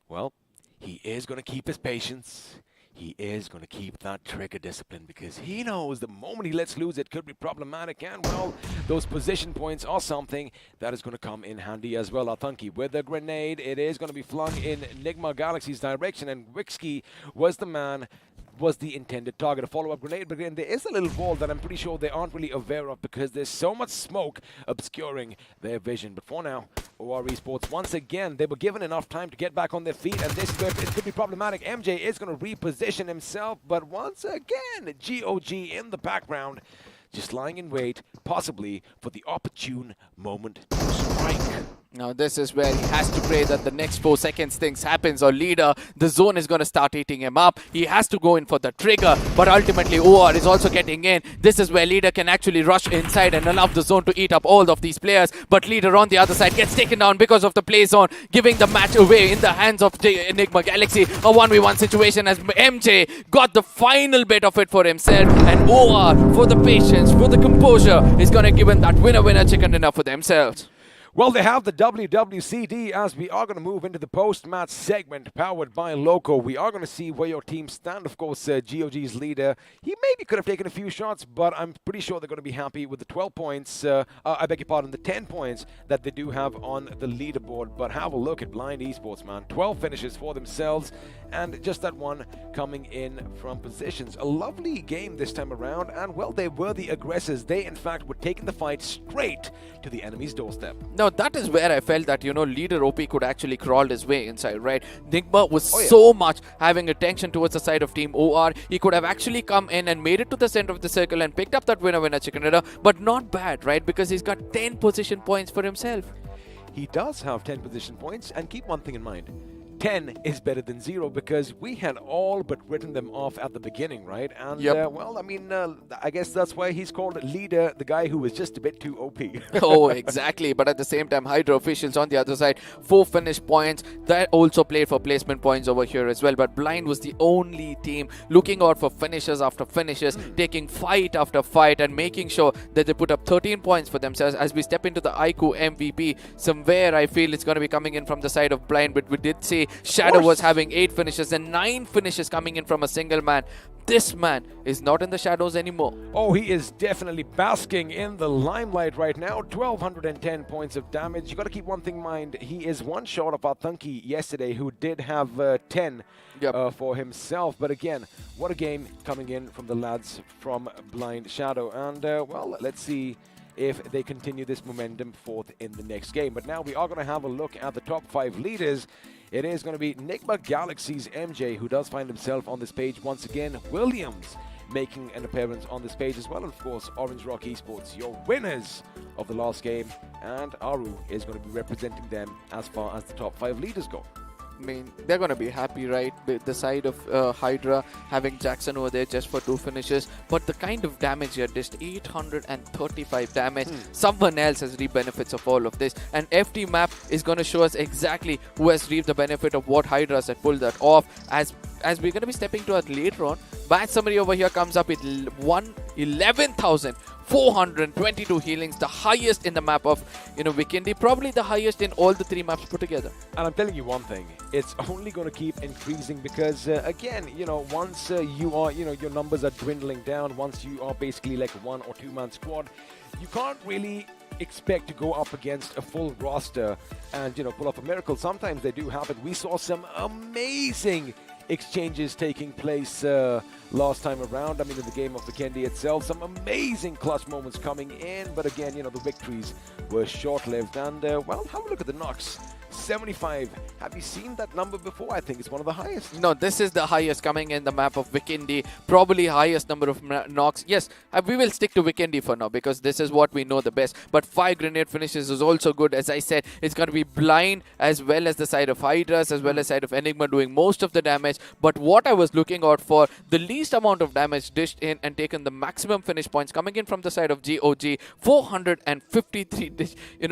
Well, he is going to keep his patience. He is going to keep that trigger discipline because he knows the moment he lets loose it could be problematic and, well, those position points are something that is going to come in handy as well. Athunki with the grenade, it is going to be flung in Nigma Galaxy's direction and Wixky was the man, was the intended target. A follow-up grenade, but again, there is a little wall that I'm pretty sure they aren't really aware of because there's so much smoke obscuring their vision. But for now, OR Esports, once again, they were given enough time to get back on their feet, and this it could be problematic. MJ is going to reposition himself, but once again, GOG in the background, just lying in wait, possibly for the opportune moment to strike. Now this is where he has to pray that the next 4 seconds things happens or leader, the zone is going to start eating him up. He has to go in for the trigger, but ultimately OR is also getting in. This is where leader can actually rush inside and allow the zone to eat up all of these players, but leader on the other side gets taken down because of the play zone, giving the match away in the hands of Enigma Galaxy. A 1v1 situation as MJ got the final bit of it for himself, and OR, for the patience, for the composure, is going to give him that winner chicken dinner for themselves. Well, they have the WWCD as we are going to move into the post-match segment powered by Loco. We are going to see where your team stand. Of course, GOG's leader, he maybe could have taken a few shots, but I'm pretty sure they're going to be happy with the 12 points, I beg your pardon, the 10 points that they do have on the leaderboard. But have a look at Blind Esports, man. 12 finishes for themselves, and just that one coming in from positions. A lovely game this time around, and, well, they were the aggressors. They, in fact, were taking the fight straight to the enemy's doorstep. Now, that is where I felt that, leader OP could actually crawl his way inside, right? Nigma was so much having attention towards the side of Team OR. He could have actually come in and made it to the center of the circle and picked up that winner chicken dinner, but not bad, right? Because he's got 10 position points for himself. He does have 10 position points, and keep one thing in mind. 10 is better than 0 because we had all but written them off at the beginning, right? And, well, I mean, I guess that's why he's called leader, the guy who was just a bit too OP. Oh, exactly. But at the same time, Hydra officials on the other side, 4 finish points. That also played for placement points over here as well. But Blind was the only team looking out for finishes after finishes, taking fight after fight and making sure that they put up 13 points for themselves. As we step into the iQOO MVP, somewhere I feel it's going to be coming in from the side of Blind. But we did see Shadow was having 8 finishes and 9 finishes coming in from a single man. This man is not in the shadows anymore. Oh, he is definitely basking in the limelight right now. 1,210 points of damage. You got to keep one thing in mind. He is one short of Athunki yesterday, who did have 10 for himself. But again, what a game coming in from the lads from Blind Shadow. And, well, let's see if they continue this momentum forth in the next game. But now we are going to have a look at the top 5 leaders. It is going to be Nigma Galaxy's MJ, who does find himself on this page once again. Williams making an appearance on this page as well. And of course, Orange Rock Esports, your winners of the last game. And Aru is going to be representing them as far as the top 5 leaders go. I mean, they're going to be happy, right? The side of Hydra having Jackson over there just for 2 finishes. But the kind of damage here, just 835 damage. Someone else has reaped benefits of all of this. And FT map is going to show us exactly who has reaped the benefit of what Hydras had pulled that off. As we're going to be stepping to it later on, match summary over here comes up with 11,422 healings, the highest in the map of Vikendi, probably the highest in all the 3 maps put together. And I'm telling you one thing, it's only going to keep increasing because again, once you are, your numbers are dwindling down, once you are basically like a 1 or 2 man squad, you can't really expect to go up against a full roster and pull off a miracle. Sometimes they do happen. We saw some amazing exchanges taking place last time around. I mean, in the game of Vikendi itself, some amazing clutch moments coming in, but again, the victories were short-lived. And well, have a look at the knocks. 75. Have you seen that number before? I think it's one of the highest. No, this is the highest coming in the map of Vikendi. Probably highest number of knocks. Yes, we will stick to Vikendi for now because this is what we know the best. But 5 grenade finishes is also good. As I said, it's going to be blind as well as the side of Hydras, as well as side of Enigma doing most of the damage. But what I was looking out for, the least amount of damage dished in and taken the maximum finish points coming in from the side of GOG. 453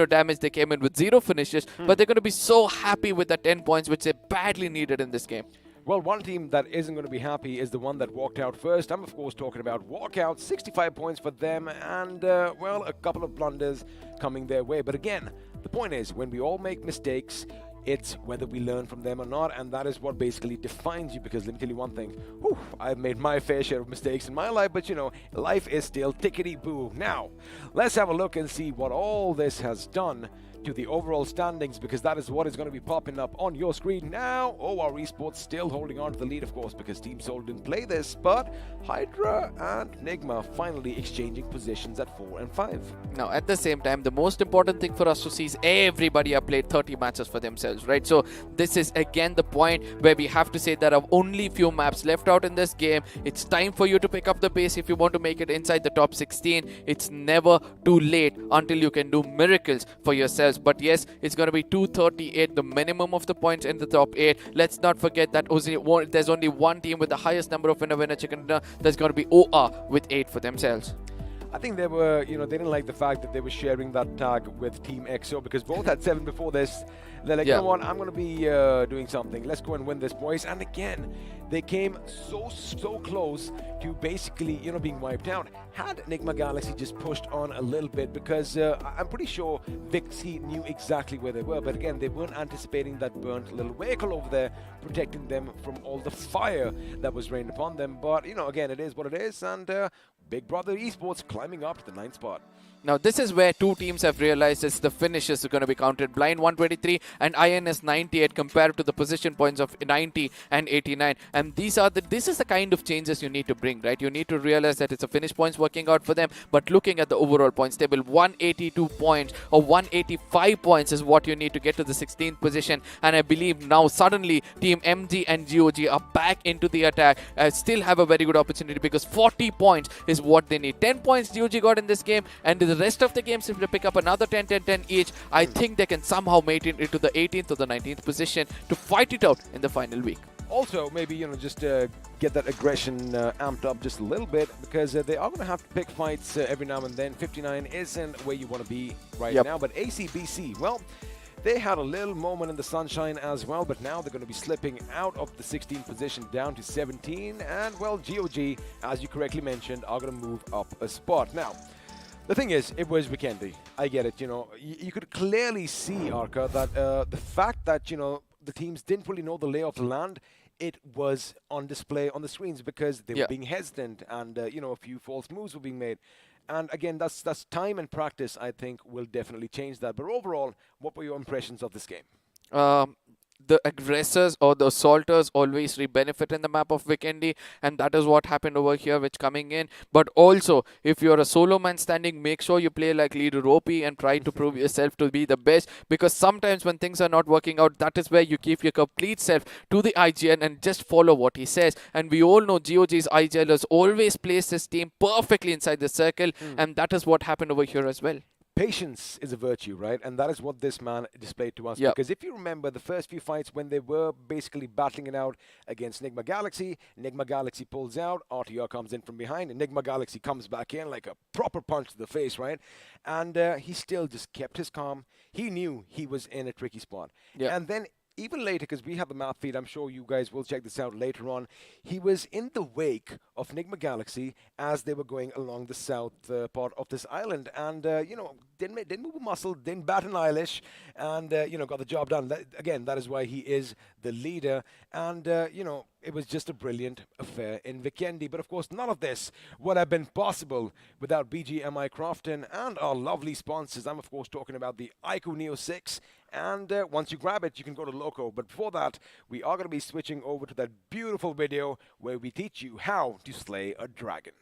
damage. They came in with 0 finishes, but they're going to be so happy with the 10 points which they badly needed in this game. Well, one team that isn't going to be happy is the one that walked out first. I'm, of course, talking about Walkouts. 65 points for them and, well, a couple of blunders coming their way. But again, the point is, when we all make mistakes, it's whether we learn from them or not, and that is what basically defines you. Because let me tell you one thing, I've made my fair share of mistakes in my life, but life is still tickety-boo. Now, let's have a look and see what all this has done to the overall standings, because that is what is going to be popping up on your screen now. OR Esports still holding on to the lead, of course, because Team Soul didn't play this, but Hydra and Nigma finally exchanging positions at 4 and 5. Now, at the same time, the most important thing for us to see is everybody have played 30 matches for themselves, right? So this is again the point where we have to say there are only few maps left out in this game. It's time for you to pick up the pace if you want to make it inside the top 16. It's never too late until you can do miracles for yourselves. But yes, it's going to be 238, the minimum of the points in the top 8. Let's not forget that there's only one team with the highest number of winner chicken dinner. That's going to be OR with 8 for themselves. I think they were, they didn't like the fact that they were sharing that tag with Team EXO because both had 7 before this. They're like, you know what, I'm going to be doing something. Let's go and win this, boys. And again, they came so close to basically, being wiped out. Had Enigma Galaxy just pushed on a little bit, because I'm pretty sure Vixie knew exactly where they were. But again, they weren't anticipating that burnt little vehicle over there, protecting them from all the fire that was rained upon them. But, again, it is what it is. And Big Brother Esports climbing up to the 9th spot. Now, this is where two teams have realized it's the finishes are going to be counted. Blind 123 and INS 98 compared to the position points of 90 and 89. And this is the kind of changes you need to bring, right? You need to realize that it's a finish points working out for them. But looking at the overall points table, 182 points or 185 points is what you need to get to the 16th position. And I believe now suddenly Team MG and GOG are back into the attack. Still have a very good opportunity because 40 points is what they need. 10 points GOG got in this game, and the rest of the games, if they pick up another 10 each, I think they can somehow make it into the 18th or the 19th position to fight it out in the final week. Also, maybe, just get that aggression amped up just a little bit, because they are going to have to pick fights every now and then. 59 isn't where you want to be right now, but ACBC, well, they had a little moment in the sunshine as well, but now they're going to be slipping out of the 16th position down to 17. And, well, GOG, as you correctly mentioned, are going to move up a spot. Now, the thing is, it was Vikendi. I get it, You could clearly see, Arca, that the fact that, the teams didn't really know the lay of the land, it was on display on the screens because they were being hesitant and, a few false moves were being made. And again, that's time and practice, I think, will definitely change that. But overall, what were your impressions of this game? The aggressors or the assaulters always benefit in the map of Vikendi, and that is what happened over here, which coming in. But also, if you're a solo man standing, make sure you play like leader OP and try to prove yourself to be the best, because sometimes when things are not working out, that is where you give your complete self to the IGL and just follow what he says. And we all know GOG's IGL has always placed his team perfectly inside the circle, and that is what happened over here as well. patience is a virtue, right? And that is what this man displayed to us. Yep. Because if you remember the first few fights when they were basically battling it out against Nigma Galaxy pulls out, RTR comes in from behind, and Nigma Galaxy comes back in like a proper punch to the face, right? And he still just kept his calm. He knew he was in a tricky spot. Yep. And then even later, because we have the map feed, I'm sure you guys will check this out later on, he was in the wake of Nigma Galaxy as they were going along the south part of this island. And, you know, didn't move a muscle, didn't bat an eyelash, and, you know, got the job done. Again, that is why he is the leader. And, you know, it was just a brilliant affair in Vikendi. But, of course, none of this would have been possible without BGMI Crofton and our lovely sponsors. I'm, of course, talking about the iQOO Neo 6. And once you grab it, you can go to Loco. But before that, we are going to be switching over to that beautiful video where we teach you how to slay a dragon.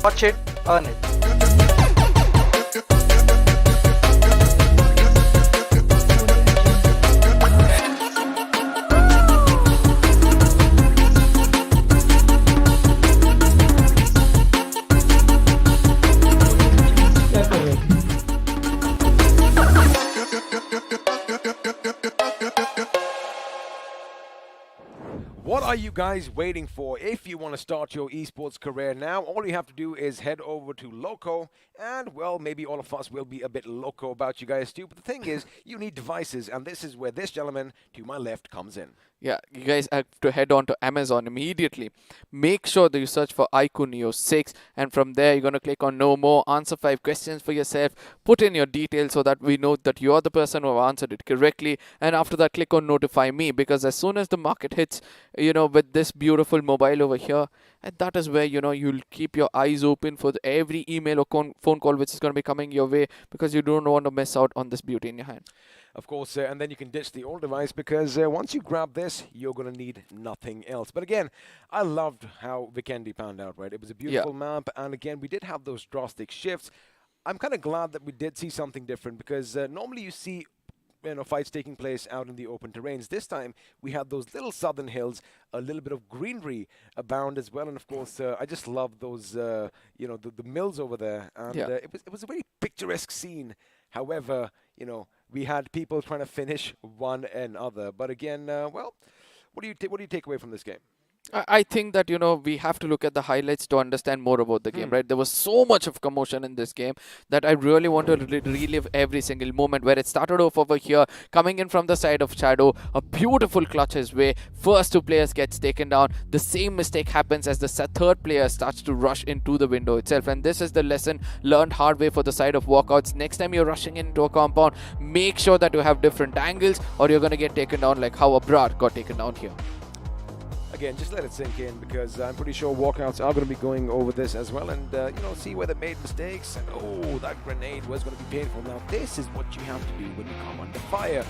Watch it, earn it. What are you guys waiting for? If you want to start your esports career now, all you have to do is head over to Loco, and well, maybe all of us will be a bit loco about you guys too, but the thing is, you need devices, and this is where this gentleman to my left comes in. Yeah, you guys have to head on to Amazon immediately. Make sure that you search for iQOO Neo 6, and from there you're going to click on Know More, answer 5 questions for yourself, put in your details so that we know that you're the person who answered it correctly, and after that click on Notify Me, because as soon as the market hits, you know, with this beautiful mobile over here, and that is where, you know, you'll keep your eyes open for every email or phone call which is going to be coming your way, because you don't want to miss out on this beauty in your hand. Of course, and then you can ditch the old device, because once you grab this, you're going to need nothing else. But again, I loved how Vikendi panned out, right? It was a beautiful map, and again, we did have those drastic shifts. I'm kind of glad that we did see something different, because normally you see, you know, fights taking place out in the open terrains. This time, we had those little southern hills, a little bit of greenery abound as well, and of course, I just love those, you know, the mills over there, and it was a very picturesque scene. However, you know, we had people trying to finish one another. But again, well, what do you take away from this game? I think that, you know, we have to look at the highlights to understand more about the game, right? There was so much of commotion in this game that I really want to relive every single moment, where it started off over here, coming in from the side of Shadow, a beautiful clutch his way, first 2 players gets taken down, the same mistake happens as the third player starts to rush into the window itself, and this is the lesson learned hard way for the side of Walkouts. Next time you're rushing into a compound, make sure that you have different angles, or you're going to get taken down like how Abrar got taken down here. Again, just let it sink in, because I'm pretty sure Walkouts are going to be going over this as well, and you know, see where they made mistakes. And oh, that grenade was going to be painful. Now, this is what you have to do when you come under fire.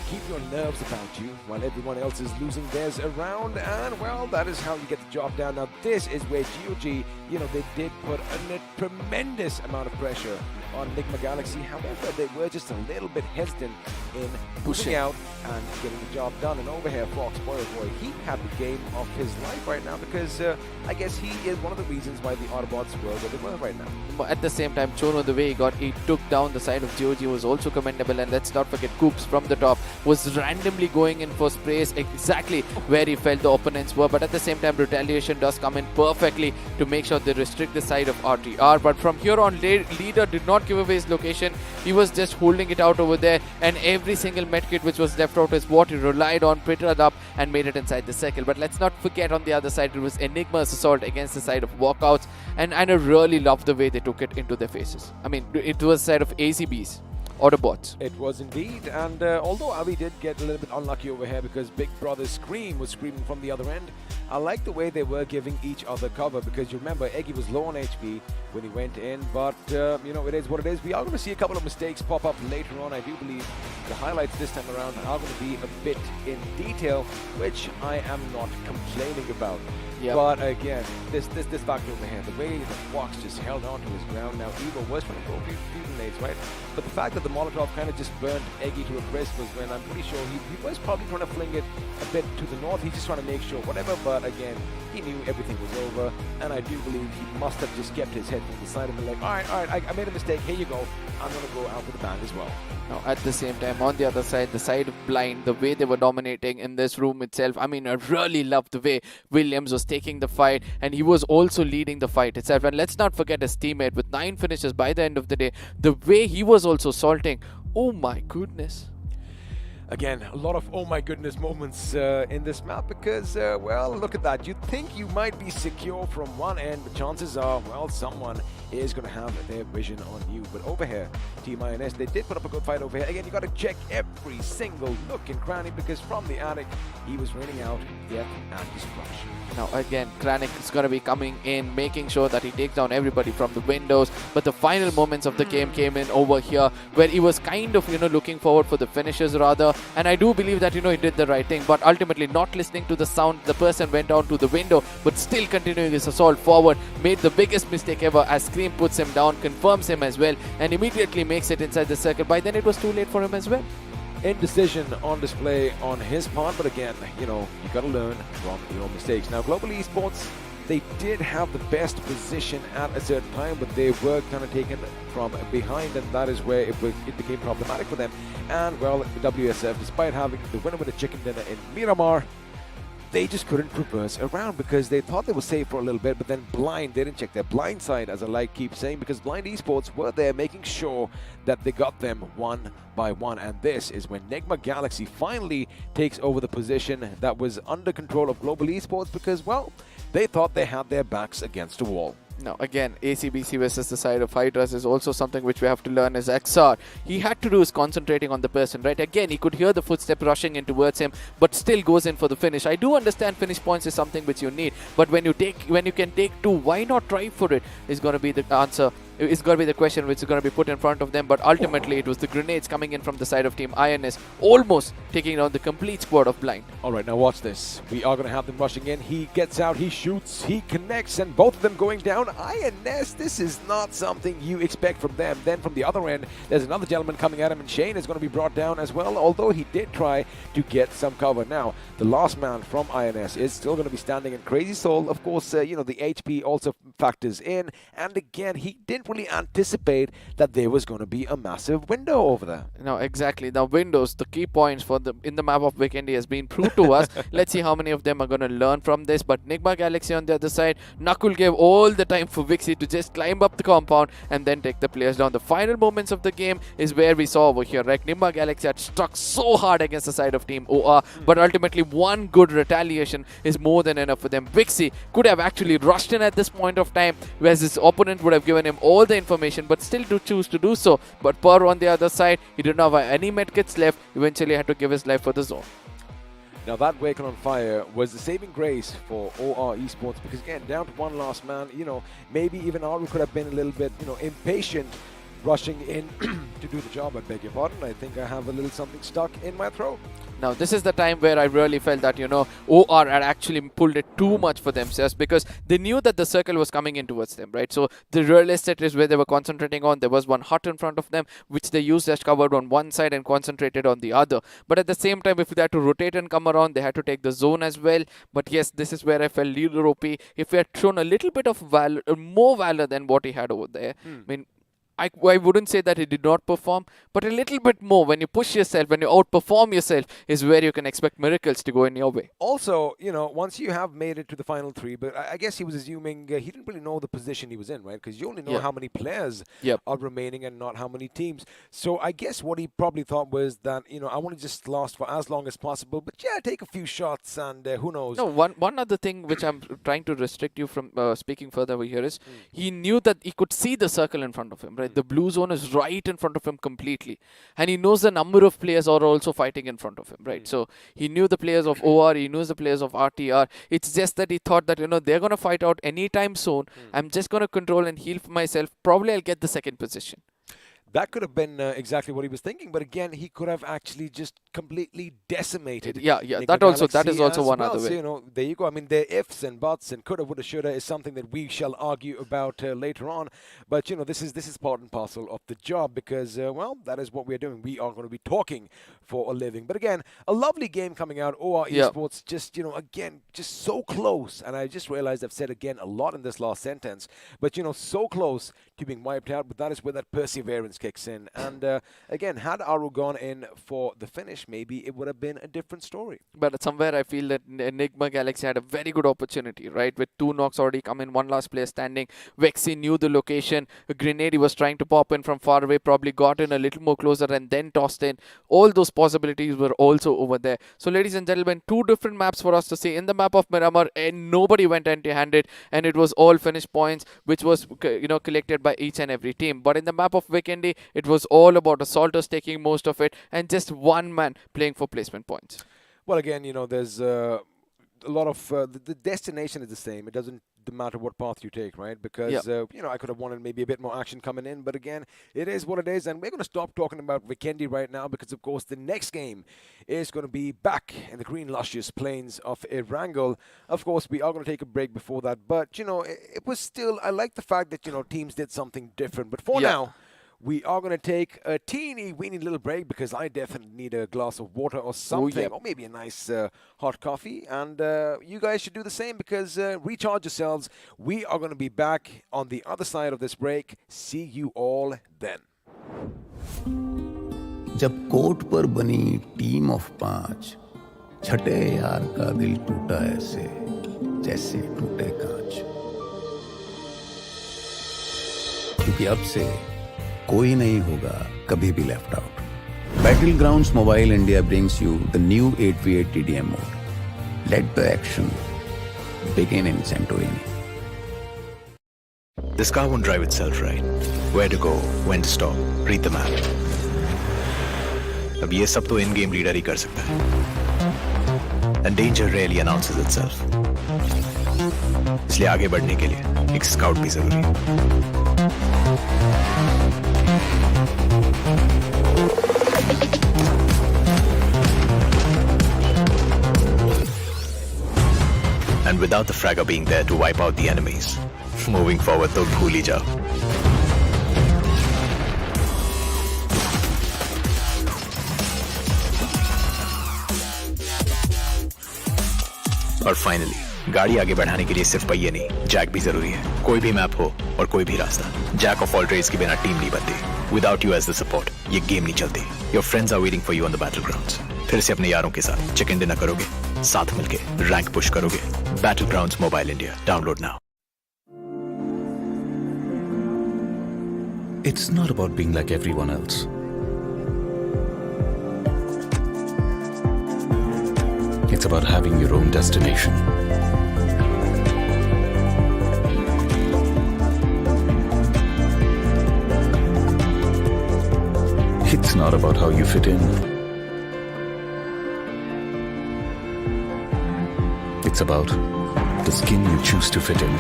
Keep your nerves about you while everyone else is losing theirs around, and well, that is how you get the job done. Now, this is where GOG, you know, they did put a tremendous amount of pressure on Nigma Galaxy. However, they were just a little bit hesitant in pushing out and getting the job done. And over here, Fox, boy, he had the game of his life right now, because I guess he is one of the reasons why the Autobotz were where they were right now. But at the same time, Chono, the way he took down the side of GOG was also commendable. And let's not forget, Coops from the top was randomly going in for sprays exactly where he felt the opponents were. But at the same time, Retaliation does come in perfectly to make sure they restrict the side of RTR. But from here on, Leader did not give away his location. He was just holding it out over there, and every single medkit which was left out is what he relied on, picked it up and made it inside the circle. But let's not forget, on the other side, it was Enigma's assault against the side of Walkouts, and I really loved the way they took it into their faces. I mean, it was the side of ACBs. Autobotz. It was indeed, and although Avi did get a little bit unlucky over here because Big Brother's Scream was screaming from the other end, I like the way they were giving each other cover, because you remember Eggy was low on HP when he went in, but you know, it is what it is. We are going to see a couple of mistakes pop up later on. I do believe the highlights this time around are going to be a bit in detail, which I am not complaining about. Yep. But again, this factor over here, the way the Fox just held on to his ground. Now Evo was trying to throw a few grenades, right? But the fact that the Molotov kind of just burned Eggy to a crisp was when I'm pretty sure he was probably trying to fling it a bit to the north. He's just trying to make sure whatever, but again, he knew everything was over, and I do believe he must have just kept his head to the side and been like, all right, I made a mistake, here you go, I'm going to go out with the bang as well. Now, at the same time, on the other side, the side of Blind, the way they were dominating in this room itself, I mean, I really loved the way Williams was taking the fight, and he was also leading the fight itself. And let's not forget his teammate with 9 finishes by the end of the day, the way he was also salting. Oh my goodness. Again, a lot of oh my goodness moments in this map because, well, look at that. You'd think you might be secure from one end, but chances are, well, someone is going to have their vision on you. But over here, Team INS, they did put up a good fight over here. Again, you got to check every single nook and cranny because from the attic, he was raining out death and destruction. Now again, Kinetic is going to be coming in, making sure that he takes down everybody from the windows. But the final moments of the game came in over here, where he was kind of, looking forward for the finishes rather. And I do believe that, he did the right thing. But ultimately, not listening to the sound, the person went down to the window, but still continuing his assault forward. Made the biggest mistake ever as Scream puts him down, confirms him as well, and immediately makes it inside the circle. By then, it was too late for him as well. Indecision on display on his part, but again, you got to learn from your mistakes. Now, Global Esports, they did have the best position at a certain time, but they were kind of taken from behind, and that is where it became problematic for them. And, well, WSF, despite having the winner with a chicken dinner in Miramar, they just couldn't reverse around because they thought they were safe for a little bit, but then Blind, they didn't check their blind side, as I keep saying, because Blind Esports were there making sure that they got them one by one. And this is when Enigma Galaxy finally takes over the position that was under control of Global Esports because, well, they thought they had their backs against a wall. Now again, ACBC versus the side of Hydras is also something which we have to learn as XR. He had to do is concentrating on the person, right? Again, he could hear the footstep rushing in towards him, but still goes in for the finish. I do understand finish points is something which you need, but when you can take 2, why not try for it? Is going to be the answer. It's going to be the question which is going to be put in front of them, but ultimately it was the grenades coming in from the side of Team INS, almost taking down the complete squad of Blind. Alright, now watch this. We are going to have them rushing in. He gets out, he shoots, he connects, and both of them going down. INS, this is not something you expect from them. Then from the other end, there's another gentleman coming at him, and Shane is going to be brought down as well, although he did try to get some cover. Now, the last man from INS is still going to be standing in Crazy Soul. Of course, the HP also factors in, and again, he didn't really anticipate that there was going to be a massive window over there. No, exactly. Now, windows, the key points in the map of Vikendi has been proved to us. Let's see how many of them are going to learn from this. But Nigma Galaxy on the other side, Nakul gave all the time for Vixie to just climb up the compound and then take the players down. The final moments of the game is where we saw over here, right? Nigma Galaxy had struck so hard against the side of Team OR, but ultimately one good retaliation is more than enough for them. Vixie could have actually rushed in at this point of time, whereas his opponent would have given him all the information, but still to choose to do so. But Per on the other side, he did not have any medkits left, eventually had to give his life for the zone. Now that Waken on Fire was the saving grace for OR Esports because again, down to one last man, maybe even Aru could have been a little bit, impatient rushing in to do the job. I beg your pardon. I think I have a little something stuck in my throat. Now, this is the time where I really felt that, OR had actually pulled it too much for themselves because they knew that the circle was coming in towards them, right? So, the real estate is where they were concentrating on. There was one hut in front of them, which they used as covered on one side and concentrated on the other. But at the same time, if they had to rotate and come around, they had to take the zone as well. But yes, this is where I felt Leader OP, if he had shown a little bit of valor, more valor than what he had over there, I mean, I wouldn't say that he did not perform, but a little bit more. When you push yourself, when you outperform yourself, is where you can expect miracles to go in your way. Also, once you have made it to the final 3, but I guess he was assuming he didn't really know the position he was in, right? Because you only know how many players are remaining and not how many teams. So I guess what he probably thought was that, I want to just last for as long as possible, but yeah, take a few shots and who knows. No, one other thing which I'm trying to restrict you from speaking further over here is he knew that he could see the circle in front of him, right? right? The blue zone is right in front of him completely. And he knows the number of players are also fighting in front of him, right? So he knew the players of OR, he knows the players of RTR. It's just that he thought that, they're going to fight out anytime soon. I'm just going to control and heal for myself. Probably I'll get the second position. That could have been exactly what he was thinking, but again, he could have actually just completely decimated. Yeah. Enigma That is also as one well. other way. So, there you go. I mean, the ifs and buts and coulda, woulda, shoulda is something that we shall argue about later on. But this is part and parcel of the job because well, that is what we're doing. We are going to be talking for a living. But again, a lovely game coming out. OR Esports just again just so close. And I just realized I've said again a lot in this last sentence. But so close to being wiped out. But that is where that perseverance kicks in. And again, had Aru gone in for the finish, maybe it would have been a different story. But somewhere I feel that Enigma Galaxy had a very good opportunity, right? With 2 knocks already come in, 1 last player standing. Vexy knew the location. A grenade he was trying to pop in from far away, probably got in a little more closer and then tossed in. All those possibilities were also over there. So ladies and gentlemen, 2 different maps for us to see. In the map of Miramar, and nobody went empty-handed, and it was all finished points, which was collected by each and every team. But in the map of Vikendi, it was all about assaulters taking most of it and just one man playing for placement points. Well, again, there's a lot of the destination is the same. It doesn't matter what path you take, right? Because I could have wanted maybe a bit more action coming in, but again, it is what it is, and we're going to stop talking about Vikendi right now because, of course, the next game is going to be back in the green luscious plains of Erangel. Of course, we are going to take a break before that, but it was still. I like the fact that teams did something different, but for now, we are going to take a teeny-weeny little break because I definitely need a glass of water or something, or maybe a nice hot coffee. And you guys should do the same because recharge yourselves. We are going to be back on the other side of this break. See you all then. जब court पर बनी team of 5, छठे यार का दिल टूटा ऐसे जैसे टूटे कांच, क्योंकि अब से कोई नहीं होगा कभी भी left out. Battlegrounds Mobile India brings you the new 8v8 TDM mode. Let the action begin in Santorini. This car won't drive itself, right? Where to go, when to stop, read the map. अब ये सब तो in-game reader ही कर सकता है. And danger rarely announces itself. इसलिए आगे बढ़ने के लिए एक स्काउट भी जरूरी है. And without the fragger being there to wipe out the enemies, moving forward तो भूल ही जाओ. और फाइनली गाड़ी आगे बढ़ाने के लिए सिर्फ पहिए नहीं, जैक भी जरूरी है. कोई भी मैप हो और कोई भी रास्ता, जैक ऑफ ऑल ट्रेड्स के बिना टीम नहीं बनती. Without you as the support, ये गेम नहीं चलती. Your friends are waiting for you on the battlegrounds. फिर से अपने यारों के साथ चिकन डिनर करोगे, साथ मिलके रैंक पुश करोगे. Battlegrounds Mobile India. Download now. It's not about being like everyone else. It's about having your own destination. It's not about how you fit in. It's about the skin you choose to fit in.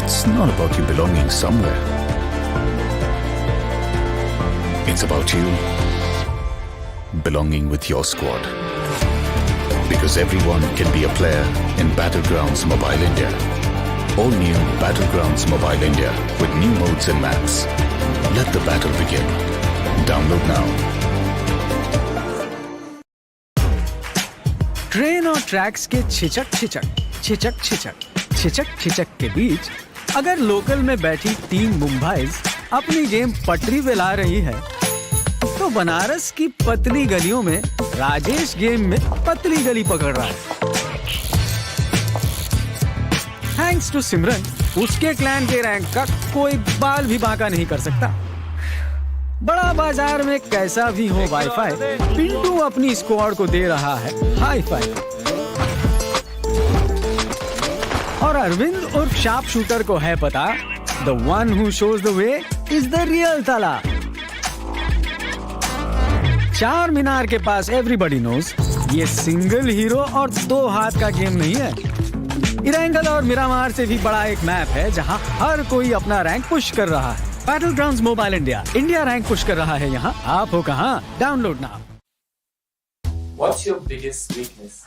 It's not about you belonging somewhere. It's about you belonging with your squad. Because everyone can be a player in Battlegrounds Mobile India. All new Battlegrounds Mobile India with new modes and maps. Let the battle begin. Download now. Train और tracks के छिचक के बीच अगर local में बैठी team Mumbai's अपनी game पटरी पे ला रही है, तो बनारस की पतली गलियों में राजेश गेम में पतली गली पकड़ रहा है. थैंक्स टू सिमरन, उसके क्लैन के रैंक का कोई बाल भी बांका नहीं कर सकता. बड़ा बाजार में कैसा भी हो वाईफाई, पिंटू अपनी स्क्वाड को दे रहा है हाई फाई. और अरविंद उर्फ शार्प शूटर को है पता, the one who shows the way is the real ताला। चार मीनार के पास एवरीबॉडी नोज ये सिंगल हीरो और दो हाथ का गेम नहीं है। इरेंगल और मिरामार से भी बड़ा एक मैप है जहां हर कोई अपना रैंक पुश कर रहा है। Battlegrounds mobile India, India rank push कर रहा है यहाँ। आप हो कहाँ? Download now. What's your biggest weakness?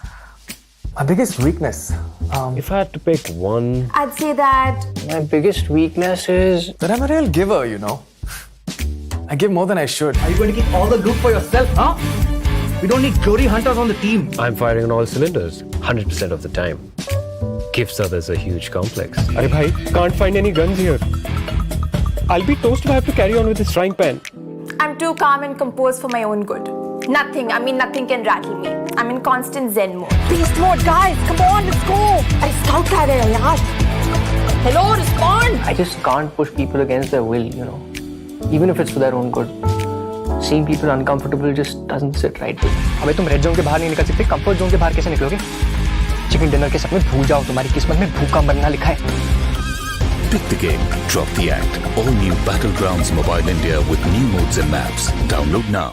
My biggest weakness? If I had to pick one, I'd say that My biggest weakness is that I'm a real giver, you know. I give more than I should. Are you going to keep all the loot for yourself, huh? We don't need glory hunters on the team. I'm firing on all cylinders 100% of the time. Gives others a huge complex. Arey bhai, can't find any guns here. I'll be toast if I have to carry on with this frying pan. I'm too calm and composed for my own good. Nothing can rattle me. I'm in constant zen mode. Beast mode, guys! Come on, let's go! अरे scout कर रहे हैं यार. Hello, respond! I just can't push people against their will, you know. Even if it's for their own good. Seeing people uncomfortable just doesn't sit right with me. अबे तुम red zone के बाहर नहीं निकल सकते, कंफर्ट जोन के बाहर कैसे निकलोगे? चिकन डिनर के सपने भूल जाओ, तुम्हारी किस्मत में भूखा मरना लिखा है। Pick the game, drop the act. All new Battlegrounds Mobile India with new modes and maps. Download now.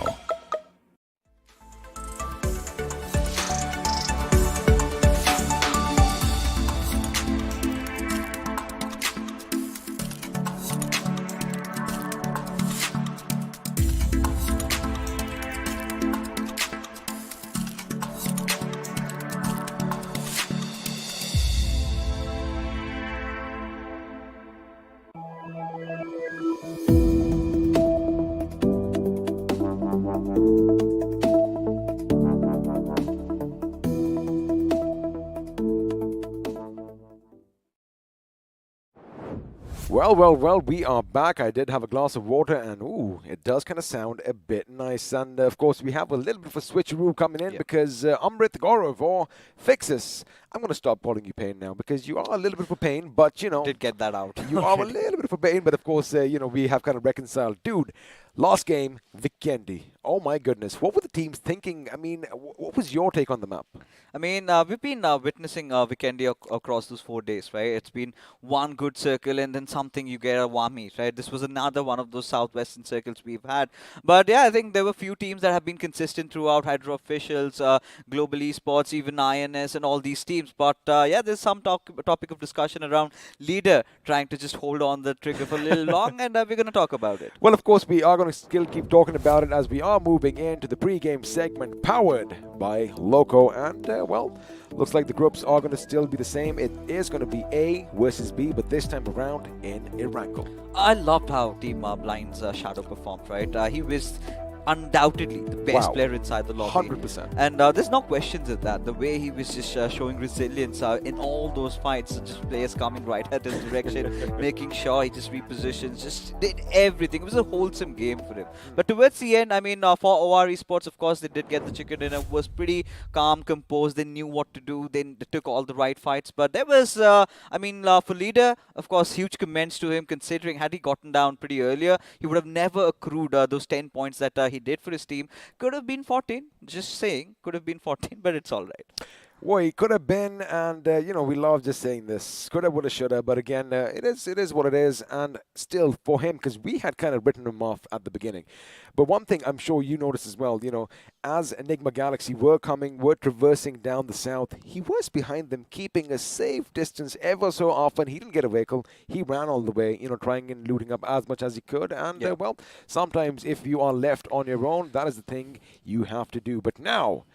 Well, we are back. I did have a glass of water and ooh, it does kind of sound a bit nice. And of course, we have a little bit of a switcheroo coming in because Amrit Gaurav or Fixus, I'm going to stop calling you Pain now because you are a little bit of a pain, but you know. Did get that out. You are a little bit of a pain, but of course, you know, we have kind of reconciled. Dude, last game, Vikendi. Oh my goodness. What were the teams thinking? I mean, what was your take on the map? I mean, we've been witnessing Vikendi across those 4 days, right? It's been one good circle and then something you get a whammy, right? This was another one of those southwestern circles we've had. But yeah, I think there were few teams that have been consistent throughout. Hydra officials, Global Esports, even INS and all these teams. But yeah, there's some topic of discussion around leader trying to just hold on the trigger for a little long, and we're going to talk about it. Well, of course, we are going to still keep talking about it as we are moving into the pre-game segment powered by Loco. And, well, looks like the groups are going to still be the same. It is going to be A versus B, but this time around in Erangel. I loved how Team Blind's Shadow performed, right? He was undoubtedly the best player inside the lobby. 100%. And there's no questions of that. The way he was just showing resilience in all those fights, just players coming right at his direction, making sure he just repositions, just did everything. It was a wholesome game for him. But towards the end, I mean, for OR Esports, of course, they did get the chicken dinner. Was pretty calm, composed. They knew what to do. They took all the right fights. But there was, I mean, for leader, of course, huge comments to him, considering had he gotten down pretty earlier, he would have never accrued those 10 points that he did for his team. Could have been 14, just saying, could have been 14, but it's all right. Well, he could have been, and you know, we love just saying this. Coulda, woulda, shoulda, but again, it is what it is, and still for him, because we had kind of written him off at the beginning. But one thing I'm sure you noticed as well, you know, as Enigma Galaxy were traversing down the south, he was behind them, keeping a safe distance ever so often. He didn't get a vehicle. He ran all the way, you know, trying and looting up as much as he could. And, well, sometimes if you are left on your own, that is the thing you have to do. But now,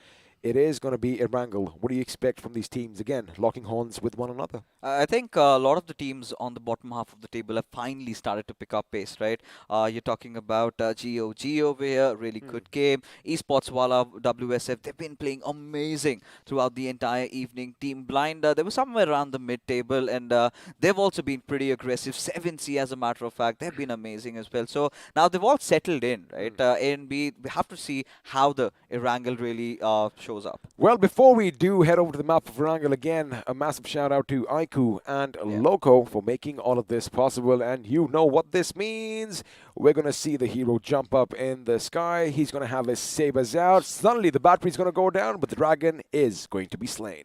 it is going to be Erangel. What do you expect from these teams? Again, locking horns with one another. I think a lot of the teams on the bottom half of the table have finally started to pick up pace, right? You're talking about Geo over here, really good game. Esports Wala, WSF, they've been playing amazing throughout the entire evening. Team Blind, they were somewhere around the mid-table, and they've also been pretty aggressive. 7C, as a matter of fact, they've been amazing as well. So now they've all settled in, right? A and B, we have to see how the Erangel really shows up. Well, before we do head over to the map of Erangel again, a massive shout out to iQOO and Loco for making all of this possible. And you know what this means. We're going to see the hero jump up in the sky. He's going to have his sabers out. Suddenly the battery's going to go down, but the dragon is going to be slain.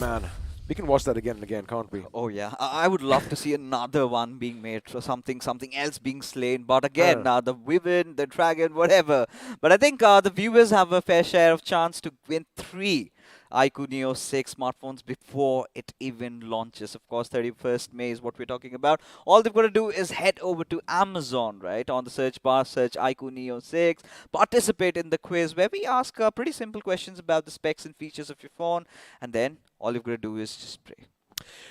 Man, we can watch that again and again, can't we? Oh yeah, I would love to see another one being made, so something else being slain. But again, the women, the dragon, whatever. But I think the viewers have a fair share of chance to win 3 iQOO Neo 6 smartphones before it even launches. Of course, 31st May is what we're talking about. All they've got to do is head over to Amazon, right? On the search bar, search iQOO Neo 6. Participate in the quiz where we ask pretty simple questions about the specs and features of your phone. And then all you've got to do is just pray.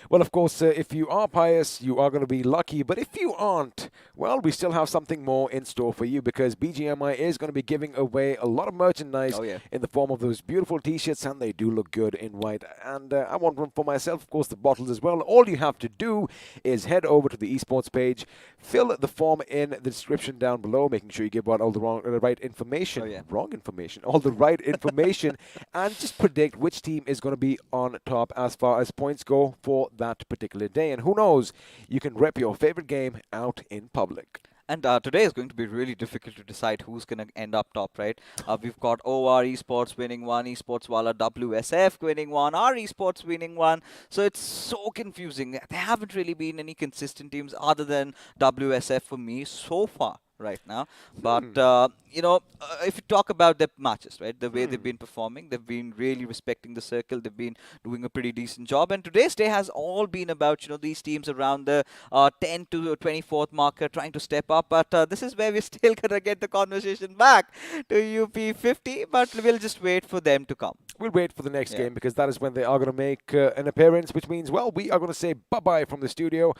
Well, of course, if you are pious, you are going to be lucky. But if you aren't, well, we still have something more in store for you because BGMI is going to be giving away a lot of merchandise in the form of those beautiful T-shirts, and they do look good in white. And I want one for myself, of course, the bottles as well. All you have to do is head over to the Esports page, fill the form in the description down below, making sure you give out all the right information. All the right information, and just predict which team is going to be on top as far as points go for that particular day. And who knows, you can rep your favorite game out in public. And today is going to be really difficult to decide who's going to end up top, right? We've got OR Esports winning one, Esports Wala WSF winning one, our Esports winning one. So it's so confusing. There haven't really been any consistent teams other than WSF for me so far right now. But, you know, if you talk about their matches, right, the way they've been performing, they've been really respecting the circle. They've been doing a pretty decent job. And today's day has all been about, you know, these teams around the 10 to 24th marker trying to step up. But this is where we're still going to get the conversation back to UP 50. But we'll just wait for them to come. We'll wait for the next game because that is when they are going to make an appearance, which means, well, we are going to say bye-bye from the studio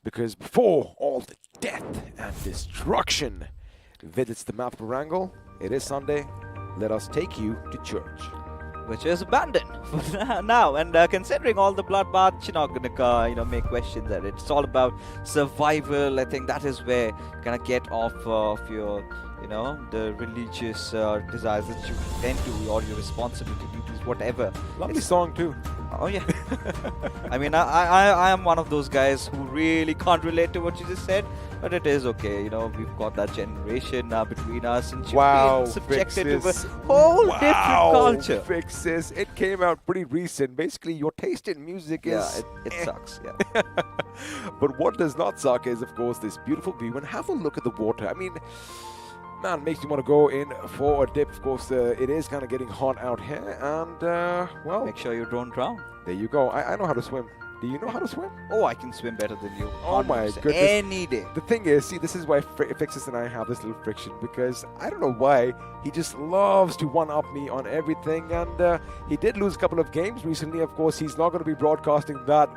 because before all the death and destruction visits the map of Erangel, it is Sunday. Let us take you to church. Which is abandoned for now. And considering all the bloodbath, you're not going to, you know, make questions at it. It's all about survival. I think that is where you're going to get off of your, you know, the religious desires that you tend to, or your responsibility duties, whatever. Lovely song too. Oh yeah. I mean, I am one of those guys who really can't relate to what you just said, but it is okay. You know, we've got that generation between us, and you've been subjected to a whole different culture. Fixes. It came out pretty recent. Basically, your taste in music is... it sucks, yeah. But what does not suck is, of course, this beautiful view, and have a look at the water. I mean, man, makes you want to go in for a dip. Of course, it is kind of getting hot out here, and, well... Make sure you don't drown. There you go. I know how to swim. Do you know how to swim? Oh, I can swim better than you. Oh my goodness. Any day. The thing is, see, this is why Fixes and I have this little friction, because I don't know why, he just loves to one-up me on everything, and he did lose a couple of games recently. Of course, he's not going to be broadcasting that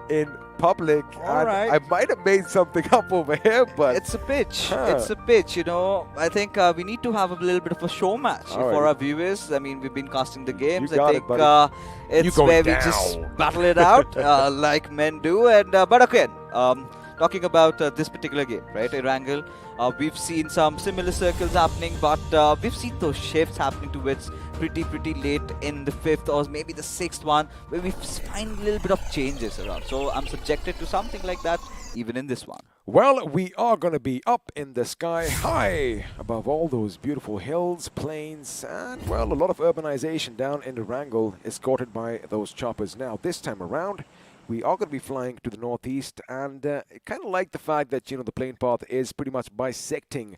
in public. All right. I might have made something up over here, but... It's a pitch. It's a pitch, you know. I think we need to have a little bit of a show match for our viewers. I mean, we've been casting the games. I think it's where we just battle it out like men do. And but again, talking about this particular game, right, Erangel, we've seen some similar circles happening, but we've seen those shifts happening towards pretty late in the 5th or maybe the 6th one, where we find a little bit of changes around. So I'm subjected to something like that even in this one. Well, we are going to be up in the sky high above all those beautiful hills, plains, and, well, a lot of urbanization down in Erangel, escorted by those choppers. Now, this time around, we are going to be flying to the northeast, and kind of like the fact that, you know, the plane path is pretty much bisecting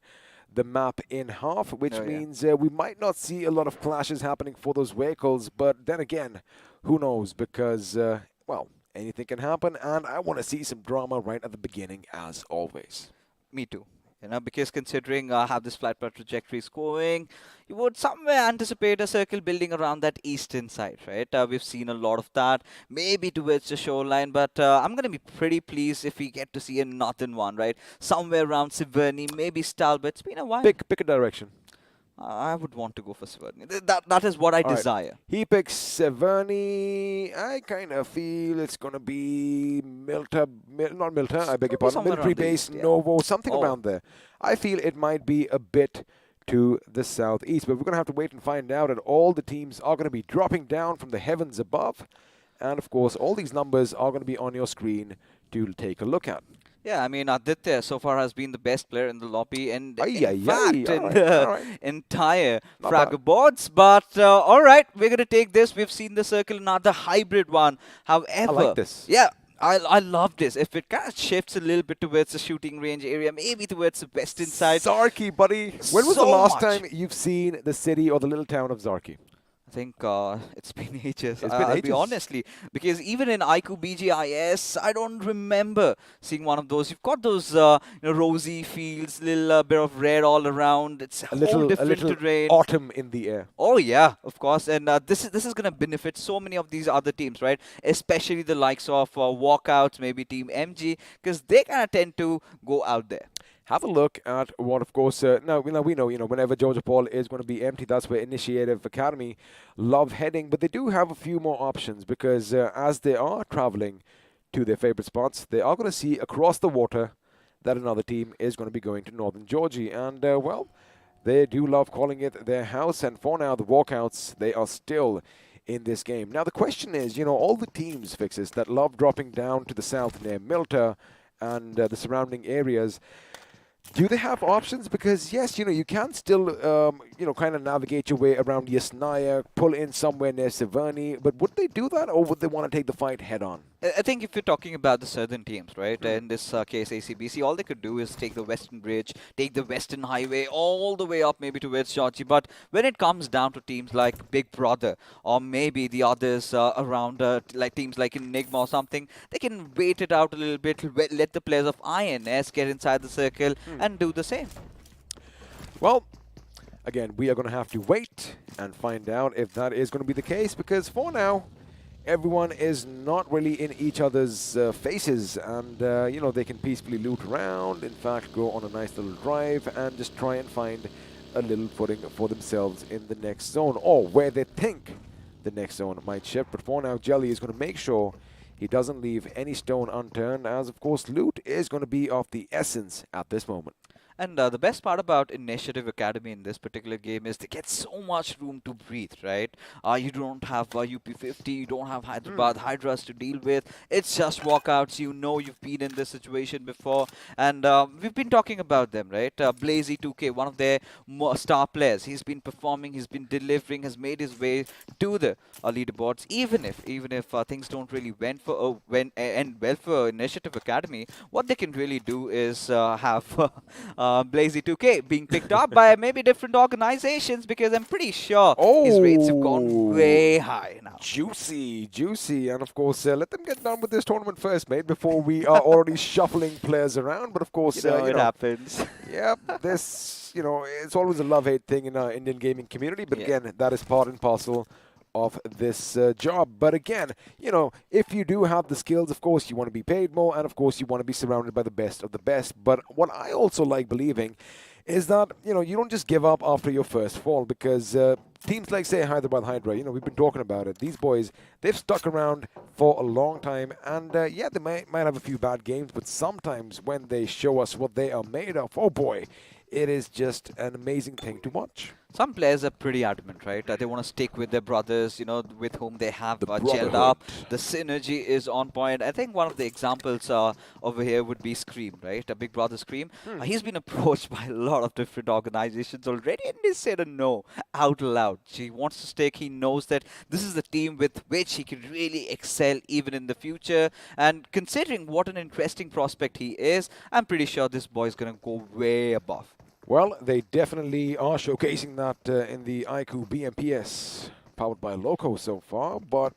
the map in half, which means we might not see a lot of clashes happening for those vehicles, but then again, who knows, because, well, anything can happen, and I want to see some drama right at the beginning, as always. Me too. You know, because considering how this flight path trajectory is going, you would somewhere anticipate a circle building around that eastern side, right? We've seen a lot of that, maybe towards the shoreline, but I'm going to be pretty pleased if we get to see a northern one, right? Somewhere around Siverny, maybe Stalbert. It's been a while. Pick a direction. I would want to go for Siverny. That is what I desire. Right. He picks Siverny. I kind of feel it's going to be not Milta, I beg your pardon, military base, Novo, something around there. I feel it might be a bit to the southeast, but we're going to have to wait and find out, and all the teams are going to be dropping down from the heavens above. And, of course, all these numbers are going to be on your screen to take a look at. Yeah, I mean, Aditya so far has been the best player in the lobby and Ay, in ay, fact ay, in all the right. entire Not bad. Fragbots. But all right, we're going to take this. We've seen the circle, another hybrid one. However, I like this. Yeah, I love this. If it kind of shifts a little bit towards the shooting range area, maybe towards the western side. Zarki, buddy. When was the So last much. time you've seen the city or the little town of Zarki? I think it's been ages. It's been I'll be ages. honestly, because even in iQOO BGIS, I don't remember seeing one of those. You've got those rosy fields, little bit of red all around. It's a whole different terrain. Autumn in the air. Oh yeah, of course, and this is going to benefit so many of these other teams, right? Especially the likes of Walkouts, maybe Team MG, because they kind of tend to go out there. Have a look at what, of course, now we know, whenever Georgia Paul is going to be empty, that's where Initiative Academy love heading. But they do have a few more options because as they are traveling to their favorite spots, they are going to see across the water that another team is going to be going to Northern Georgia. And, well, they do love calling it their house. And for now, the Walkouts, they are still in this game. Now, the question is, all the teams, Fixes, that love dropping down to the south near Milta and the surrounding areas, do they have options? Because, yes, you can still, kind of navigate your way around Yasnaya, pull in somewhere near Severny. But would they do that, or would they want to take the fight head on? I think if you're talking about the southern teams, right, in this case ACBC, all they could do is take the western bridge, take the western highway all the way up maybe towards Georgia. But when it comes down to teams like Big Brother or maybe the others around, like teams like Enigma or something, they can wait it out a little bit, let the players of INS get inside the circle and do the same. Well, again, we are going to have to wait and find out if that is going to be the case, because for now, everyone is not really in each other's faces, and they can peacefully loot around, in fact go on a nice little drive and just try and find a little footing for themselves in the next zone, or where they think the next zone might shift. But for now, Jelly is going to make sure he doesn't leave any stone unturned, as of course loot is going to be of the essence at this moment. And the best part about Initiative Academy in this particular game is they get so much room to breathe, right? You don't have UP50, you don't have Hyderabad, Hydras to deal with. It's just Walkouts. You've been in this situation before. And we've been talking about them, right? Blazy2K, one of their star players. He's been performing, he's been delivering, has made his way to the leaderboards. Even if things don't really end well for Initiative Academy, what they can really do is have Blazy2K being picked up by maybe different organizations, because I'm pretty sure his rates have gone way high now. Juicy. And of course, let them get done with this tournament first, mate, before we are already shuffling players around. But of course, it happens. Yeah, this, it's always a love-hate thing in our Indian gaming community. But again, that is part and parcel of this job. But again, if you do have the skills, of course you want to be paid more, and of course you want to be surrounded by the best of the best. But what I also like believing is that you don't just give up after your first fall, because teams like, say, Hyderabad Hydra, we've been talking about it, these boys, they've stuck around for a long time, and yeah, they might have a few bad games, but sometimes when they show us what they are made of, oh boy, it is just an amazing thing to watch. Some players are pretty adamant, right? They want to stick with their brothers, with whom they have gelled up. The synergy is on point. I think one of the examples over here would be Scream, right? A Big Brother Scream. He's been approached by a lot of different organizations already, and he said a no out loud. He wants to stick. He knows that this is the team with which he can really excel even in the future. And considering what an interesting prospect he is, I'm pretty sure this boy is going to go way above. Well, they definitely are showcasing that in the iQOO BMPS powered by Loco so far. But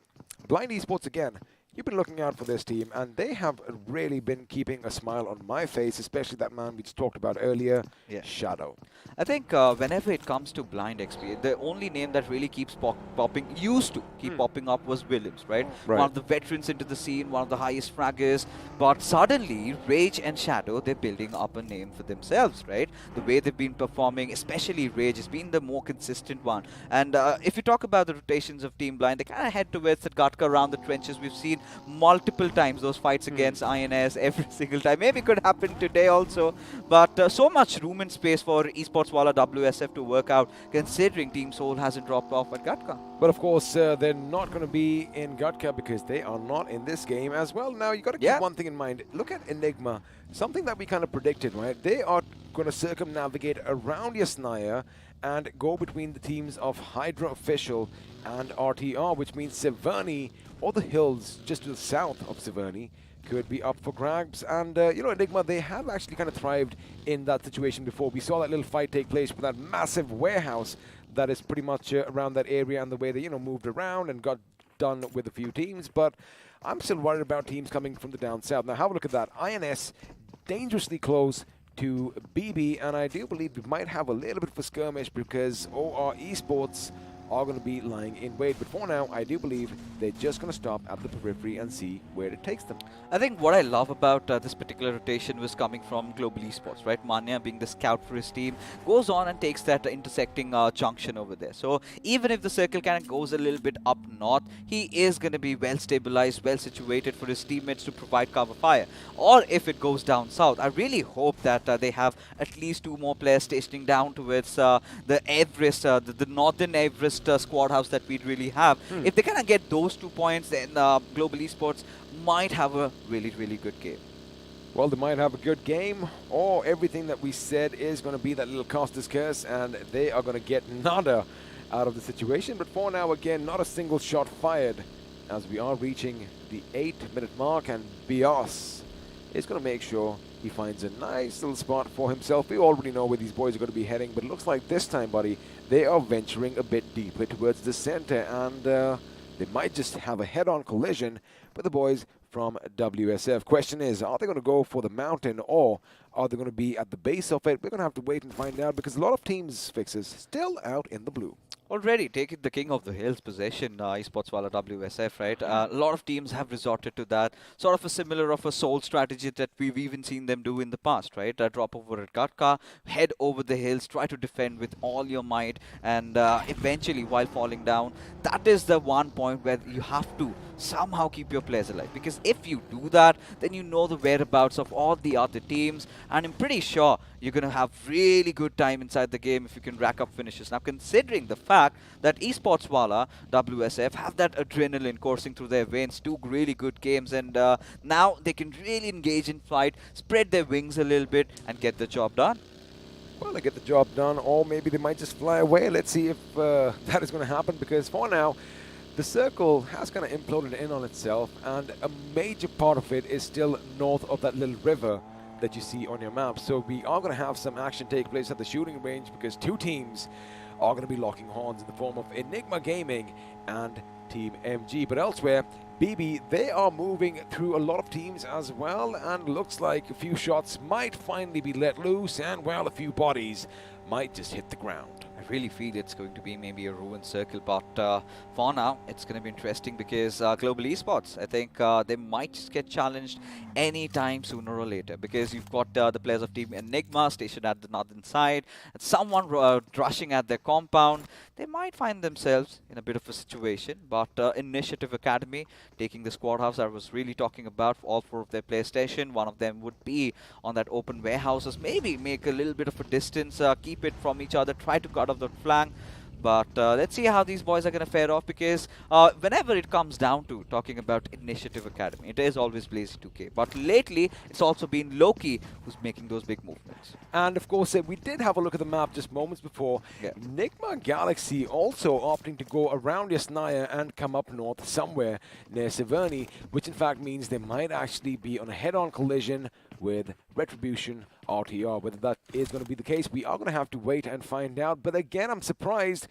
Blind Esports, again, you've been looking out for this team, and they have really been keeping a smile on my face, especially that man we just talked about earlier, Shadow. I think whenever it comes to Blind XP, the only name that really keeps used to keep popping up was Williams, right? One of the veterans into the scene, one of the highest fraggers. But suddenly, Rage and Shadow, they're building up a name for themselves, right? The way they've been performing, especially Rage, has been the more consistent one. And if you talk about the rotations of Team Blind, they kind of head towards the Gatka around the trenches. We've seen multiple times, those fights against INS every single time. Maybe it could happen today also, but so much room and space for Esports Wala WSF to work out, considering Team Soul hasn't dropped off at Gatka. But of course, they're not going to be in Gatka because they are not in this game as well. Now, you got to keep one thing in mind. Look at Enigma, something that we kind of predicted, right? They are going to circumnavigate around Yasnaya and go between the teams of Hydra Official and RTR, which means Severny or the hills just to the south of Severny could be up for grabs. And, you know, Enigma, they have actually kind of thrived in that situation before. We saw that little fight take place with that massive warehouse that is pretty much around that area, and the way they, you know, moved around and got done with a few teams. But I'm still worried about teams coming from the down south. Now, have a look at that. INS dangerously close to BB, and I do believe we might have a little bit of a skirmish because OR Esports are going to be lying in wait. But for now, I do believe they're just going to stop at the periphery and see where it takes them. I think what I love about this particular rotation was coming from Global Esports, right? Manya, being the scout for his team, goes on and takes that intersecting junction over there. So even if the circle cannon goes a little bit up north, he is going to be well stabilized, well situated for his teammates to provide cover fire. Or if it goes down south, I really hope that they have at least 2 more players stationing down towards the Everest, the northern Everest squad house that we'd really have. If they kind of get those 2 points, then Global Esports might have a really, really good game. Well, they might have a good game, or everything that we said is going to be that little Costas curse, and they are going to get nada out of the situation. But for now, again, not a single shot fired as we are reaching the 8-minute mark, and Bios is going to make sure he finds a nice little spot for himself. We already know where these boys are going to be heading, but it looks like this time, buddy, they are venturing a bit deeper towards the center, and they might just have a head-on collision with the boys from WSF. Question is, are they going to go for the mountain, or are they going to be at the base of it? We're going to have to wait and find out, because a lot of teams' fixes still out in the blue. Already taking the King of the Hills possession, Esports Wala WSF, right? A lot of teams have resorted to that. Sort of a similar of a soul strategy that we've even seen them do in the past, right? Drop over at Gatka, head over the hills, try to defend with all your might, and eventually, while falling down, that is the one point where you have to somehow keep your players alive. Because if you do that, then you know the whereabouts of all the other teams, and I'm pretty sure you're going to have really good time inside the game if you can rack up finishes. Now, considering the fact that Esports Wala WSF have that adrenaline coursing through their veins, 2 really good games, and now they can really engage in fight, spread their wings a little bit, and get the job done. Well, they get the job done, or maybe they might just fly away. Let's see if that is going to happen, because for now, the circle has kind of imploded in on itself, and a major part of it is still north of that little river that you see on your map. So we are going to have some action take place at the shooting range, because 2 teams are going to be locking horns in the form of Enigma Gaming and Team MG. But elsewhere, BB, they are moving through a lot of teams as well, and looks like a few shots might finally be let loose, and well, a few bodies might just hit the ground. I really feel it's going to be maybe a ruined circle, but for now, it's going to be interesting, because Global Esports, I think they might just get challenged anytime sooner or later, because you've got the players of Team Enigma stationed at the northern side, and someone rushing at their compound. They might find themselves in a bit of a situation, but Initiative Academy taking the squad house I was really talking about, all 4 of their players stationed. One of them would be on that open warehouses, maybe make a little bit of a distance, keep it from each other, try to cut off the flank. But let's see how these boys are going to fare off, because whenever it comes down to talking about Initiative Academy, it is always Blazy 2K. But lately, it's also been Loki who's making those big movements. And of course, we did have a look at the map just moments before. Nigma Galaxy also opting to go around Yasnaya and come up north somewhere near Severny, which in fact means they might actually be on a head-on collision with Retribution RTR. Whether that is going to be the case, we are going to have to wait and find out. But again, I'm surprised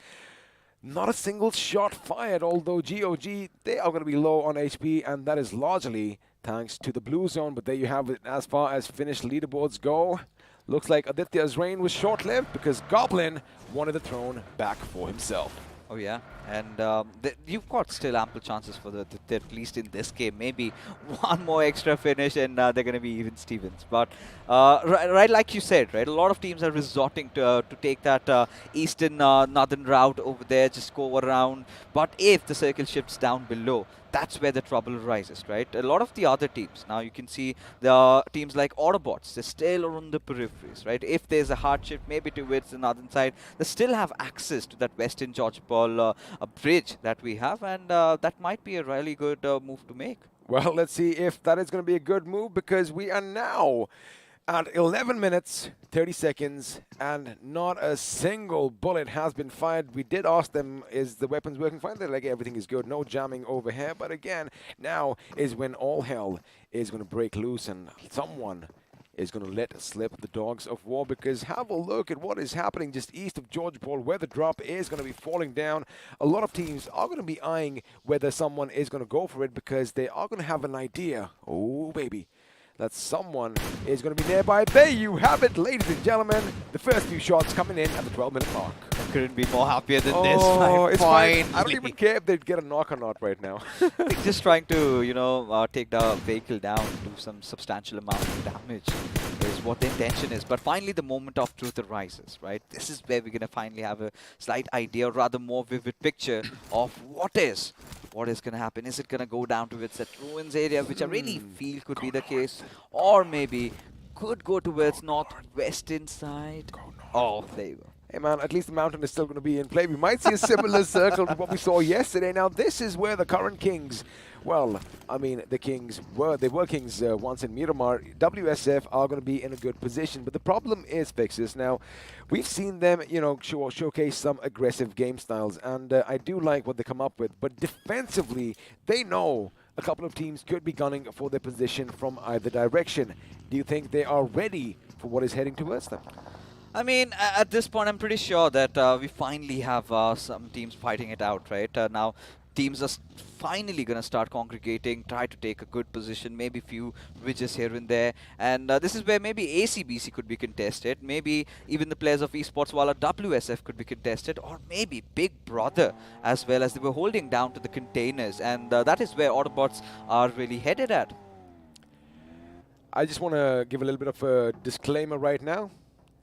not a single shot fired, although GOG, they are going to be low on HP, and that is largely thanks to the blue zone. But there you have it as far as finished leaderboards go. Looks like Aditya's reign was short-lived, because Goblin wanted the throne back for himself. Oh yeah, And you've got still ample chances for at least in this game. Maybe one more extra finish and they're going to be even Stevens. But right, like you said, right, a lot of teams are resorting to take that eastern northern route over there, just go around. But if the circle shifts down below, that's where the trouble arises, right? A lot of the other teams, now you can see the teams like Autobotz, they're still on the peripheries, right? If there's a hard shift, maybe towards the northern side, they still have access to that western George Paul bridge that we have, and that might be a really good move to make. Well, let's see if that is going to be a good move, because we are now at 11 minutes, 30 seconds, and not a single bullet has been fired. We did ask them, is the weapons working fine? They're like, everything is good, no jamming over here. But again, now is when all hell is going to break loose, and someone is going to let slip the dogs of war, because have a look at what is happening just east of George Paul, where the drop is going to be falling down. A lot of teams are going to be eyeing whether someone is going to go for it, because they are going to have an idea, oh baby, that someone is going to be nearby. There you have it, ladies and gentlemen. The first few shots coming in at the 12-minute mark. I couldn't be more happier than this. It's fine. I don't even care if they'd get a knock or not right now. Just trying to, you know, take the vehicle down, do some substantial amount of damage is what the intention is. But finally, the moment of truth arises, right? This is where we're going to finally have a slight idea, or rather more vivid picture of what is going to happen. Is it going to go down towards that ruins area, which I really feel could be the case, or maybe could go towards northwestern side? Oh, there you go. Hey man, at least the mountain is still going to be in play. We might see a similar circle to what we saw yesterday. Now this is where the current kings, well, I mean they were kings once in Miramar. WSF are going to be in a good position, but the problem is fixes. Now we've seen them, you know, showcase some aggressive game styles, and I do like what they come up with, but defensively they know a couple of teams could be gunning for their position from either direction. Do you think they are ready for what is heading towards them? I mean, at this point, I'm pretty sure that we finally have some teams fighting it out, right? Now, teams are finally going to start congregating, try to take a good position, maybe few ridges here and there. And this is where maybe ACBC could be contested, maybe even the players of Esports while WSF could be contested, or maybe Big Brother as well, as they were holding down to the containers. And that is where Autobotz are really headed at. I just want to give a little bit of a disclaimer right now.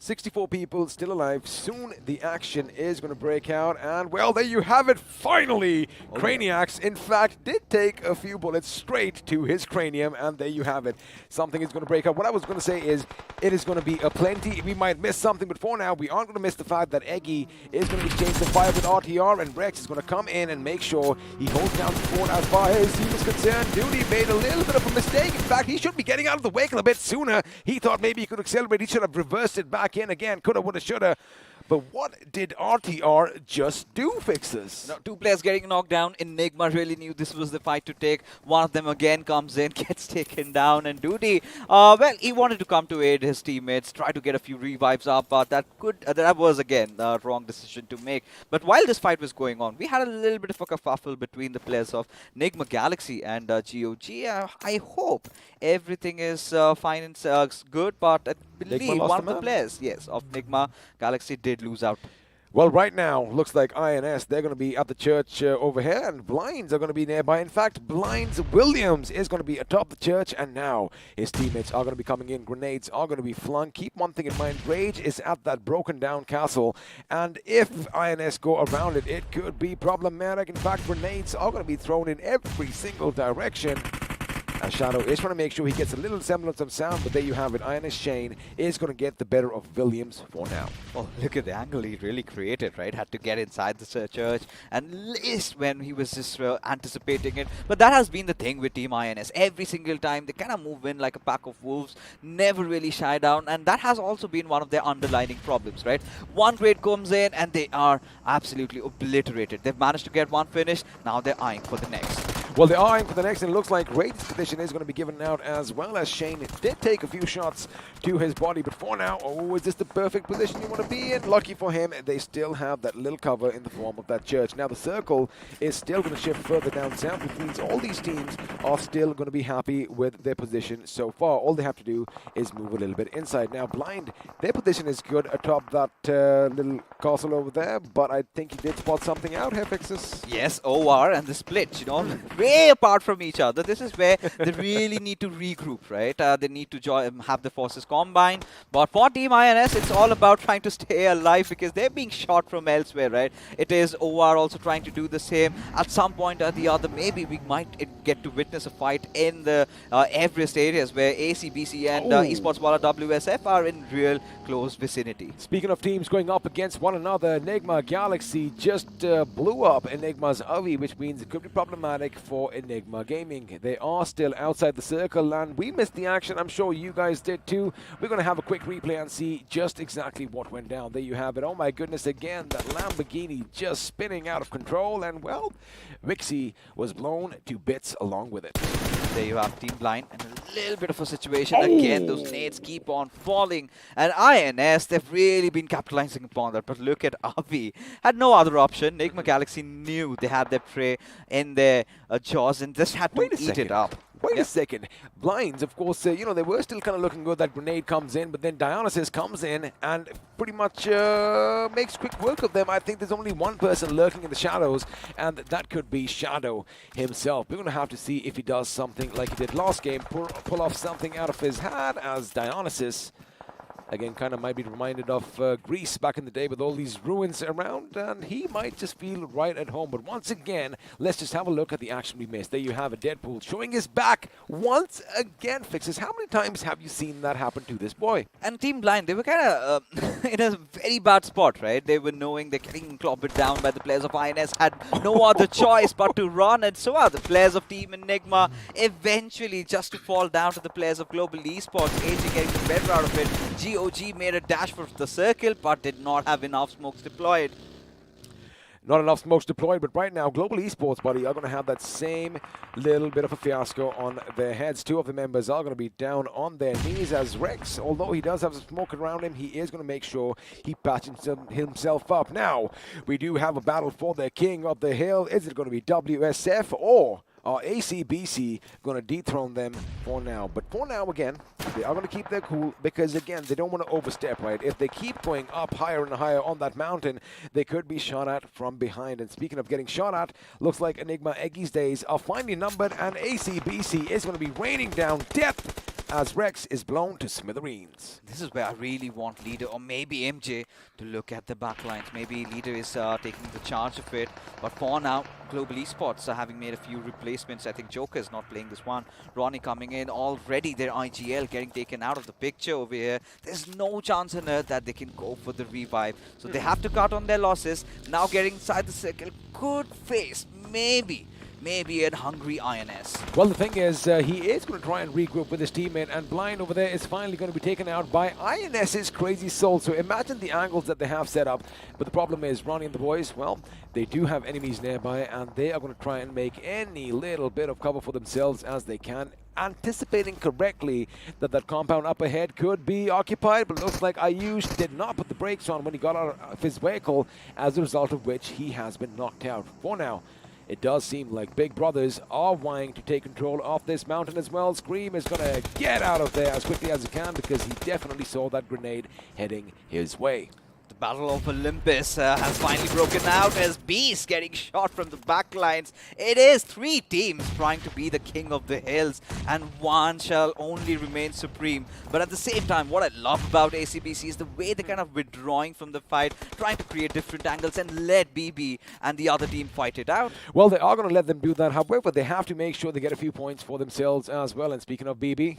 64 people still alive. Soon the action is going to break out, and well, there you have it. Finally, Craniacs, in fact, did take a few bullets straight to his cranium, and there you have it. Something is going to break out. What I was going to say is, it is going to be a plenty. We might miss something, but for now, we aren't going to miss the fact that Eggy is going to exchange some fire with RTR, and Rex is going to come in and make sure he holds down the fort as far as he was concerned. Duty made a little bit of a mistake. In fact, he should be getting out of the vehicle a bit sooner. He thought maybe he could accelerate. He should have reversed it back in again. Coulda, woulda, shoulda. But what did RTR just do, Fixers? No, two players getting knocked down. Enigma really knew this was the fight to take. One of them again comes in, gets taken down, and Duty, well, he wanted to come to aid his teammates, try to get a few revives up, but that was again the wrong decision to make. But while this fight was going on, we had a little bit of a kerfuffle between the players of Nigma Galaxy and GOG. I hope everything is fine and good, but I believe one of the players, yes, of Nigma Galaxy did lose out. Well, right now, looks like INS, they're going to be at the church over here, and Blinds are going to be nearby. In fact, Blinds Williams is going to be atop the church, and now his teammates are going to be coming in. Grenades are going to be flung. Keep one thing in mind, Rage is at that broken down castle, and if INS go around it, it could be problematic. In fact, grenades are going to be thrown in every single direction. Shadow is trying to make sure he gets a little semblance of sound, but there you have it. INS Shane is going to get the better of Williams for now. Oh, look at the angle he really created, right? Had to get inside the church, and least when he was just anticipating it. But that has been the thing with Team INS. Every single time, they kind of move in like a pack of wolves, never really shy down, and that has also been one of their underlining problems, right? One grade comes in, and they are absolutely obliterated. They've managed to get one finish, now they're eyeing for the next. Well, they are aiming for the next, and it looks like Raid's position is going to be given out as well, as Shane did take a few shots to his body. But for now, oh, is this the perfect position you want to be in? Lucky for him, they still have that little cover in the form of that church. Now the circle is still going to shift further down south, which means all these teams are still going to be happy with their position so far. All they have to do is move a little bit inside. Now Blind, their position is good atop that little castle over there, but I think he did spot something out here, Fixes. Yes, OR and the split, you know, way apart from each other. This is where they really need to regroup, right? They need to have the forces combined. But for Team INS, it's all about trying to stay alive because they're being shot from elsewhere, right? It is OR also trying to do the same. At some point or the other, maybe we might get to witness a fight in the Everest areas where ACBC and Esports Walla WSF are in real close vicinity. Speaking of teams going up against one another, Enigma Galaxy just blew up Enigma's Avi, which means it could be problematic for Enigma Gaming. They are still outside the circle, and we missed the action. I'm sure you guys did too. We're going to have a quick replay and see just exactly what went down. There you have it. Oh my goodness, again, that Lamborghini just spinning out of control, and well, Vixie was blown to bits along with it. There you have Team Blind and a little bit of a situation. Again, those nades keep on falling. And INS, they've really been capitalizing upon that. But look at Avi. Had no other option. Enigma Galaxy knew they had their prey in their jaws and just had to eat it up. Wait a second. Blinds, of course, you know, they were still kind of looking good. That grenade comes in, but then Dionysus comes in and pretty much makes quick work of them. I think there's only one person lurking in the shadows, and that could be Shadow himself. We're going to have to see if he does something like he did last game, pull off something out of his hat, as Dionysus, again, kind of might be reminded of Greece back in the day with all these ruins around, and he might just feel right at home. But once again, let's just have a look at the action we missed. There you have a Deadpool showing his back once again. Fixes, how many times have you seen that happen to this boy? And Team Blind, they were kind of in a very bad spot, right? They were knowing they're getting clobbered down by the players of INS, had no other choice but to run, and so are the players of Team Enigma, eventually just to fall down to the players of Global Esports. AJ getting the better out of it. GOG made a dash for the circle, but did not have enough smokes deployed. Not enough smokes deployed, but right now, Global Esports, buddy, are going to have that same little bit of a fiasco on their heads. Two of the members are going to be down on their knees, as Rex, although he does have some smoke around him, he is going to make sure he patches himself up. Now, we do have a battle for the king of the hill. Is it going to be WSF or are ACBC going to dethrone them for now? But for now, again, they are going to keep their cool because, again, they don't want to overstep, right? If they keep going up higher and higher on that mountain, they could be shot at from behind. And speaking of getting shot at, looks like Enigma Eggy's days are finally numbered, and ACBC is going to be raining down death as Rex is blown to smithereens. This is where I really want Leader or maybe MJ to look at the backlines. Maybe Leader is taking the charge of it. But for now, Global Esports are having made a few replacements. I think Joker is not playing this one. Ronnie coming in already. Their IGL getting taken out of the picture over here. There's no chance on earth that they can go for the revive. So they have to cut on their losses. Now getting inside the circle could face maybe an hungry INS. Well, the thing is, he is going to try and regroup with his teammate, and Blind over there is finally going to be taken out by INS's Crazy Soul. So imagine the angles that they have set up. But the problem is, Ronnie and the boys, well, they do have enemies nearby, and they are going to try and make any little bit of cover for themselves as they can, anticipating correctly that that compound up ahead could be occupied, but looks like iQOO did not put the brakes on when he got out of his vehicle, as a result of which he has been knocked out. For now, it does seem like Big Brothers are wanting to take control of this mountain as well. Scream is going to get out of there as quickly as he can because he definitely saw that grenade heading his way. The Battle of Olympus has finally broken out as Beast getting shot from the backlines. It is 3 teams trying to be the king of the hills, and one shall only remain supreme. But at the same time, what I love about ACBC is the way they're kind of withdrawing from the fight, trying to create different angles and let BB and the other team fight it out. Well, they are going to let them do that. However, they have to make sure they get a few points for themselves as well. And speaking of BB,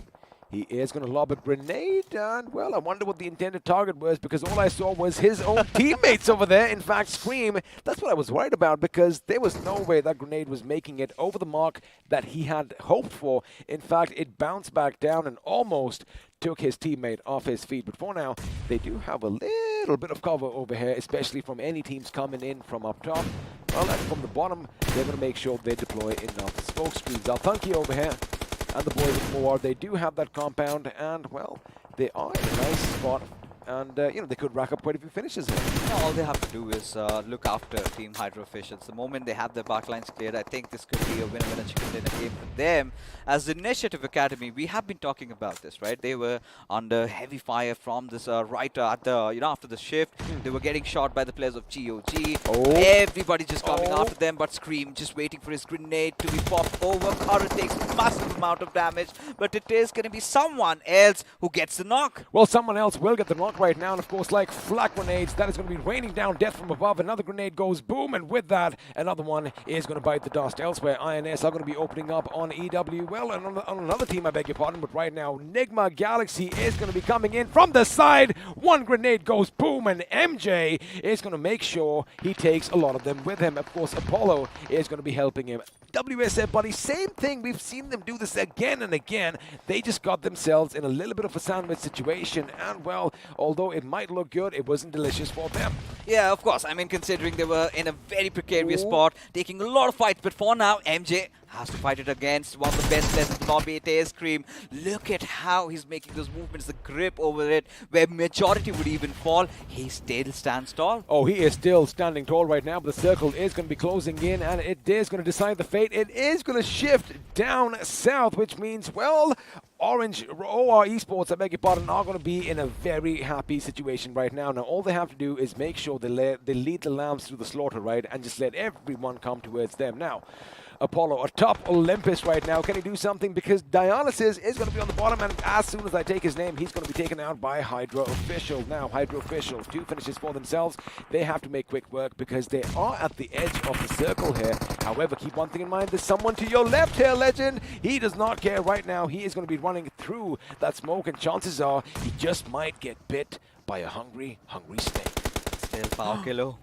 he is going to lob a grenade, and, well, I wonder what the intended target was, because all I saw was his own teammates over there. In fact, Scream, that's what I was worried about, because there was no way that grenade was making it over the mark that he had hoped for. In fact, it bounced back down and almost took his teammate off his feet. But for now, they do have a little bit of cover over here, especially from any teams coming in from up top. Well, and from the bottom, they're going to make sure they deploy enough smoke screens. Althunki over here and the boys of Moar, they do have that compound, and, well, they are in a nice spot. And, you know, they could rack up quite a few finishes here. All they have to do is look after Team Hydra officials. The moment they have their backlines cleared, I think this could be a winner-winner chicken dinner game for them. As the Initiative Academy, we have been talking about this, right? They were under heavy fire from this right at the, you know, after the shift. They were getting shot by the players of GOG. Everybody just coming after them, but Scream just waiting for his grenade to be popped over. Current takes a massive amount of damage, but it is going to be someone else who gets the knock. Well, someone else will get the knock right now, and of course, like flak grenades, that is going to be raining down death from above. Another grenade goes boom, and with that, another one is going to bite the dust. Elsewhere, INS are going to be opening up on EW. Well, and on another team, I beg your pardon, but right now, Nigma Galaxy is going to be coming in from the side. One grenade goes boom, and MJ is going to make sure he takes a lot of them with him. Of course, Apollo is going to be helping him. WSF, buddy, same thing. We've seen them do this again and again. They just got themselves in a little bit of a sandwich situation, and, well, although it might look good, it wasn't delicious for them. Yeah, of course. I mean, considering they were in a very precarious spot, taking a lot of fights, but for now, MJ has to fight it against one of the best players in the lobby, it is Scream. Look at how he's making those movements, the grip over it, where majority would even fall. He still stands tall. Oh, he is still standing tall right now, but the circle is going to be closing in, and it is going to decide the fate. It is going to shift down south, which means, well, Orange OR Esports, I beg your pardon, are going to be in a very happy situation right now. Now, all they have to do is make sure they lead the lambs through the slaughter, right, and just let everyone come towards them. Now, Apollo atop Olympus right now. Can he do something? Because Dionysus is going to be on the bottom, and as soon as I take his name, he's going to be taken out by Hydra Official. Now, Hydra Official, 2 finishes for themselves. They have to make quick work because they are at the edge of the circle here. However, keep one thing in mind. There's someone to your left here, Legend. He does not care right now. He is going to be running through that smoke, and chances are he just might get bit by a hungry snake. Still power kilo.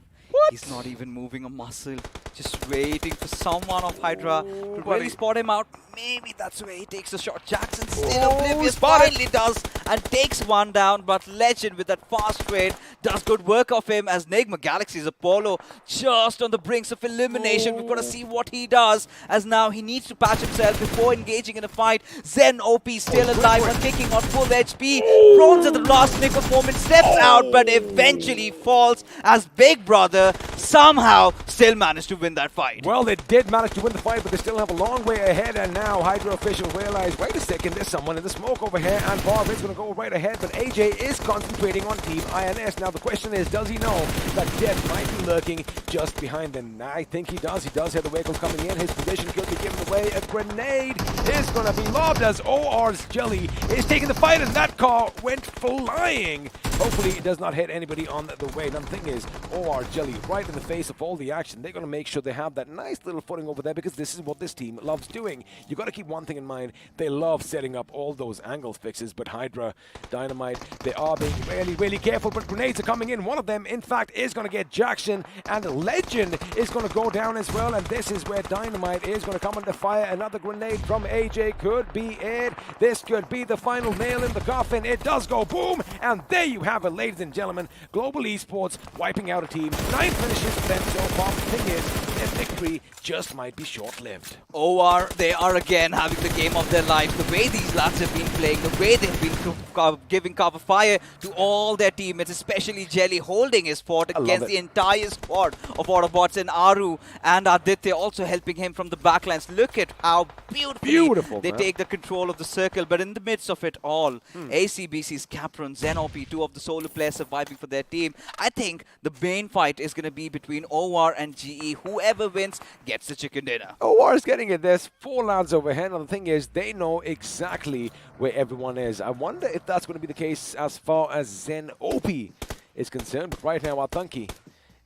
He's not even moving a muscle. Just waiting for someone of Hydra to really spot him out. Maybe that's where he takes a shot. Jackson still oblivious, finally does, and takes one down. But Legend with that fast trade does good work of him as Enigma Galaxy's Apollo just on the brinks of elimination. We've got to see what he does, as now he needs to patch himself before engaging in a fight. Zen OP still alive and kicking on full HP. Bronze at the last nick of moment, steps out, but eventually falls as Big Brother somehow still managed to win that fight. Well, they did manage to win the fight, but they still have a long way ahead, and now Hydra Official realize, wait a second, there's someone in the smoke over here, and Barb is going to go right ahead, but AJ is concentrating on Team INS. Now the question is, does he know that death might be lurking just behind them? I think he does. He does hear the vehicles coming in. His position could be given away. A grenade is going to be lobbed as OR's Jelly is taking the fight, and that car went flying. Hopefully it does not hit anybody on the way. Now the thing is, OR Jelly right in the face of all the action. They're going to make sure they have that nice little footing over there, because this is what this team loves doing. You got to keep one thing in mind. They love setting up all those angle fixes, but Hydra, Dynamite, they are being really, really careful, but grenades are coming in. One of them, in fact, is going to get Jackson, and Legend is going to go down as well, and this is where Dynamite is going to come under fire. Another grenade from AJ could be it. This could be the final nail in the coffin. It does go boom, and there you have it, ladies and gentlemen. Global Esports wiping out a team. 9 finishes for them so far. The thing is, their victory just might be short-lived. OR, they are again having the game of their lives. The way these lads have been playing, the way they've been giving cover fire to all their teammates, especially Jelly holding his fort against the entire squad of Autobotz, and Aru and Aditya also helping him from the backlines. Look at how beautiful they take the control of the circle, but in the midst of it all, ACBC's Capron, Zen OP, 2 of the solo players surviving for their team. I think the main fight is going to be between OR and GE. Whoever wins gets the chicken dinner. OR is getting it. There's 4 lads overhead, and the thing is, they know exactly where everyone is. I wonder if that's going to be the case as far as Zen OP is concerned. But right now, Althunki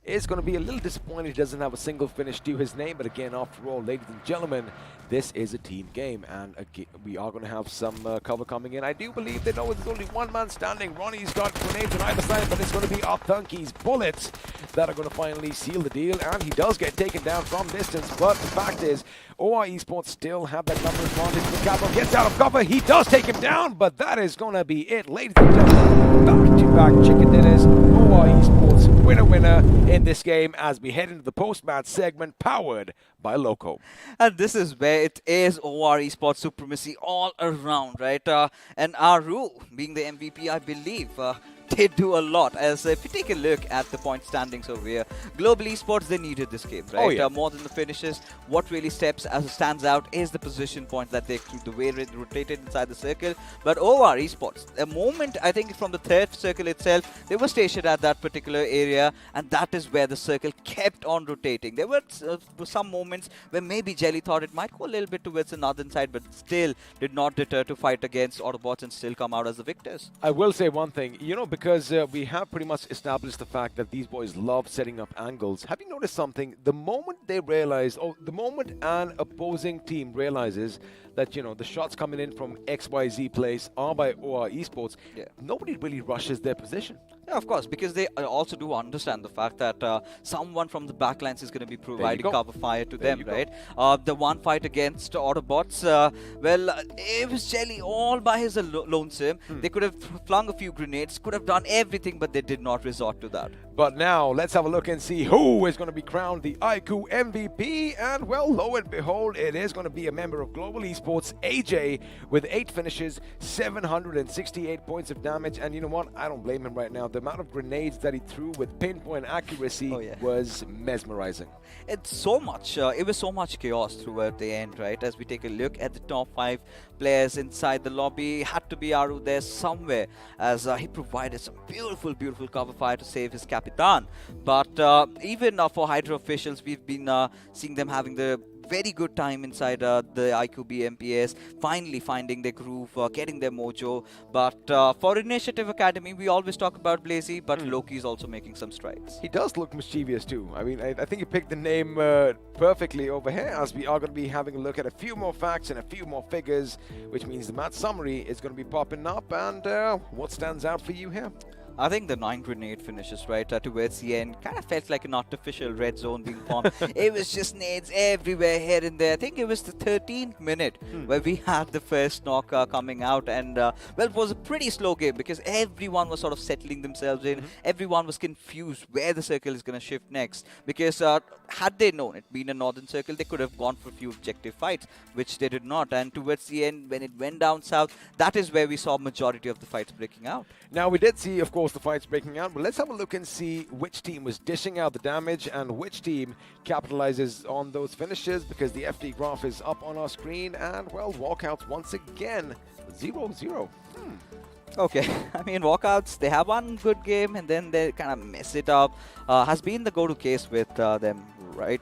is going to be a little disappointed he doesn't have a single finish to his name. But again, after all, ladies and gentlemen, this is a team game, and again, we are going to have some cover coming in. I do believe they know there's only one man standing. Ronnie's got grenades on either side, but it's going to be Althunki's bullets that are going to finally seal the deal, and he does get taken down from distance. But the fact is, OR Esports still have that number advantage. The Capo gets out of cover. He does take him down, but that is going to be it, ladies and gentlemen. Back-to-back chicken dinners. OR Esports winner in this game as we head into the post-match segment powered by Loco. And this is where it is OR Esports supremacy all around, right? And Aru, being the MVP, I believe, did do a lot. As if you take a look at the point standings over here, Global Esports, they needed this game, right? Oh, yeah. More than the finishes, what really stands out is the position points that they threw, the way it rotated inside the circle. But OR Esports, the moment, I think from the third circle itself, they were stationed at that particular area, and that is where the circle kept on rotating. There were some moments where maybe Jelly thought it might go a little bit towards the northern side, but still did not deter to fight against Autobotz and still come out as the victors. I will say one thing, because we have pretty much established the fact that these boys love setting up angles. Have you noticed something? The moment they realize, the moment an opposing team realizes that, the shots coming in from XYZ place are by OR Esports, nobody really rushes their position. Yeah, of course, because they also do understand the fact that someone from the backlines is going to be providing cover fire to them, right? The one fight against Autobotz, it was Jelly all by his lonesome. They could have flung a few grenades, could have done everything, but they did not resort to that. But now, let's have a look and see who is going to be crowned the iQOO MVP. And, well, lo and behold, it is going to be a member of Global Esports, AJ, with 8 finishes, 768 points of damage. And you know what? I don't blame him right now. The amount of grenades that he threw with pinpoint accuracy was mesmerizing. It's so much. It was so much chaos throughout the end, right? As we take a look at the top 5 players inside the lobby, had to be Aru there somewhere, as he provided some beautiful, beautiful cover fire to save his Capitan. But even for Hydra officials, we've been seeing them having the very good time inside the iQOO BMPS, finally finding their groove, getting their mojo. But for Initiative Academy, we always talk about Blazy, but Loki is also making some strides. He does look mischievous too. I mean, I think you picked the name perfectly over here, as we are going to be having a look at a few more facts and a few more figures, which means the match summary is going to be popping up. And what stands out for you here? I think the 9 grenade finishes, right, towards the end, kind of felt like an artificial red zone being formed. It was just nades everywhere here and there. I think it was the 13th minute where we had the first knock coming out. And, well, it was a pretty slow game because everyone was sort of settling themselves in. Everyone was confused where the circle is going to shift next. Because had they known it being a northern circle, they could have gone for a few objective fights, which they did not. And towards the end, when it went down south, that is where we saw majority of the fights breaking out. Now, we did see, of course, the fights breaking out, but let's have a look and see which team was dishing out the damage and which team capitalizes on those finishes, because the FD graph is up on our screen. And, well, Walkouts once again 0-0. Okay, I mean, Walkouts, they have one good game and then they kind of mess it up. Has been the go-to case with them, right?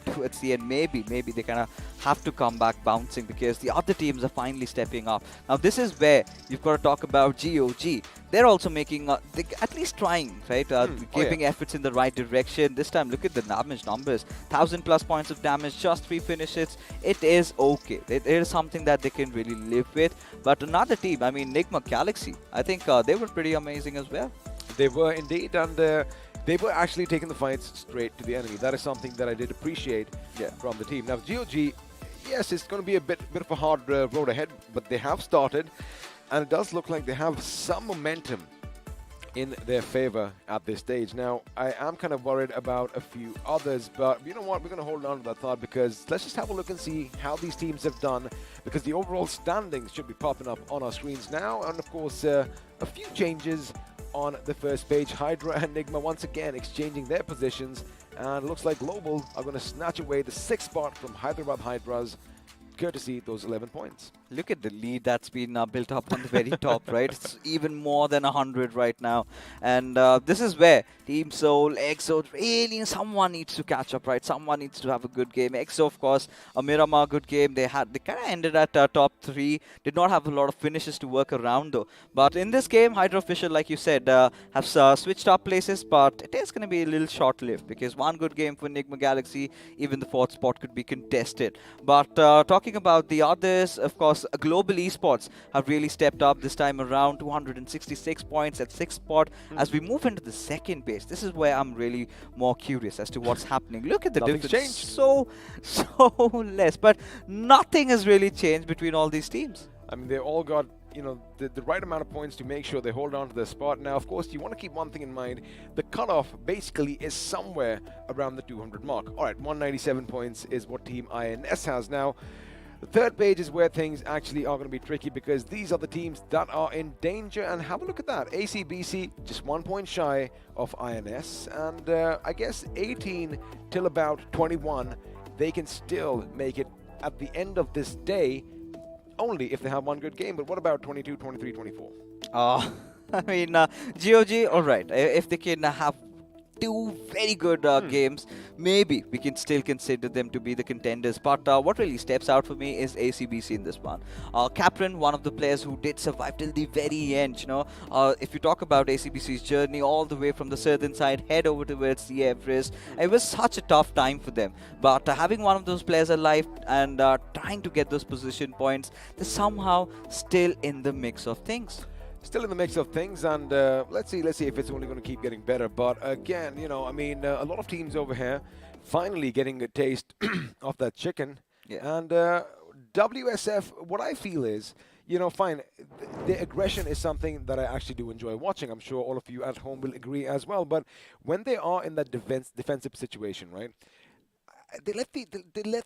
Towards the end, maybe they kind of have to come back bouncing because the other teams are finally stepping up. Now, this is where you've got to talk about GOG. They're also making, at least trying, right? Giving efforts in the right direction. This time, look at the damage numbers. 1,000+ points of damage, just 3 finishes. It is okay. It is something that they can really live with. But another team, I mean, Enigma Galaxy, I think they were pretty amazing as well. They were indeed, and they were actually taking the fights straight to the enemy. That is something that I did appreciate from the team. Now, GOG, yes, it's going to be a bit of a hard road ahead, but they have started, and it does look like they have some momentum in their favor at this stage. Now, I am kind of worried about a few others, but you know what? We're going to hold on to that thought because let's just have a look and see how these teams have done, because the overall standings should be popping up on our screens now. And of course, a few changes on the first page. Hydra and Nigma once again exchanging their positions, and it looks like Global are going to snatch away the 6th spot from Hyderabad Hydras, courtesy those 11 points. Look at the lead that's been built up on the very top, right? It's even more than 100 right now. And this is where Team Soul, EXO, really someone needs to catch up, right? Someone needs to have a good game. EXO, of course, a Miramar good game. They kind of ended at top 3. Did not have a lot of finishes to work around, though. But in this game, Hydra official, like you said, have switched up places, but it is going to be a little short-lived because one good game for Enigma Galaxy, even the 4th spot could be contested. But talking about the others, of course, Global Esports have really stepped up this time around. 266 points at 6th spot. As we move into the second base, this is where I'm really more curious as to what's happening. Look at the difference. Changed. So less, but nothing has really changed between all these teams. I mean, they all got the right amount of points to make sure they hold on to their spot. Now, of course, you want to keep one thing in mind. The cutoff basically is somewhere around the 200 mark. All right, 197 points is what Team INS has now. The third page is where things actually are going to be tricky because these are the teams that are in danger. And have a look at that. ACBC just 1 point shy of INS. And I guess 18 till about 21, they can still make it at the end of this day, only if they have one good game. But what about 22, 23, 24? I mean, GOG, all right. If they can have two very good games, maybe we can still consider them to be the contenders. But what really steps out for me is ACBC in this one. Captain, one of the players who did survive till the very end. If you talk about ACBC's journey all the way from the southern side, head over towards the Everest, it was such a tough time for them. But having one of those players alive and trying to get those position points, they're somehow still in the mix of things. Still in the mix of things, and let's see if it's only going to keep getting better. But again, I mean, a lot of teams over here finally getting a taste of that chicken. Yeah. And WSF, what I feel is, fine, the aggression is something that I actually do enjoy watching. I'm sure all of you at home will agree as well. But when they are in that defensive situation, right? They let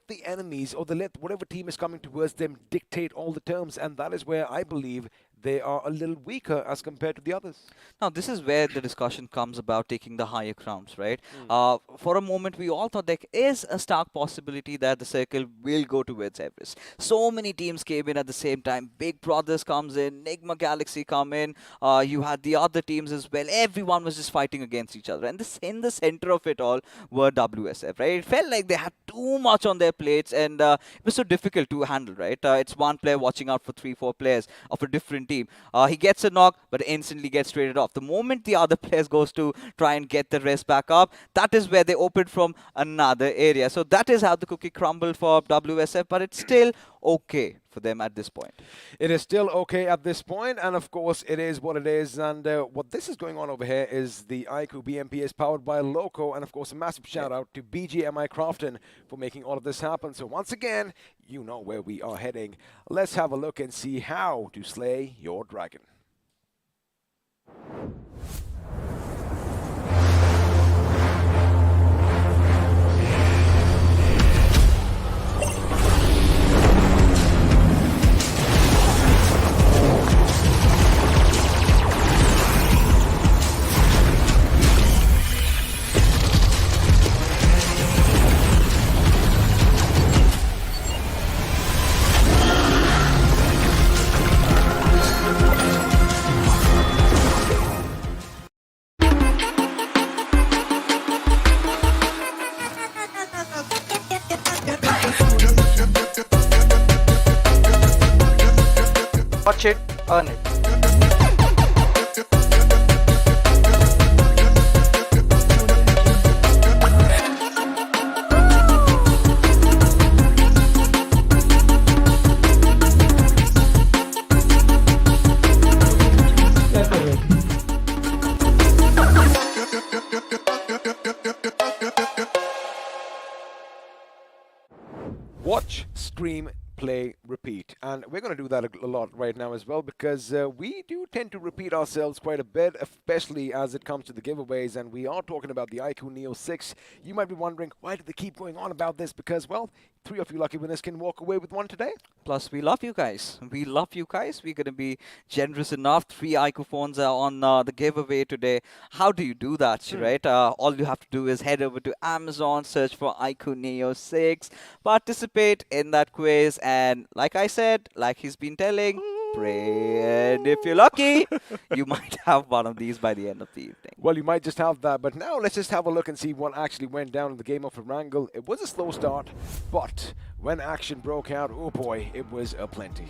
the enemies, or they let whatever team is coming towards them dictate all the terms, and that is where I believe they are a little weaker as compared to the others. Now, this is where the discussion comes about taking the higher grounds, right? For a moment, we all thought there is a stark possibility that the circle will go towards Everest. So many teams came in at the same time. Big Brothers comes in, Nigma Galaxy come in. You had the other teams as well. Everyone was just fighting against each other. And in the center of it all were WSF, right? It felt like they had too much on their plates, and it was so difficult to handle, right? It's one player watching out for 3-4 players of a different team. He gets a knock, but instantly gets traded off. The moment the other players goes to try and get the rest back up, that is where they open from another area. So that is how the cookie crumbled for WSF, but it's still okay for them at this point. It is still okay at this point, and of course it is what it is. And what this is going on over here is the iQOO BMPS powered by Loco, and of course a massive shout out to BGMI Crofton for making all of this happen. So once again, you know where we are heading. Let's have a look and see how to slay your dragon. Watch it, earn it. Watch, stream, play, repeat. And we're going to do that a lot right now as well, because we do tend to repeat ourselves quite a bit, especially as it comes to the giveaways. And we are talking about the iQOO Neo 6. You might be wondering, why do they keep going on about this? Because, well, 3 of you lucky winners can walk away with one today. Plus, we love you guys. We love you guys. We're going to be generous enough. 3 iQOO phones are on the giveaway today. How do you do that, right? All you have to do is head over to Amazon, search for iQOO Neo 6, participate in that quiz, and like I said, like he's been telling, pray, and if you're lucky, you might have one of these by the end of the evening. Well, you might just have that, but now let's just have a look and see what actually went down in the game of Erangel. It was a slow start, but when action broke out, oh boy, it was aplenty.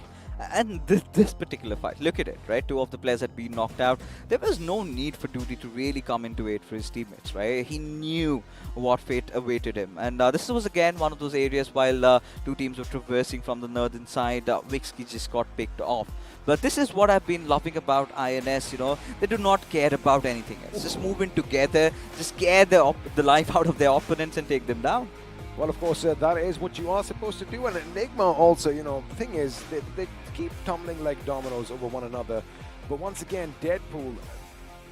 And this particular fight, look at it, right? 2 of the players had been knocked out. There was no need for Duty to really come into it for his teammates, right? He knew what fate awaited him. And this was again one of those areas while 2 teams were traversing from the northern side, Vikendi just got picked off. But this is what I've been loving about INS, they do not care about anything else. Just move in together, just scare the life out of their opponents and take them down. Well, of course, that is what you are supposed to do. And Enigma also, the thing is, they keep tumbling like dominoes over one another. But once again, Deadpool,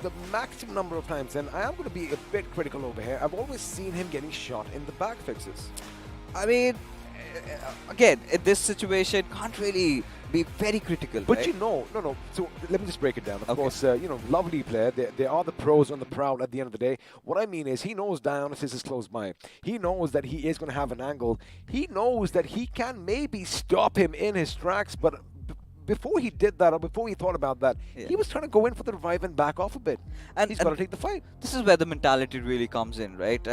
the maximum number of times, and I am going to be a bit critical over here, I've always seen him getting shot in the back fixes. I mean, again, in this situation, can't really be very critical. But right? no. So let me just break it down. Of course, lovely player. They are the pros on the prowl at the end of the day. What I mean is, he knows Dionysus is close by. He knows that he is going to have an angle. He knows that he can maybe stop him in his tracks, but before he did that, or before he thought about that, he was trying to go in for the revive and back off a bit. And he's got to take the fight. This is where the mentality really comes in, right?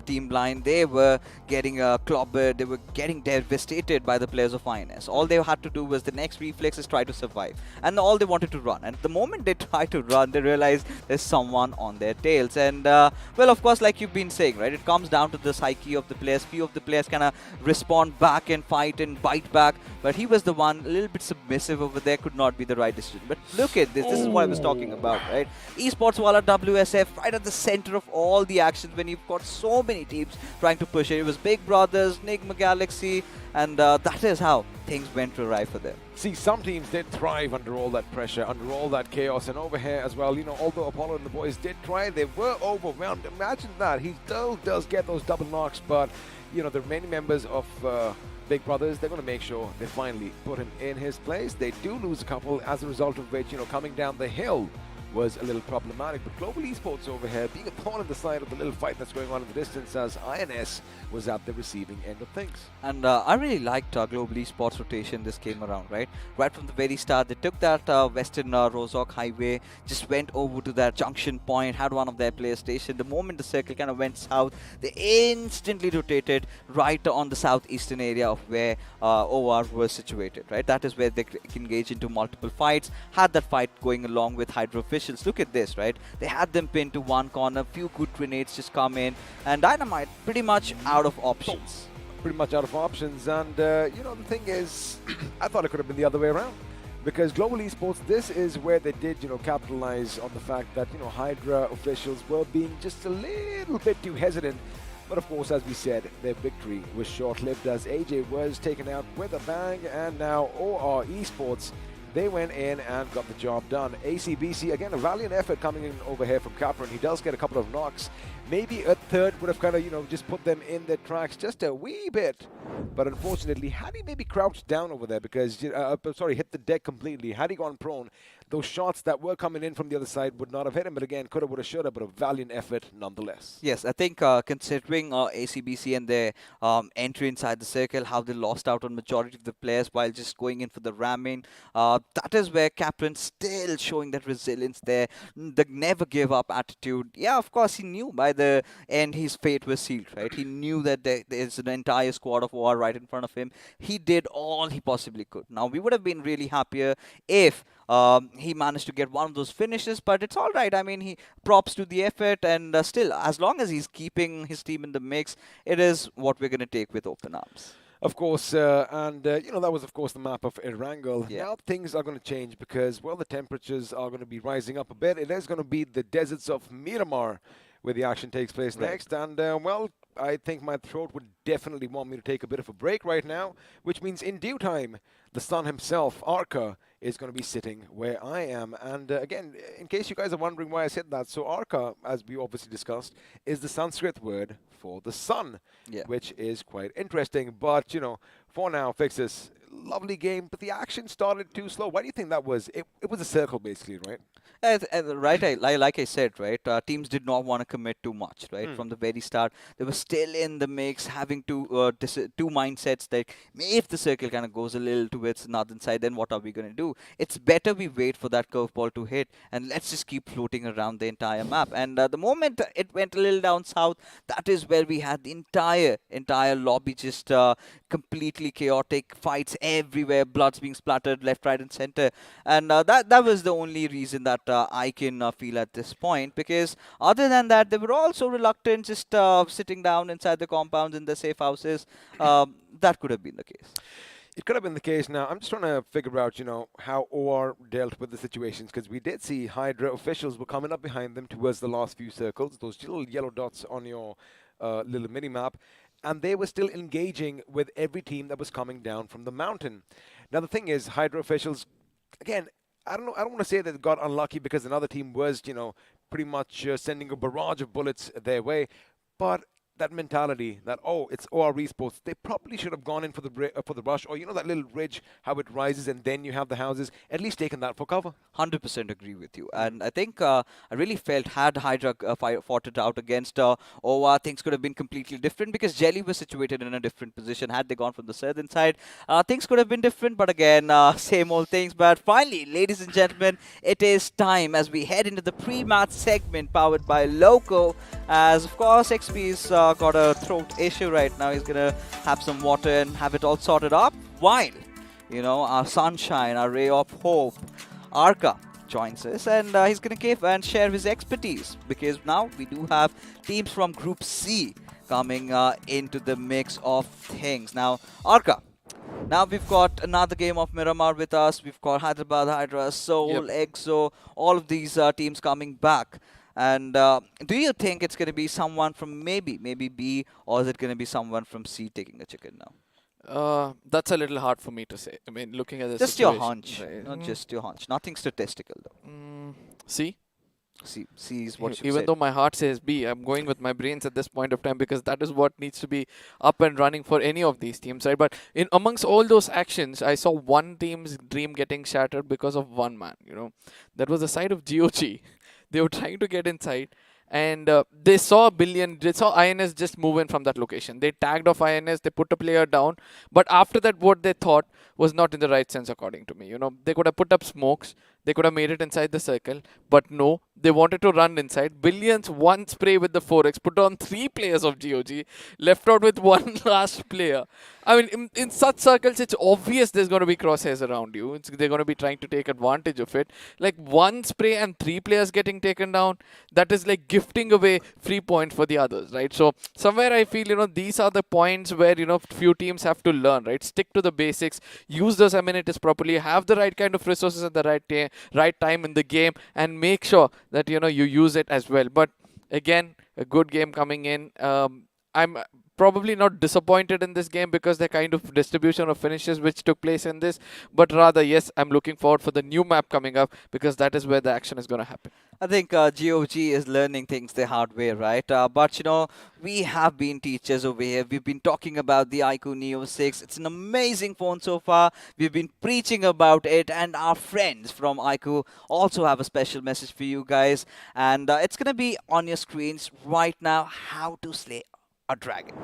Team Blind, they were getting clobbered, they were getting devastated by the players of INS. All they had to do was the next reflex is try to survive. And all they wanted to run. And the moment they try to run, they realize there's someone on their tails. And, well, of course, like you've been saying, right? It comes down to the psyche of the players. Few of the players kind of respond back and fight and bite back. But he was the one a little bit submissive over there, could not be the right decision. But look at this. This is what I was talking about, right? Esports Wala WSF right at the center of all the actions when you've got so many teams trying to push it. It was Big Brothers, Nigma Galaxy, and that is how things went awry for them. See, some teams did thrive under all that pressure, under all that chaos, and over here as well, although Apollo and the boys did try, they were overwhelmed. Imagine that. He still does get those double knocks, but, the remaining members of Big Brothers, they're going to make sure they finally put him in his place. They do lose a couple, as a result of which, coming down the hill was a little problematic. But Global Esports over here being a pawn on the side of the little fight that's going on in the distance, as INS was at the receiving end of things. And I really liked Global Esports rotation this came around, right? Right from the very start, they took that Western Rozhok Highway, just went over to that junction point, had one of their players stationed. The moment the circle kind of went south, they instantly rotated right on the southeastern area of where OR was situated, right? That is where they engage into multiple fights, had that fight going along with Hydra officials. Look at this, right? They had them pinned to one corner, few good grenades just come in, and Dynamite pretty much out of options. Pretty much out of options, and the thing is, I thought it could have been the other way around. Because Global Esports, this is where they did, capitalize on the fact that, Hydra officials were being just a little bit too hesitant. But of course, as we said, their victory was short-lived as AJ was taken out with a bang, and now OR Esports, they went in and got the job done. ACBC, again, a valiant effort coming in over here from Capron. He does get a couple of knocks. Maybe a third would have kind of, just put them in their tracks just a wee bit. But unfortunately, had he maybe crouched down over there because, hit the deck completely, had he gone prone, those shots that were coming in from the other side would not have hit him. But again, coulda, woulda, shoulda, but a valiant effort nonetheless. Yes, I think considering ACBC and their entry inside the circle, how they lost out on majority of the players while just going in for the ramming, that is where Kaplan still showing that resilience there, the never give up attitude. Yeah, of course, he knew by the end his fate was sealed, right? He knew that there's an entire squad of war right in front of him. He did all he possibly could. Now, we would have been really happier if he managed to get one of those finishes, but it's all right. I mean, he props to the effort, and still, as long as he's keeping his team in the mix, it is what we're going to take with open arms. Of course, that was, of course, the map of Erangel. Yeah. Now things are going to change because, well, the temperatures are going to be rising up a bit. It is going to be the deserts of Miramar where the action takes place next. And, well, I think my throat would definitely want me to take a bit of a break right now, which means in due time, the sun himself, Arca, is going to be sitting where I am. And again, in case you guys are wondering why I said that, so Arca, as we obviously discussed, is the Sanskrit word for the sun, which is quite interesting. But, for now, Fixes, lovely game, but the action started too slow. Why do you think that was? It was a circle, basically, right? Right, like I said, right, teams did not want to commit too much, right? From the very start, they were still in the mix, having two mindsets that if the circle kind of goes a little towards the northern side, then what are we going to do? It's better we wait for that curveball to hit, and let's just keep floating around the entire map. And the moment it went a little down south, that is where we had the entire lobby just completely chaotic, fights everywhere, bloods being splattered left, right, and center. And that was the only reason that I can feel at this point, because other than that, they were also reluctant, just sitting down inside the compounds in the safe houses. That could have been the case. It could have been the case. Now, I'm just trying to figure out, how OR dealt with the situations, because we did see Hydra officials were coming up behind them towards the last few circles, those little yellow dots on your little mini-map. and they were still engaging with every team that was coming down from the mountain. Now the thing is, Hydra officials, again, I don't know. I don't want to say that they got unlucky because another team was, pretty much sending a barrage of bullets their way, but that mentality that, oh, it's OR Esports, they probably should have gone in for the rush, or that little ridge, how it rises and then you have the houses, at least taken that for cover. 100% agree with you. And I think I really felt had Hydra fought it out against OR, things could have been completely different because Jelly was situated in a different position. Had they gone from the southern side, things could have been different. But again, same old things. But finally, ladies and gentlemen, it is time as we head into the pre-match segment powered by Loco. As of course, XP's got a throat issue right now. He's gonna have some water and have it all sorted up. While, our sunshine, our ray of hope, Arka joins us, and he's gonna give and share his expertise because now we do have teams from Group C coming into the mix of things. Now, Arka. Now we've got another game of Miramar with us. We've got Hyderabad, Hydras, Seoul, EXO, all of these teams coming back. And do you think it's going to be someone from maybe B, or is it going to be someone from C taking a chicken now? That's a little hard for me to say. I mean, looking at this just situation, your hunch, right? not just your hunch. Nothing statistical though. C? C is what you Even said. though my heart says B, I'm going with my brains at this point of time because that is what needs to be up and running for any of these teams, right? But amongst all those actions, I saw one team's dream getting shattered because of one man. That was the side of GOG. They were trying to get inside, and they saw INS just move in from that location. They tagged off INS, they put a player down, but after that, what they thought was not in the right sense, according to me. They could have put up smokes, they could have made it inside the circle, but no, they wanted to run inside. Billions, one spray with the 4x, put on 3 players of GOG, left out with one last player. I mean, in such circles, it's obvious there's going to be crosshairs around you. They're going to be trying to take advantage of it. Like 1 spray and 3 players getting taken down, that is like gifting away free points for the others, right? So somewhere I feel, these are the points where, few teams have to learn, right? Stick to the basics, use those amenities properly, have the right kind of resources at the right time in the game, and make sure that, you use it as well. But again, a good game coming in. I'm probably not disappointed in this game because the kind of distribution of finishes which took place in this, but rather, yes, I'm looking forward for the new map coming up because that is where the action is going to happen. I think GOG is learning things the hard way, right? But, we have been teachers over here. We've been talking about the iQOO Neo 6. It's an amazing phone so far. We've been preaching about it, and our friends from iQOO also have a special message for you guys. And it's going to be on your screens right now, how to slay a dragon.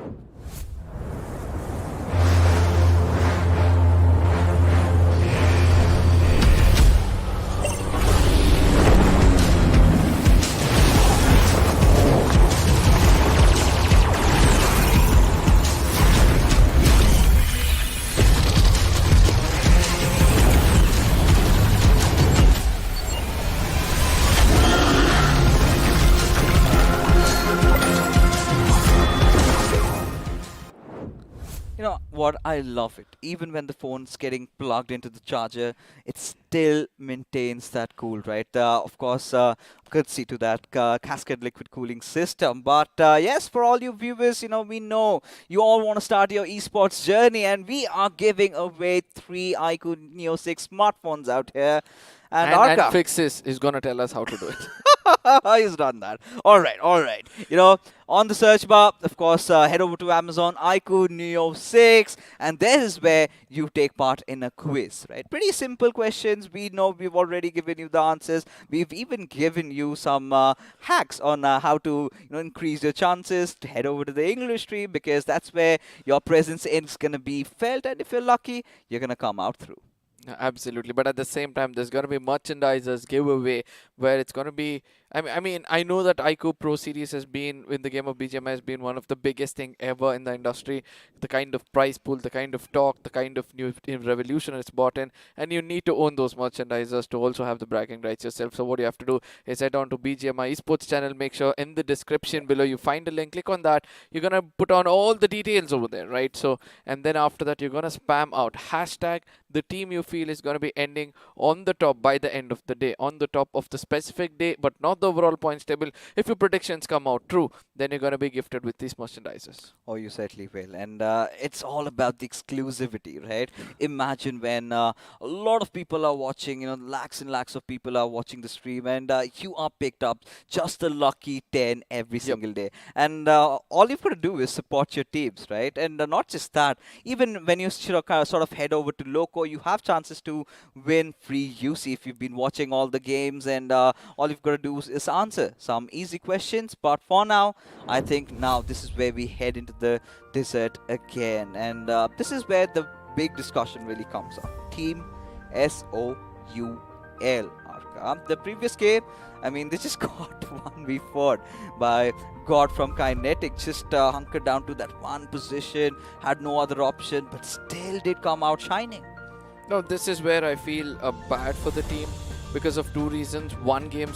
What, I love it. Even when the phone's getting plugged into the charger, it still maintains that cool, right? Of course, courtesy to that cascade liquid cooling system. But yes, for all you viewers, we know you all want to start your esports journey, and we are giving away 3 iQOO Neo 6 smartphones out here. And Fixes is going to tell us how to do it. He's done that. All right. On the search bar, of course, head over to Amazon, iQOO Neo 6, and this is where you take part in a quiz, right? Pretty simple questions. We know we've already given you the answers. We've even given you some hacks on how to increase your chances. To head over to the English stream because that's where your presence is going to be felt, and if you're lucky, you're going to come out through. Absolutely, but at the same time, there's going to be merchandisers giveaway where it's going to be. I know that iQOO Pro Series has been in the game of BGMI has been one of the biggest thing ever in the industry. The kind of prize pool, the kind of talk, the kind of new revolution it's brought in, and you need to own those merchandisers to also have the bragging rights yourself. So what you have to do is head on to BGMI Esports channel. Make sure in the description below you find a link. Click on that. You're gonna put on all the details over there, right? So and then after that, you're gonna spam out hashtag the team you feel is gonna be ending on the top by the end of the day, on the top of the specific day, but not the the overall points table, if your predictions come out true, then you're going to be gifted with these merchandises. Oh, you certainly will. And it's all about the exclusivity, right? Imagine when a lot of people are watching, lakhs and lakhs of people are watching the stream, and you are picked up just the lucky 10 every single day. And all you've got to do is support your teams, right? And not just that, even when you sort of head over to Loco, you have chances to win free UC if you've been watching all the games, and all you've got to do is answer some easy questions. But for now, I think now this is where we head into the desert again, and this is where the big discussion really comes up. Team SOUL. The previous game, I mean, they just got 1v4 by God from Kinetic, just hunkered down to that one position, had no other option, but still did come out shining. No, this is where I feel bad for the team because of two reasons. One game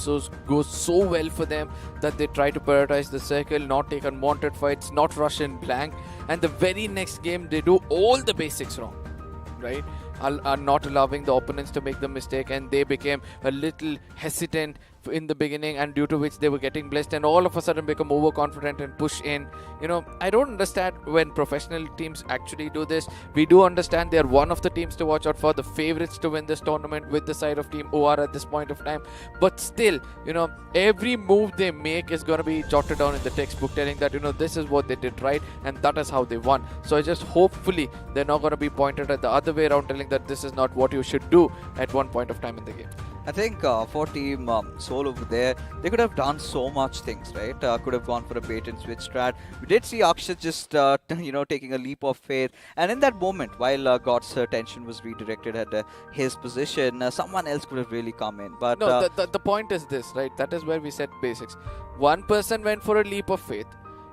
goes so well for them that they try to prioritize the circle, not take unwanted fights, not rush in blank, and the very next game they do all the basics wrong, right? Are not allowing the opponents to make the mistake, and they became a little hesitant in the beginning, and due to which they were getting blessed and all of a sudden become overconfident and push in. I don't understand when professional teams actually do this. We do understand they are one of the teams to watch out for, the favorites to win this tournament with the side of Team OR at this point of time. But still, every move they make is going to be jotted down in the textbook, telling that, this is what they did right and that is how they won. So I just hopefully they're not going to be pointed at the other way around, telling that this is not what you should do at one point of time in the game. I think for Team SOUL over there, they could have done so much things, right? Could have gone for a bait and switch strat. We did see Akshat just, taking a leap of faith. And in that moment, while God's attention was redirected at his position, someone else could have really come in. But no, the point is this, right? That is where we set basics. One person went for a leap of faith.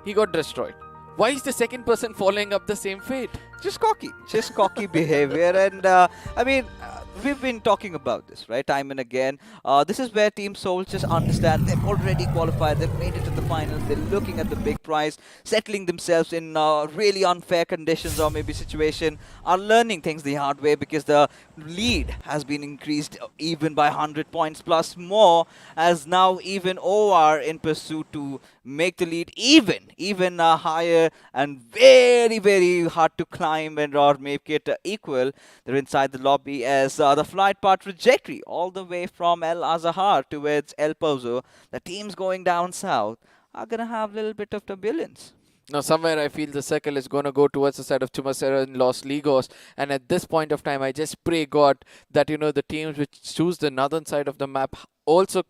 He got destroyed. Why is the second person following up the same fate? Just cocky behavior. And we've been talking about this, right, time and again. This is where Team SOUL just understand they've already qualified, they've made it to the finals, they're looking at the big prize, settling themselves in really unfair conditions or maybe situation, are learning things the hard way because the lead has been increased even by 100 points plus more, as now even OR in pursuit to make the lead even higher and very, very hard to climb and or make it equal. They're inside the lobby as the flight path trajectory all the way from El Azahar towards El Pozo. The teams going down south are going to have a little bit of turbulence. Now, somewhere I feel the circle is going to go towards the side of Tumasera and Los Ligos. And at this point of time, I just pray God that, the teams which choose the northern side of the map also,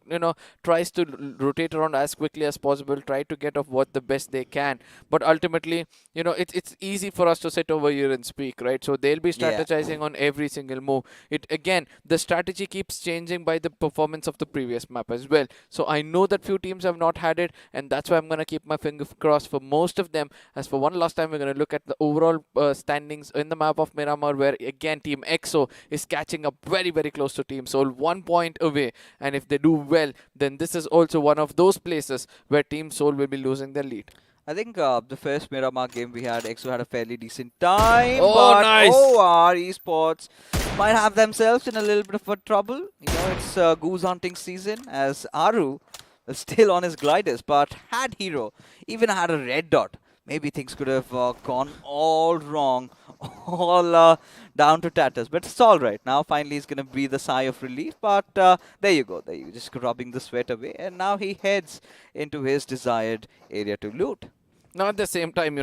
tries to rotate around as quickly as possible, try to get off what the best they can. But ultimately, it's easy for us to sit over here and speak, right? So they'll be strategizing on every single move. Again, the strategy keeps changing by the performance of the previous map as well. So I know that few teams have not had it, and that's why I'm going to keep my finger crossed for most of them. As for one last time, we're going to look at the overall standings in the map of Miramar, where again Team EXO is catching up very, very close to Team SOUL, 1 point away. And if they do well, then this is also one of those places where Team SOUL will be losing their lead. I think the first Miramar game we had, EXO had a fairly decent time. Oh, but nice! OR Esports might have themselves in a little bit of a trouble. It's goose hunting season, as Aru is still on his gliders, but had Hero even had a red dot, maybe things could have gone all wrong, all down to tatters. But it's all right. Now finally he's going to breathe a sigh of relief. But there you go. Just rubbing the sweat away. And now he heads into his desired area to loot. Now at the same time,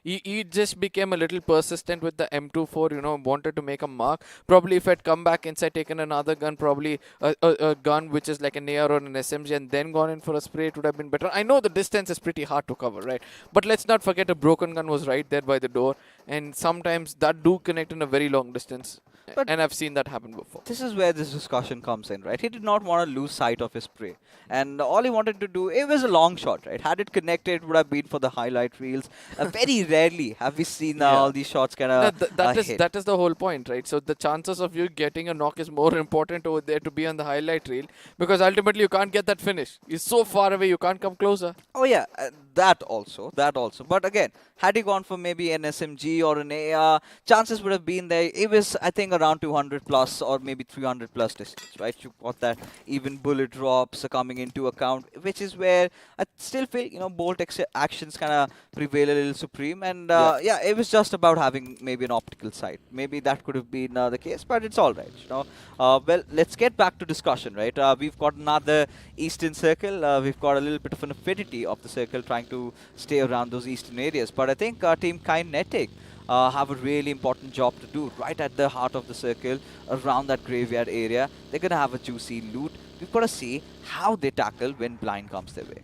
he just became a little persistent with the M24, wanted to make a mark. Probably if I'd come back inside, taken another gun, probably a gun which is like an AR or an SMG, and then gone in for a spray, it would have been better. I know the distance is pretty hard to cover, right? But let's not forget a broken gun was right there by the door. And sometimes that do connect in a very long distance. But and I've seen that happen before. This is where this discussion comes in, right? He did not want to lose sight of his prey. And all he wanted to do, it was a long shot, right? Had it connected, it would have been for the highlight reels. Very rarely have we seen all these shots kind of hit. That is the whole point, right? So the chances of you getting a knock is more important over there to be on the highlight reel, because ultimately you can't get that finish. It's so far away, you can't come closer. Oh yeah, that also. But again, had he gone for maybe an SMG or an AR, chances would have been there. It was, I think, hitting around 200 plus or maybe 300 plus distance, right? You've got that even bullet drops coming into account, which is where I still feel, you know, bolt actions kind of prevail a little supreme. And yeah, it was just about having maybe an optical sight. Maybe that could have been the case, but it's all right, you know. Well, let's get back to discussion, right? We've got another eastern circle. We've got a little bit of an affinity of the circle trying to stay around those eastern areas. But I think Team Kinetic have a really important job to do right at the heart of the circle, around that graveyard area. They're going to have a juicy loot. We've got to see how they tackle when blind comes their way.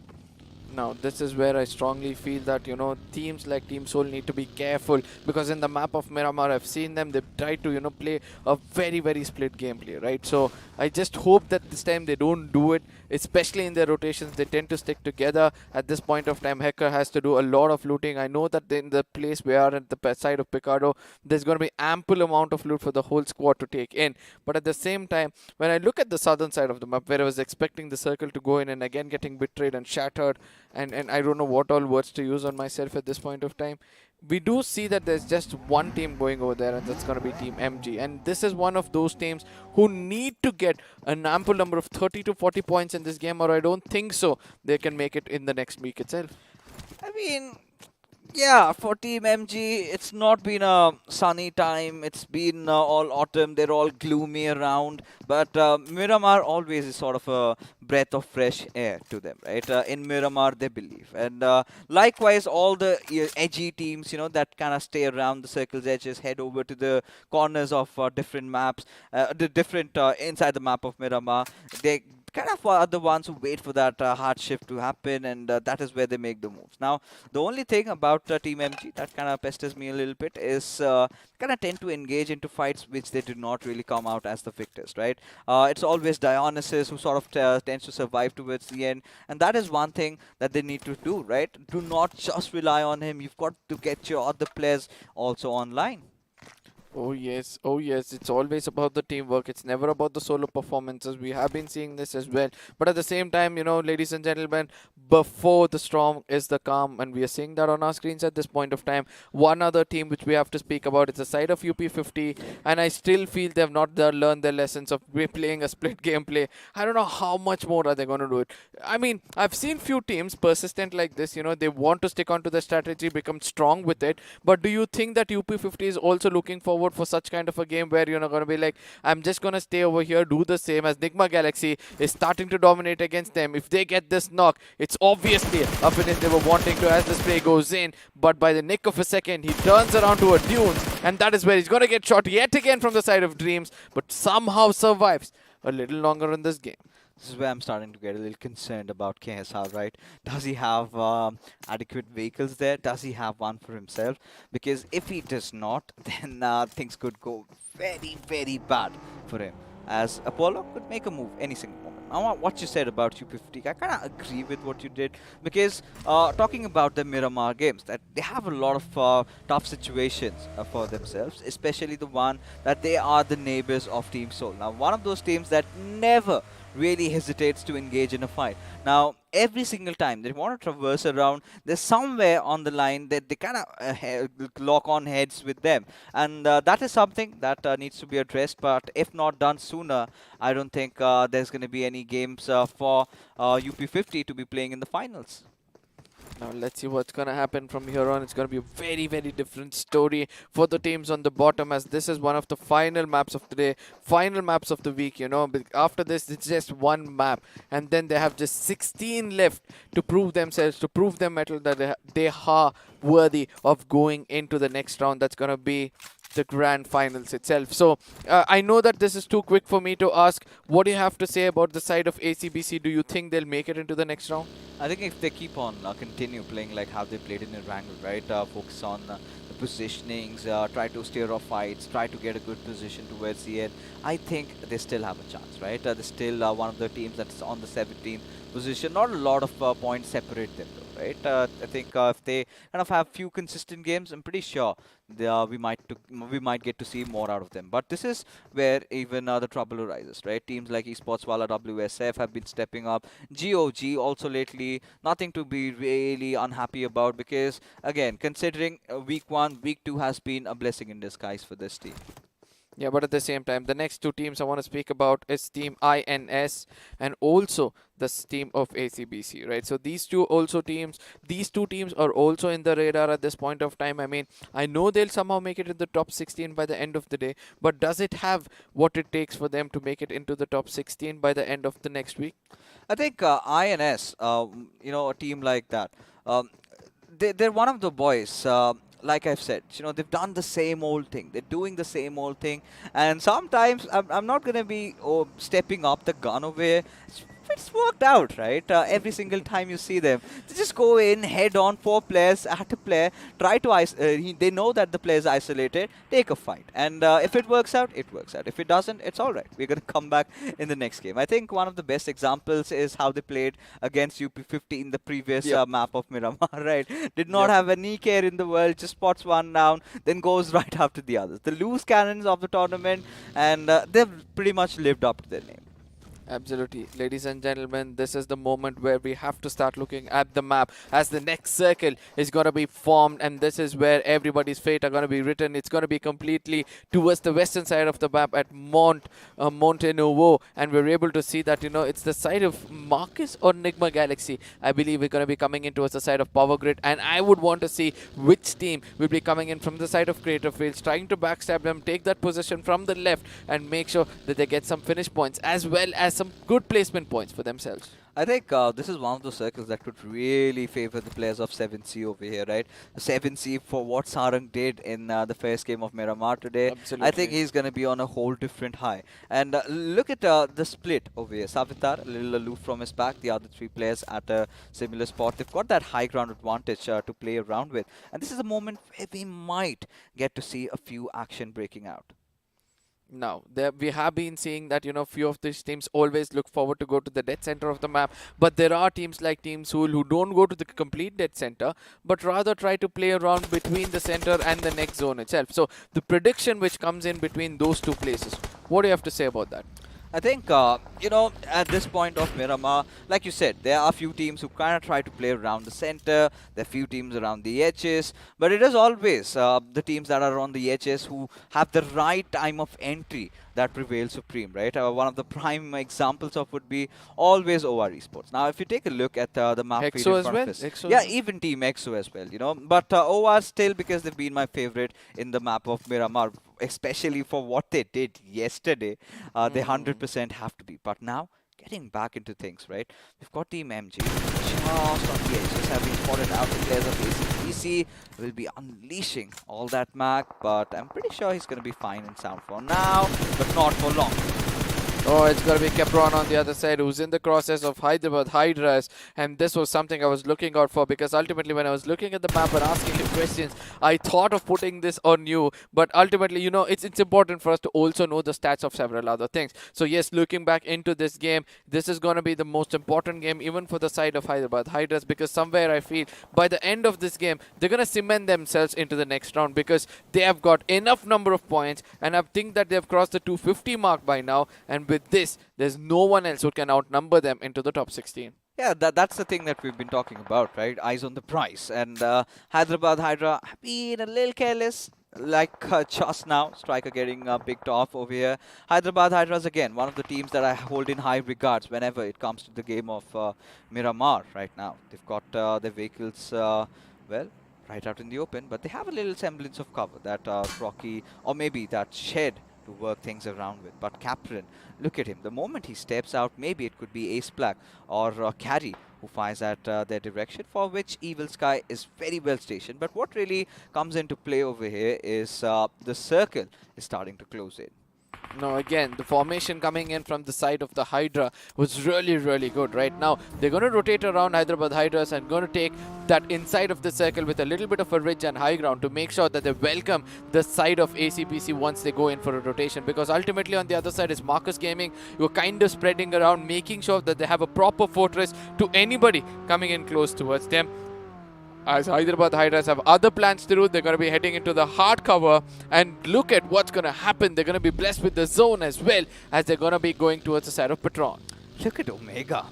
Now, this is where I strongly feel that, you know, teams like Team Soul need to be careful, because in the map of Miramar, I've seen them, they've tried to, you know, play a very, very split gameplay, right? So I just hope that this time they don't do it, especially in their rotations. They tend to stick together. At this point of time, Hacker has to do a lot of looting. I know that in the place we are at the side of Picardo, there's going to be ample amount of loot for the whole squad to take in. But at the same time, when I look at the southern side of the map, where I was expecting the circle to go in and again getting betrayed and shattered, and I don't know what all words to use on myself at this point of time, we do see that there's just one team going over there, and that's going to be Team MG. And this is one of those teams who need to get an ample number of 30 to 40 points in this game, or I don't think so they can make it in the next week itself. I mean, yeah, for Team MG, it's not been a sunny time. It's been all autumn. They're all gloomy around. But Miramar always is sort of a breath of fresh air to them, right? In Miramar, they believe. And likewise, all the edgy teams, you know, that kind of stay around the circle's edges, head over to the corners of different maps, the different inside the map of Miramar. They kind of are the ones who wait for that hard shift to happen, and that is where they make the moves. Now, the only thing about Team MG that kind of pesters me a little bit is kind of tend to engage into fights which they do not really come out as the victors, right? It's always Dionysus who sort of tends to survive towards the end, and that is one thing that they need to do, right? Do not just rely on him. You've got to get your other players also online. Oh yes, it's always about the teamwork. It's never about the solo performances. We have been seeing this as well. But at the same time, you know, ladies and gentlemen, before the storm is the calm, and we are seeing that on our screens at this point of time. One other team which we have to speak about is the side of UP50, and I still feel they have not learned their lessons of playing a split gameplay. I don't know how much more are they going to do it. I mean, I've seen few teams persistent like this, you know, they want to stick onto the strategy, become strong with it. But do you think that UP50 is also looking forward for such kind of a game where you're not going to be like, I'm just going to stay over here, do the same, as Nigma Galaxy is starting to dominate against them? If they get this knock, it's obviously a finish they were wanting to as the spray goes in, but by the nick of a second, he turns around to a Dunes, and that is where he's going to get shot yet again from the side of Dreams, but somehow survives a little longer in this game. This is where I'm starting to get a little concerned about KSR, right? Does he have adequate vehicles there? Does he have one for himself? Because if he does not, then things could go very, very bad for him, as Apollo could make a move any single moment. Now, what you said about UP50, I kind of agree with what you did, because talking about the Miramar games, that they have a lot of tough situations for themselves, especially the one that they are the neighbors of Team Soul. Now, one of those teams that never really hesitates to engage in a fight. Now, every single time they want to traverse around, there's somewhere on the line that they kind of lock on heads with them, and that is something that needs to be addressed. But if not done sooner, I don't think there's going to be any games for UP50 to be playing in the finals. Now let's see what's going to happen from here on. It's going to be a very, very different story for the teams on the bottom, as this is one of the final maps of today, final maps of the week, you know. But after this, it's just one map, and then they have just 16 left to prove themselves, to prove their mettle, that they are worthy of going into the next round. That's going to be the grand finals itself. So I know that this is too quick for me to ask, what do you have to say about the side of ACBC? Do you think they'll make it into the next round? I think if they keep on continue playing like how they played in Erangel, right? Focus on the positionings, try to steer off fights, try to get a good position towards the end, I think they still have a chance, right? They're still one of the teams that's on the 17th position. Not a lot of points separate them though, right? I think if they kind of have few consistent games, I'm pretty sure we might get to see more out of them. But this is where even the trouble arises, right? Teams like Esports, Wala, WSF have been stepping up. GOG also lately, nothing to be really unhappy about, because again, considering week 1, week 2 has been a blessing in disguise for this team. Yeah, but at the same time, the next two teams I want to speak about is Team INS and also the team of ACBC, right? So these two teams are also in the radar at this point of time. I mean, I know they'll somehow make it in the top 16 by the end of the day, but does it have what it takes for them to make it into the top 16 by the end of the next week? I think INS, a team like that, they're one of the boys. Like I've said, they've done the same old thing. They're doing the same old thing. And sometimes I'm not going to be stepping up the gun over here. It's worked out, right? Every single time you see them, they just go in, head on, 4 players at a player, try to they know that the player is isolated, take a fight. And if it works out, it works out. If it doesn't, it's all right. We're going to come back in the next game. I think one of the best examples is how they played against UP50 in the previous map of Miramar, right? Did not have any care in the world, just spots one down, then goes right after the others. The loose cannons of the tournament, and they've pretty much lived up to their name. Absolutely. Ladies and gentlemen, this is the moment where we have to start looking at the map as the next circle is going to be formed, and this is where everybody's fate are going to be written. It's going to be completely towards the western side of the map at Monte Novo, and we're able to see that, it's the side of Marcus or Nigma Galaxy. I believe we're going to be coming in towards the side of Power Grid, and I would want to see which team will be coming in from the side of Creative Fields, trying to backstab them, take that position from the left, and make sure that they get some finish points as well as some good placement points for themselves. I think this is one of those circles that could really favor the players of 7C over here, right? 7C, for what Sarang did in the first game of Miramar today, Absolutely. I think he's going to be on a whole different high. And look at the split over here. Savitar, a little aloof from his back. The other 3 players at a similar spot. They've got that high ground advantage to play around with. And this is a moment where we might get to see a few action breaking out. Now, we have been seeing that, few of these teams always look forward to go to the dead center of the map. But there are teams like Team Soul who don't go to the complete dead center, but rather try to play around between the center and the next zone itself. So, the prediction which comes in between those two places, what do you have to say about that? I think, at this point of Miramar, like you said, there are a few teams who kind of try to play around the center. There are a few teams around the edges. But it is always the teams that are on the edges who have the right time of entry that prevails supreme, right? One of the prime examples of would be always OR Esports. Now, if you take a look at the map feed in front of us, yeah, even Team EXO as well, But OR still, because they've been my favorite in the map of Miramar, especially for what they did yesterday, they 100% have to be. But now, getting back into things, right? We've got Team MG just on the edges, having spotted out the players of ACBC. Will be unleashing all that mag, but I'm pretty sure he's going to be fine and sound for now, but not for long. Oh, it's going to be Capron on the other side, who's in the crosses of Hyderabad Hydras. And this was something I was looking out for, because ultimately when I was looking at the map and asking him questions, I thought of putting this on you. But ultimately, it's important for us to also know the stats of several other things. So yes, looking back into this game, this is going to be the most important game even for the side of Hyderabad Hydras, because somewhere I feel by the end of this game, they're going to cement themselves into the next round, because they have got enough number of points, and I think that they've crossed the 250 mark by now. And with this, there's no one else who can outnumber them into the top 16. Yeah, that's the thing that we've been talking about, right? Eyes on the prize. And Hyderabad Hydra have been a little careless, like just now. Striker getting picked off over here. Hyderabad Hydras, again, one of the teams that I hold in high regards whenever it comes to the game of Miramar right now. They've got their vehicles, right out in the open, but they have a little semblance of cover, that rocky, or maybe that shed to work things around with. But Captain, look at him. The moment he steps out, maybe it could be Ace Black or Carry who fires at their direction, for which Evil Sky is very well stationed. But what really comes into play over here is the circle is starting to close in. Now again, the formation coming in from the side of the Hydra was really, really good. Right now, they're going to rotate around Hyderabad Hydras and going to take that inside of the circle with a little bit of a ridge and high ground to make sure that they welcome the side of ACBC once they go in for a rotation. Because ultimately on the other side is Marcus Gaming, who are kind of spreading around, making sure that they have a proper fortress to anybody coming in close towards them. As Hyderabad Hydras have other plans to do, they're going to be heading into the hard cover, and look at what's going to happen. They're going to be blessed with the zone as well, as they're going to be going towards the side of Patron. Look at Omega.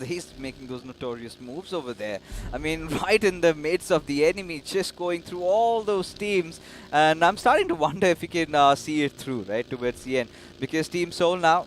he's making those notorious moves over there. I mean, right in the midst of the enemy, just going through all those teams. And I'm starting to wonder if he can see it through, right, towards the end. Because Team Soul now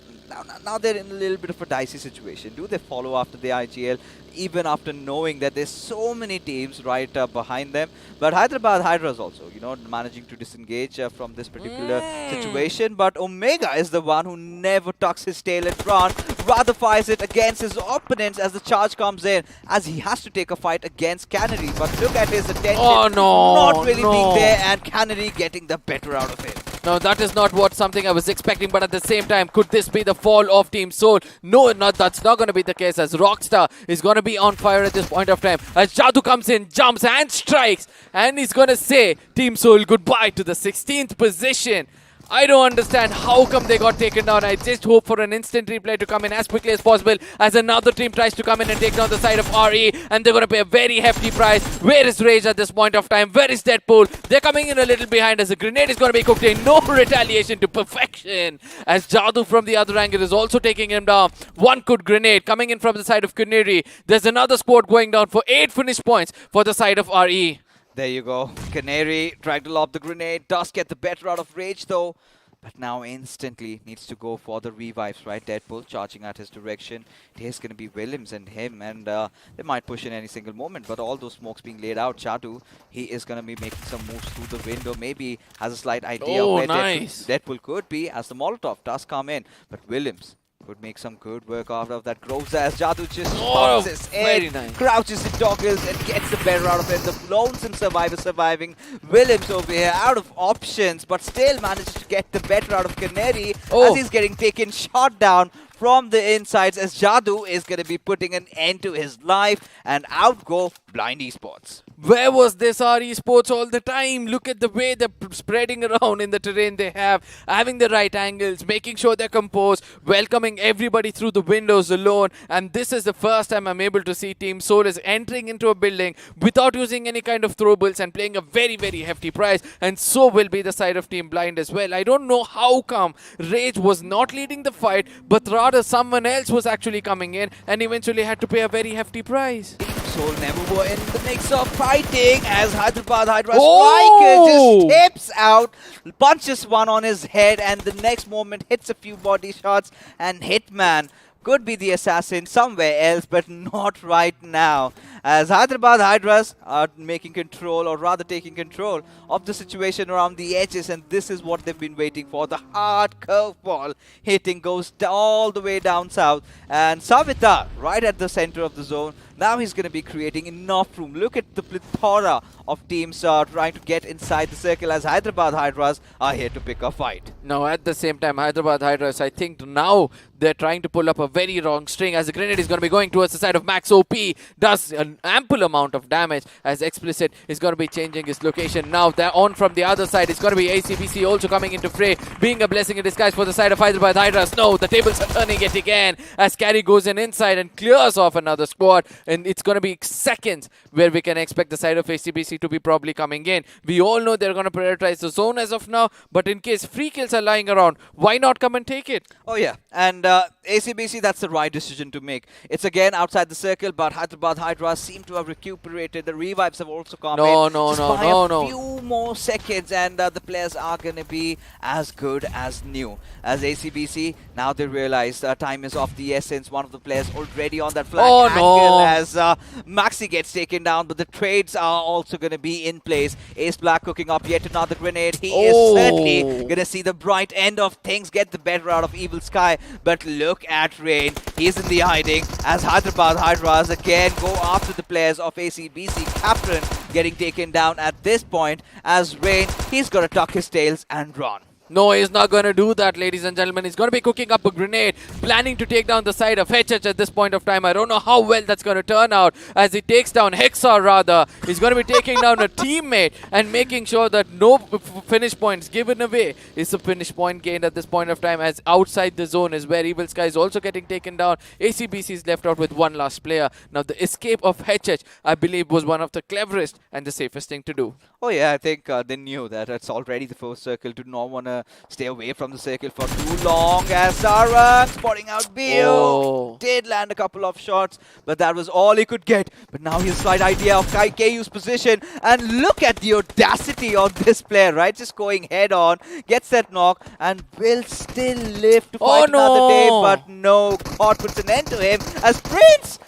they're in a little bit of a dicey situation. Do they follow after the IGL, even after knowing that there's so many teams right behind them? But Hyderabad Hydras also, you know, managing to disengage from this particular situation. But Omega is the one who never tucks his tail and run, rather fires it against his opponents as the charge comes in, as he has to take a fight against Canary. But look at his attention, not really being there, and Canary getting the better out of him. No, that is not something I was expecting, but at the same time, could this be the fall of Team Soul? No, that's not going to be the case, as Rockstar is going to be on fire at this point of time. As Jadoo comes in, jumps and strikes, and he's going to say Team Soul goodbye to the 16th position. I don't understand how come they got taken down. I just hope for an instant replay to come in as quickly as possible, as another team tries to come in and take down the side of RE, and they're going to pay a very hefty price. Where is Rage at this point of time? Where is Deadpool? They're coming in a little behind, as a grenade is going to be cooked in. No retaliation to perfection, as Jadoo from the other angle is also taking him down. One good grenade coming in from the side of Canary. There's another squad going down for 8 finish points for the side of RE. There you go. Canary tried to lob the grenade. Does get the better out of Rage though. But now instantly needs to go for the revives, right? Deadpool charging at his direction. It is going to be Williams and him. And they might push in any single moment. But all those smokes being laid out. Jadoo, he is going to be making some moves through the window. Maybe has a slight idea of where Deadpool could be, as the Molotov does come in. But Williams could make some good work out of that. Groves as Jadoo just bounces in, crouches and toggles and gets the better out of it. The lonesome survivor surviving. Williams over here out of options, but still manages to get the better out of Canary as he's getting taken shot down from the insides, as Jadoo is going to be putting an end to his life, and out go Blind Esports. Where was this Esports all the time? Look at the way they're spreading around in the terrain they have, having the right angles, making sure they're composed, welcoming everybody through the windows alone. And this is the first time I'm able to see Team Soul is entering into a building without using any kind of throwables and playing a very, very hefty price. And so will be the side of Team Blind as well. I don't know how come Rage was not leading the fight, but rather someone else was actually coming in and eventually had to pay a very hefty price. Soul never were in the mix of fighting, as Hyderabad Hydra striker just tips out, punches one on his head, and the next moment hits a few body shots, and Hitman could be the assassin somewhere else, but not right now, as Hyderabad Hydras are making control, or rather taking control of the situation around the edges, and this is what they've been waiting for. The hard curveball hitting goes all the way down south, and Savita right at the center of the zone. Now he's going to be creating enough room. Look at the plethora of teams trying to get inside the circle, as Hyderabad Hydras are here to pick a fight. Now at the same time, Hyderabad Hydras, I think now they're trying to pull up a very wrong string, as the grenade is going to be going towards the side of Max OP. Does an ample amount of damage, as Explicit is going to be changing his location. Now they're on from the other side. It's going to be ACBC also coming into fray, being a blessing in disguise for the side of Hyderabad Hydras. No, the tables are turning yet again, as Carry goes in inside and clears off another squad. And it's going to be seconds where we can expect the side of ACBC to be probably coming in. We all know they're going to prioritize the zone as of now, but in case free kills are lying around, why not come and take it? Oh yeah, and ACBC, that's the right decision to make. It's again outside the circle, but Hyderabad Hydras seem to have recuperated. The revives have also come in. Just by a few more seconds, and the players are going to be as good as new. As ACBC, now they realize time is of the essence. One of the players already on that flag angle, as Maxi gets taken down, but the trades are also going to be in place. Ace Black cooking up yet another grenade. He is certainly going to see the bright end of things, get the better out of Evil Sky. But look at Rain. He's in the hiding, as Hyderabad Hydras again go after the players of ACBC. Captain getting taken down at this point, as Rain, he's going to tuck his tails and run. No, he's not going to do that, ladies and gentlemen. He's going to be cooking up a grenade, planning to take down the side of HH at this point of time. I don't know how well that's going to turn out, as he takes down Hexa rather. He's going to be taking down a teammate and making sure that no finish points given away. It's a finish point gained at this point of time, as outside the zone is where Evil Sky is also getting taken down. ACBC is left out with one last player. Now the escape of HH, I believe, was one of the cleverest and the safest thing to do. Oh yeah, I think they knew that it's already the first circle. Do not want to gonna stay away from the circle for too long as Sarang spotting out Bio. Did land a couple of shots, but that was all he could get. But now his slight idea of KU's position, and look at the audacity of this player, right? Just going head on, gets that knock, and will still live to fight another day. But no, God puts an end to him as Prince.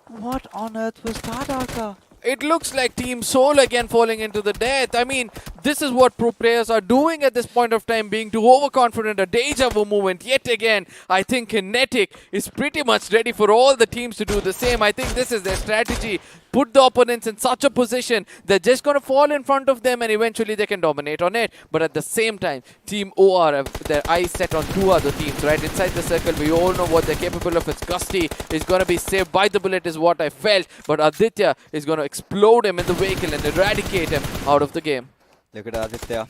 What on earth was that, Arka? It looks like Team Soul again falling into the death. I mean, this is what pro players are doing at this point of time, being too overconfident, a deja vu moment. Yet again, I think Kinetic is pretty much ready for all the teams to do the same. I think this is their strategy. Put the opponents in such a position, they're just going to fall in front of them and eventually they can dominate on it. But at the same time, Team OR have their eyes set on two other teams, right? Inside the circle, we all know what they're capable of. It's Gusty is going to be saved by the bullet is what I felt. But Aditya is going to explode him in the vehicle and eradicate him out of the game. Look at Aditya.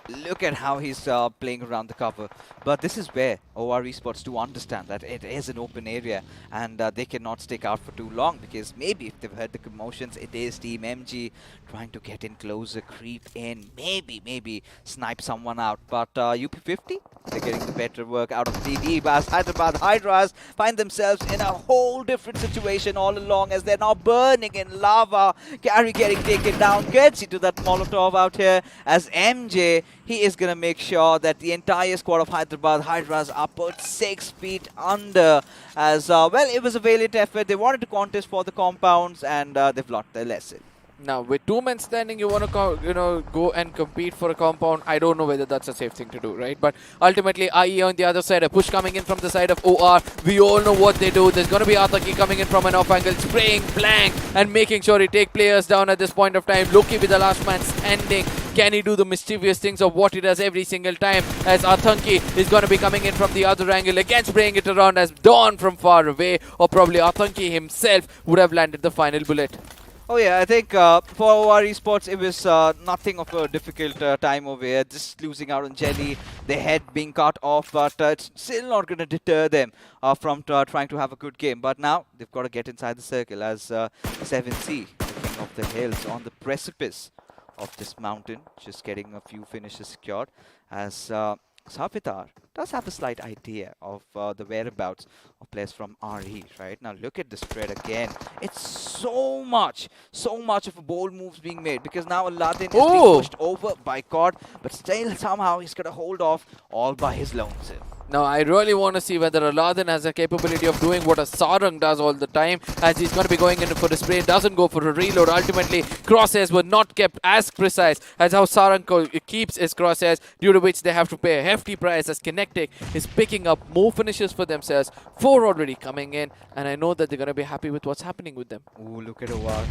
Look at how he's playing around the cover. But this is where OR Esports do understand that it is an open area and they cannot stick out for too long, because maybe if they've heard the commotions, it is Team MG trying to get in closer, creep in, maybe snipe someone out. But UP50, they're getting the better work out of DD as Hyderabad Hydras find themselves in a whole different situation all along as they're now burning in lava. Gary getting taken down, gets into that Molotov out here as MJ, he is going to make sure that the entire squad of Hyderabad Hydras are put 6 feet under as, well, it was a valiant effort. They wanted to contest for the compounds and they've learned their lesson. Now, with 2 men standing, you want to go and compete for a compound. I don't know whether that's a safe thing to do, right? But ultimately, IE on the other side, a push coming in from the side of OR. We all know what they do. There's going to be Ataki coming in from an off angle, spraying blank and making sure he take players down at this point of time. Loki with the last man standing. Can he do the mischievous things of what he does every single time? As Ataki is going to be coming in from the other angle, again spraying it around as Dawn from far away, or probably Ataki himself would have landed the final bullet. Oh yeah, I think for OR Esports, it was nothing of a difficult time over here. Just losing out on Jelly, their head being cut off, but it's still not going to deter them from trying to have a good game. But now they've got to get inside the circle as 7C, the king of the hills, on the precipice of this mountain, just getting a few finishes secured as Savitar does have a slight idea of the whereabouts of players from RE, right? Now look at the spread again. It's so much of a bold moves being made, because now Aladdin is being pushed over by God, but still somehow he's going to hold off all by his lonesome. Now, I really want to see whether Aladdin has a capability of doing what a Sarang does all the time, as he's going to be going in for a spray, doesn't go for a reload. Ultimately, crosshairs were not kept as precise as how Sarang keeps his crosshairs, due to which they have to pay a hefty price, as Kinetic is picking up more finishes for themselves. 4 already coming in, and I know that they're going to be happy with what's happening with them. Ooh, look at OR.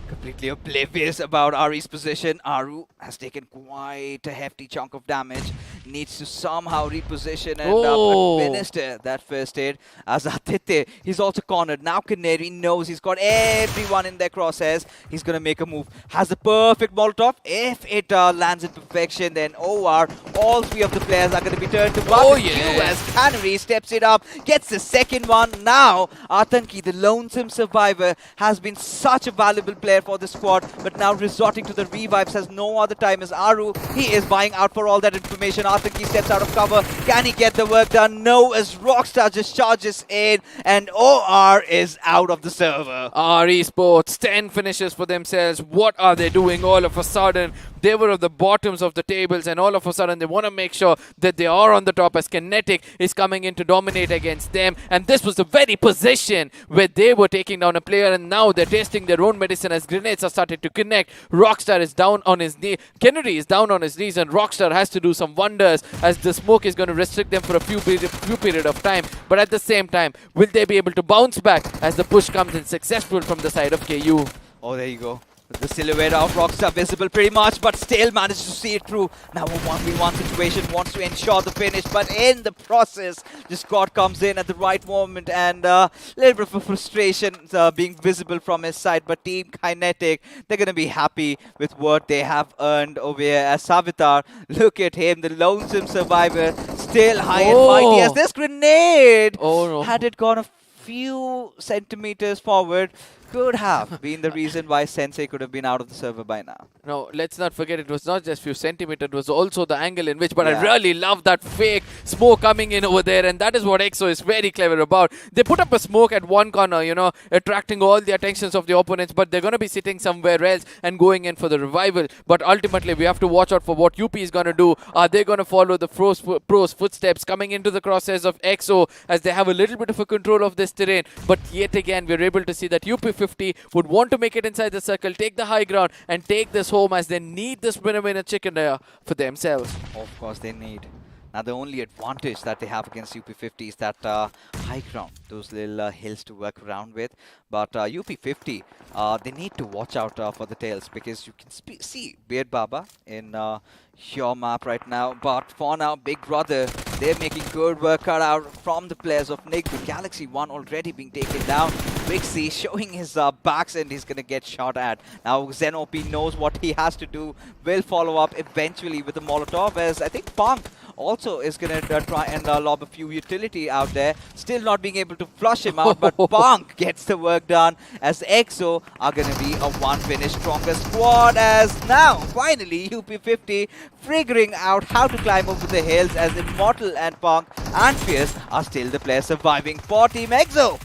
Completely oblivious about Ari's position. Aru has taken quite a hefty chunk of damage. Needs to somehow reposition and administer that first aid. As Aditya, he's also cornered. Now Canary knows he's got everyone in their crosshairs. He's going to make a move. Has a perfect Molotov. If it lands in perfection, then OR, all 3 of the players are going to be turned to barbecue as Canary steps it up, gets the second one. Now, Atanki, the lonesome survivor, has been such a valuable player for the squad, but now resorting to the revives has no other time as Aru. He is buying out for all that information. Atanki steps out of cover. Can he get the work done? No, as Rockstar just charges in and OR is out of the server. R Esports, 10 finishes for themselves. What are they doing all of a sudden? They were at the bottoms of the tables, and all of a sudden they want to make sure that they are on the top, as Kinetic is coming in to dominate against them. And this was the very position where they were taking down a player, and now they're tasting their own medicine as grenades have started to connect. Rockstar is down on his knee. Kennedy is down on his knees, and Rockstar has to do some wonders, as the smoke is going to restrict them for a few period of time. But at the same time, will they be able to bounce back as the push comes in successful from the side of KU? Oh, there you go. The silhouette of Rockstar visible pretty much, but still managed to see it through. Now a 1v1 situation, wants to ensure the finish, but in the process, just God comes in at the right moment, and a little bit of frustration being visible from his side. But Team Kinetic, they're going to be happy with what they have earned over here. As Savitar, look at him, the lonesome survivor, still high and mighty, as this grenade, had it gone a few centimeters forward, could have been the reason why Sensei could have been out of the server by now. No, let's not forget it was not just few centimeters, it was also the angle in which, but Yeah. I really love that fake smoke coming in over there, and that is what EXO is very clever about. They put up a smoke at one corner, you know, attracting all the attentions of the opponents, but they're going to be sitting somewhere else and going in for the revival. But ultimately, we have to watch out for what UP is going to do. Are they going to follow the pros footsteps coming into the crosshairs of EXO as they have a little bit of a control of this terrain? But yet again, we're able to see that UP50 would want to make it inside the circle, take the high ground, and take this home as they need this winner chicken there for themselves. Of course, they need. Now, the only advantage that they have against UP50 is that high ground, those little hills to work around with. But UP50, they need to watch out for the tails, because you can see Beard Baba in your map right now. But for now, Big Brother, they're making good work cut out from the players of Nigma. Galaxy 1 already being taken down. Vixie showing his backs, and he's going to get shot at. Now, Xenop knows what he has to do. Will follow up eventually with the Molotov, as I think Punk also is going to try and lob a few utility out there. Still not being able to flush him out, but Punk gets the work done, as EXO are going to be a one-finish stronger squad, as now, finally, UP50 figuring out how to climb over the hills, as Immortal and Punk and Fierce are still the players surviving for Team EXO.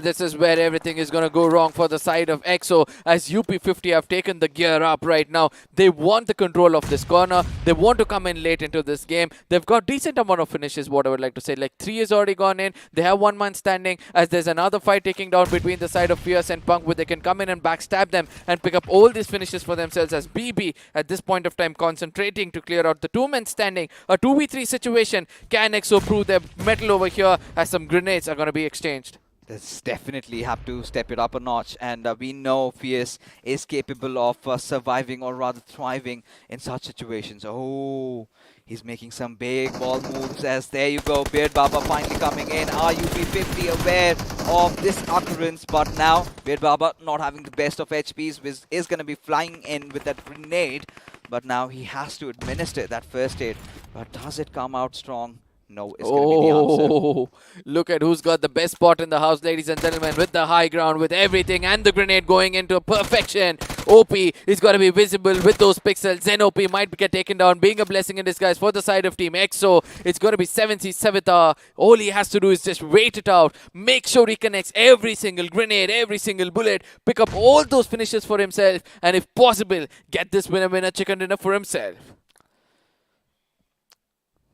This is where everything is going to go wrong for the side of EXO, as UP50 have taken the gear up right now. They want the control of this corner. They want to come in late into this game. They've got decent amount of finishes, what I would like to say. Like 3 is already gone in. They have one man standing, as there's another fight taking down between the side of Fierce and Punk, where they can come in and backstab them and pick up all these finishes for themselves, as BB at this point of time concentrating to clear out the 2 men standing. A 2v3 situation. Can EXO prove their mettle over here, as some grenades are going to be exchanged? This definitely have to step it up a notch, and we know Fierce is capable of surviving, or rather thriving in such situations. Oh, he's making some big ball moves, as there you go, Beard Baba finally coming in. Are UP50 aware of this occurrence? But now Beard Baba, not having the best of HPs, is going to be flying in with that grenade, but now he has to administer that first aid. But does it come out strong? No, it's going to be the answer. Look at who's got the best spot in the house, ladies and gentlemen, with the high ground, with everything, and the grenade going into perfection. OP is going to be visible with those pixels. Then OP might get taken down, being a blessing in disguise for the side of Team EXO. It's going to be 7C Savita. All he has to do is just wait it out, make sure he connects every single grenade, every single bullet, pick up all those finishes for himself, and if possible, get this winner chicken dinner for himself.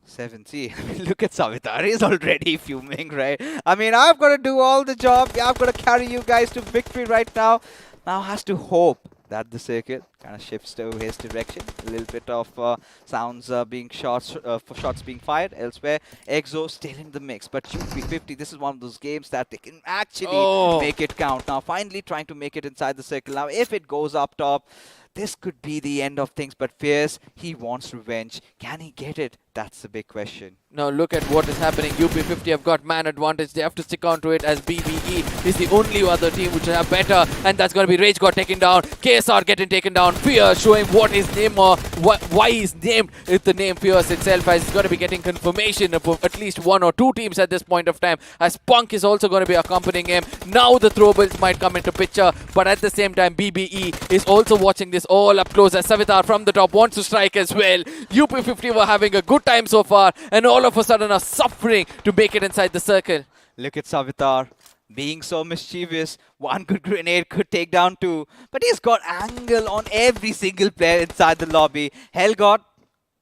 7C. I mean, look at Savitar. He's already fuming, right? I mean, I've got to do all the job. I've got to carry you guys to victory right now. Now has to hope that the circuit kind of shifts to his direction. A little bit of sounds being shots being fired elsewhere. EXO still in the mix, but UP50, this is one of those games that they can actually make it count. Now, finally trying to make it inside the circle. Now, if it goes up top, this could be the end of things, but Fierce, he wants revenge. Can he get it? That's the big question. Now look at what is happening. UP50 have got man advantage. They have to stick on to it, as BBE is the only other team which will have better, and that's going to be Rage got taken down. KSR getting taken down. Fierce showing what his name or why he's named with the name Fierce itself, as he's going to be getting confirmation of at least 1 or 2 teams at this point of time, as Punk is also going to be accompanying him. Now the throwables might come into picture, but at the same time BBE is also watching this all up close, as Savitar from the top wants to strike as well. UP50 were having a good time so far, and all of a sudden are suffering to make it inside the circle. Look at Savitar being so mischievous. One good grenade could take down 2, but he's got angle on every single player inside the lobby. Helgot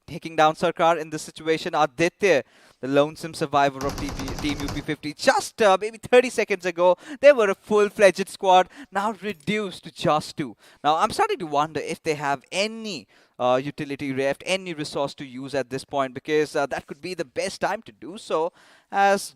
taking down Sarkar in this situation. Aditya, the lonesome survivor of Team UP50. Just maybe 30 seconds ago, they were a full-fledged squad, now reduced to just 2. Now, I'm starting to wonder if they have any utility left, any resource to use at this point, because that could be the best time to do so, as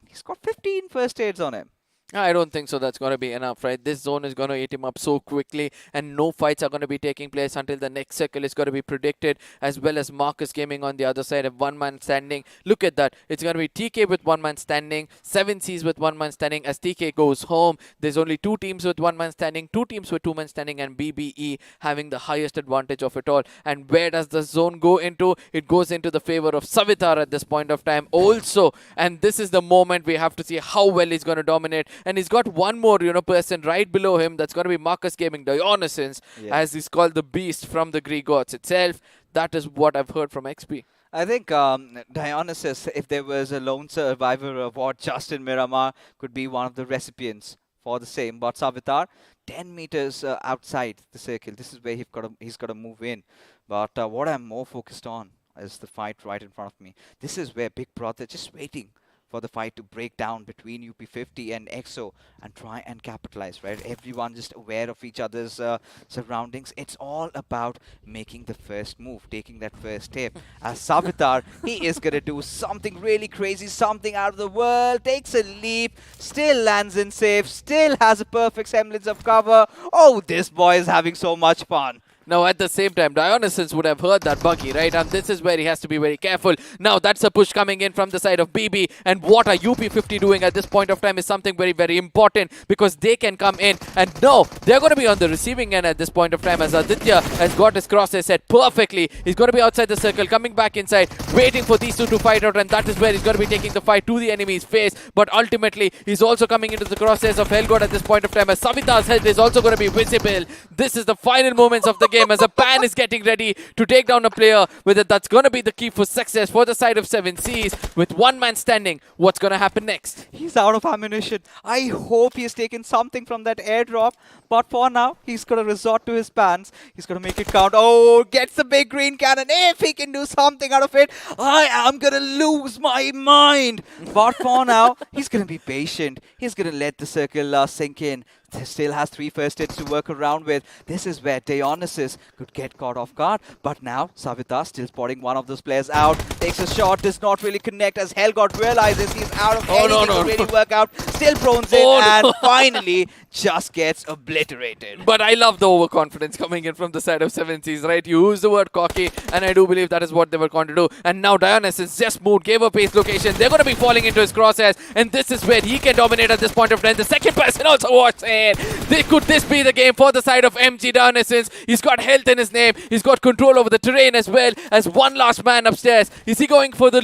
he's got 15 first aids on him. I don't think so. That's going to be enough, right? This zone is going to eat him up so quickly, and no fights are going to be taking place until the next circle is going to be predicted, as well as Marcus Gaming on the other side of 1 man standing. Look at that. It's going to be TK with 1 man standing, 7Cs with 1 man standing, as TK goes home. There's only 2 teams with 1 man standing, 2 teams with 2 men standing, and BBE having the highest advantage of it all. And where does the zone go into? It goes into the favor of Savitar at this point of time also. And this is the moment we have to see how well he's going to dominate. and he's got one more, person right below him. That's going to be Marcus Gaming Dionysus, as he's called the Beast from the Greek gods itself. That is what I've heard from XP. I think Dionysus, if there was a lone survivor award, Justin Miramar could be one of the recipients for the same. But Savitar, 10 meters outside the circle. This is where he's got to move in. But what I'm more focused on is the fight right in front of me. This is where Big Brother just waiting for the fight to break down between UP50 and EXO and try and capitalize, right? Everyone just aware of each other's surroundings. It's all about making the first move, taking that first step. As Savitar, he is going to do something really crazy, something out of the world, takes a leap, still lands in safe, still has a perfect semblance of cover. Oh, this boy is having so much fun. Now, at the same time, Dionysus would have heard that buggy, right? And this is where he has to be very careful. Now, that's a push coming in from the side of BB. And what are UP50 doing at this point of time is something very, very important, because they can come in. And no, they're going to be on the receiving end at this point of time, as Aditya has got his crosses set perfectly. He's going to be outside the circle, coming back inside, waiting for these two to fight out. And that is where he's going to be taking the fight to the enemy's face. But ultimately, he's also coming into the crosshairs of Hellgod at this point of time, as Savitar's head is also going to be visible. This is the final moments of the game, as a Pan is getting ready to take down a player. Whether that's going to be the key for success for the side of 7 Seas. With one man standing, what's going to happen next? He's out of ammunition. I hope he's taken something from that airdrop. But for now, he's going to resort to his pans. He's going to make it count. Oh, gets the big green cannon. If he can do something out of it, I am going to lose my mind. But for now, he's going to be patient. He's going to let the circle sink in. Still has 3 first hits to work around with. This is where Dionysus could get caught off guard. But now, Savitar still spotting one of those players out. Takes a shot, does not really connect, as Hellgod realizes he's out of anything to really work out. Still prones it, and finally just gets obliterated. But I love the overconfidence coming in from the side of 7 Seas, right? You use the word cocky, and I do believe that is what they were going to do. And now Dionysus just moved, gave up his location. They're going to be falling into his crosshairs, and this is where he can dominate at this point of time. The second person also walks in. Could this be the game for the side of MG Dionysus? He's got health in his name. He's got control over the terrain as well as one last man upstairs. Is he going for the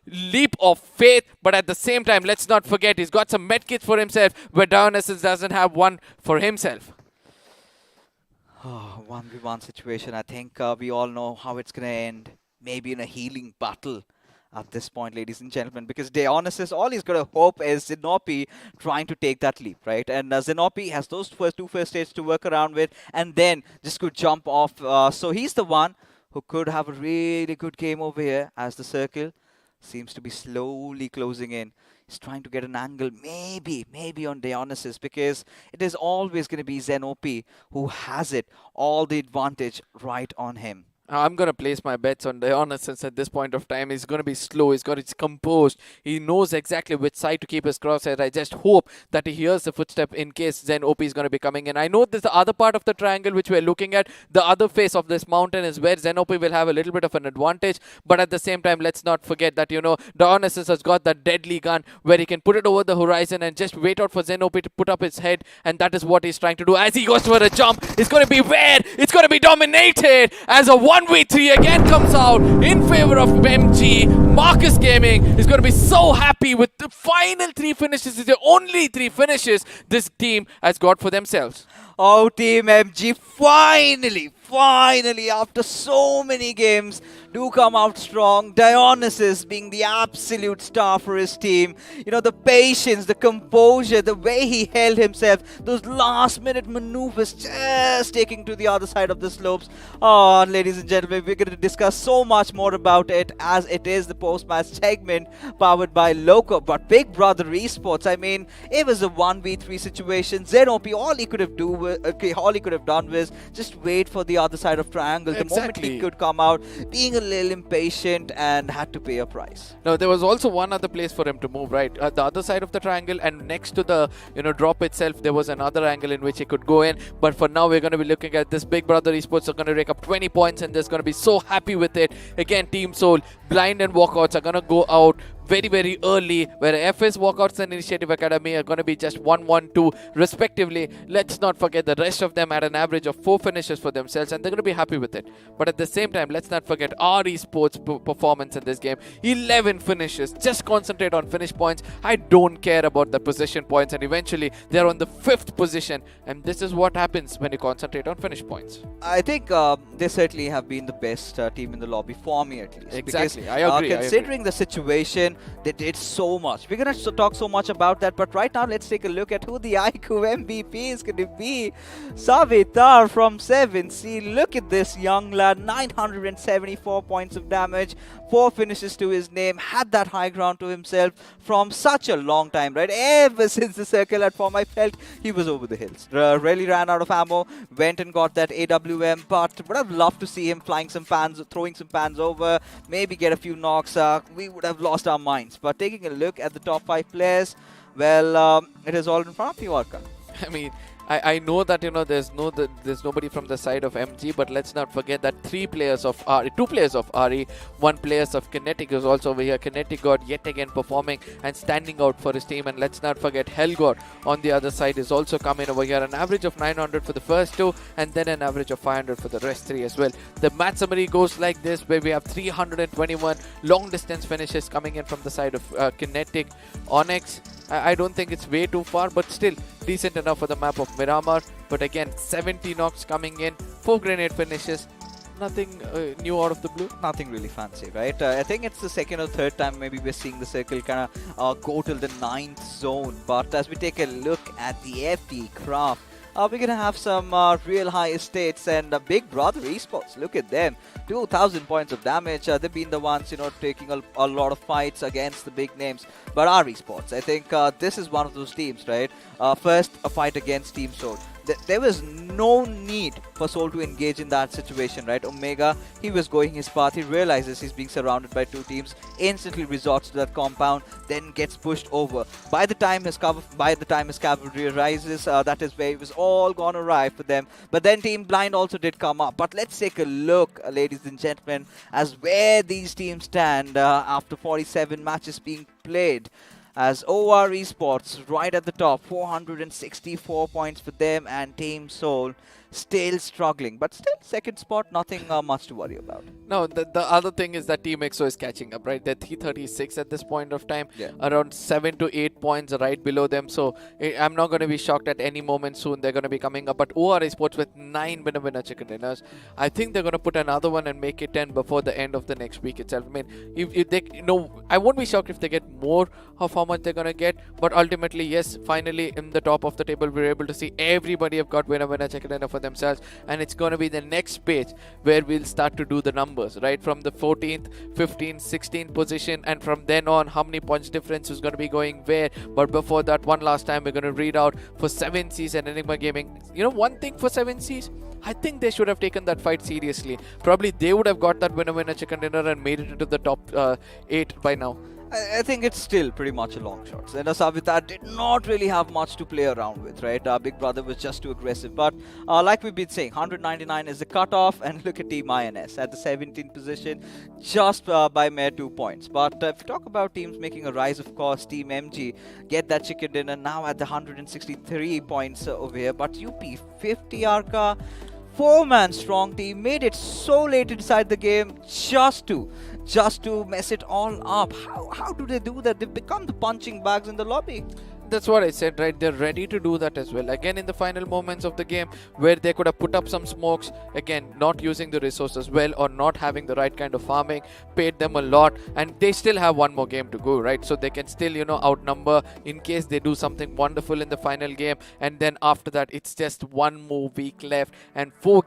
leap of faith? But at the same time, let's not forget, he's got some medkits for himself, where Dionysus doesn't have one for himself. 1v1 situation. I think we all know how it's going to end. Maybe in a healing battle at this point, ladies and gentlemen, because Dionysus, all he's got to hope is Xenopi trying to take that leap, right? And Xenopi has those two first stages to work around with, and then just could jump off. So he's the one who could have a really good game over here, as the circle seems to be slowly closing in. He's trying to get an angle, maybe on Dionysus, because it is always going to be Xenopi who has it, all the advantage right on him. I'm going to place my bets on Dionysus at this point of time. He's going to be slow. He's got it composed. He knows exactly which side to keep his crosshair. I just hope that he hears the footstep in case Zen OP is going to be coming in. I know this is the other part of the triangle which we're looking at. The other face of this mountain is where Zen OP will have a little bit of an advantage. But at the same time, let's not forget that, Dionysus has got that deadly gun where he can put it over the horizon and just wait out for Zen OP to put up his head. And that is what he's trying to do. As he goes for a jump, it's going to be where? It's going to be dominated as a 1v3 again comes out in favor of MG. Marcus Gaming is going to be so happy with the final 3 finishes. It's the only 3 finishes this team has got for themselves. Oh, Team MG, finally, after so many games, do come out strong. Dionysus being the absolute star for his team. The patience, the composure, the way he held himself, those last-minute maneuvers just taking to the other side of the slopes. Oh, ladies and gentlemen, we're going to discuss so much more about it, as it is the post-match segment powered by Loco. But Big Brother Esports, it was a 1v3 situation. ZenOP, all he could have done was just wait for the other side of triangle. The moment he could come out, being a little impatient, and had to pay a price. Now, there was also one other place for him to move, right? The other side of the triangle, and next to the drop itself, there was another angle in which he could go in. But for now, we're going to be looking at this. Big Brother Esports are going to rake up 20 points, and they're going to be so happy with it. Again, Team Soul, Blind and Walkouts are going to go out very, very early, where FS Walkouts and Initiative Academy are going to be just 1-1-2 respectively. Let's not forget the rest of them had an average of 4 finishes for themselves, and they're going to be happy with it. But at the same time, let's not forget our Esports performance in this game. 11 finishes. Just concentrate on finish points. I don't care about the position points, and eventually they're on the 5th position, and this is what happens when you concentrate on finish points. I think they certainly have been the best team in the lobby, for me at least. Exactly, Because, I agree. considering the situation, they did so much. We're going to talk so much about that, but right now let's take a look at who the iQOO MVP is going to be. Savitar from 7C. Look at this young lad, 974 points of damage, 4 finishes to his name, had that high ground to himself from such a long time, right? Ever since the circle had formed, I felt he was over the hills. Really ran out of ammo, went and got that AWM, but would have loved to see him flying some fans, throwing some fans over, maybe get a few knocks. We would have lost our minds. But taking a look at the top 5 players, well, it is all in front of you, Arka. I mean, I know that, you know, there's nobody from the side of MG, but let's not forget that 2 players of RE, 1 player of Kinetic is also over here. Kinetic God yet again performing and standing out for his team, and let's not forget Hellgod on the other side is also coming over here. An average of 900 for the first 2, and then an average of 500 for the rest 3 as well. The match summary goes like this, where we have 321 long distance finishes coming in from the side of Kinetic. Onyx, I don't think it's way too far, but still decent enough for the map of Miramar. But again, 70 knocks coming in, 4 grenade finishes. Nothing new out of the blue. Nothing really fancy, right? I think it's the 2nd or 3rd time maybe we're seeing the circle kind of go till the 9th zone. But as we take a look at the FD Craft, we're going to have some real high estates and Big Brother Esports. Look at them. 2,000 points of damage. They've been the ones, you know, taking a lot of fights against the big names. But our Esports, I think this is one of those teams, right? First, a fight against Team Soul. There was no need for Soul to engage in that situation, right? Omega, he was going his path. He realizes he's being surrounded by 2 teams, instantly resorts to that compound, then gets pushed over. By the time his cavalry arises, that is where it was all gonna arrive for them. But then Team Blind also did come up. But let's take a look, ladies and gentlemen, as where these teams stand after 47 matches being played. As OR Esports right at the top, 464 points for them, and Team Soul still struggling, but still 2nd spot, nothing much to worry about. No, the other thing is that Team EXO is catching up, right? They're 336 at this point of time, around 7 to 8 points right below them. So I'm not going to be shocked at any moment soon. They're going to be coming up. But OR Esports with 9 winner chicken dinners, I think they're going to put another one and make it 10 before the end of the next week itself. I mean, if they, you know, I won't be shocked if they get more of how much they're going to get. But ultimately, yes, finally in the top of the table, we're able to see everybody have got winner chicken dinner for themselves, and it's going to be the next page where we'll start to do the numbers, right? From the 14th, 15th, 16th position, and from then on, how many points difference is going to be going where. But before that, one last time, we're going to read out for 7Cs and Enigma Gaming. You know, one thing for 7Cs, I think they should have taken that fight seriously. Probably they would have got that winner chicken dinner and made it into the top 8 by now. I think it's still pretty much a long shot. And Savitar did not really have much to play around with, right? Big Brother was just too aggressive. But like we've been saying, 199 is the cutoff. And look at Team INS at the 17th position, just by mere 2 points. But if you talk about teams making a rise, of course, Team MG get that chicken dinner now at the 163 points over here. But UP 50 Arca, 4-man strong team, made it so late inside the game just to mess it all up. How do they do that? They've become the punching bags in the lobby. That's what I said, right? They're ready to do that as well. Again, in the final moments of the game, where they could have put up some smokes, again, not using the resources well or not having the right kind of farming, paid them a lot, and they still have one more game to go, right? So they can still, you know, outnumber in case they do something wonderful in the final game. And then after that, it's just one more week left, and 4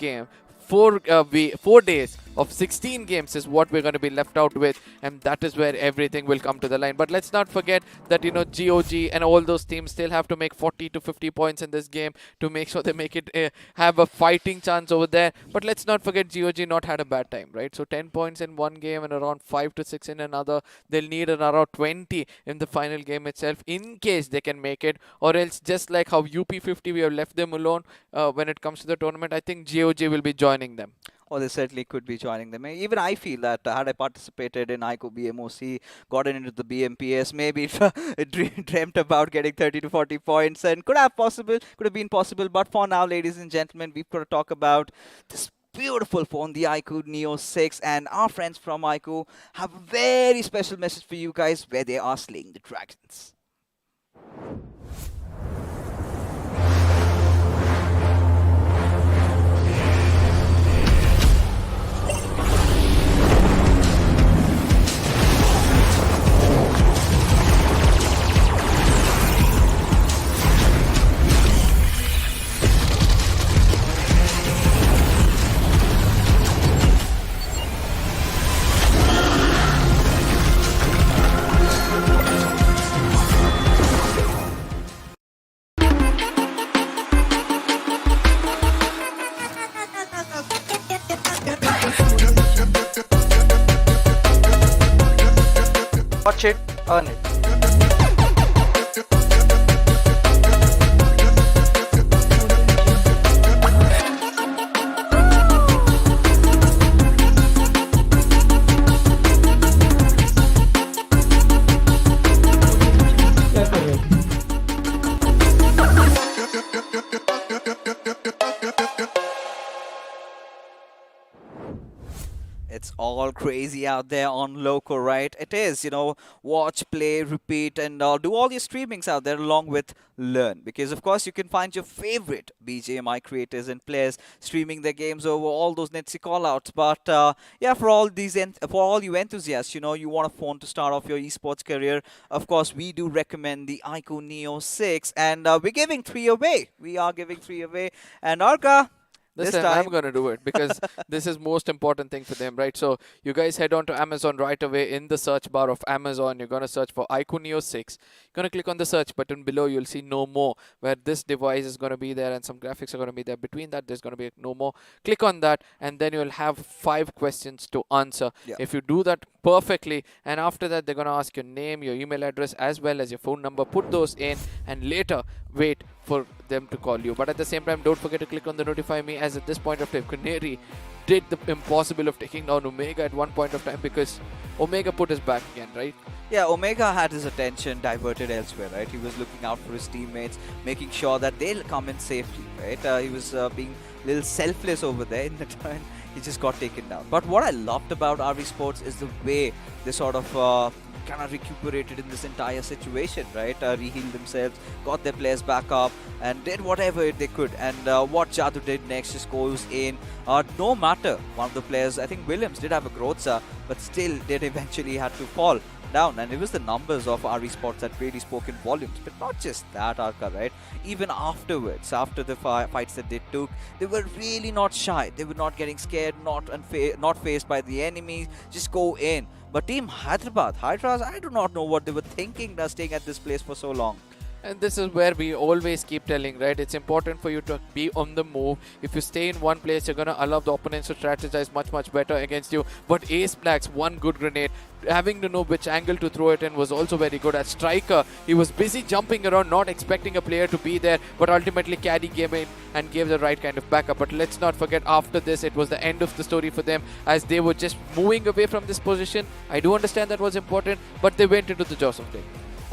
days of 16 games is what we're going to be left out with, and that is where everything will come to the line. But let's not forget that, you know, GOG and all those teams still have to make 40 to 50 points in this game to make sure they make it have a fighting chance over there. But let's not forget GOG not had a bad time, right? So 10 points in one game and around 5 to 6 in another. They'll need around 20 in the final game itself in case they can make it, or else just like how UP50 we have left them alone when it comes to the tournament, I think GOG will be joining them. or they certainly could be joining them. Even I feel that had I participated in iQOO BMOC, gotten into the BMPS, maybe dreamt about getting 30 to 40 points, and could have been possible. But for now, ladies and gentlemen, we've got to talk about this beautiful phone, the iQOO Neo 6, and our friends from iQOO have a very special message for you guys where they are slaying the dragons. Watch it, earn it. It's all crazy out there on Loco, right? It is, watch, play, repeat, and do all your streamings out there along with learn. Because, of course, you can find your favorite BGMI creators and players streaming their games over all those Netsy callouts. But, yeah, for all you enthusiasts, you want a phone to start off your esports career, of course, we do recommend the iQOO Neo 6. And we're giving 3 away. We are giving 3 away. And Arka, this time I'm going to do it because this is most important thing for them, right? So you guys head on to Amazon right away. In the search bar of Amazon, you're going to search for iQOO Neo 6. You're going to click on the search button below. You'll see no more, where this device is going to be there and some graphics are going to be there. Between that, there's going to be no more. Click on that and then you'll have 5 questions to answer. Yeah. If you do that perfectly, and after that, they're going to ask your name, your email address, as well as your phone number. Put those in and later wait for them to call you. But at the same time, don't forget to click on the notify me, as at this point of time, Kinetic did the impossible of taking down Omega at one point of time because Omega put his back again, right? Yeah, Omega had his attention diverted elsewhere, right? He was looking out for his teammates, making sure that they'll come in safely, right? He was being a little selfless over there in the turn. He just got taken down. But what I loved about RV Sports is the way they sort of kind of recuperated in this entire situation, right? Rehealed themselves, got their players back up, and did whatever they could. And what Jadu did next just goes in. No matter, one of the players, I think Williams did have a growth, but still did eventually had to fall down. And it was the numbers of RV Sports that really spoke in volumes. But not just that, Arka, right? Even afterwards, after the fights that they took, they were really not shy. They were not getting scared, not faced by the enemies. Just go in. But Team Hyderabad, Hydras, I do not know what they were thinking staying at this place for so long. And this is where we always keep telling, right? It's important for you to be on the move. If you stay in one place, you're going to allow the opponents to strategize much better against you. But Ace Black's one good grenade, having to know which angle to throw it in, was also very good. As striker, he was busy jumping around, not expecting a player to be there, but ultimately Caddy came in and gave the right kind of backup. But let's not forget, after this, it was the end of the story for them, as they were just moving away from this position. I do understand that was important, but they went into the jaws of death.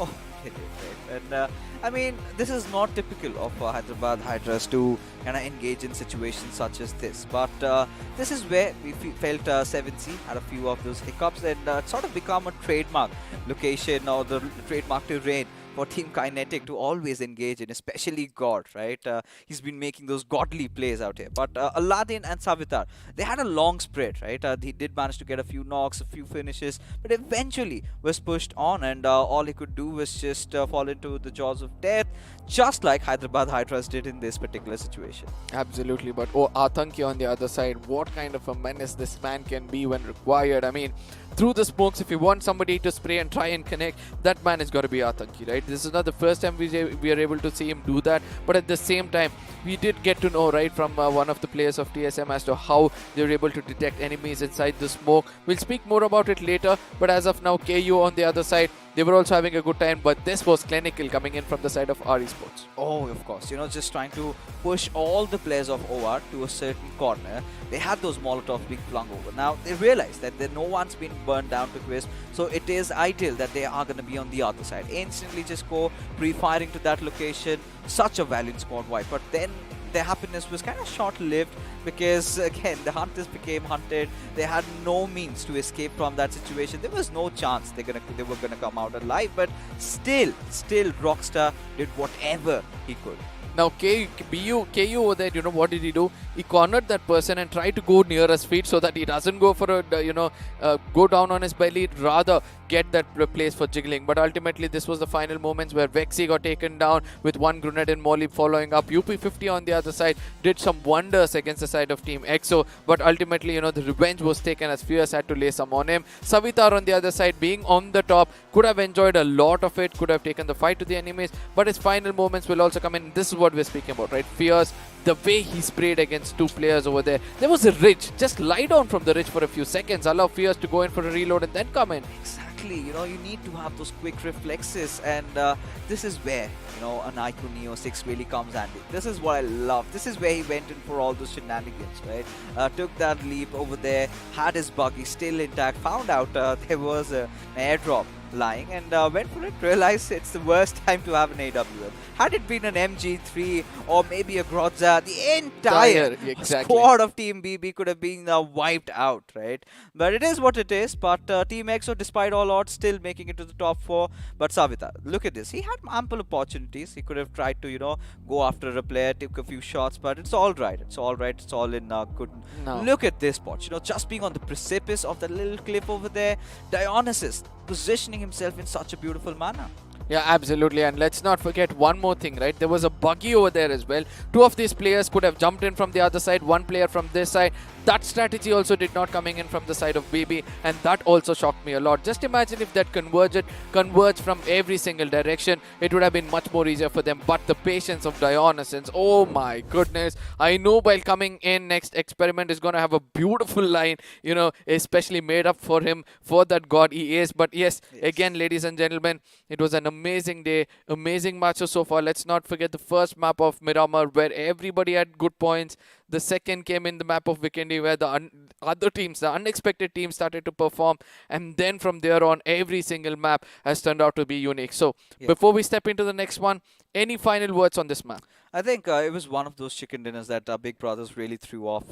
Oh, they did, right? And I mean, this is not typical of Hyderabad Hydras to kind of engage in situations such as this. But this is where we felt 7C had a few of those hiccups, and it sort of become a trademark location or the trademark terrain for Team Kinetic to always engage in, especially God, right? He's been making those godly plays out here. But Aladdin and Savitar, they had a long spread, right? He did manage to get a few knocks, a few finishes, but eventually was pushed on, and all he could do was just fall into the jaws of death, just like Hyderabad Hydras did in this particular situation. Absolutely, but Atanki on the other side, what kind of a menace this man can be when required. I mean, through the smokes, if you want somebody to spray and try and connect, that man is got to be Atanki, right? This is not the first time we are able to see him do that, but at the same time, we did get to know, right, from one of the players of TSM as to how they're able to detect enemies inside the smoke. We'll speak more about it later, but as of now, KU on the other side, They were also having a good time, but this was clinical coming in from the side of our Esports. Oh, of course. Just trying to push all the players of OR to a certain corner. They had those Molotovs being flung over. Now, they realize that no one's been burned down to crisp, so it is ideal that they are going to be on the other side. Instantly just go pre-firing to that location. Such a valiant squad wipe. But then their happiness was kind of short-lived because, again, the hunters became hunted. They had no means to escape from that situation. There was no chance they were gonna come out alive. But still, Rockstar did whatever he could. Now, KU over there, what did he do? He cornered that person and tried to go near his feet so that he doesn't go for a, go down on his belly, rather get that place for jiggling. But ultimately, this was the final moments where Vexy got taken down with one grenade and Molly following up. UP50 on the other side did some wonders against the side of Team EXO. But ultimately, the revenge was taken as Fierce had to lay some on him. Savitar on the other side, being on the top, could have enjoyed a lot of it, could have taken the fight to the enemies. But his final moments will also come in. This is what we're speaking about, right? Fierce, the way he sprayed against two players over there. There was a ridge. Just lie down from the ridge for a few seconds. Allow Fierce to go in for a reload and then come in. Exactly. You need to have those quick reflexes, and this is where, an iQOO Neo 6 really comes handy. This is what I love. This is where he went in for all those shenanigans, right? Took that leap over there, had his buggy still intact, found out there was an airdrop lying, and went for it, realized it's the worst time to have an AWM. Had it been an MG3 or maybe a Grozza, the entire squad of Team BB could have been wiped out, right? But it is what it is. But Team EXO, despite all odds, still making it to the top 4. But Savita, look at this. He had ample opportunities. He could have tried to, go after a player, take a few shots, but it's all right. It's all right. It's all in good. No. Look at this spot. Just being on the precipice of that little cliff over there. Dionysus positioning himself in such a beautiful manner. Yeah, absolutely. And let's not forget one more thing, right? There was a buggy over there as well. Two of these players could have jumped in from the other side, one player from this side. That strategy also did not coming in from the side of BB, and that also shocked me a lot. Just imagine if that converged from every single direction, it would have been much more easier for them. But the patience of Dionysus, oh my goodness. I know while coming in, next experiment is going to have a beautiful line, especially made up for him, for that god he is. But yes, again, ladies and gentlemen, it was an amazing day, amazing matches so far. Let's not forget the first map of Miramar, where everybody had good points. The second came in the map of Vikendi, where the other teams, the unexpected teams, started to perform. And then from there on, every single map has turned out to be unique. So before we step into the next one, any final words on this map? I think it was one of those chicken dinners that Big Brothers really threw off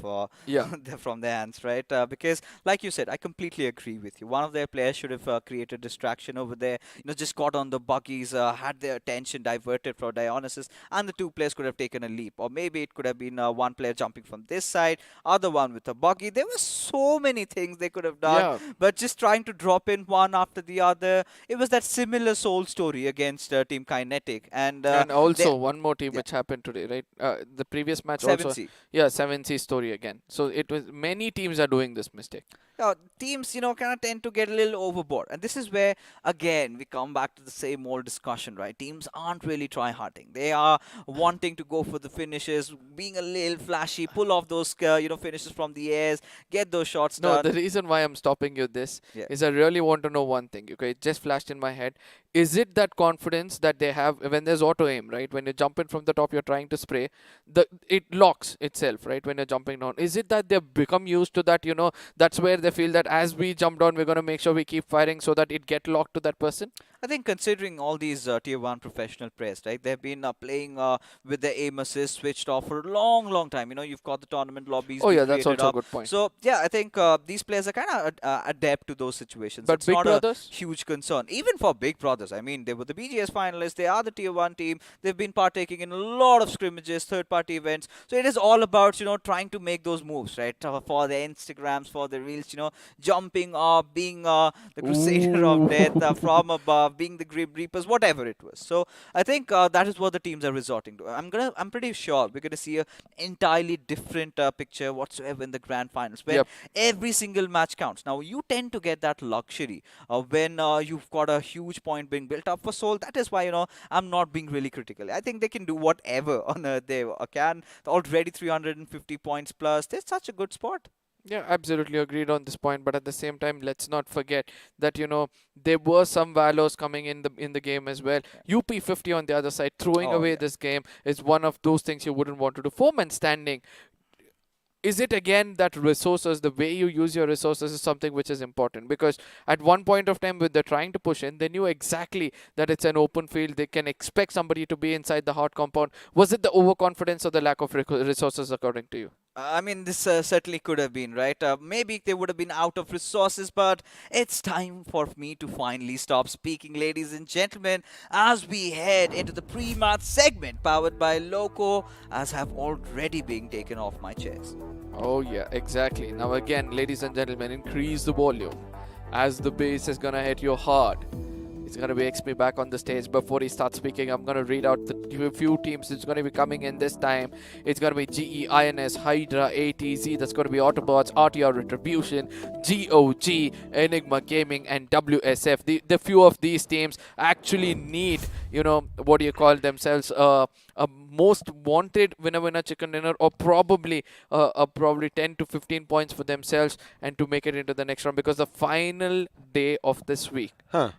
from their hands, right? Because, like you said, I completely agree with you. One of their players should have created distraction over there. Just got on the buggies, had their attention diverted from Dionysus, and the two players could have taken a leap. Or maybe it could have been one player jumping from this side, other one with a buggy. There were so many things they could have done, but just trying to drop in one after the other. It was that similar soul story against Team Kinetic. And also one more team which happened today, right? The previous match 7C. Also, 7C story again. So it was many teams are doing this mistake. Teams, kind of tend to get a little overboard. And this is where, again, we come back to the same old discussion, right? Teams aren't really try-harding. They are wanting to go for the finishes, being a little flashy, pull off those, finishes from the airs, get those shots done. No, the reason why I'm stopping you this is I really want to know one thing, okay? It just flashed in my head. Is it that confidence that they have when there's auto-aim, right? When you jump in from the top, you're trying to spray, it locks itself, right? When you're jumping down. Is it that they've become used to that, that's where they feel that as we jump down, we're going to make sure we keep firing so that it get locked to that person? I think considering all these tier 1 professional players, right, they've been playing with the aim assist switched off for a long time. You've got the tournament lobbies. Oh yeah, that's also a good point. So yeah, I think these players are kind of adept to those situations. But it's Big not Brothers? a huge concern. Even for Big Brothers, I mean, they were the BGS finalists. They are the tier 1 team. They've been partaking in a lot of scrimmages, third-party events. So it is all about, trying to make those moves, right, for their Instagrams, for the reels, jumping up, being the Crusader of Death from above, being the Grim Reapers, whatever it was. So I think that is what the teams are resorting to. I'm pretty sure we're gonna see an entirely different picture whatsoever in the grand finals, where every single match counts. Now you tend to get that luxury when you've got a huge point being built up for Seoul. That is why I'm not being really critical. I think they can do whatever on earth they can. Already 350 points plus. They're such a good spot. Yeah, absolutely agreed on this point. But at the same time, let's not forget that there were some Valos coming in the game as well. UP50 on the other side, throwing away this game is one of those things you wouldn't want to do. 4-man standing. Is it again that resources, the way you use your resources is something which is important? Because at one point of time when they're trying to push in, they knew exactly that it's an open field. They can expect somebody to be inside the hard compound. Was it the overconfidence or the lack of resources according to you? I mean, this certainly could have been, right? Maybe they would have been out of resources, but it's time for me to finally stop speaking, ladies and gentlemen, as we head into the pre-match segment powered by Loco, as have already been taken off my chairs. Oh yeah, exactly. Now again, ladies and gentlemen, increase the volume as the bass is gonna hit you hard. It's going to be XP back on the stage. Before he starts speaking, I'm going to read out the few teams that's going to be coming in this time. It's going to be GEINS, Hydra, ATZ. That's going to be Autobotz, RTR, Retribution, GOG, Enigma Gaming, and WSF. The few of these teams actually need, what do you call themselves, a most wanted winner chicken dinner, or probably 10 to 15 points for themselves and to make it into the next round, because the final day of this week,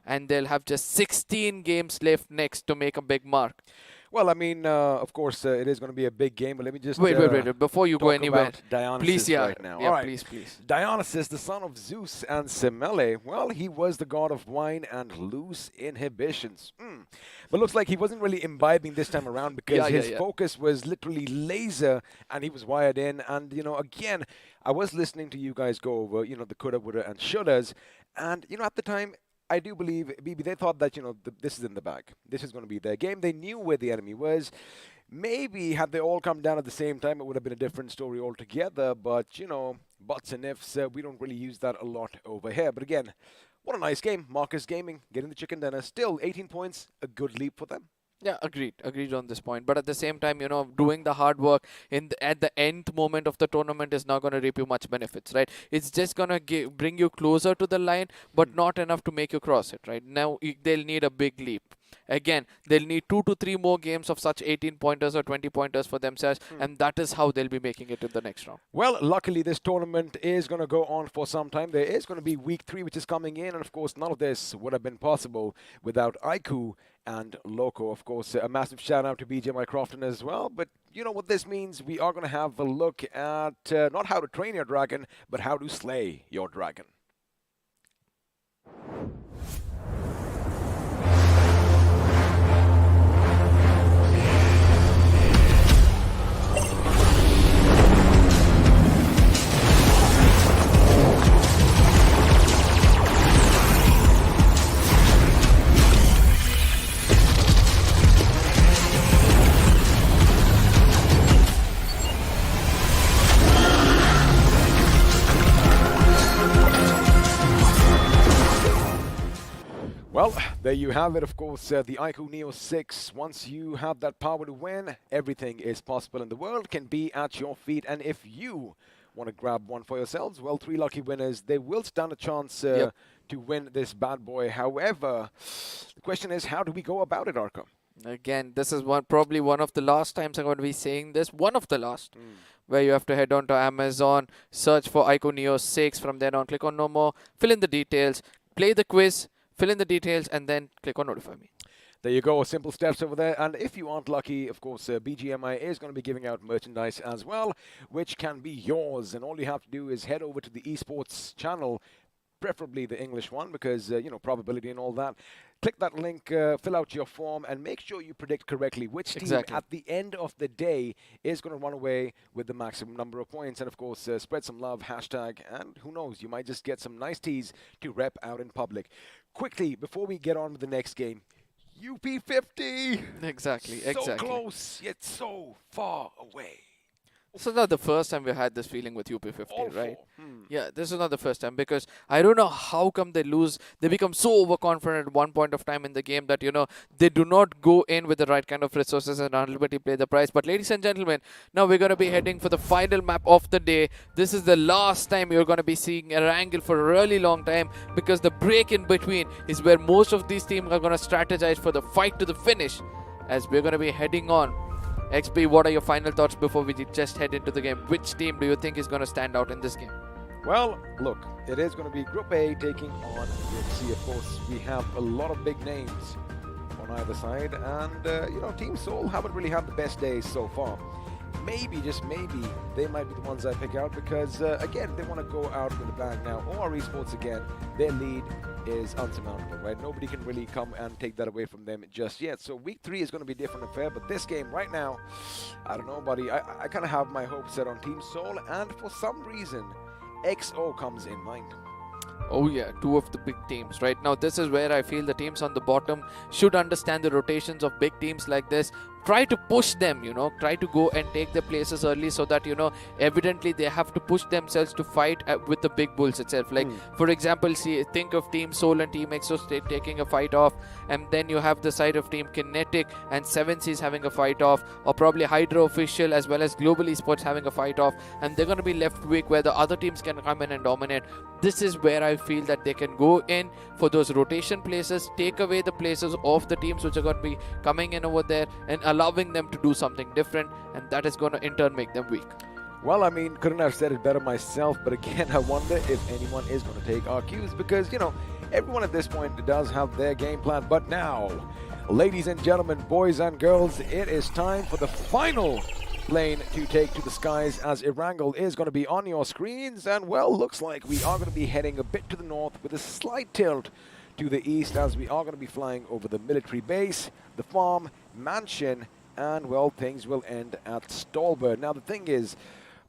and they'll have just 16 games left next to make a big mark. Well, I mean, of course, it is going to be a big game, but let me just wait. Before you go anywhere, please, right now. All right. please. Dionysus, the son of Zeus and Semele, well, he was the god of wine and loose inhibitions. But looks like he wasn't really imbibing this time around, because his focus was literally laser, and he was wired in. And, again, I was listening to you guys go over, the coulda, woulda, and shouldas, and, at the time, I do believe, BB, they thought that, this is in the bag. This is going to be their game. They knew where the enemy was. Maybe had they all come down at the same time, it would have been a different story altogether. But, buts and ifs, we don't really use that a lot over here. But again, what a nice game. Marcus Gaming getting the chicken dinner. Still, 18 points, a good leap for them. Yeah, agreed on this point. But at the same time, doing the hard work at the end moment of the tournament is not going to reap you much benefits, right? It's just going to bring you closer to the line, but not enough to make you cross it, right? Now, they'll need a big leap. Again, they'll need 2 to 3 more games of such 18-pointers or 20-pointers for themselves, and that is how they'll be making it to the next round. Well, luckily, this tournament is going to go on for some time. There is going to be week 3, which is coming in, and of course, none of this would have been possible without iQOO and Loco. Of course, a massive shout out to BGMI Crofton as well. But you know what this means? We are going to have a look at not how to train your dragon, but how to slay your dragon. Well, there you have it, of course, the iQOO Neo 6. Once you have that power to win, everything is possible in the world, can be at your feet. And if you want to grab one for yourselves, well, 3 lucky winners, they will stand a chance to win this bad boy. However, the question is, how do we go about it, Arca? Again, this is probably one of the last times I'm going to be saying this. One of the last. Where you have to head on to Amazon, search for iQOO Neo 6. From then on, click on No More, fill in the details, play the quiz, fill in the details, and then click on Notify Me. There you go, simple steps over there. And if you aren't lucky, of course, BGMI is going to be giving out merchandise as well, which can be yours. And all you have to do is head over to the Esports channel, preferably the English one, because, probability and all that. Click that link, fill out your form, and make sure you predict correctly which team at the end of the day is going to run away with the maximum number of points. And, of course, spread some love, hashtag, and who knows, you might just get some nice teas to rep out in public. Quickly, before we get on with the next game, UP50! Exactly. So close, yet so far away. This is not the first time we had this feeling with UP50, right? Yeah, this is not the first time, because I don't know how come they lose. They become so overconfident at one point of time in the game that, they do not go in with the right kind of resources and ultimately pay the price. But ladies and gentlemen, now we're going to be heading for the final map of the day. This is the last time you're going to be seeing Erangel for a really long time, because the break in between is where most of these teams are going to strategize for the fight to the finish, as we're going to be heading on. XP, what are your final thoughts before we just head into the game? Which team do you think is going to stand out in this game? Well, look, it is going to be Group A taking on Group C. Of course, we have a lot of big names on either side, and you know, Team Seoul haven't really had the best days so far. Maybe, just maybe, they might be the ones I pick out because, again, they want to go out with a bang now. OR Esports, again, their lead is unsurmountable, right? Nobody can really come and take that away from them just yet. So week 3 is going to be a different affair, but this game right now, I don't know, buddy. I kind of have my hopes set on Team Seoul, and for some reason, XO comes in mind. Oh yeah, 2 of the big teams. Right now, this is where I feel the teams on the bottom should understand the rotations of big teams like this. Try to push them, you know, try to go and take their places early so that, you know, evidently they have to push themselves to fight with the big bulls itself. Like, for example, think of Team Seoul and Team EXO taking a fight off, and then you have the side of Team Kinetic and 7C's having a fight off, or probably Hydra Official as well as Global Esports having a fight off, and they're going to be left weak where the other teams can come in and dominate. This is where I feel that they can go in for those rotation places, take away the places of the teams which are going to be coming in over there, and allowing them to do something different, and that is going to in turn make them weak. Well, I mean, couldn't have said it better myself, but again, I wonder if anyone is going to take our cues because, you know, everyone at this point does have their game plan. But now, ladies and gentlemen, boys and girls, it is time for the final plane to take to the skies as Erangel is going to be on your screens. And, well, looks like we are going to be heading a bit to the north with a slight tilt to the east as we are going to be flying over the military base, the farm, mansion, and, well, things will end at Stolberg. Now, the thing is,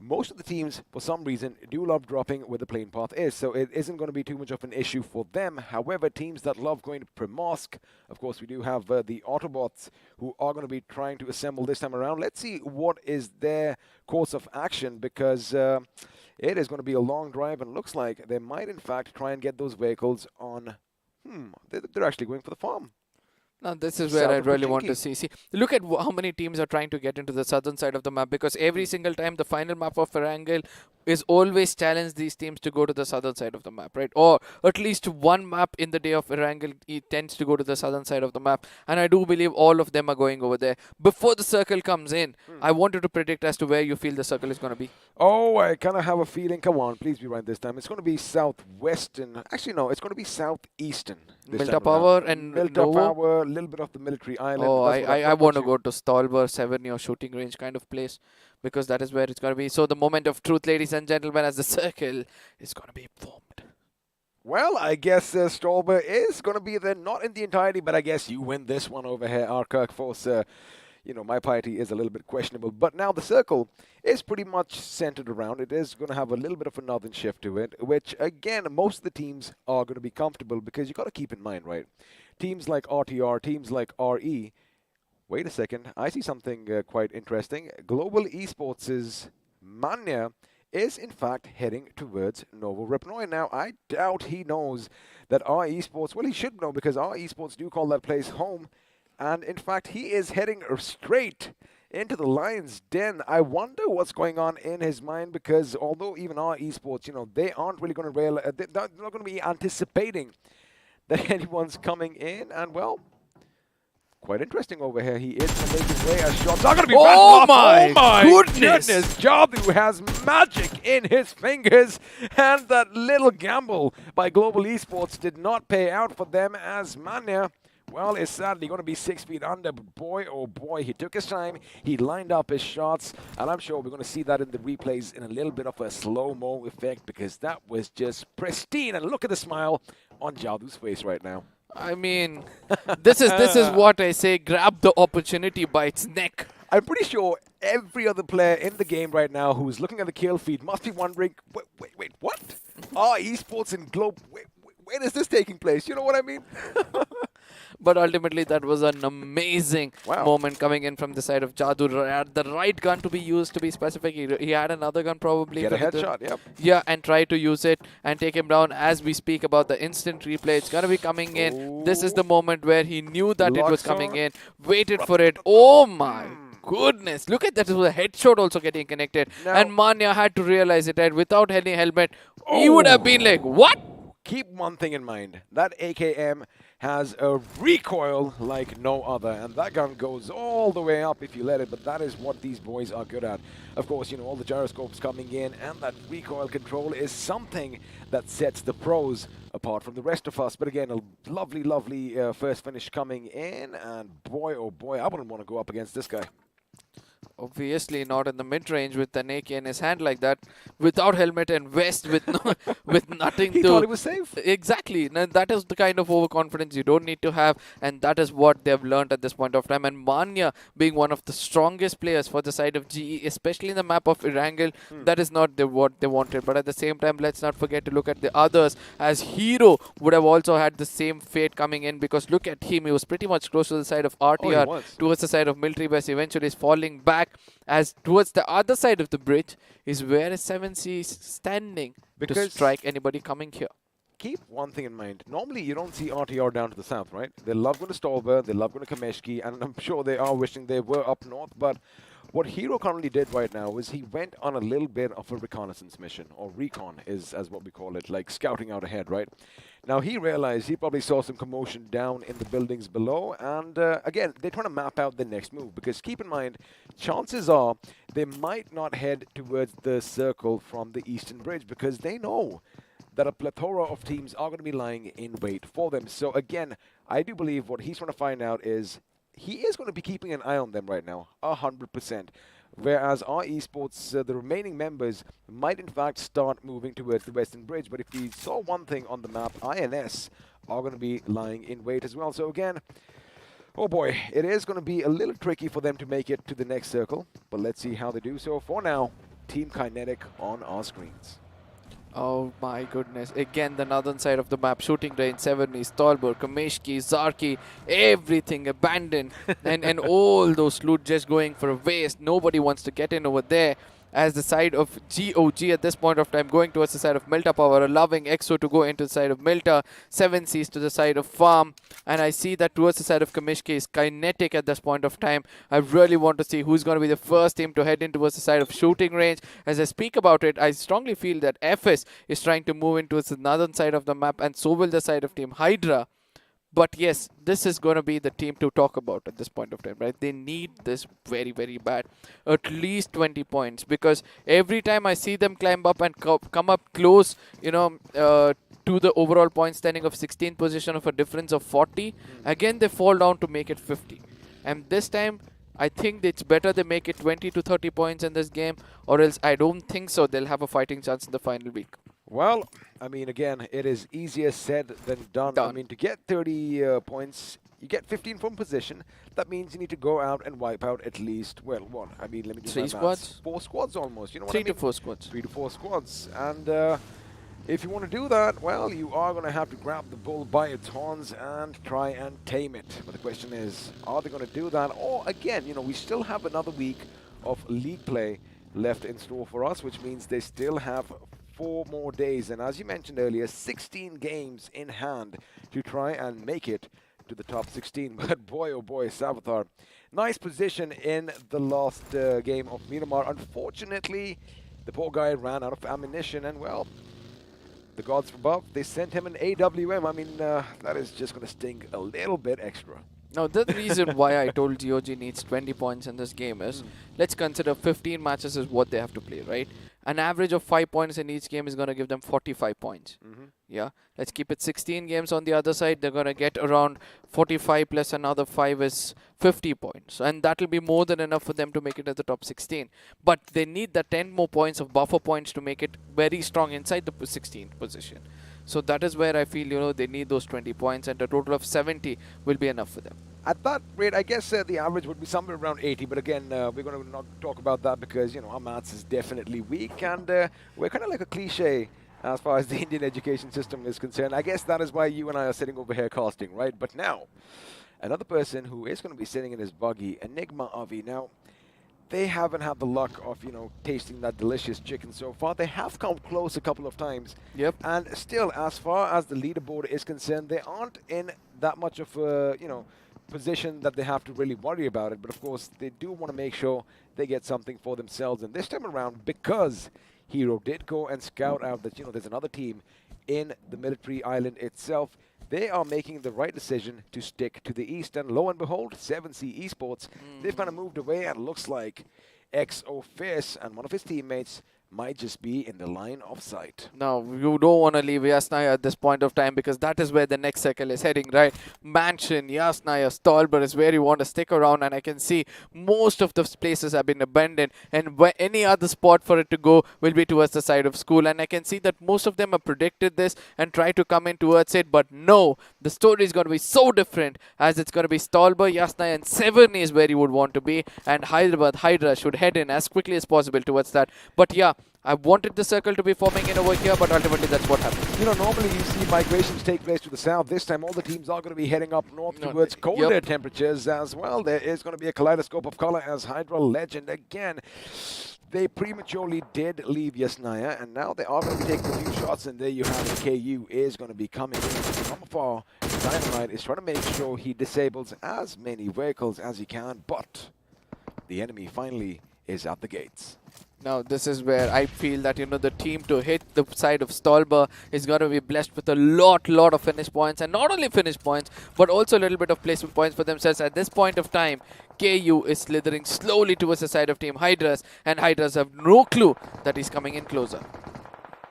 most of the teams, for some reason, do love dropping where the plane path is, so it isn't going to be too much of an issue for them. However, teams that love going to Primorsk, of course, we do have the Autobotz, who are going to be trying to assemble this time around. Let's see what is their course of action, because it is going to be a long drive, and looks like they might, in fact, try and get those vehicles on... they're actually going for the farm. Now, this is where I really want to see. See, look at how many teams are trying to get into the southern side of the map, because every single time the final map of Erangel is always challenge these teams to go to the southern side of the map, right? Or at least one map in the day of Erangel tends to go to the southern side of the map, and I do believe all of them are going over there. Before the circle comes in, I wanted to predict as to where you feel the circle is going to be. Oh, I kind of have a feeling. Come on, please be right this time. It's going to be southwestern. Actually, no, it's going to be southeastern. Milta Power and Milta Power, a little bit of the military island. Oh, I want to go to Stolberg 7 or shooting range kind of place, because that is where it's going to be. So the moment of truth, ladies and gentlemen, as the circle is going to be formed. Well, I guess Stolberg is going to be there, not in the entirety, but I guess you win this one over here, our Kirkforce. You know, my piety is a little bit questionable. But now the circle is pretty much centered around. It is going to have a little bit of a northern shift to it, which, again, most of the teams are going to be comfortable, because you got to keep in mind, right? Teams like RTR, teams like RE. Wait a second. I see something quite interesting. Global Esports' Manya is, in fact, heading towards Novo Repnoi. Now, I doubt he knows that our Esports, well, he should know, because our Esports do call that place home. And, in fact, he is heading straight into the Lion's Den. I wonder what's going on in his mind, because although even our Esports, you know, they aren't really going to they're not going to be anticipating that anyone's coming in. And, well, quite interesting over here. He is going to make his way as shots are going to be back off. Oh my goodness! Jadu has magic in his fingers, and that little gamble by Global Esports did not pay out for them, as Manya, well, is sadly going to be 6 feet under, but boy, oh boy, he took his time, he lined up his shots, and I'm sure we're going to see that in the replays in a little bit of a slow-mo effect, because that was just pristine, and look at the smile on Jadu's face right now. I mean, this is what I say, grab the opportunity by its neck. I'm pretty sure every other player in the game right now who's looking at the kill feed must be wondering, wait, what? Esports in Globe, where is this taking place? You know what I mean? But ultimately, that was an amazing moment coming in from the side of Jadu. Had the right gun to be used, to be specific. He had another gun probably. Get a headshot, yep. Yeah, and try to use it and take him down. As we speak about the instant replay, it's going to be coming in. Ooh. This is the moment where he knew that it was coming in. Waited for it. Oh my goodness. Look at that. It was a headshot also getting connected. Now, and Manya had to realize it. Right? Without any helmet, he would have been like, what? Keep one thing in mind. That AKM has a recoil like no other, and that gun goes all the way up if you let it, but that is what these boys are good at. Of course, all the gyroscopes coming in, and that recoil control is something that sets the pros apart from the rest of us. But again, a lovely, lovely first finish coming in, and boy, oh boy, I wouldn't want to go up against this guy. Obviously not in the mid-range with an AK in his hand like that, without helmet and vest, with no, with nothing He to... thought he was safe. Exactly. Now, that is the kind of overconfidence you don't need to have, and that is what they've learned at this point of time. And Manya being one of the strongest players for the side of GE, especially in the map of Erangel, that is not what they wanted. But at the same time, let's not forget to look at the others, as Hero would have also had the same fate coming in, because look at him, he was pretty much close to the side of RTR, towards the side of military base, eventually is falling back, as towards the other side of the bridge is where is 7C standing to strike anybody coming here. Keep one thing in mind. Normally, you don't see RTR down to the south, right? They love going to Stolber, they love going to Kameshki, and I'm sure they are wishing they were up north. But what Hero currently did right now is he went on a little bit of a reconnaissance mission, or recon is as what we call it, like scouting out ahead, right? Now, he realized he probably saw some commotion down in the buildings below, and again, they're trying to map out the next move, because keep in mind, chances are they might not head towards the circle from the eastern bridge, because they know that a plethora of teams are going to be lying in wait for them. So again, I do believe what he's trying to find out is he is going to be keeping an eye on them right now, 100%. Whereas our esports, the remaining members, might in fact start moving towards the western bridge. But if we saw one thing on the map, INS are going to be lying in wait as well. So again, oh boy, it is going to be a little tricky for them to make it to the next circle. But let's see how they do. So for now, Team Kinetic on our screens. Oh my goodness, again the northern side of the map, shooting range, 7E, Stolber, Kameshki, Zarki, everything abandoned, and all those loot just going for a waste. Nobody wants to get in over there, as the side of GOG at this point of time going towards the side of Milta Power, allowing EXO to go into the side of Milta, 7Cs to the side of Farm, and I see that towards the side of Kamishki is Kinetic at this point of time. I really want to see who's going to be the first team to head in towards the side of shooting range. As I speak about it, I strongly feel that FS is trying to move into the northern side of the map, and so will the side of Team Hydra. But yes, this is going to be the team to talk about at this point of time, right? They need this very, very bad. At least 20 points. Because every time I see them climb up and come up close, to the overall point standing of 16th position of a difference of 40, again they fall down to make it 50. And this time, I think it's better they make it 20 to 30 points in this game, or else I don't think so they'll have a fighting chance in the final week. Well, I mean, again, it is easier said than done. I mean, to get 30 points, you get 15 from position. That means you need to go out and wipe out at least, well, what? I mean, let me do 3 my squads? maths. 4 squads almost. You know what 3 I mean? to 4 squads. 3 to 4 squads. And if you want to do that, well, you are going to have to grab the bull by its horns and try and tame it. But the question is, are they going to do that? Or, again, we still have another week of league play left in store for us, which means they still have 4 more days, and as you mentioned earlier, 16 games in hand to try and make it to the top 16. But boy, oh boy, Savitar, nice position in the last game of Miramar. Unfortunately, the poor guy ran out of ammunition, and well, the gods above, they sent him an AWM. I mean, that is just going to sting a little bit extra. Now, the reason why I told GOG needs 20 points in this game is, let's consider 15 matches is what they have to play, right? An average of 5 points in each game is going to give them 45 points. Yeah, let's keep it 16 games on the other side. They're going to get around 45 plus another 5 is 50 points. And that will be more than enough for them to make it at the top 16. But they need the 10 more points of buffer points to make it very strong inside the 16th position. So that is where I feel, they need those 20 points, and a total of 70 will be enough for them. At that rate, I guess the average would be somewhere around 80. But again, we're going to not talk about that because, our maths is definitely weak. And we're kind of like a cliche as far as the Indian education system is concerned. I guess that is why you and I are sitting over here casting, right? But now, another person who is going to be sitting in his buggy, Enigma Avi. Now, they haven't had the luck of, tasting that delicious chicken so far. They have come close a couple of times. Yep. And still, as far as the leaderboard is concerned, they aren't in that much of a, position that they have to really worry about it. But of course, they do want to make sure they get something for themselves. And this time around, because Hero did go and scout out that, there's another team in the military island itself, they are making the right decision to stick to the east. And lo and behold, 7C Esports, they've kind of moved away, and looks like XO Fierce and one of his teammates might just be in the line of sight. No, you don't want to leave Yasnaya at this point of time, because that is where the next circle is heading, right? Mansion, Yasnaya, Stolber is where you want to stick around, and I can see most of those places have been abandoned, and any other spot for it to go will be towards the side of school, and I can see that most of them have predicted this and try to come in towards it, but no, the story is going to be so different, as it's going to be Stolber, Yasnaya, and 7 is where you would want to be, and Hyderabad, Hydra should head in as quickly as possible towards that. But yeah, I wanted the circle to be forming in over here, but ultimately that's what happened. You know, normally you see migrations take place to the south. This time all the teams are going to be heading up north towards colder temperatures as well. There is going to be a kaleidoscope of color as Hydra Legend again. They prematurely did leave Yasnaya, and now they are going to be taking a few shots, and there you have it. KU is going to be coming in from afar. Dynamite is trying to make sure he disables as many vehicles as he can, but the enemy finally is at the gates. Now, this is where I feel that, you know, the team to hit the side of Stolber is going to be blessed with a lot of finish points. And not only finish points, but also a little bit of placement points for themselves. At this point of time, KU is slithering slowly towards the side of Team Hydras. And Hydras have no clue that he's coming in closer.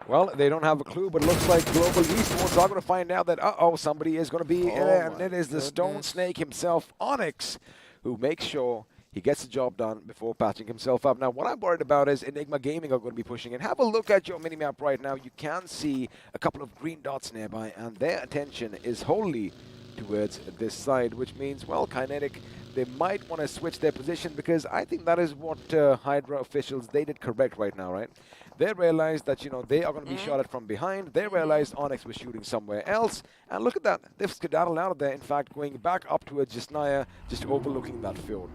Well, they don't have a clue, but it looks like Global Esports are going to find out that, somebody is going to be there. And it is the Stone Snake himself, Onyx, who makes sure he gets the job done before patching himself up. Now, what I'm worried about is Enigma Gaming are going to be pushing in. Have a look at your minimap right now. You can see a couple of green dots nearby, and their attention is wholly towards this side, which means, well, Kinetic, they might want to switch their position, because I think that is what Hydra officials, they did correct right now, right? They realized that, you know, they are going to be shot at from behind. They realized Onyx was shooting somewhere else. And look at that. They've skedaddled out of there, in fact, going back up towards Yasnaya, just overlooking that field.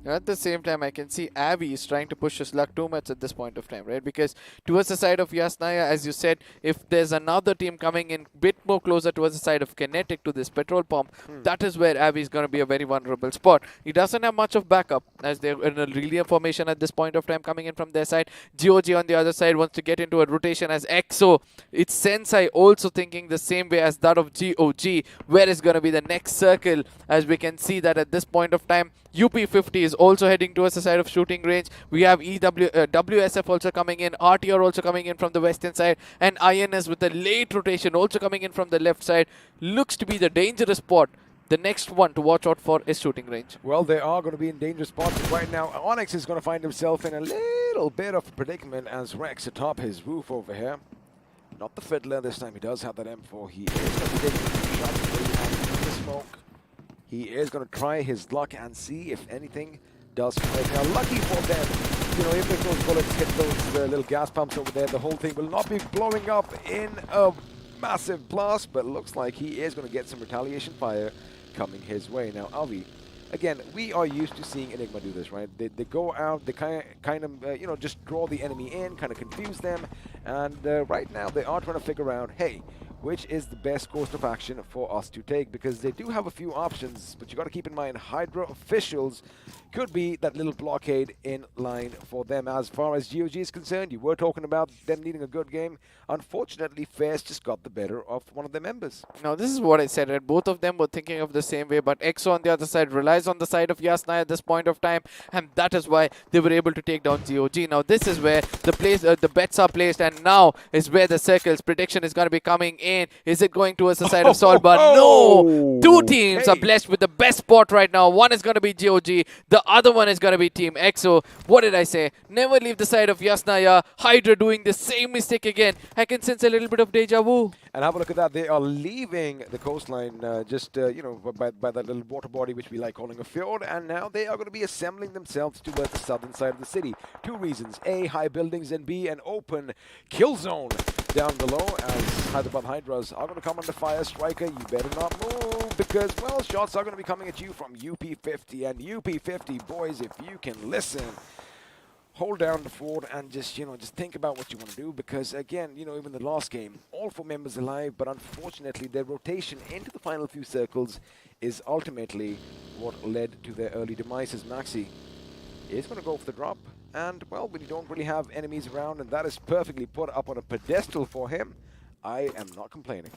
At the same time, I can see Abby is trying to push his luck too much at this point of time, right? Because towards the side of Yasnaya, as you said, if there's another team coming in a bit more closer towards the side of Kinetic to this petrol pump, that is where Abby is going to be a very vulnerable spot. He doesn't have much of backup, as they're in a relay formation at this point of time coming in from their side. GOG on the other side wants to get into a rotation as EXO. It's Sensei also thinking the same way as that of GOG. Where is going to be the next circle? As we can see that at this point of time, UP50 is also heading towards the side of shooting range. We have WSF also coming in, RTR also coming in from the western side, and INS with a late rotation also coming in from the left side. Looks to be the dangerous spot. The next one to watch out for is shooting range. Well, they are going to be in dangerous spots right now. Onyx is going to find himself in a little bit of a predicament as Rex atop his roof over here. Not the Fiddler this time. He does have that M4. He is going to be taking a shot before the smoke. He is going to try his luck and see if anything does click. Now, lucky for them, you know, if those bullets hit those little gas pumps over there, the whole thing will not be blowing up in a massive blast, but it looks like he is going to get some retaliation fire coming his way. Now, Avi, again, we are used to seeing Enigma do this, right? They go out, they kind of you know, just draw the enemy in, kind of confuse them, and right now they are trying to figure out, hey, which is the best course of action for us to take, because they do have a few options, but you got to keep in mind Hydra officials could be that little blockade in line for them. As far as GOG is concerned, you were talking about them needing a good game. Unfortunately, Fairs just got the better of one of their members. Now, this is what I said, right? Both of them were thinking of the same way, but EXO on the other side relies on the side of Yasnaya at this point of time, and that is why they were able to take down GOG. Now, this is where the bets are placed, and now is where the circles prediction is going to be coming in. Is it going towards the side of Solbar? No! Two teams are blessed with the best spot right now. One is going to be GOG. The other one is going to be Team EXO. What did I say? Never leave the side of Yasnaya. Hydra doing the same mistake again. I can sense a little bit of deja vu. And have a look at that. They are leaving the coastline you know, by that little water body which we like calling a fjord. And now they are going to be assembling themselves towards the southern side of the city. Two reasons. A, high buildings, and B, an open kill zone down below, as Hyderabad Hydras are going to come under fire. Striker, you better not move, because, well, shots are going to be coming at you from UP50. And UP50, boys, if you can listen, hold down the fort and just, you know, just think about what you want to do, because, again, you know, even the last game, all 4 members alive, but unfortunately their rotation into the final few circles is ultimately what led to their early demise, as Maxi is going to go for the drop. And, well, when you don't really have enemies around, and that is perfectly put up on a pedestal for him, I am not complaining.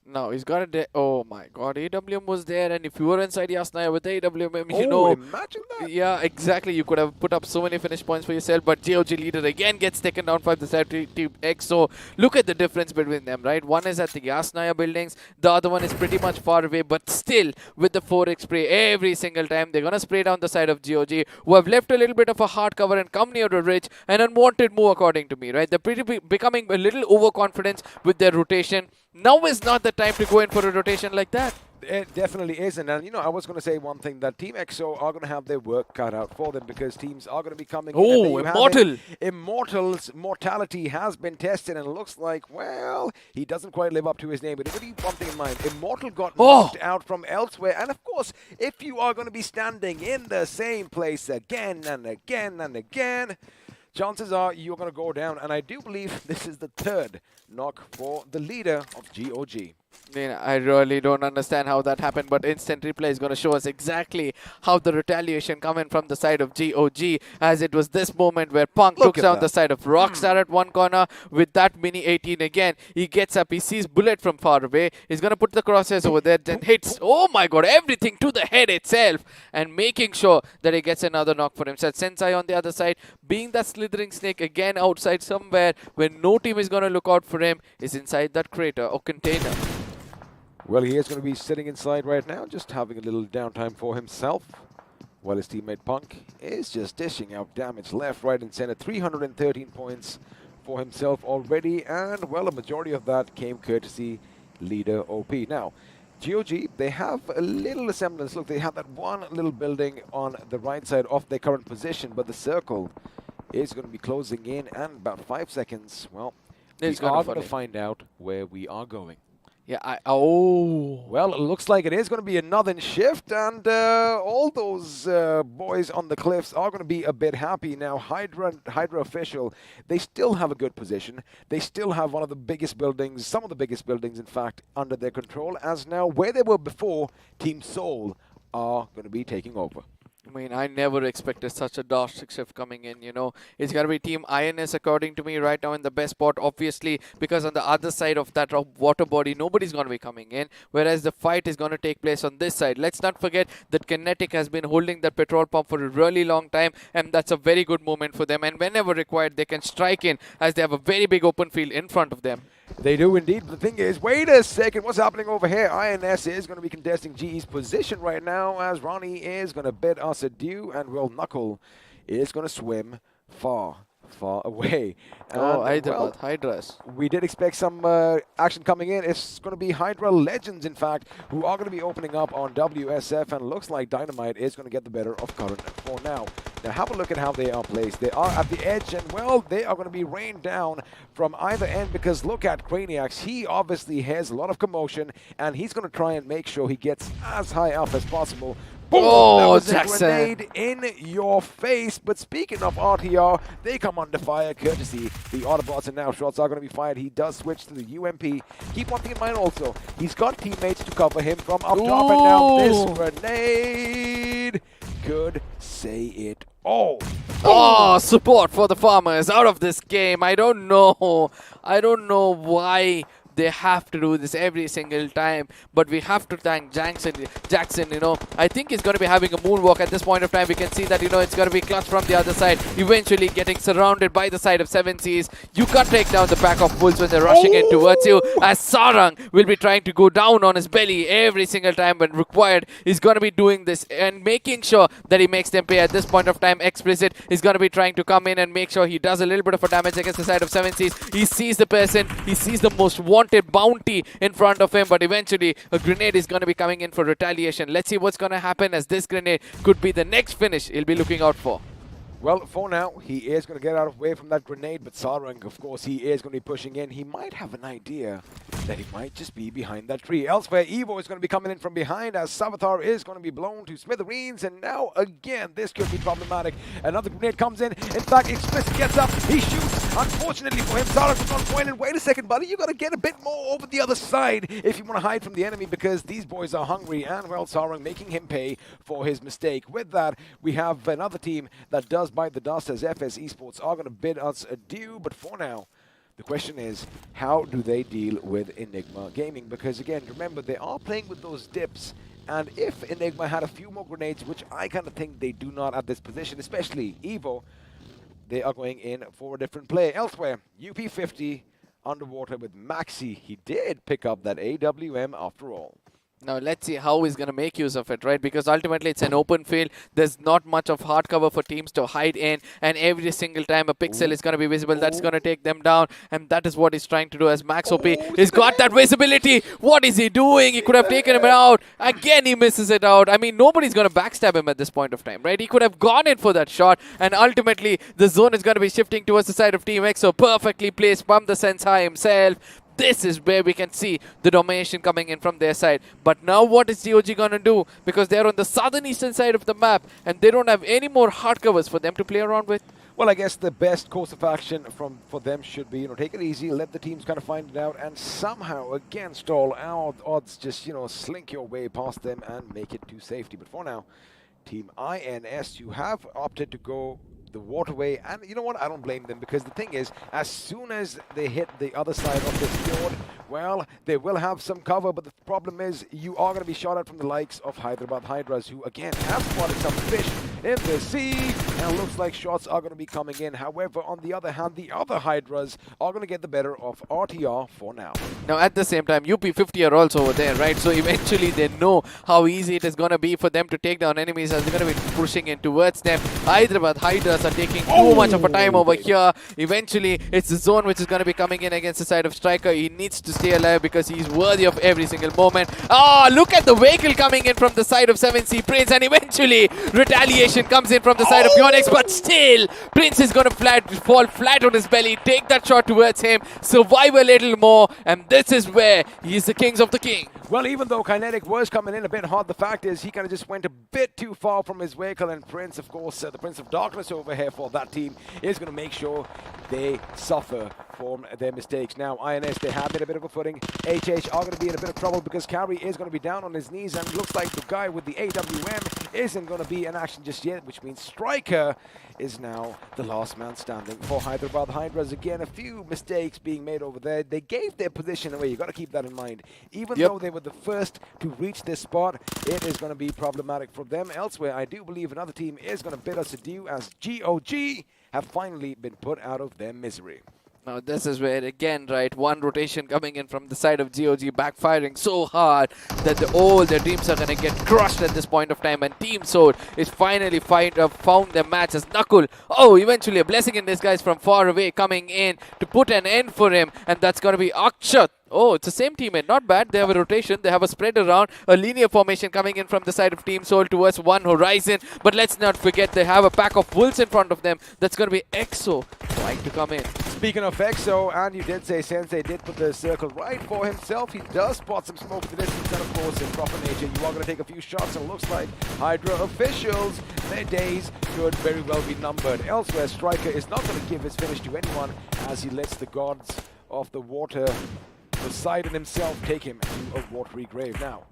No, he's got a... Oh my god, AWM was there, and if you were inside Yasnaya with AWM, you know... imagine that. Yeah, exactly. You could have put up so many finish points for yourself, but GOG leader again gets taken down by the side Team X. So look at the difference between them, right? One is at the Yasnaya buildings, the other one is pretty much far away, but still with the 4x spray every single time, they're going to spray down the side of GOG, who have left a little bit of a hard cover and come near the ridge. An unwanted move according to me, right? They're becoming a little overconfident with their rotation. Now is not the time to go in for a rotation like that. It definitely isn't. And, you know, I was going to say one thing, that Team EXO are going to have their work cut out for them, because teams are going to be coming in. Oh, Immortal! Immortal's mortality has been tested, and it looks like, well, he doesn't quite live up to his name. But keep one thing in mind. Immortal got knocked out from elsewhere. And, of course, if you are going to be standing in the same place again and again and again, chances are you're going to go down. And I do believe this is the third knock for the leader of GOG. I mean, I really don't understand how that happened, but instant replay is going to show us exactly how the retaliation coming from the side of GOG, as it was this moment where Punk looks down the side of Rockstar at one corner with that mini 18 again. He gets up, he sees Bullet from far away. He's going to put the crosshairs over there, then hits, oh my god, everything to the head itself, and making sure that he gets another knock for himself. Sensei on the other side, being that slithering snake again outside somewhere where no team is going to look out for him, is inside that crater or container. Well, he is going to be sitting inside right now, just having a little downtime for himself, while his teammate Punk is just dishing out damage left, right, and center. 313 points for himself already, and, well, a majority of that came courtesy leader OP. Now, GOG, they have a little semblance. Look, they have that one little building on the right side of their current position, but the circle is going to be closing in, and about 5 seconds, well, we are going to find out where we are going. Yeah, well, it looks like it is going to be another shift, and all those boys on the cliffs are going to be a bit happy now. Hydra official, they still have a good position. They still have one of the biggest buildings, some of the biggest buildings, in fact, under their control, as now where they were before, Team Seoul are going to be taking over. I mean, I never expected such a drastic shift coming in, you know. It's going to be Team INS, according to me, right now in the best spot, obviously, because on the other side of that water body, nobody's going to be coming in, whereas the fight is going to take place on this side. Let's not forget that Kinetic has been holding that petrol pump for a really long time, and that's a very good moment for them. And whenever required, they can strike in, as they have a very big open field in front of them. They do indeed. The thing is, wait a second, what's happening over here? INS is going to be contesting GE's position right now, as Ronnie is going to bid us adieu, and Will Knuckle is going to swim far away. Hyderabad, well, Hydras. We did expect some action coming in. It's going to be Hydra Legends, in fact, who are going to be opening up on WSF, and looks like Dynamite is going to get the better of Current for now. Now, have a look at how they are placed. They are at the edge, and, well, they are going to be rained down from either end, because look at Craniacs. He obviously has a lot of commotion, and he's going to try and make sure he gets as high up as possible. Boom! That was a grenade in your face. But speaking of RTR, they come under fire courtesy the Autobotz, and now shots are going to be fired. He does switch to the UMP. Keep one thing in mind also, he's got teammates to cover him from up top, and now this grenade could say it all. Oh, support for the farmers out of this game. I don't know why they have to do this every single time, but we have to thank Jackson, you know. I think he's going to be having a moonwalk at this point of time. We can see that, you know, it's going to be clutch from the other side, eventually getting surrounded by the side of 7Cs. You can't take down the pack of bulls when they're rushing in towards you, as Sarang will be trying to go down on his belly every single time when required. He's going to be doing this and making sure that he makes them pay at this point of time. Explicit is going to be trying to come in and make sure he does a little bit of a damage against the side of 7Cs. He sees the person, he sees the most wanted bounty in front of him, but eventually a grenade is going to be coming in for retaliation. Let's see what's going to happen, as this grenade could be the next finish he'll be looking out for. Well, for now, he is going to get out of way from that grenade, but Sarang, of course, he is going to be pushing in. He might have an idea that he might just be behind that tree. Elsewhere, Evo is going to be coming in from behind, as Savitar is going to be blown to smithereens, and now, again, this could be problematic. Another grenade comes in. In fact, Explicit gets up. He shoots. Unfortunately for him, Sarang is on point, and wait a second, buddy, you got to get a bit more over the other side if you want to hide from the enemy, because these boys are hungry, and, well, Sarang making him pay for his mistake. With that, we have another team that does bite the dust, as FS Esports are going to bid us adieu, but for now, The question is, how do they deal with Enigma Gaming? Because again, remember, they are playing with those dips. And if Enigma had a few more grenades, which I kind of think they do not at this position, especially Evo, they are going in for a different play. Elsewhere, UP50 underwater with Maxi. He did pick up that AWM after all. Now let's see how he's going to make use of it, right? Because ultimately it's an open field. There's not much of hard cover for teams to hide in. And every single time a pixel is going to be visible, that's going to take them down. And that is what he's trying to do as Max OP. He's got that visibility. What is he doing? He could have taken him out. Again, he misses it out. I mean, nobody's going to backstab him at this point of time, right? He could have gone in for that shot. And ultimately, the zone is going to be shifting towards the side of Team EXO. Perfectly placed. Pump the Sensei himself. This is where we can see the domination coming in from their side. But now what is GOG going to do? Because they're on the southern eastern side of the map and they don't have any more hard covers for them to play around with. Well, I guess the best course of action for them should be, take it easy, let the teams kind of find it out, and somehow, against all our odds, just, slink your way past them and make it to safety. But for now, Team INS, you have opted to go the waterway, and you know what, I don't blame them, because the thing is, as soon as they hit the other side of this fjord, well, they will have some cover, but the problem is you are going to be shot at from the likes of Hyderabad Hydras, who again have spotted some fish in the sea, and it looks like shots are going to be coming in. However, on the other hand, the other Hydras are going to get the better of RTR for now. Now at the same time, UP50 are also over there, right? So eventually they know how easy it is going to be for them to take down enemies as they're going to be pushing in towards them. Hyderabad Hydras are taking too much of a time over here. Eventually, it's the zone which is going to be coming in against the side of Striker. He needs to stay alive because he's worthy of every single moment. Ah, look at the vehicle coming in from the side of 7C Prince, and eventually retaliation comes in from the side of Yonex, but still Prince is going to fall flat on his belly, take that shot towards him, survive a little more, and this is where he's the kings of the king. Well, even though Kinetic was coming in a bit hard, the fact is he kind of just went a bit too far from his vehicle, and Prince, of course, the Prince of Darkness over here for that team is going to make sure they suffer from their mistakes. Now, INS, they have made a bit of a footing. HH are going to be in a bit of trouble because Carry is going to be down on his knees, and it looks like the guy with the AWM isn't going to be in action just yet, which means Striker is now the last man standing for Hyderabad Hydras. Again, a few mistakes being made over there. They gave their position away. You got to keep that in mind. Even though they were the first to reach this spot, it is going to be problematic for them. Elsewhere, I do believe another team is going to bid us adieu as GOG have finally been put out of their misery. Now this is where again, right, one rotation coming in from the side of GOG, backfiring so hard that all their dreams are going to get crushed at this point of time, and Team Sword is finally found their match as Knuckle. Oh, eventually a blessing in disguise from far away coming in to put an end for him, and that's going to be Akshat. Oh, it's the same teammate. Not bad. They have a rotation. They have a spread around. A linear formation coming in from the side of Team Soul towards one horizon. But let's not forget they have a pack of wolves in front of them. That's going to be EXO trying to come in. Speaking of EXO, and you did say Sensei did put the circle right for himself. He does spot some smoke to the distance, and of course, in proper nature, you are going to take a few shots. And it looks like Hydra officials, their days could very well be numbered. Elsewhere, Striker is not going to give his finish to anyone as he lets the gods of the water Poseidon himself take him to a watery grave. Now,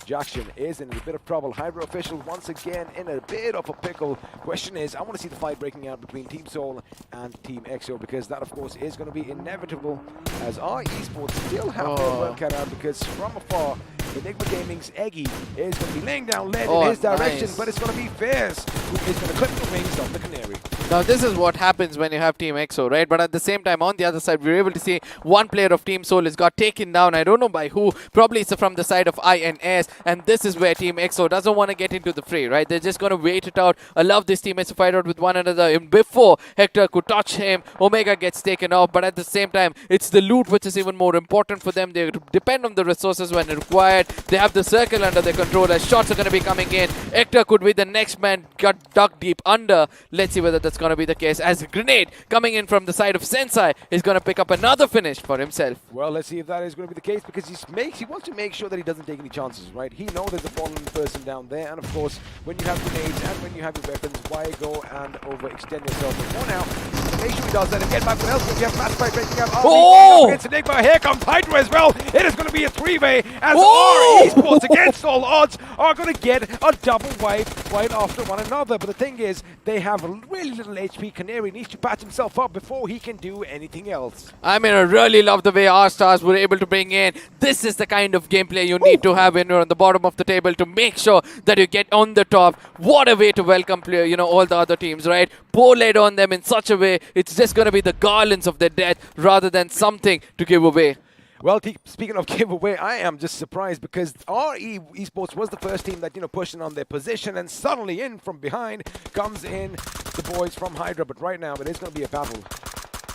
Jackson is in a bit of trouble. Hydra official once again in a bit of a pickle. Question is, I want to see the fight breaking out between Team Soul and Team EXO, because that, of course, is going to be inevitable, as our Esports still have their work cut out, because from afar, Enigma Gaming's Eggy is going to be laying down lead in his direction, but it's going to be Fierce who is going to clip the wings of the Canary. Now this is what happens when you have Team EXO, right? But at the same time, on the other side, we're able to see one player of Team Soul has got taken down. I don't know by who. Probably it's from the side of INS. And this is where Team EXO doesn't want to get into the fray, right? They're just going to wait it out, allow these teammates to fight out with one another. And before Hector could touch him, Omega gets taken off. But at the same time, it's the loot which is even more important for them. They depend on the resources when required. They have the circle under their control as shots are going to be coming in. Hector could be the next man, got dug deep under. Let's see whether that's going to be the case, as a grenade coming in from the side of Sensei is going to pick up another finish for himself. Well, let's see if that is going to be the case, because he wants to make sure that he doesn't take any chances, right? He knows there's a fallen person down there, and of course, when you have grenades and when you have your weapons, why go and overextend yourself? But for now, make sure he does that and get back with else. You have mass fight breaking out. Oh! Against Enigma. Here comes Hydra as well. It is going to be a three-way as our Esports against all odds are going to get a double wipe right after one another. But the thing is, they have really little HP. Canary needs to patch himself up before he can do anything else. I mean, I really love the way our stars were able to bring in. This is the kind of gameplay you need to have when you're on the bottom of the table to make sure that you get on the top. What a way to welcome all the other teams, right? Pour lead on them in such a way, it's just going to be the garlands of their death rather than something to give away. Well, speaking of giveaway, I am just surprised because RE Esports was the first team that, pushing on their position, and suddenly in from behind comes in the boys from Hydra. But right now, it is going to be a battle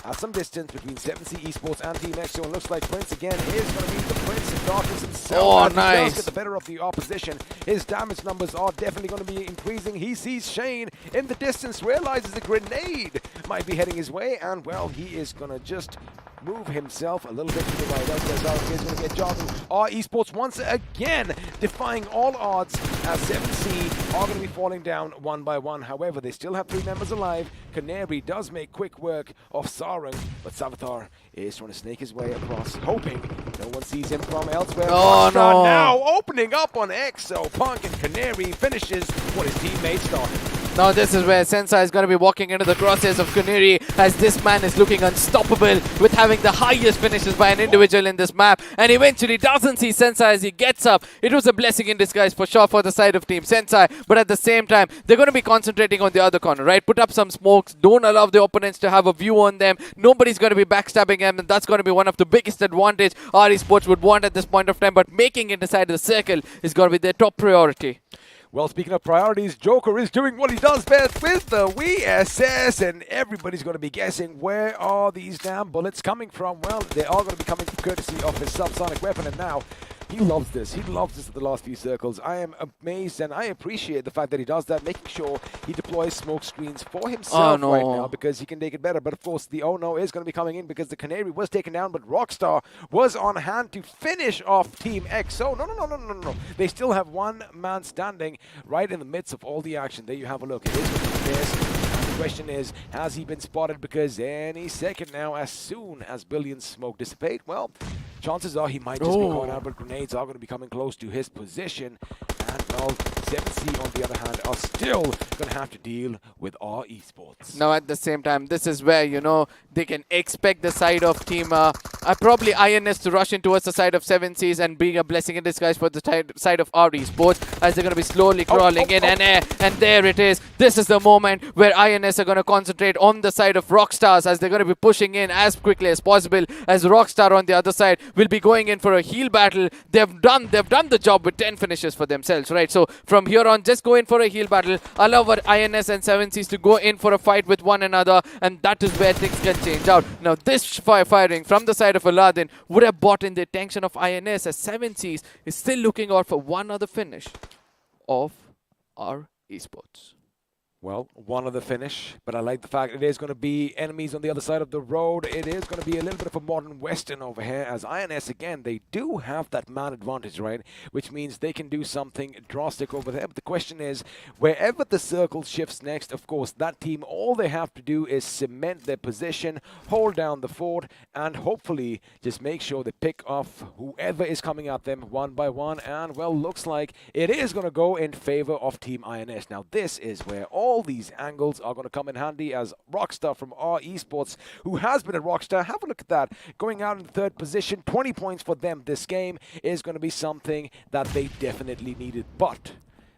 at some distance between 7C Esports and Team EXO. And looks like Prince again is going to be the Prince of Darkness himself. Oh, as nice. He does get the better of the opposition. His damage numbers are definitely going to be increasing. He sees Shane in the distance, realizes a grenade might be heading his way, and well, he is going to just move himself a little bit to the right. Elsewhere, is going to get jogging. Our Esports once again defying all odds as 7C are going to be falling down one by one. However, they still have 3 members alive. Canary does make quick work of Sarang, but Savathar is trying to snake his way across, hoping no one sees him from elsewhere. Oh, no. Now opening up on EXO. Punk and Canary finishes what his teammate started. Now this is where Sensei is going to be walking into the crosshairs of Canary, as this man is looking unstoppable with having the highest finishes by an individual in this map, and eventually doesn't see Sensei as he gets up. It was a blessing in disguise for sure for the side of Team Sensei, but at the same time, they're going to be concentrating on the other corner, right? Put up some smokes, don't allow the opponents to have a view on them. Nobody's going to be backstabbing them, and that's going to be one of the biggest advantage RE Sports would want at this point of time, but making it inside the circle is going to be their top priority. Well, speaking of priorities, Joker is doing what he does best with the VSS, and everybody's going to be guessing where are these damn bullets coming from. Well, they are going to be coming courtesy of his subsonic weapon, and now he loves this. He loves this at the last few circles. I am amazed, and I appreciate the fact that he does that, making sure he deploys smoke screens for himself right now, because he can make it better. But of course, the oh no is going to be coming in because the Canary was taken down, but Rockstar was on hand to finish off Team EXO. No. They still have one man standing right in the midst of all the action. There you have a look. It is this. The question is, has he been spotted? Because any second now, as soon as Billion's smoke dissipate, well, chances are he might just be caught out, but grenades are going to be coming close to his position. And well, 7C on the other hand are still going to have to deal with our esports. Now at the same time, this is where, they can expect the side of Team, probably INS to rush in towards the side of 7Cs and being a blessing in disguise for the side of RE Sports, as they're going to be slowly crawling in. And there it is. This is the moment where INS are going to concentrate on the side of Rockstars, as they're going to be pushing in as quickly as possible, as Rockstar on the other side will be going in for a heal battle. They've done the job with 10 finishes for themselves, right? So from here on, just go in for a heal battle, allow our INS and 7Cs to go in for a fight with one another, and that is where things can change out. Now this firing from the side of Aladdin would have brought in the attention of INS, as 7Cs is still looking out for one other finish of our esports. Well, one of the finish, but I like the fact it is going to be enemies on the other side of the road. It is going to be a little bit of a modern western over here, as INS, again, they do have that man advantage, right? Which means they can do something drastic over there. But the question is, wherever the circle shifts next, of course, that team, all they have to do is cement their position, hold down the fort, and hopefully just make sure they pick off whoever is coming at them one by one. And, well, looks like it is going to go in favor of Team INS. Now, this is where all these angles are going to come in handy, as Rockstar from our esports, who has been a Rockstar, have a look at that, going out in third position. 20 points for them this game is going to be something that they definitely needed. But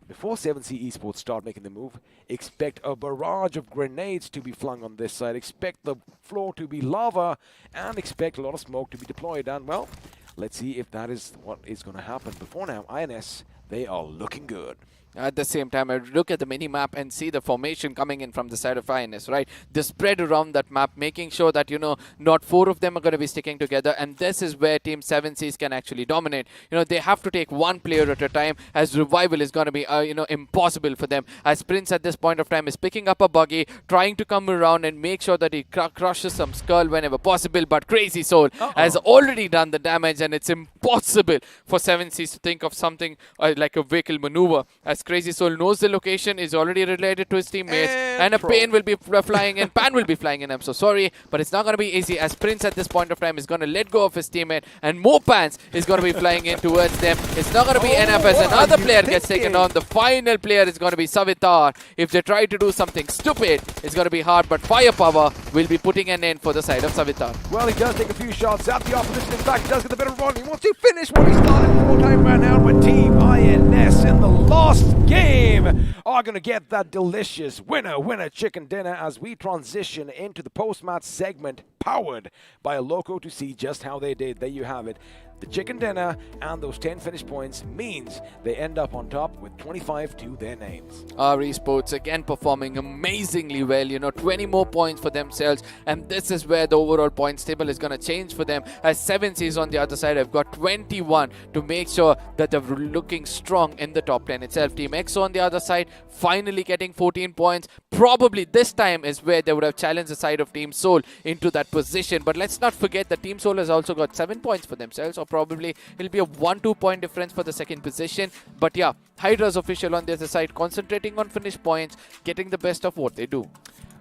before 7C Esports start making the move, expect a barrage of grenades to be flung on this side, expect the floor to be lava, and expect a lot of smoke to be deployed. And, well, let's see if that is what is going to happen. Before now, INS, they are looking good. At the same time, I look at the mini-map and see the formation coming in from the side of INS, right? The spread around that map, making sure that, not 4 of them are going to be sticking together, and this is where Team 7Cs can actually dominate. They have to take one player at a time, as revival is going to be, impossible for them, as Prince at this point of time is picking up a buggy, trying to come around and make sure that he crushes some skull whenever possible, but Crazy Soul has already done the damage, and it's impossible for 7Cs to think of something like a vehicle maneuver, as as Crazy Soul knows the location, is already related to his teammates, and a Pain will be flying in, Pan will be flying in. I'm so sorry, but it's not going to be easy, as Prince at this point of time is going to let go of his teammate, and more Pans is going to be flying in towards them. It's not going to be enough as another player gets taken on. The final player is going to be Savitar. If they try to do something stupid, it's going to be hard, but Firepower will be putting an end for the side of Savitar. Well, he does take a few shots at the opposition. In fact, he does get a bit of a run. He wants to finish what he started. 4-time ran out, but Team INS in the last game are going to get that delicious winner chicken dinner as we transition into the post-match segment powered by Loco to see just how they did. There you have it. The chicken dinner and those 10 finish points means they end up on top with 25 to their names. Our Esports again performing amazingly well, 20 more points for themselves, and this is where the overall points table is going to change for them, as 7Cs on the other side have got 21 to make sure that they're looking strong in the top 10 itself. Team EXO on the other side finally getting 14 points. Probably this time is where they would have challenged the side of Team Soul into that position, but let's not forget that Team Soul has also got 7 points for themselves, or probably it'll be a 1-2 point difference for the second position. But yeah, Hydra's official on the other side concentrating on finish points, getting the best of what they do.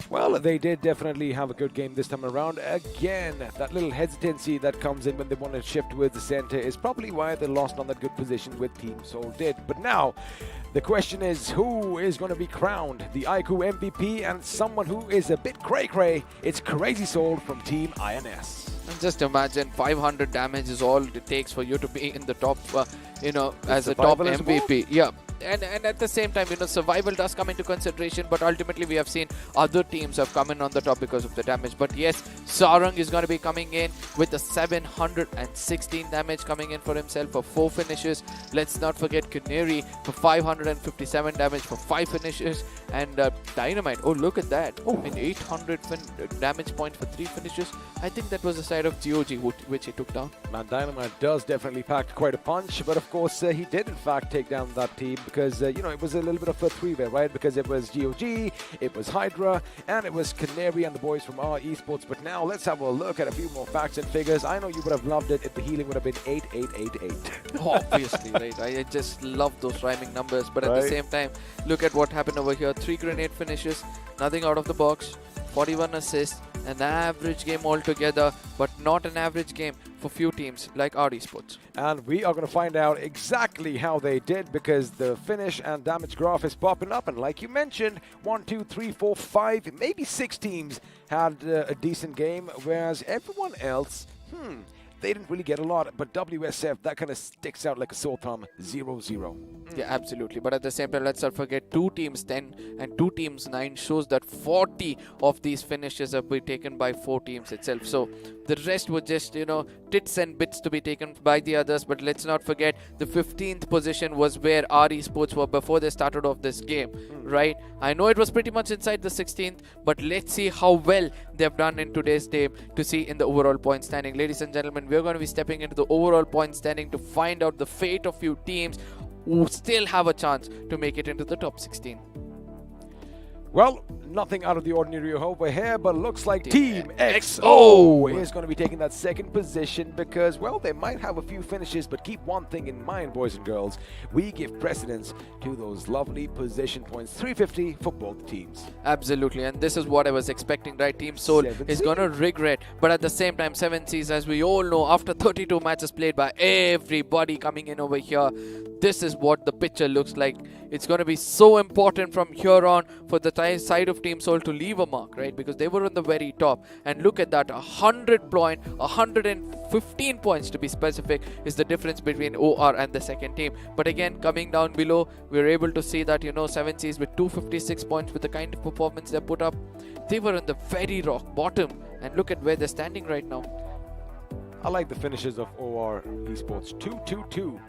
Well, they did definitely have a good game this time around. Again, that little hesitancy that comes in when they want to shift towards the center is probably why they lost on that good position with Team Soul did. But now, the question is, who is going to be crowned the iQOO MVP? And someone who is a bit cray-cray, it's Crazy Soul from Team INS. And just imagine 500 damage is all it takes for you to be in the top, as a top MVP. Yeah. And at the same time, survival does come into consideration, but ultimately we have seen other teams have come in on the top because of the damage. But yes, Sarang is going to be coming in with the 716 damage coming in for himself for 4 finishes. Let's not forget Kinetic for 557 damage for 5 finishes. And Dynamite, oh look at that, 800 damage points for 3 finishes. I think that was the side of GOG which he took down. Man, Dynamite does definitely pack quite a punch, but of course he did in fact take down that team because, it was a little bit of a three-way, right? Because it was GOG, it was Hydra, and it was Canary and the boys from our Esports. But now let's have a look at a few more facts and figures. I know you would have loved it if the healing would have been 8888. Obviously, right? I just love those rhyming numbers. But at the same time, look at what happened over here. 3 grenade finishes, nothing out of the box, 41 assists, an average game altogether, but not an average game for few teams like our Esports. And we are going to find out exactly how they did because the finish and damage graph is popping up. And like you mentioned, 1, 2, 3, 4, 5, maybe 6 teams had a decent game, whereas everyone else, they didn't really get a lot. But WSF, that kind of sticks out like a sore thumb, 0-0. Yeah, absolutely. But at the same time, let's not forget 2 teams 10 and 2 teams 9 shows that 40 of these finishes have been taken by 4 teams itself. So the rest were just, tits and bits to be taken by the others. But let's not forget the 15th position was where our Esports were before they started off this game, right? I know it was pretty much inside the 16th, but let's see how well they've done in today's game to see in the overall point standing. Ladies and gentlemen, we're going to be stepping into the overall point standing to find out the fate of few teams who still have a chance to make it into the top 16. Well, nothing out of the ordinary over here, but looks like Team XO is going to be taking that second position because, well, they might have a few finishes, but keep one thing in mind, boys and girls. We give precedence to those lovely position points, 350 for both teams. Absolutely, and this is what I was expecting, right? Team Soul is going to regret, but at the same time, 7Cs, as we all know, after 32 matches played by everybody coming in over here, this is what the picture looks like. It's going to be so important from here on for the side of Team Soul to leave a mark, right? Because they were on the very top. And look at that, 115 points to be specific is the difference between OR and the second team. But again, coming down below, we're able to see that, 7Cs with 256 points with the kind of performance they put up, they were on the very rock bottom. And look at where they're standing right now. I like the finishes of OR Esports, 2-2-2.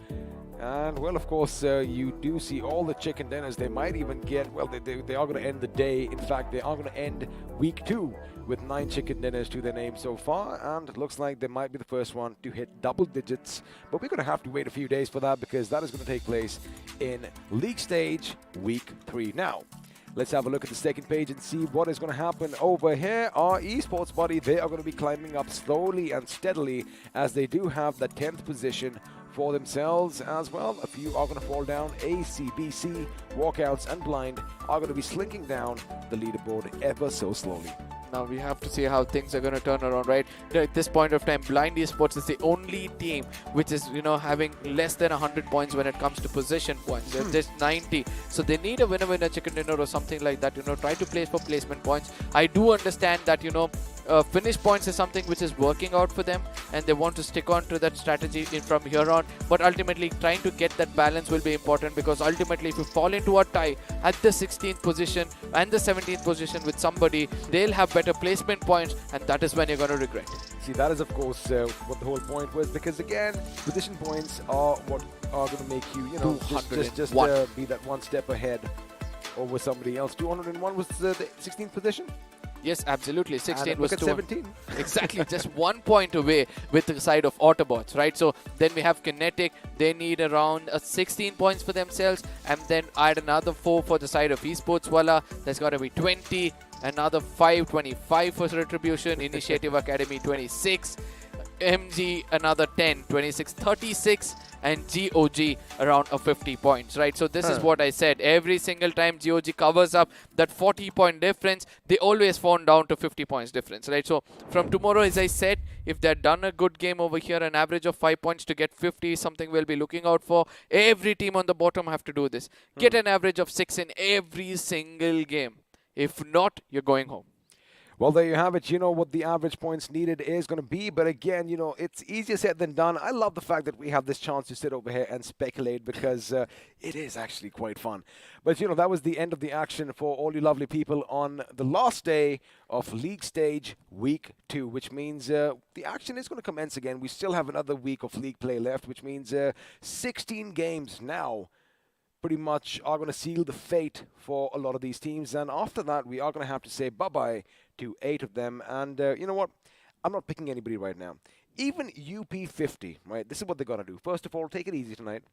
And, well, of course, you do see all the chicken dinners. They might even get, well, they are going to end the day. In fact, they are going to end week 2 with 9 chicken dinners to their name so far. And it looks like they might be the first one to hit double digits. But we're going to have to wait a few days for that because that is going to take place in League Stage week 3. Now, let's have a look at the second page and see what is going to happen over here. Our Esports buddy, they are going to be climbing up slowly and steadily as they do have the 10th position for themselves as well. A few are going to fall down. ACBC, Walkouts and Blind are going to be slinking down the leaderboard ever so slowly. Now we have to see how things are going to turn around, right? At this point of time, Blind Esports is the only team which is, having less than 100 points when it comes to possession points. They're just 90. So they need a winner-winner chicken dinner or something like that, try to place for placement points. I do understand that, finish points is something which is working out for them, and they want to stick on to that strategy from here on. But ultimately, trying to get that balance will be important, because ultimately, if you fall into a tie at the 16th position and the 17th position with somebody, they'll have better placement points, and that is when you're going to regret. See, that is of course what the whole point was, because again, position points are what are going to make you, just be that one step ahead over somebody else. 201 was the 16th position. Yes, absolutely. 16 was 17. Exactly, just 1 point away with the side of Autobotz, right? So then we have Kinetic. They need around 16 points for themselves, and then add another 4 for the side of Esports. Voila, there's got to be 20. Another 5, 25 for Retribution. Initiative Academy 26. MG another 10, 26, 36, and GOG around 50 points, right? So this is what I said. Every single time GOG covers up that 40-point difference, they always fall down to 50 points difference, right? So from tomorrow, as I said, if they're done a good game over here, an average of 5 points to get 50, something we'll be looking out for. Every team on the bottom have to do this. Get an average of 6 in every single game. If not, you're going home. Well, there you have it. You know what the average points needed is going to be. But again, it's easier said than done. I love the fact that we have this chance to sit over here and speculate, because it is actually quite fun. But, that was the end of the action for all you lovely people on the last day of League Stage Week 2, which means the action is going to commence again. We still have another week of League play left, which means 16 games now pretty much are going to seal the fate for a lot of these teams. And after that, we are going to have to say bye-bye to 8 of them. And you know what? I'm not picking anybody right now. Even UP50, right? This is what they're going to do. First of all, take it easy tonight.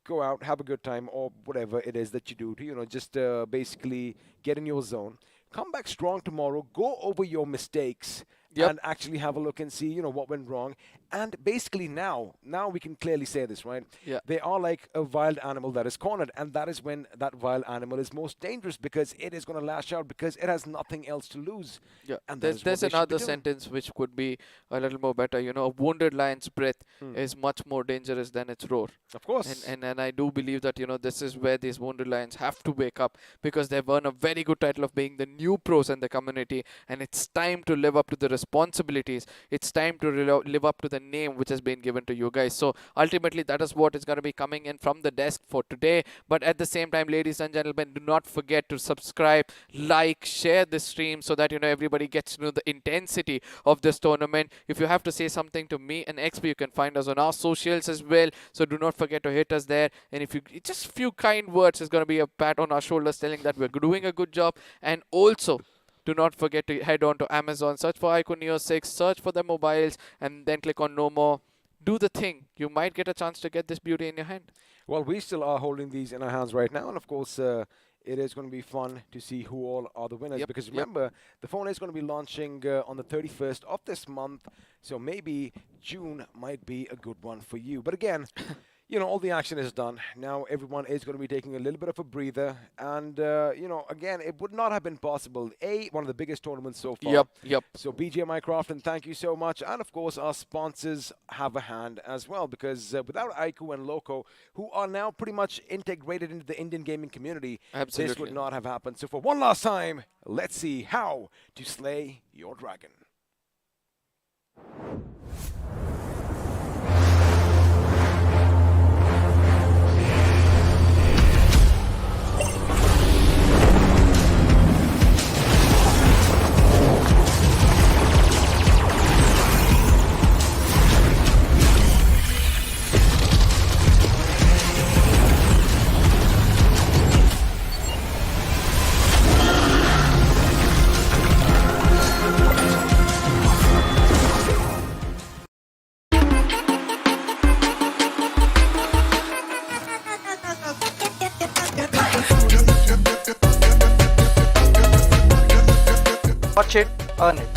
Go out, have a good time, or whatever it is that you do to, just basically get in your zone. Come back strong tomorrow. Go over your mistakes. And actually have a look and see, what went wrong. And basically now we can clearly say this, right? Yeah. They are like a wild animal that is cornered, and that is when that wild animal is most dangerous, because it is going to lash out, because it has nothing else to lose. Yeah. And there's another sentence which could be a little more better. A wounded lion's breath is much more dangerous than its roar. Of course. And I do believe that, this is where these wounded lions have to wake up, because they've earned a very good title of being the new pros in the community, and it's time to live up to the responsibilities. It's time to live up to the name which has been given to you guys. So ultimately, that is what is going to be coming in from the desk for today. But at the same time, ladies and gentlemen, do not forget to subscribe, like, share this stream, so that everybody gets to know the intensity of this tournament. If you have to say something to me and XP, you can find us on our socials as well. So do not forget to hit us there. And if you just a few kind words is going to be a pat on our shoulders, telling that we're doing a good job. And also, do not forget to head on to Amazon, search for iQOO Neo 6, search for the mobiles, and then click on No More. Do the thing. You might get a chance to get this beauty in your hand. Well, we still are holding these in our hands right now. And of course, it is going to be fun to see who all are the winners. Because remember, the phone is going to be launching on the 31st of this month. So maybe June might be a good one for you. But again, all the action is done. Now everyone is going to be taking a little bit of a breather. And, again, it would not have been possible. One of the biggest tournaments so far. Yep. So BGMI Crafton, thank you so much. And, of course, our sponsors have a hand as well. Because without iQOO and Loco, who are now pretty much integrated into the Indian gaming community, this would not have happened. So for one last time, let's see how to slay your dragon. Watch it, earn it.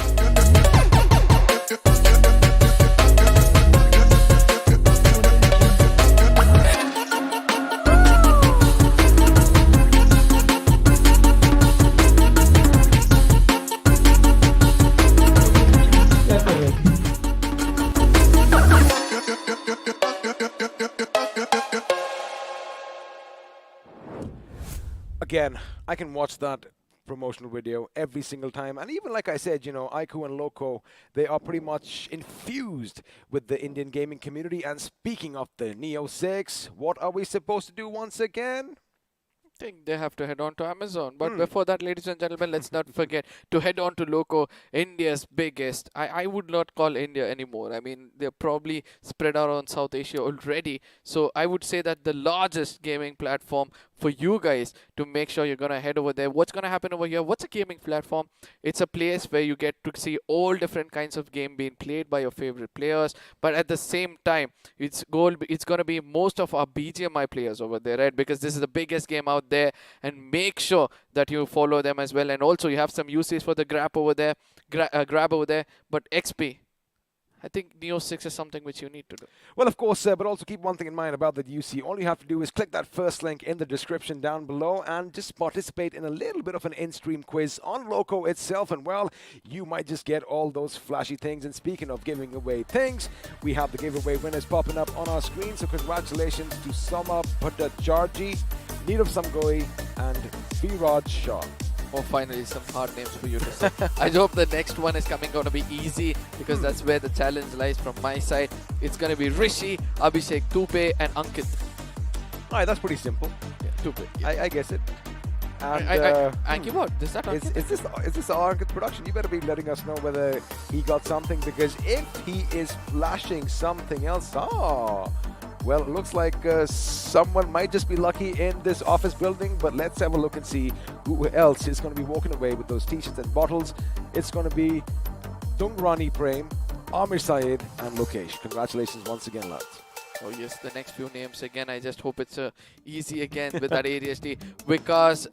again, I can watch that promotional video every single time, and even like I said, you know, iQOO and Loco, they are pretty much infused with the Indian gaming community. And speaking of the Neo 6, what are we supposed to do once again? I think they have to head on to Amazon. But before that, ladies and gentlemen, let's not forget to head on to Loco, India's biggest. I would not call India anymore. I mean, they're probably spread out on South Asia already. So I would say that the largest gaming platform for you guys to make sure you're going to head over there. What's going to happen over here? What's a gaming platform? It's a place where you get to see all different kinds of game being played by your favorite players. But at the same time, it's going to be most of our BGMI players over there, right? Because this is the biggest game out there, and make sure that you follow them as well. And also you have some usage for the grab over there, but XP, I think Neo 6 is something which you need to do. Well, of course, but also keep one thing in mind about the UC. All you have to do is click that first link in the description down below and just participate in a little bit of an in-stream quiz on Loco itself. And, well, you might just get all those flashy things. And speaking of giving away things, we have the giveaway winners popping up on our screen. So congratulations to Soma Bhattacharjee, Neerav Samgoi, and Viraj Shah. Oh, finally, some hard names for you to say. I hope the next one is going to be easy, because that's where the challenge lies from my side. It's going to be Rishi, Abhishek, Tupe, and Ankit. All right, that's pretty simple. Yeah, Tupe. Yeah. I guess it. And Anki, what? Is that Ankit? Is this our Ankit production? You better be letting us know whether he got something, because if he is flashing something else, well, it looks like someone might just be lucky in this office building, but let's have a look and see who else is going to be walking away with those t-shirts and bottles. It's going to be Tungrani Prem, Amir Syed, and Lokesh. Congratulations once again, lads. Oh yes, the next few names again. I just hope it's easy again with that ADHD. Vikas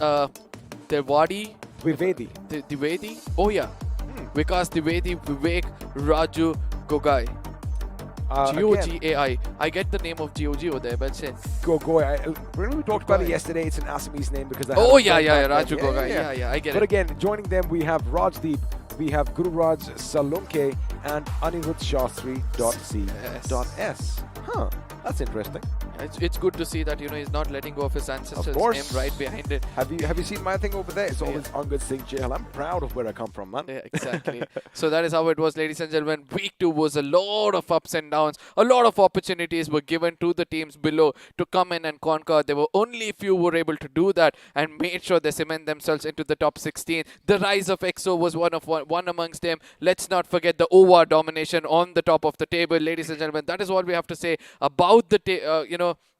Dwivedi. Oh yeah. Vikas Dwivedi, Vivek, Raju, Gogai. G-O-G-A-I. I get the name of G-O-G over there, but say Gogai. We talked about it yesterday. It's an Assamese name because Raju Gogai. Yeah, I get it. But again, joining them, we have Rajdeep, we have Gururaj Salunke, and Anirudh Shastri.C.S. Huh, that's interesting. It's good to see that, you know, he's not letting go of his ancestors' name right behind it. Have you seen my thing over there? It's always Angad Singh Chehal. I'm proud of where I come from, man. Yeah, exactly. So that is how it was, ladies and gentlemen. Week 2 was a lot of ups and downs. A lot of opportunities were given to the teams below to come in and conquer. There were only a few who were able to do that and made sure they cement themselves into the top 16. The rise of EXO was one amongst them. Let's not forget the OVA domination on the top of the table, ladies and gentlemen. That is all we have to say about the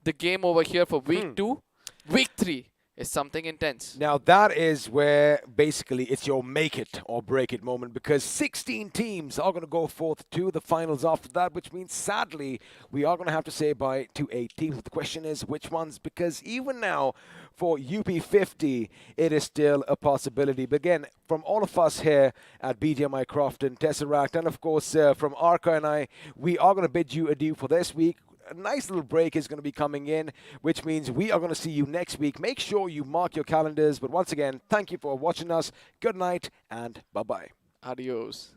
the game over here for week 2. Week 3 is something intense. Now that is where basically it's your make it or break it moment, because 16 teams are going to go forth to the finals after that, which means sadly we are going to have to say bye to 8 teams. The question is which ones, because even now for UP50 it is still a possibility. But again, from all of us here at BGMI Crofton, Tesseract, and of course from Arca and I, we are going to bid you adieu for this week. A nice little break is going to be coming in, which means we are going to see you next week. Make sure you mark your calendars. But once again, thank you for watching us. Good night and bye-bye. Adios.